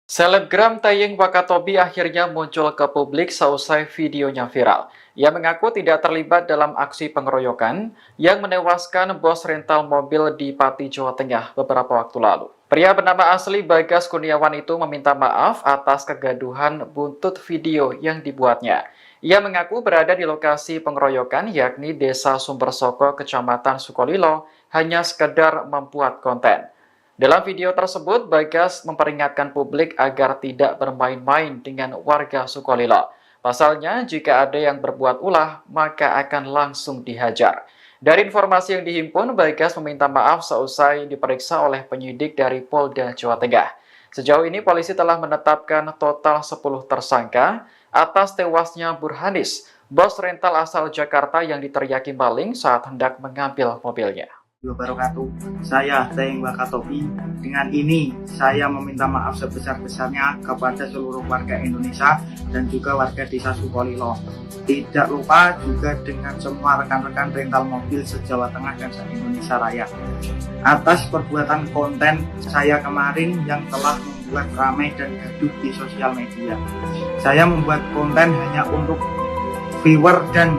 Selebgram Tayeng Wakatobi akhirnya muncul ke publik seusai videonya viral. Ia mengaku tidak terlibat dalam aksi pengeroyokan yang menewaskan bos rental mobil di Pati, Jawa Tengah beberapa waktu lalu. Pria bernama asli Bagas Kurniawan itu meminta maaf atas kegaduhan buntut video yang dibuatnya. Ia mengaku berada di lokasi pengeroyokan yakni Desa Sumbersoko, Kecamatan Sukolilo, hanya sekedar membuat konten. Dalam video tersebut, Bagas memperingatkan publik agar tidak bermain-main dengan warga Sukolilo. Pasalnya, jika ada yang berbuat ulah, maka akan langsung dihajar. Dari informasi yang dihimpun, Bagas meminta maaf seusai diperiksa oleh penyidik dari Polda Jawa Tengah. Sejauh ini, polisi telah menetapkan total 10 tersangka atas tewasnya Burhanis, bos rental asal Jakarta yang diteriaki maling saat hendak mengambil mobilnya. wabarakatuh. Saya Teng Wakatopi. Dengan ini saya meminta maaf sebesar-besarnya kepada seluruh warga Indonesia dan juga warga desa Sukolilo. Tidak lupa juga dengan semua rekan-rekan rental mobil se-Jawa Tengah dan se-Indonesia Raya atas perbuatan konten saya kemarin yang telah membuat ramai dan gaduh di sosial media. Saya membuat konten hanya untuk viewer dan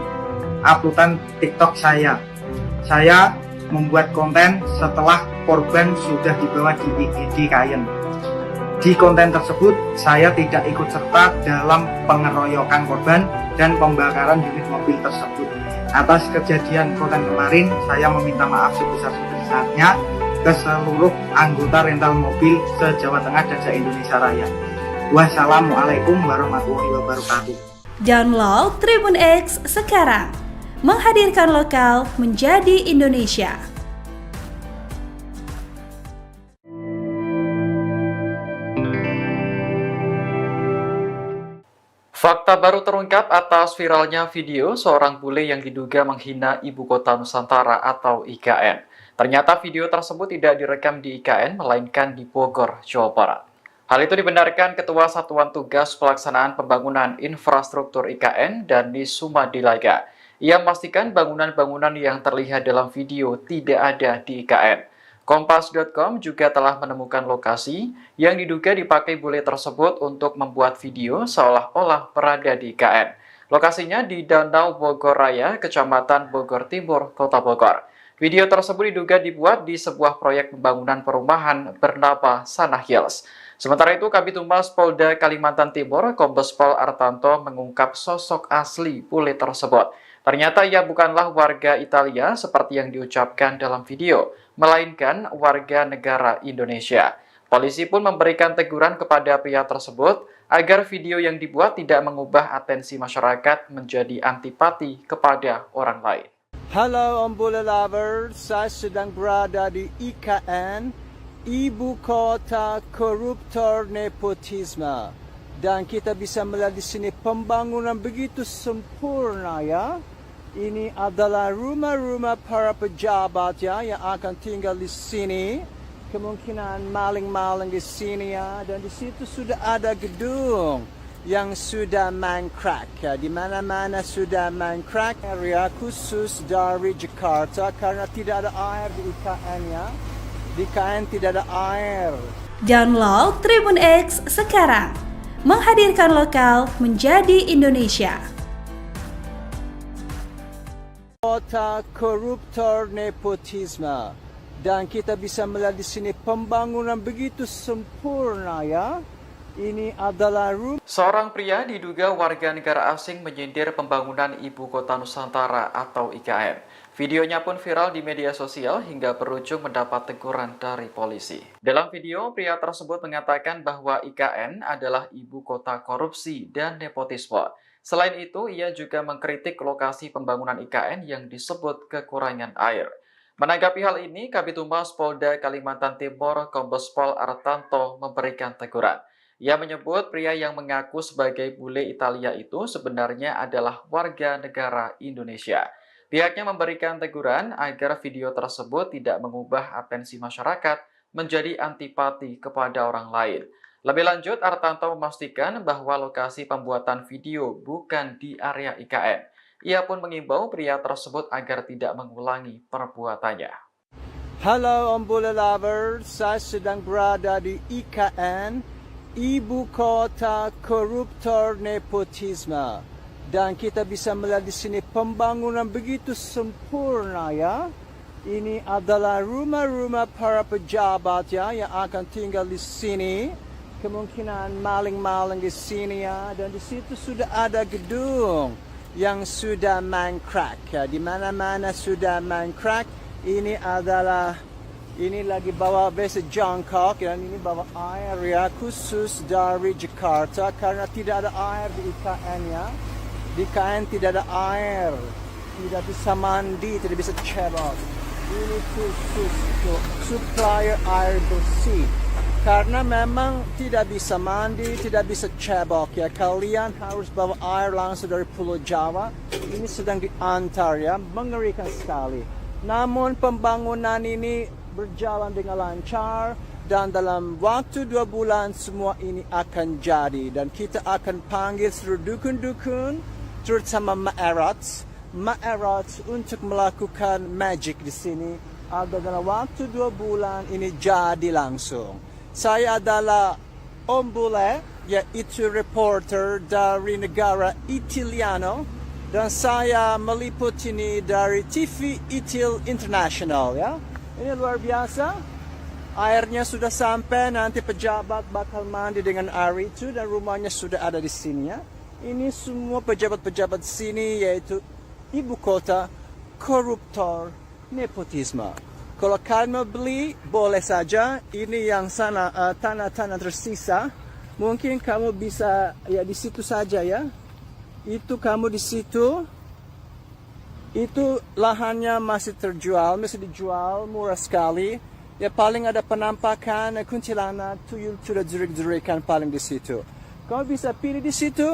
uploadan TikTok saya. Saya membuat konten setelah korban sudah dibawa di IGD Kayen. Di konten tersebut, saya tidak ikut serta dalam pengeroyokan korban dan pembakaran unit mobil tersebut. Atas kejadian konten kemarin, saya meminta maaf sebesar-besarnya ke seluruh anggota rental mobil se-Jawa Tengah dan se-Indonesia Raya. Wassalamualaikum warahmatullahi wabarakatuh. Download Tribun X sekarang. Menghadirkan lokal menjadi Indonesia. Fakta baru terungkap atas viralnya video seorang bule yang diduga menghina Ibu Kota Nusantara atau IKN. Ternyata video tersebut tidak direkam di IKN, melainkan di Bogor, Jawa Barat. Hal itu dibenarkan Ketua Satuan Tugas Pelaksanaan Pembangunan Infrastruktur IKN, Dani Sumadilaga. Ia memastikan bangunan-bangunan yang terlihat dalam video tidak ada di IKN. Kompas.com juga telah menemukan lokasi yang diduga dipakai bule tersebut untuk membuat video seolah-olah berada di IKN. Lokasinya di Danau Bogor Raya, Kecamatan Bogor Timur, Kota Bogor. Video tersebut diduga dibuat di sebuah proyek pembangunan perumahan bernama Sana Hills. Sementara itu, Kabid Humas Polda Kalimantan Timur, Kombes Pol Artanto mengungkap sosok asli bule tersebut. Ternyata ia bukanlah warga Italia seperti yang diucapkan dalam video, melainkan warga negara Indonesia. Polisi pun memberikan teguran kepada pria tersebut agar video yang dibuat tidak mengubah atensi masyarakat menjadi antipati kepada orang lain. Halo Om Bule Lover, saya sedang berada di IKN, Ibu Kota Koruptor Nepotisme. Dan kita bisa melihat di sini pembangunan begitu sempurna ya. Ini adalah rumah-rumah para pejabat ya yang akan tinggal di sini. Kemungkinan maling-maling di sini ya. Dan di situ sudah ada gedung yang sudah mangkrak ya. Di mana-mana sudah mangkrak. Area khusus dari Jakarta karena tidak ada air di IKN ya. Di IKN tidak ada air. Download Tribun X sekarang. Menghadirkan lokal menjadi Indonesia. Kota koruptor nepotisme. Dan kita bisa melihat di sini pembangunan begitu sempurna ya. Ini adalah rumah. Seorang pria diduga warga negara asing menyindir pembangunan Ibu Kota Nusantara atau IKN. Videonya pun viral di media sosial hingga berujung mendapat teguran dari polisi. Dalam video, pria tersebut mengatakan bahwa IKN adalah ibu kota korupsi dan nepotisme. Selain itu, ia juga mengkritik lokasi pembangunan IKN yang disebut kekurangan air. Menanggapi hal ini, Kabid Humas Polda Kalimantan Timur, Kombes Pol Artanto memberikan teguran. Ia menyebut pria yang mengaku sebagai bule Italia itu sebenarnya adalah warga negara Indonesia. Pihaknya memberikan teguran agar video tersebut tidak mengubah atensi masyarakat menjadi antipati kepada orang lain. Lebih lanjut, Artanto memastikan bahwa lokasi pembuatan video bukan di area IKN. Ia pun mengimbau pria tersebut agar tidak mengulangi perbuatannya. Halo Om Bule Lover, saya sedang berada di IKN, Ibu Kota Koruptor Nepotisme. Dan kita bisa melihat di sini pembangunan begitu sempurna ya. Ini adalah rumah-rumah para pejabat ya yang akan tinggal di sini. Kemungkinan maling-maling di sini ya. Dan di situ sudah ada gedung yang sudah mangkrak ya. Di mana-mana sudah mangkrak. Ini lagi bawa base jangkok dan ini bawa air ya khusus dari Jakarta karena tidak ada air di IKN ya. Di IKN tidak ada air, tidak bisa mandi, tidak bisa cebok. Ini khusus untuk supplier air bersih. Karena memang tidak bisa mandi, tidak bisa cebok ya. Kalian harus bawa air langsung dari Pulau Jawa. Ini sedang diantar ya, mengerikan sekali. Namun pembangunan ini berjalan dengan lancar dan dalam waktu 2 bulan semua ini akan jadi. Dan kita akan panggil seluruh dukun-dukun, terutama Ma'erat untuk melakukan magic di sini agar dalam waktu 2 bulan ini jadi langsung. Saya adalah Om Bule, yaitu reporter dari negara Italiano, dan saya meliput ini dari TV Itil International, ya. Ini luar biasa. Airnya sudah sampai, nanti pejabat bakal mandi dengan air itu dan rumahnya sudah ada di sini, ya. Ini semua pejabat-pejabat sini, yaitu ibu kota koruptor nepotisme. Kalau kalian mau beli, boleh saja. Ini yang sana tanah-tanah tersisa. Mungkin kamu bisa ya di situ saja, ya. Itu kamu di situ. Itu lahannya masih terjual, masih dijual murah sekali. Ya paling ada penampakan kuntilanak, tuyul sudah jerik-jerikan paling di situ. Kamu bisa pilih di situ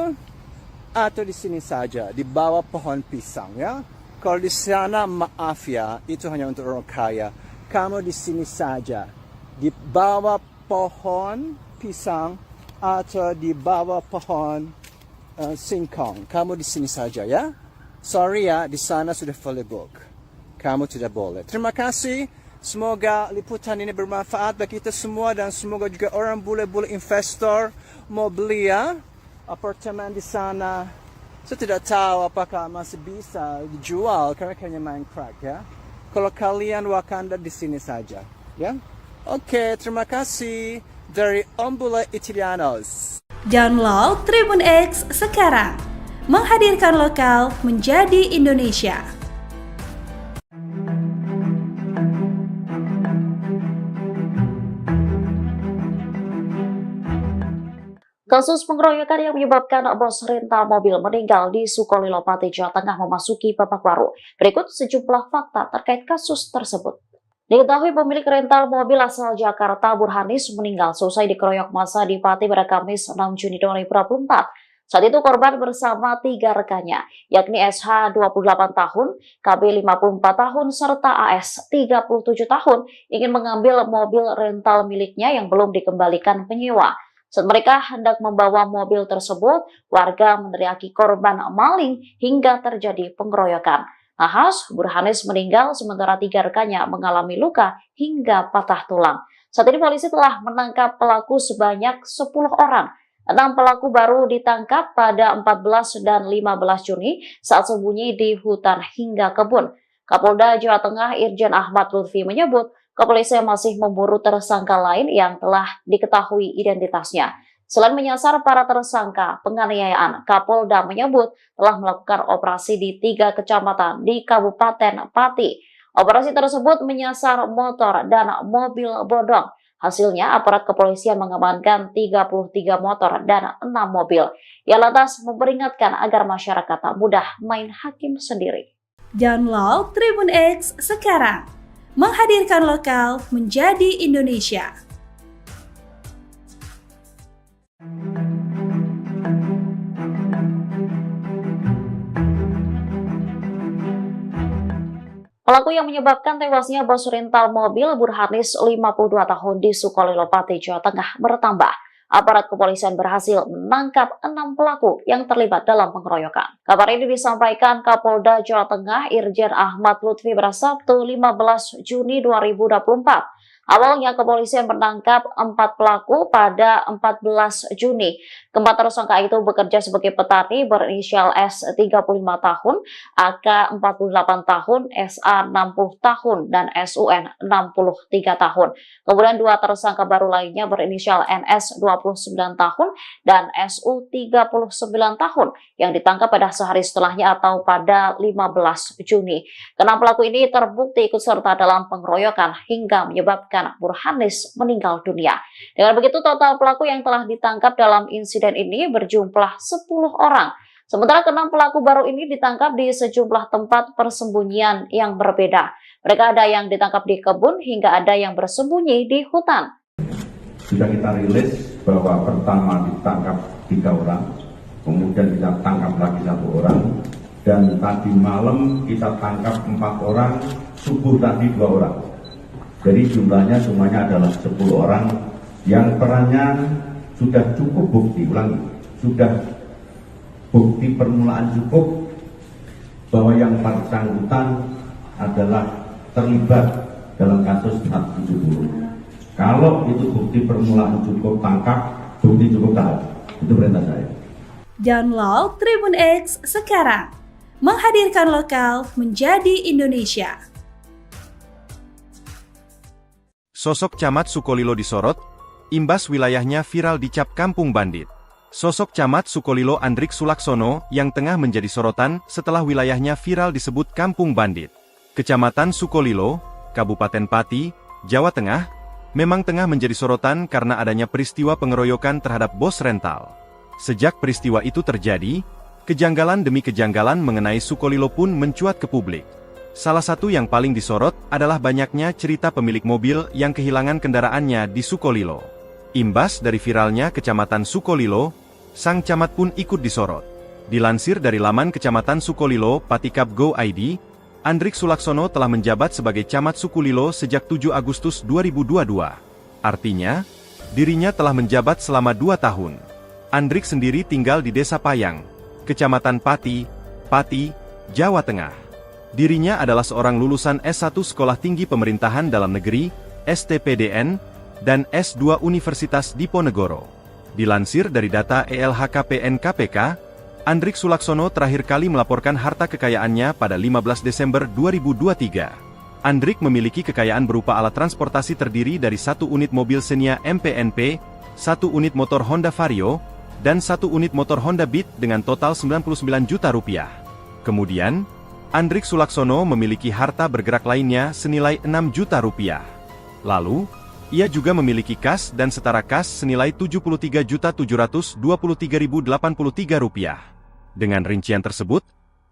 atau di sini saja, di bawah pohon pisang, ya. Kalau di sana, maaf ya, itu hanya untuk orang kaya. Kamu di sini saja, di bawah pohon pisang atau di bawah pohon singkong. Kamu di sini saja, ya. Sorry ya, di sana sudah fully book. Kamu tidak boleh. Terima kasih. Semoga liputan ini bermanfaat bagi kita semua dan semoga juga orang bule-bule investor mau beli, ya, apartemen di sana. Saya tidak tahu apakah masih bisa dijual karena kayaknya main crack, ya. Kalau kalian Wakanda di sini saja, ya. Oke, terima kasih dari Om Bule Italianos. Download Tribun X sekarang. Menghadirkan lokal menjadi Indonesia. Kasus pengeroyokan yang menyebabkan bos rental mobil meninggal di Sukolilo, Pati, Jawa Tengah memasuki babak baru. Berikut sejumlah fakta terkait kasus tersebut. Diketahui pemilik rental mobil asal Jakarta, Burhanis, meninggal seusai dikeroyok massa di Pati pada Kamis 6 Juni 2024. Saat itu korban bersama 3 rekannya, yakni SH 28 tahun, KB 54 tahun, serta AS 37 tahun, ingin mengambil mobil rental miliknya yang belum dikembalikan penyewa. Saat mereka hendak membawa mobil tersebut, warga meneriaki korban maling hingga terjadi pengeroyokan. Nahas, Burhanis meninggal sementara 3 rekannya mengalami luka hingga patah tulang. Saat ini polisi telah menangkap pelaku sebanyak 10 orang. 6 pelaku baru ditangkap pada 14 dan 15 Juni saat sembunyi di hutan hingga kebun. Kapolda Jawa Tengah Irjen Ahmad Lutfi menyebut, kepolisian masih memburu tersangka lain yang telah diketahui identitasnya. Selain menyasar para tersangka penganiayaan, Kapolda menyebut telah melakukan operasi di 3 kecamatan di Kabupaten Pati. Operasi tersebut menyasar motor dan mobil bodong. Hasilnya, aparat kepolisian mengamankan 33 motor dan 6 mobil. Ia lantas memperingatkan agar masyarakat tak mudah main hakim sendiri. Download Tribun X sekarang. Menghadirkan lokal menjadi Indonesia. Pelaku yang menyebabkan tewasnya bos rental mobil Burhanis 52 tahun di Sukolilo, Pati, Jawa Tengah bertambah. Aparat kepolisian berhasil menangkap 6 pelaku yang terlibat dalam pengeroyokan. Kabar ini disampaikan Kapolda Jawa Tengah Irjen Ahmad Lutfi pada Sabtu 15 Juni 2024. Awalnya kepolisian menangkap 4 pelaku pada 14 Juni. Keempat tersangka itu bekerja sebagai petani berinisial S 35 tahun, AK 48 tahun, SA 60 tahun, dan SUN 63 tahun. Kemudian 2 tersangka baru lainnya berinisial NS 29 tahun dan SU 39 tahun yang ditangkap pada sehari setelahnya atau pada 15 Juni. Kenam pelaku ini terbukti ikut serta dalam pengeroyokan hingga menyebabkan Burhanis meninggal dunia. Dengan begitu total pelaku yang telah ditangkap dalam insiden ini berjumlah 10 orang. Sementara ke-6 pelaku baru ini ditangkap di sejumlah tempat persembunyian yang berbeda. Mereka ada yang ditangkap di kebun hingga ada yang bersembunyi di hutan. Sudah kita rilis bahwa pertama ditangkap 3 orang, kemudian kita tangkap lagi 1 orang, dan tadi malam kita tangkap 4 orang subuh tadi 2 orang. Jadi jumlahnya semuanya adalah 10 orang yang perannya sudah cukup bukti, sudah bukti permulaan cukup bahwa yang bersangkutan adalah terlibat dalam kasus 470. Kalau itu bukti permulaan cukup, tangkap, bukti cukup, tahan. Itu perintah saya. Download Tribun X sekarang. Menghadirkan lokal menjadi Indonesia. Sosok Camat Sukolilo disorot, imbas wilayahnya viral dicap kampung bandit. Sosok Camat Sukolilo Andrik Sulaksono yang tengah menjadi sorotan setelah wilayahnya viral disebut kampung bandit. Kecamatan Sukolilo, Kabupaten Pati, Jawa Tengah, memang tengah menjadi sorotan karena adanya peristiwa pengeroyokan terhadap bos rental. Sejak peristiwa itu terjadi, kejanggalan demi kejanggalan mengenai Sukolilo pun mencuat ke publik. Salah satu yang paling disorot adalah banyaknya cerita pemilik mobil yang kehilangan kendaraannya di Sukolilo. Imbas dari viralnya Kecamatan Sukolilo, sang camat pun ikut disorot. Dilansir dari laman Kecamatan Sukolilo Patikap Go ID, Andrik Sulaksono telah menjabat sebagai Camat Sukolilo sejak 7 Agustus 2022. Artinya, dirinya telah menjabat selama 2 tahun. Andrik sendiri tinggal di Desa Payang, Kecamatan Pati, Jawa Tengah. Dirinya adalah seorang lulusan S1 Sekolah Tinggi Pemerintahan Dalam Negeri, STPDN, dan S2 Universitas Diponegoro. Dilansir dari data ELHKPN KPK, Andrik Sulaksono terakhir kali melaporkan harta kekayaannya pada 15 Desember 2023. Andrik memiliki kekayaan berupa alat transportasi terdiri dari 1 unit mobil Xenia MPNP, 1 unit motor Honda Vario, dan 1 unit motor Honda Beat dengan total 99 juta rupiah. Kemudian, Andrik Sulaksono memiliki harta bergerak lainnya senilai 6 juta rupiah. Lalu, ia juga memiliki kas dan setara kas senilai 73.723.083 rupiah. Dengan rincian tersebut,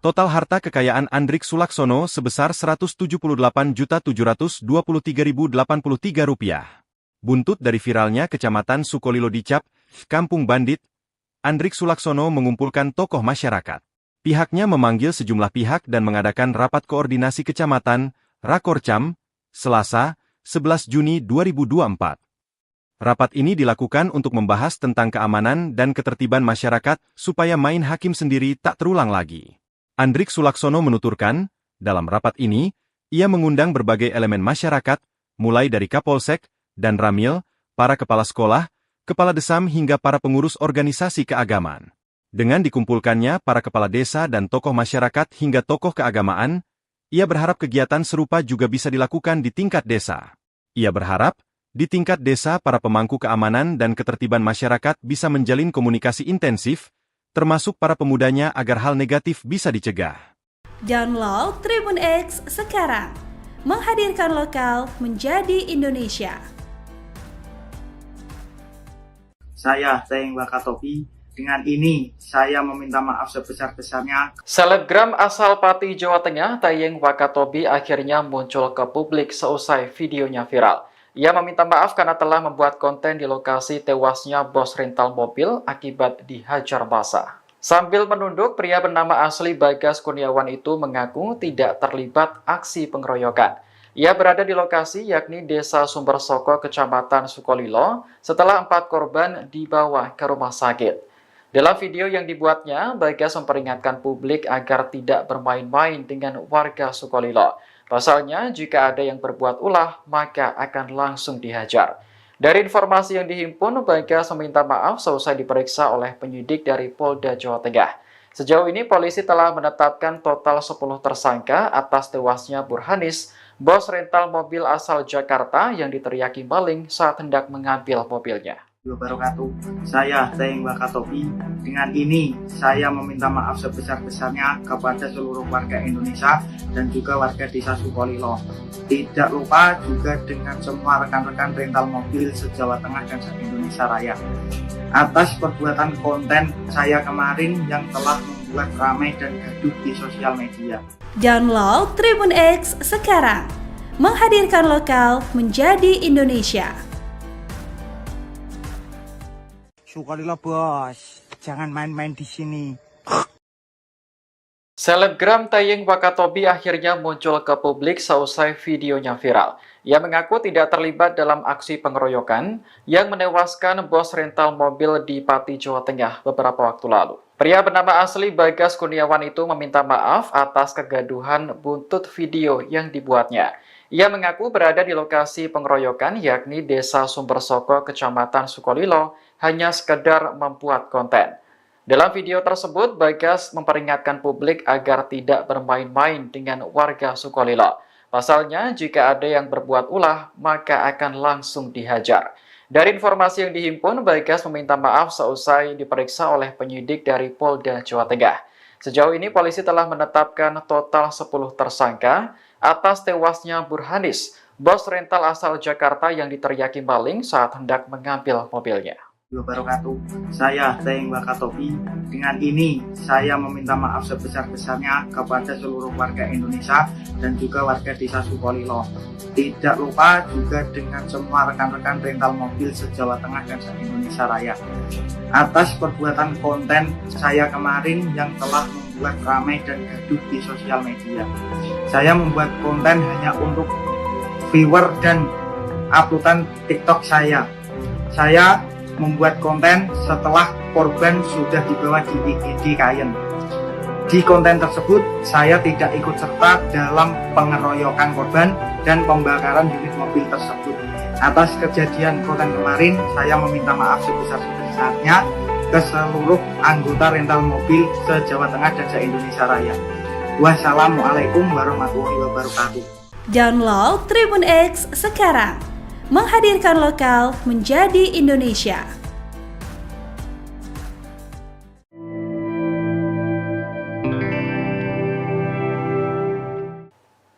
total harta kekayaan Andrik Sulaksono sebesar 178.723.083 rupiah. Buntut dari viralnya Kecamatan Sukolilo dicap kampung bandit, Andrik Sulaksono mengumpulkan tokoh masyarakat. Pihaknya memanggil sejumlah pihak dan mengadakan rapat koordinasi kecamatan, Rakorcam, Selasa, 11 Juni 2024. Rapat ini dilakukan untuk membahas tentang keamanan dan ketertiban masyarakat supaya main hakim sendiri tak terulang lagi. Andrik Sulaksono menuturkan, dalam rapat ini, ia mengundang berbagai elemen masyarakat, mulai dari Kapolsek dan Ramil, para kepala sekolah, kepala desam hingga para pengurus organisasi keagamaan. Dengan dikumpulkannya para kepala desa dan tokoh masyarakat hingga tokoh keagamaan, ia berharap kegiatan serupa juga bisa dilakukan di tingkat desa. Ia berharap, di tingkat desa para pemangku keamanan dan ketertiban masyarakat bisa menjalin komunikasi intensif, termasuk para pemudanya agar hal negatif bisa dicegah. Download Tribun X sekarang. Menghadirkan lokal menjadi Indonesia. Saya Teng Wakatobi. Dengan ini, saya meminta maaf sebesar-besarnya. Selebgram asal Pati, Jawa Tengah, Tayeng Wakatobi akhirnya muncul ke publik seusai videonya viral. Ia meminta maaf karena telah membuat konten di lokasi tewasnya bos rental mobil akibat dihajar massa. Sambil menunduk, pria bernama asli Bagas Kurniawan itu mengaku tidak terlibat aksi pengeroyokan. Ia berada di lokasi yakni Desa Sumbersoko, Kecamatan Sukolilo, setelah 4 korban dibawa ke rumah sakit. Dalam video yang dibuatnya, Bagas memperingatkan publik agar tidak bermain-main dengan warga Sukolilo. Pasalnya, jika ada yang berbuat ulah, maka akan langsung dihajar. Dari informasi yang dihimpun, Bagas meminta maaf seusai diperiksa oleh penyidik dari Polda Jawa Tengah. Sejauh ini, polisi telah menetapkan total 10 tersangka atas tewasnya Burhanis, bos rental mobil asal Jakarta yang diteriaki maling saat hendak mengambil mobilnya. Wabarakatuh. Saya Teng Wakatobi. Dengan ini, saya meminta maaf sebesar-besarnya kepada seluruh warga Indonesia dan juga warga Desa Sukolilo. Tidak lupa juga dengan semua rekan-rekan rental mobil se-Jawa Tengah dan se-Indonesia Raya. Atas perbuatan konten saya kemarin yang telah membuat ramai dan gaduh di sosial media. Download Tribun X sekarang. Menghadirkan lokal menjadi Indonesia. Sukolilo bos, jangan main-main di sini. Selebgram Tayeng Wakatobi akhirnya muncul ke publik seusai videonya viral. Ia mengaku tidak terlibat dalam aksi pengeroyokan yang menewaskan bos rental mobil di Pati, Jawa Tengah beberapa waktu lalu. Pria bernama asli Bagas Kurniawan itu meminta maaf atas kegaduhan buntut video yang dibuatnya. Ia mengaku berada di lokasi pengeroyokan yakni Desa Sumbersoko, Kecamatan Sukolilo, hanya sekedar membuat konten. Dalam video tersebut, Bagas memperingatkan publik agar tidak bermain-main dengan warga Sukolilo. Pasalnya, jika ada yang berbuat ulah, maka akan langsung dihajar. Dari informasi yang dihimpun, Bagas meminta maaf seusai diperiksa oleh penyidik dari Polda Jawa Tengah. Sejauh ini, polisi telah menetapkan total 10 tersangka atas tewasnya Burhanis, bos rental asal Jakarta yang diteriaki maling saat hendak mengambil mobilnya. Wabarakatuh. Saya Tayeng Wakatobi. Dengan ini saya meminta maaf sebesar-besarnya kepada seluruh warga Indonesia dan juga warga Desa Sukolilo. Tidak lupa juga dengan semua rekan-rekan rental mobil se-Jawa Tengah dan se-Indonesia Raya. Atas perbuatan konten saya kemarin yang telah membuat ramai dan gaduh di sosial media. Saya membuat konten hanya untuk viewer dan uploadan TikTok saya. Saya membuat konten setelah korban sudah dibawa di IGD Kayen. Di konten tersebut, saya tidak ikut serta dalam pengeroyokan korban dan pembakaran unit mobil tersebut. Atas kejadian konten kemarin, saya meminta maaf sebesar-besarnya ke seluruh anggota rental mobil se-Jawa Tengah dan se-Indonesia Raya. Wassalamualaikum warahmatullahi wabarakatuh. Download Tribun X sekarang. Menghadirkan lokal menjadi Indonesia.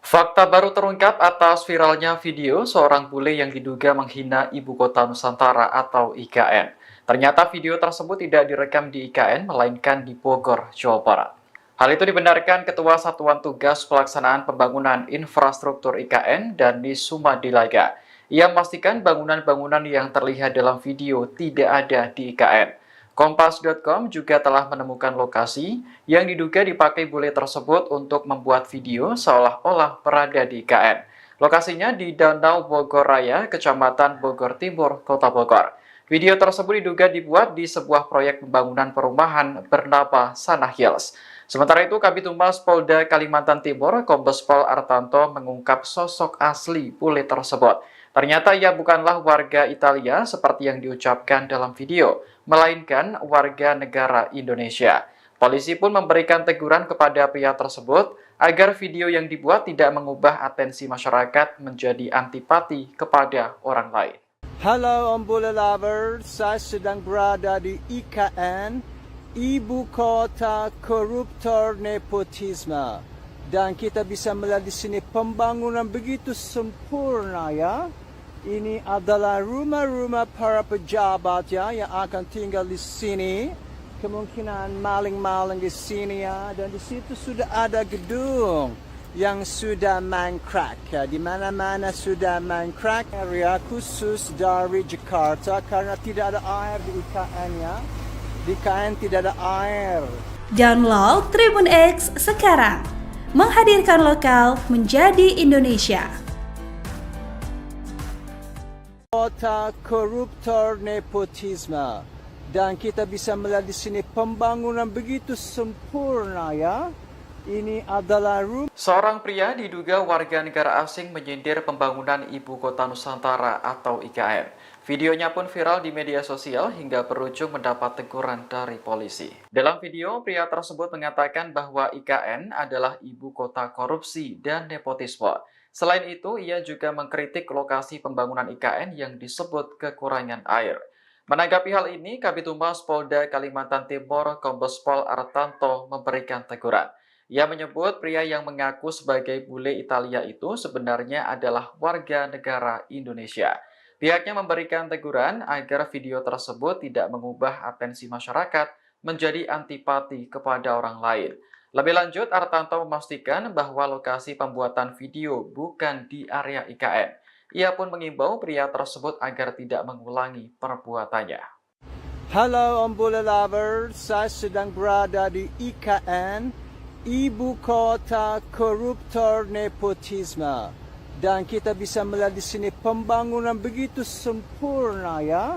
Fakta baru terungkap atas viralnya video seorang bule yang diduga menghina Ibu Kota Nusantara atau IKN. Ternyata video tersebut tidak direkam di IKN, melainkan di Bogor, Jawa Barat. Hal itu dibenarkan Ketua Satuan Tugas Pelaksanaan Pembangunan Infrastruktur IKN, Dani Sumadilaga. Ia memastikan bangunan-bangunan yang terlihat dalam video tidak ada di IKN. Kompas.com juga telah menemukan lokasi yang diduga dipakai bule tersebut untuk membuat video seolah-olah berada di IKN. Lokasinya di Danau Bogor Raya, Kecamatan Bogor Timur, Kota Bogor. Video tersebut diduga dibuat di sebuah proyek pembangunan perumahan bernama Sana Hills. Sementara itu, Kabid Humas Polda Kalimantan Timur, Kombes Pol Artanto mengungkap sosok asli bule tersebut. Ternyata ia bukanlah warga Italia seperti yang diucapkan dalam video, melainkan warga negara Indonesia. Polisi pun memberikan teguran kepada pria tersebut agar video yang dibuat tidak mengubah atensi masyarakat menjadi antipati kepada orang lain. Halo Om Bule Lover, saya sedang berada di IKN, Ibu Kota Koruptor Nepotisme. Dan kita bisa melihat di sini pembangunan begitu sempurna ya. Ini adalah rumah-rumah para pejabat ya yang akan tinggal di sini. Kemungkinan maling-maling di sini ya. Dan di situ sudah ada gedung yang sudah mangkrak ya. Di mana-mana sudah mangkrak. Area khusus dari Jakarta karena tidak ada air di IKN ya. Di IKN tidak ada air. Download Tribun X sekarang. Menghadirkan lokal menjadi Indonesia. Kota koruptor nepotisme. Dan kita bisa melihat di sini pembangunan begitu sempurna ya. Ini adalah Seorang pria diduga warga negara asing menyindir pembangunan Ibu Kota Nusantara atau IKN. Videonya pun viral di media sosial hingga berujung mendapat teguran dari polisi. Dalam video, pria tersebut mengatakan bahwa IKN adalah ibu kota korupsi dan nepotisme. Selain itu, ia juga mengkritik lokasi pembangunan IKN yang disebut kekurangan air. Menanggapi hal ini, Kabid Humas Polda Kalimantan Timur, Kombes Pol Artanto memberikan teguran. Ia menyebut pria yang mengaku sebagai bule Italia itu sebenarnya adalah warga negara Indonesia. Pihaknya memberikan teguran agar video tersebut tidak mengubah atensi masyarakat menjadi antipati kepada orang lain. Lebih lanjut, Artanto memastikan bahwa lokasi pembuatan video bukan di area IKN. Ia pun mengimbau pria tersebut agar tidak mengulangi perbuatannya. Halo Om Bule Lover, saya sedang berada di IKN, ibu kota koruptor nepotisme. Dan kita bisa melihat di sini pembangunan begitu sempurna ya.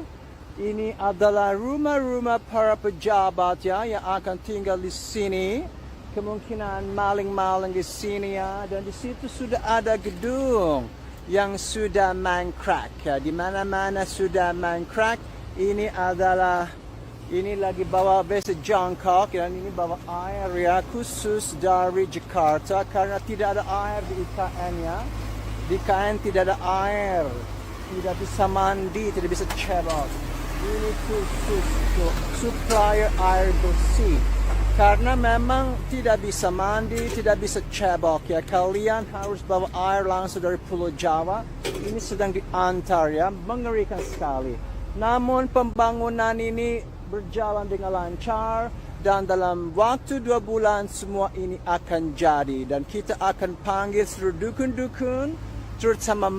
Ini adalah rumah-rumah para pejabat ya yang akan tinggal di sini. Kemungkinan maling-maling di sini ya. Dan di situ sudah ada gedung yang sudah mangkrak ya. Di mana-mana sudah mangkrak. Ini lagi bawa base jangkok dan ini bawa air ya khusus dari Jakarta karena tidak ada air di IKN ya. Di IKN tidak ada air, tidak bisa mandi, tidak bisa cebok. Ini khusus untuk supplier air bersih. Karena memang tidak bisa mandi, tidak bisa cebok ya. Kalian harus bawa air langsung dari Pulau Jawa. Ini sedang diantar ya, mengerikan sekali. Namun pembangunan ini berjalan dengan lancar dan dalam waktu 2 bulan semua ini akan jadi. Dan kita akan panggil seluruh dukun-dukun, terutama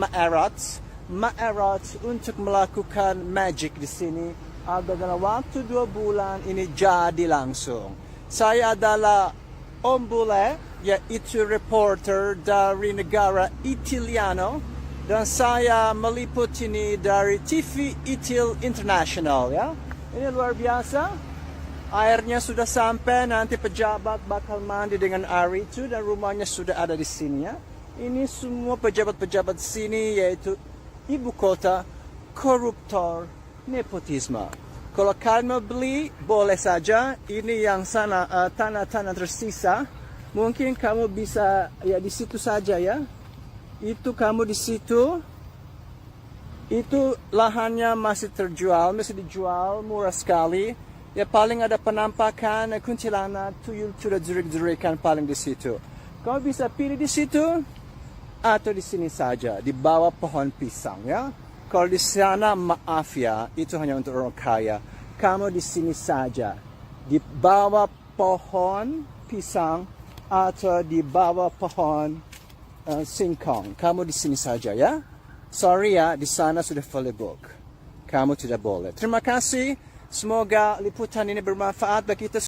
Ma'erat untuk melakukan magic di sini agar dalam waktu 2 bulan ini jadi langsung. Saya adalah Om Bule, yaitu reporter dari negara Italiano dan saya meliput ini dari TV Itil International ya. Ini luar biasa. Airnya sudah sampai, nanti pejabat bakal mandi dengan air itu dan rumahnya sudah ada di sini ya. Ini semua pejabat-pejabat sini yaitu ibu kota koruptor nepotisme. Kalau kalian mau beli boleh saja. Ini yang sana tanah-tanah tersisa. Mungkin kamu bisa ya di situ saja ya. Itu kamu di situ. Itu lahannya masih terjual, masih dijual murah sekali. Ya paling ada penampakan kuntilanak, tuyul sudah jerik-jerikan paling di situ. Kamu bisa pilih di situ. Atau di sini saja, di bawah pohon pisang ya. Kalau di sana maaf ya, itu hanya untuk orang kaya. Kamu di sini saja, di bawah pohon pisang atau di bawah pohon singkong. Kamu di sini saja ya. Sorry ya, di sana sudah fully book. Kamu tidak boleh. Terima kasih. Semoga liputan ini bermanfaat bagi kita.